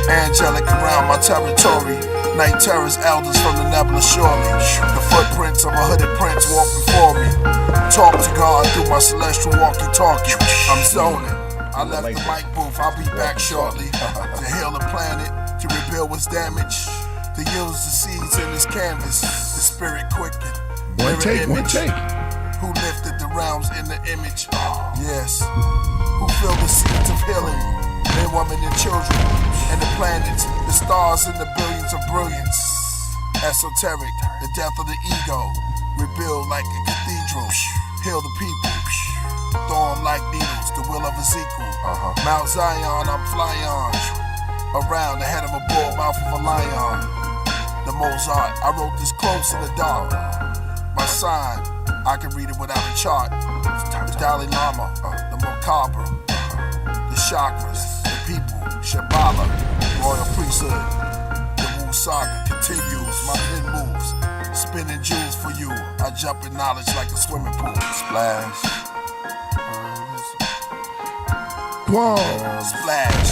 Angelic around my territory. Night terrors, elders from the nebula surely. The footprints of a hooded prince walk before me. Talk to God through my celestial walkie-talkie. I'm zoning. I left the mic booth, I'll be back shortly. To heal the planet, to rebuild what's damaged. To use the seeds in this canvas. The spirit quickened.
One take.
Who lifted the realms in the image? Yes. Who filled the seeds of healing? Men, women, and children. And the planets, the stars, and the billions of brilliance. Esoteric, the death of the ego. Rebuild like a cathedral. Heal the people. Throw them like needles, the will of Ezekiel. Mount Zion, I'm flying on. Around the head of a bull, mouth of a lion. The Mozart, I wrote this close in the dark. My sign, I can read it without a chart. The Dalai Lama, the Macabre, the chakras, the people, Shambhala, royal priesthood. The Wu Saga continues, my pen moves, spinning jewels for you. I jump in knowledge like a swimming pool. Splash.
Whoa.
Splash.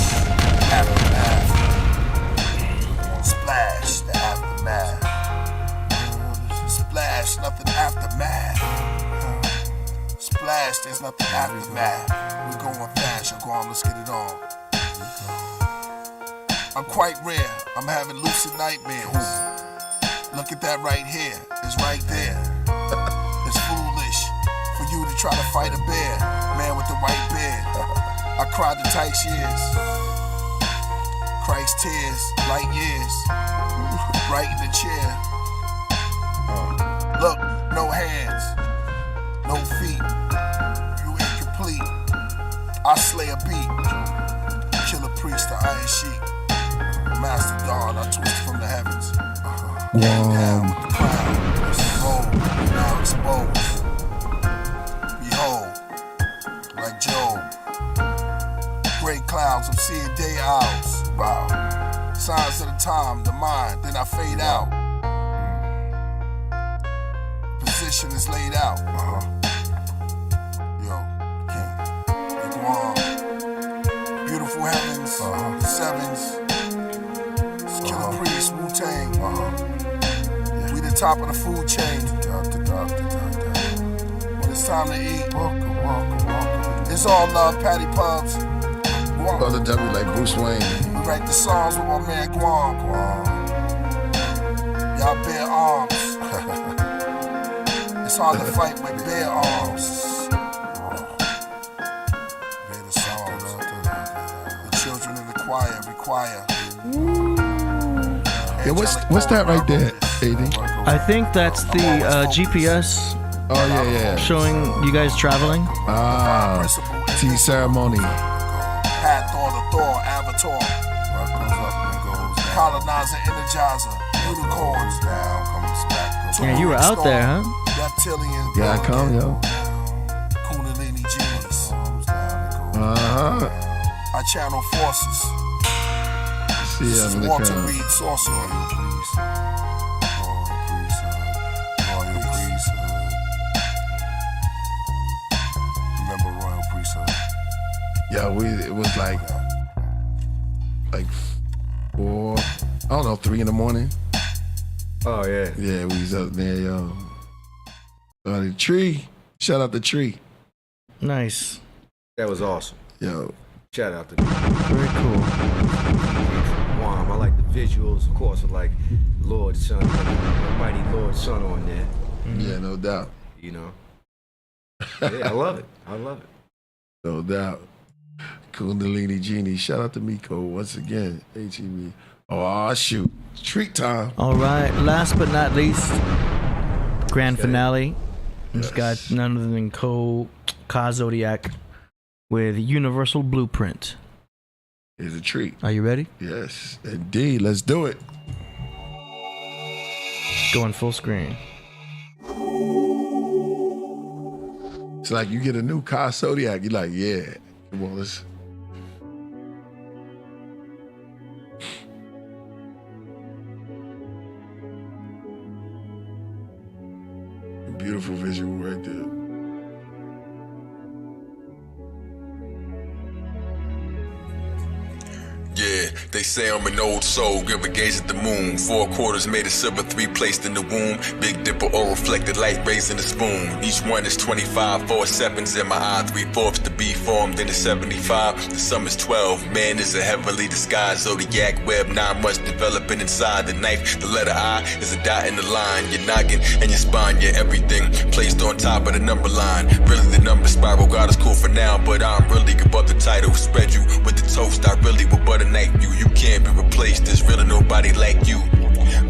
Aftermath. Splash. The aftermath. Splash. Nothing aftermath. Splash. There's nothing aftermath. We're going fast. You're going. Let's get it on. I'm quite rare. I'm having lucid nightmares. Look at that right here. It's right there. It's foolish for you to try to fight a bear. Man with the white beard. I cried the Tyke's years. Christ's tears, light years. Right in the chair. Look, no hands, no feet. You incomplete. I slay a beat. Killah Priest, the Iron Sheik. Master Dawn, I twist from the heavens. Down with the crown. Roll, now exposed. Behold, like Job. Gray clouds, I'm seeing day owls. Wow. Signs of the time, the mind, then I fade out. Position is laid out. Yo, king. Guam. Beautiful heavens, the sevens. Killah Priest, Wu-Tang. We the top of the food chain. When it's time to eat, it's all love, Patty Pubs.
Brother W like Bruce Wayne.
We write the songs with my man Guam. Y'all bear arms. It's hard to fight with bare arms. Bear the songs. The children in the choir require.
Yeah, what's that right there, AD?
I think that's the GPS.
Oh yeah.
Showing you guys traveling.
Tea ceremony.
Hathor, the Thor, Avatar. Colonizer, Energizer, Unicorns.
Yeah, you were out there, huh?
Reptilian.
Yeah, I come, yo.
Kundalini genius.
Uh-huh.
I I channel forces.
See
This
ya
is
in the
Walter
crowd.
Reed Sorcerer. Royal Priesthood. Remember Royal Priesthood.
Yeah, it was like 4, I don't know, 3 in the morning.
Oh yeah.
Yeah, we was up there, yo. The Tree. Shout out to Tree.
Nice.
That was awesome.
Yo.
Shout out to
Very cool.
Guam. I like the visuals, of course. I like Lord Son, Mighty Lord Son on there.
Yeah, no doubt.
You know. Yeah, I love it. I love it.
No doubt. Kundalini Genie. Shout out to Miko once again. HEB. Oh, shoot. Treat time.
All right. Last but not least, grand finale. It's got none other than Ka Zodiac with Universal Blueprint.
Here's a treat.
Are you ready?
Yes, indeed. Let's do it.
Going full screen.
It's like you get a new Ka Zodiac. You're like, yeah. Come on, let's. Beautiful visual right there.
Yeah, they say I'm an old soul, give a gaze at the moon. 4 quarters made of silver, 3 placed in the womb. Big dipper or reflected light raised in the spoon. Each one is 25, 4 sevens in my eye, 3/4 to be formed in the 75. The sum is 12, man is a heavenly disguise. Zodiac web, 9 months developing inside the knife. The letter I is a dot in the line. Your noggin and your spine, yeah, everything placed on top of the number line. Really the number spiral, God is cool for now, but I'm really above the title. Spread you with the toast, I really would butter knife you. You can't be replaced, there's really nobody like you.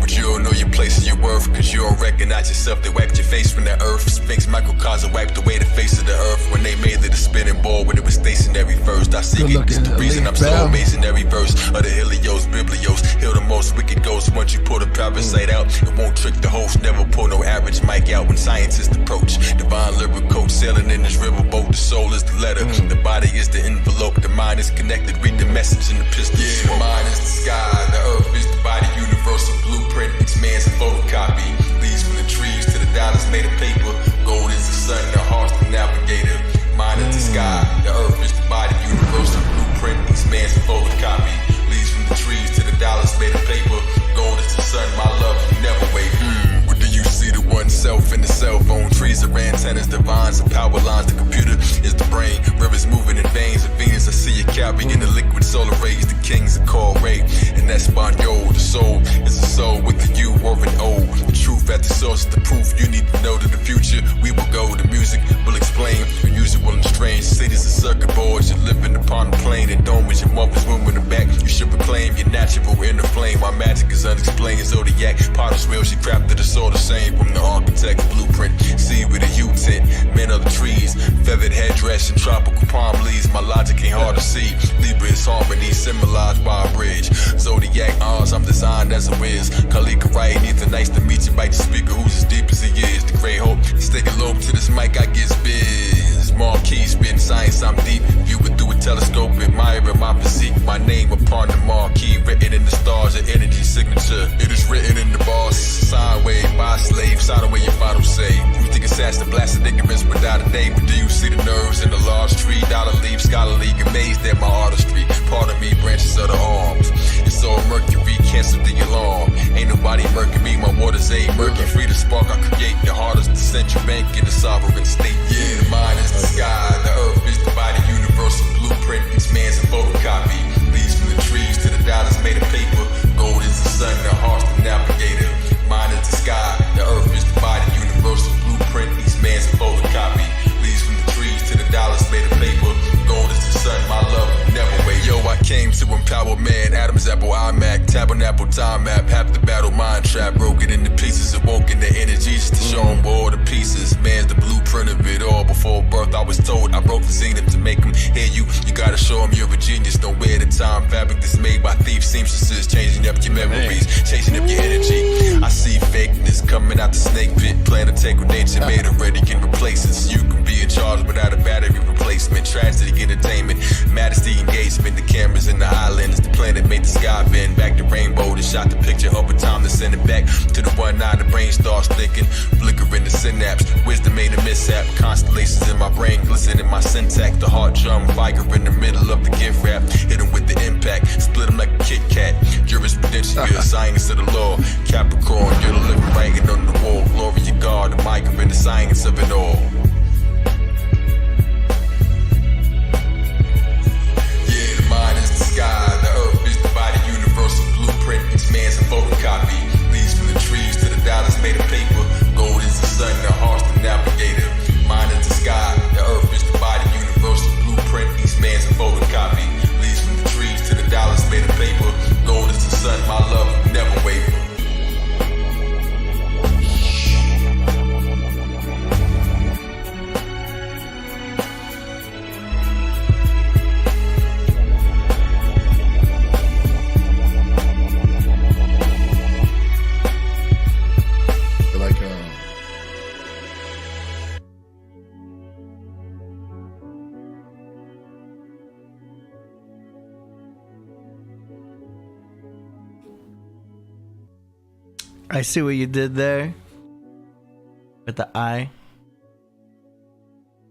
But you don't know your place and your worth, cause you don't recognize yourself. They wiped your face from the earth. Sphinx microcosm wiped away the face of the earth. When they made it a spinning ball when it was stationary first. I seek it, it's the reason I'm so amazing. Every verse of the Helios, Biblios, heal the most wicked ghosts. Once you pull the parasite out, it won't trick the host. Never pull no average mic out when scientists approach. Divine lyric coach sailing in this riverboat. The soul is the letter, the body is the envelope. The mind is connected, read the message in the pistol. Yeah, the mind is the sky, the earth is the body, universal blueprint, expands a photocopy. Leaves from the trees to the dollars made of paper. Gold is the sun, the heart's the navigator. Mind is the sky, the earth is the body, universal blueprint, expands a photocopy. Leaves from the trees to the dollars made of paper. Gold is the sun, my love, you never waver. What do you see to oneself in the cell phone? Trees are antennas, divines and power lines. The computer is the brain, rivers moving in veins of Venus. I see you carrying the liquid solar rays. The kings are called Ray, and that's Espanol. The soul is a soul with the U or an O. The truth at the source is the proof. You need to know that the future we will go. The music will explain the usual and strange. Cities and circuit boards, you're living upon the plane. And dome is your mother's womb in the back. You should reclaim your natural inner flame. My magic is unexplained. Zodiac, potter's wheel, she crafted us all the same. From the architect's blueprint, see with a U-tint. Men of the trees, feathered headdress and tropical palm leaves. My logic ain't hard to see. Libra is harmony, symbolized by a bridge. Zodiac Oz, I'm designed as a whiz. Kalika Wright, Ethan, nice to meet you. Bite the speaker, who's as deep as he is. The great hope, stay low to this mic, I get biz. Marquee, spitting science, I'm deep. View it through a telescope, admiring my physique. My name upon the marquee, written in the stars, an energy signature. It is written in the bars, sign wave by a slave. Sign away your final say. You think assassin blasted ignorance without a name, but do you see the nerves in the large tree? Dollar leaf, scholarly, amazed at my artistry. Part of me, branches of the arms. It's all Mercury, cancel the alarm. Ain't nobody murking me, my waters ain't murky. Free to spark, I create the hardest, the central bank in the sovereign state. Yeah, the mind is the sky, the earth is the body, universal blueprint, expands a photocopy. Leaves from the trees to the dollars made of paper. Gold is the sun, the heart's the navigator. Mind is the sky, the earth is the body, universal blueprint, expands a photocopy. Leaves from the trees to the dollars made of paper. Gold is the sun, my love, never wait. Yo, I came to empower man, Adam's apple, iMac, tabernacle, time map, half the battle, mind trap, broke it into pieces, awoken the energies to show them all the pieces. Man's the blueprint of it all. Before birth, I was told I broke the zenith to make them hear you. You gotta show them you're a genius. Don't wear the time fabric that's made by thieves, seamstresses, changing up your memories, changing up your energy. I see fakeness coming out the snake pit, plan to take with nature made already can replace it. So you can be in charge without a battery replacement. basement. Tragedy, entertainment, majesty, engagement. The cameras in the islands, the planet made the sky bend. Back to rainbow to shot the picture. Over time to send it back to the one eye. The brain starts thinking, flickering the synapse. Wisdom made a mishap. Constellations in my brain, glisten in my syntax. The heart drum, fire in the middle of the gift wrap. Hit 'em with the impact, split 'em like a Kit Kat. Jurisprudence, you're a science of the law. Capricorn, you're the living writing on the wall. Glory of God, the mic in the science of it all. Yeah, the mind is the sky, the earth is the body, universal blueprint. Each man's a photocopy. Leaves from the trees to the dollars made of paper. Gold is the sun, the heart's the navigator. Mind is the sky, the earth is the body, universal blueprint. Each man's a photocopy. Leaves from the trees to the dollars made of paper. Gold is the sun, my love will never waver.
I see what you did there with the eye.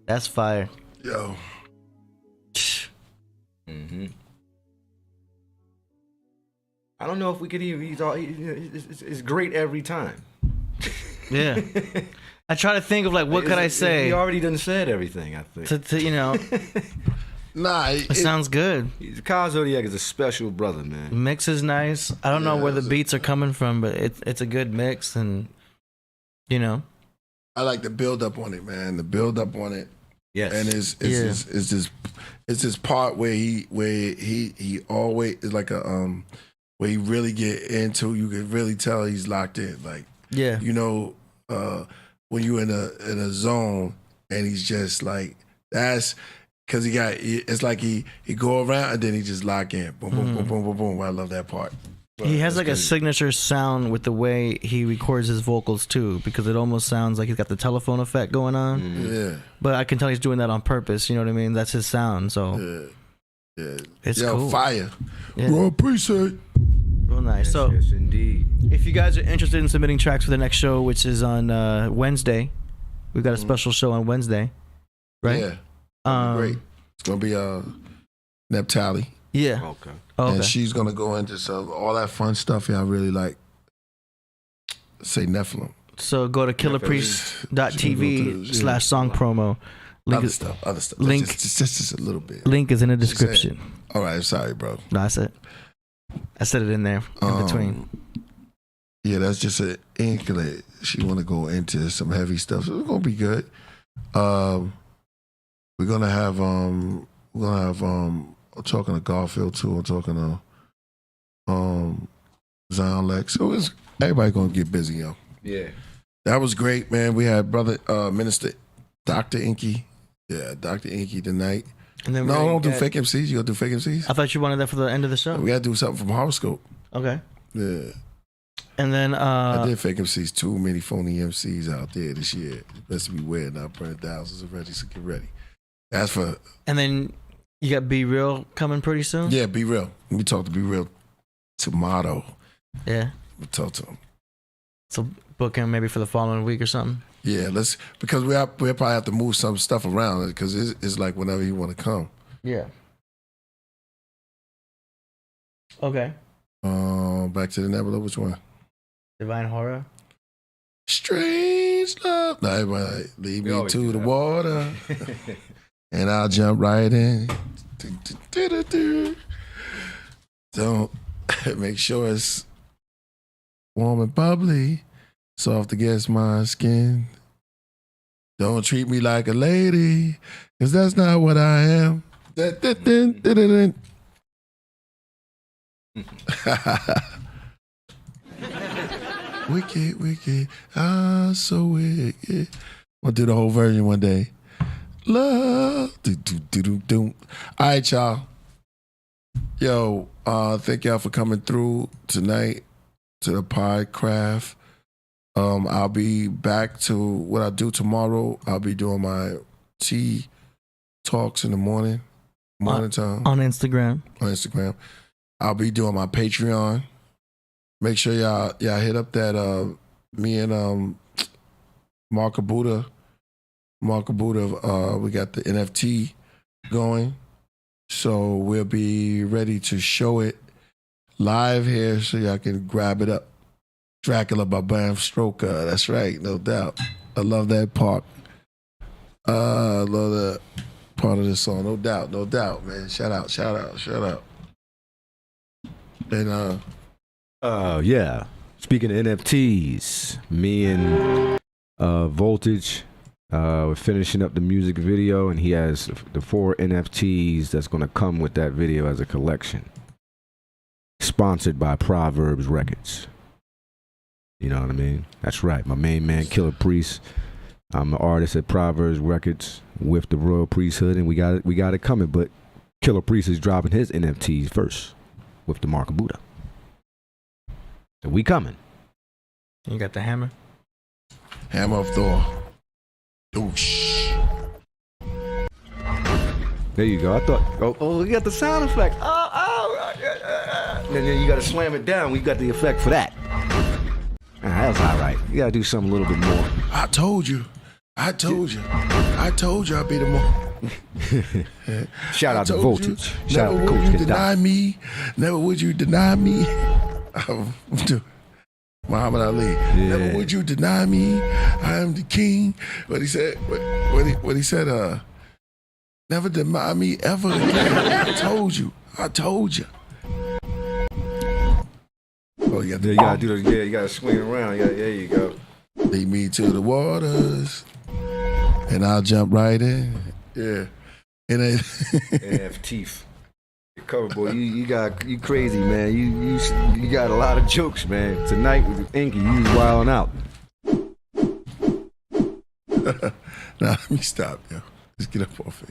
That's fire.
Yo.
I don't know if we could even. It's great every time.
Yeah. I try to think of like what could I say.
He already done said everything. I think.
To you know.
Nah,
it sounds good.
Kyle Zodiac is a special brother, man.
Mix is nice. I don't know where the beats are coming from, but it's a good mix, and you know.
I like the build up on it, man. The build up on it.
Yes.
And it's this part where he always is like a where he really get into. You can really tell he's locked in. Like you know, when you in a zone and he's just like that's. Cause it's like he go around and then he just lock in. Boom, boom, boom, boom, boom, boom. I love that part.
He has like a signature sound with the way he records his vocals too, because it almost sounds like he's got the telephone effect going on.
Yeah.
But I can tell he's doing that on purpose. You know what I mean? That's his sound. So
yeah,
it's cool.
Fire.
Yeah.
Well, appreciate.
Real nice.
Yes,
so
yes, indeed.
If you guys are interested in submitting tracks for the next show, which is on Wednesday, we've got a special show on Wednesday, right?
Yeah. Great. It's gonna be Neptali.
Yeah.
Okay.
And she's gonna go into all that fun stuff. Yeah, I really like. Say Nephilim.
So go to killerpriest.tv/song promo. Link
Other stuff.
Link
just a little bit.
Link is in the description.
All right. Sorry, bro.
No, that's it. I said it in there in between.
Yeah, that's just an Enqi. She want to go into some heavy stuff, so it's gonna be good. We're gonna have I'm talking to Garfield too. I'm talking to Zion Lex. So everybody gonna get busy, yo.
Yeah.
That was great, man. We had brother Minister Dr. Enqi. Yeah, Dr. Enqi tonight.
And then
no, don't do fake MCs. You gonna do fake MCs?
I thought you wanted that for the end of the show.
We gotta do something from Horoscope.
Okay.
Yeah.
And then
I did fake MCs. Too many phony MCs out there this year. Best beware. Now burn thousands already, so get ready. That's for.
And then you got Be Real coming pretty soon?
Yeah, Be Real. We talk to Be Real tomorrow.
Yeah.
We talk to him.
So book him maybe for the following week or something?
Yeah, because we'll probably have to move some stuff around because it's like whenever you want to come.
Yeah. Okay.
Back to the Nebula. Which one?
Divine Horror.
Strange love. No, everybody lead me to the water. And I'll jump right in. Don't make sure it's warm and bubbly, soft against my skin. Don't treat me like a lady, cause that's not what I am. Wicked, so wicked. I'll do the whole version one day. Love. All right, y'all. Yo, thank y'all for coming through tonight to the Podcraft. I'll be back to what I do tomorrow. I'll be doing my T talks in the morning time
on Instagram.
On Instagram, I'll be doing my Patreon. Make sure y'all hit up that me and Mark Buddha. We got the NFT going, so we'll be ready to show it live here, so y'all can grab it up. Dracula by Bram Stoker. That's right, no doubt. I love that part. I love that part of this song, no doubt, man. Shout out. And
yeah. Speaking of NFTs, me and Voltage, we're finishing up the music video, and he has the 4 NFTs that's going to come with that video as a collection. Sponsored by Proverbs Records. You know what I mean? That's right. My main man, Killah Priest. I'm an artist at Proverbs Records with the Royal Priesthood, and we got it coming. But Killah Priest is dropping his NFTs first with the Mark of Buddha. So we coming.
You got the hammer?
Hammer of Thor. Doosh.
There you go. I thought, oh, you got the sound effect. Then you got to slam it down. We got the effect for that. That was all right. You got to do something a little bit more.
I told you I'd be the more.
Shout out to Voltage.
Shout out to Coach. Never would you deny me. Muhammad Ali.
Yeah.
Never would you deny me. I am the king. What he said? What he said? Never deny me ever again. I told you. Oh, you gotta do the, you gotta swing around. Yeah, there you go. Lead me to the waters, and I'll jump right in. Yeah. And
NF teeth. Cover boy, you crazy, man. You got a lot of jokes, man. Tonight with Enqi, you was wilding out.
Nah, let me stop, yo. Let's get up off it.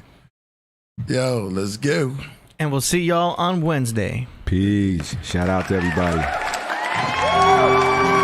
Yo, let's go.
And we'll see y'all on Wednesday.
Peace. Shout out to everybody.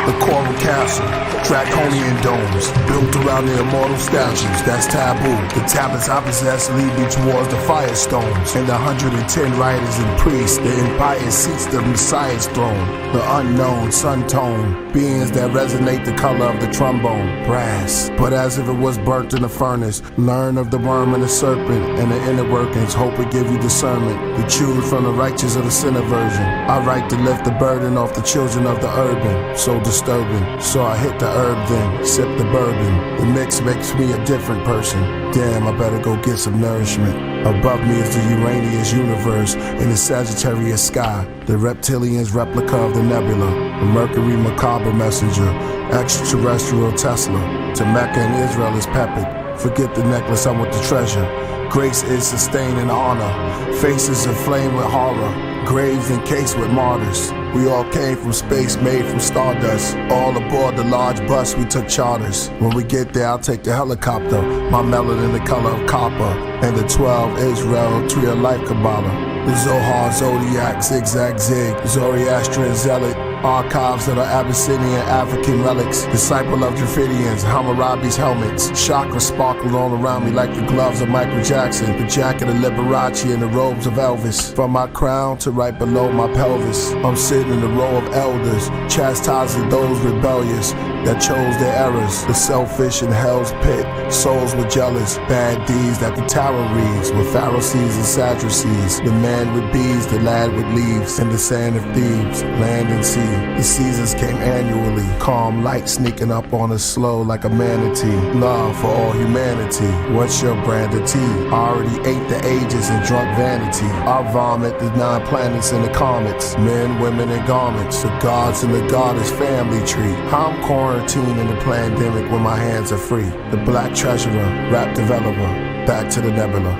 The Coral Castle, draconian domes, built around the immortal statues, that's taboo. The tablets I possess lead me towards the firestones, and the 110 riders and priests, the empire seats the Messiah's throne. The unknown, sun-toned, beings that resonate the color of the trombone, brass. But as if it was burnt in a furnace, learn of the worm and the serpent, and the inner workings, hope it give you discernment. To choose from the righteous or the sinner version. I write to lift the burden off the children of the urban, so disturbing. So I hit the herb then, sip the bourbon. The mix makes me a different person. Damn, I better go get some nourishment. Above me is the Uranus universe in the Sagittarius sky. The reptilian's replica of the nebula. The Mercury macabre messenger. Extraterrestrial Tesla. To Mecca and Israel is peppered. Forget the necklace, I want the treasure. Grace is sustained in honor. Faces aflame with horror. Graves encased with martyrs. We all came from space, made from stardust. All aboard the large bus, we took charters. When we get there, I'll take the helicopter. My melanin the color of copper. And the 12 Israel, tree of life Kabbalah. The Zohar, Zodiac, Zigzag Zig, Zoroastrian Zealot. Archives of the Abyssinian African relics. Disciple of Dravidians, Hammurabi's helmets. Chakra sparkled all around me like the gloves of Michael Jackson. The jacket of Liberace and the robes of Elvis. From my crown to right below my pelvis. I'm sitting in the row of elders, chastising those rebellious that chose their errors. The selfish in hell's pit, souls were jealous. Bad deeds that the tarot reads, with Pharisees and Sadducees. The man with bees, the lad with leaves, and the sand of thieves, land and sea. The seasons came annually, calm light sneaking up on us slow like a manatee. Love for all humanity, what's your brand of tea? I already ate the ages and drunk vanity. I vomit the 9 planets and the comets, men, women, and garments. The gods and the goddess family tree. I'm quarantined in the pandemic when my hands are free. The black treasurer, rap developer, back to the nebula.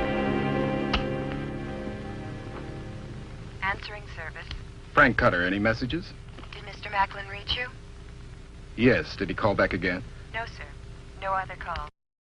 Answering service.
Frank Cutter, any messages?
Did Mr. Macklin reach you?
Yes. Did he call back again?
No, sir. No other call.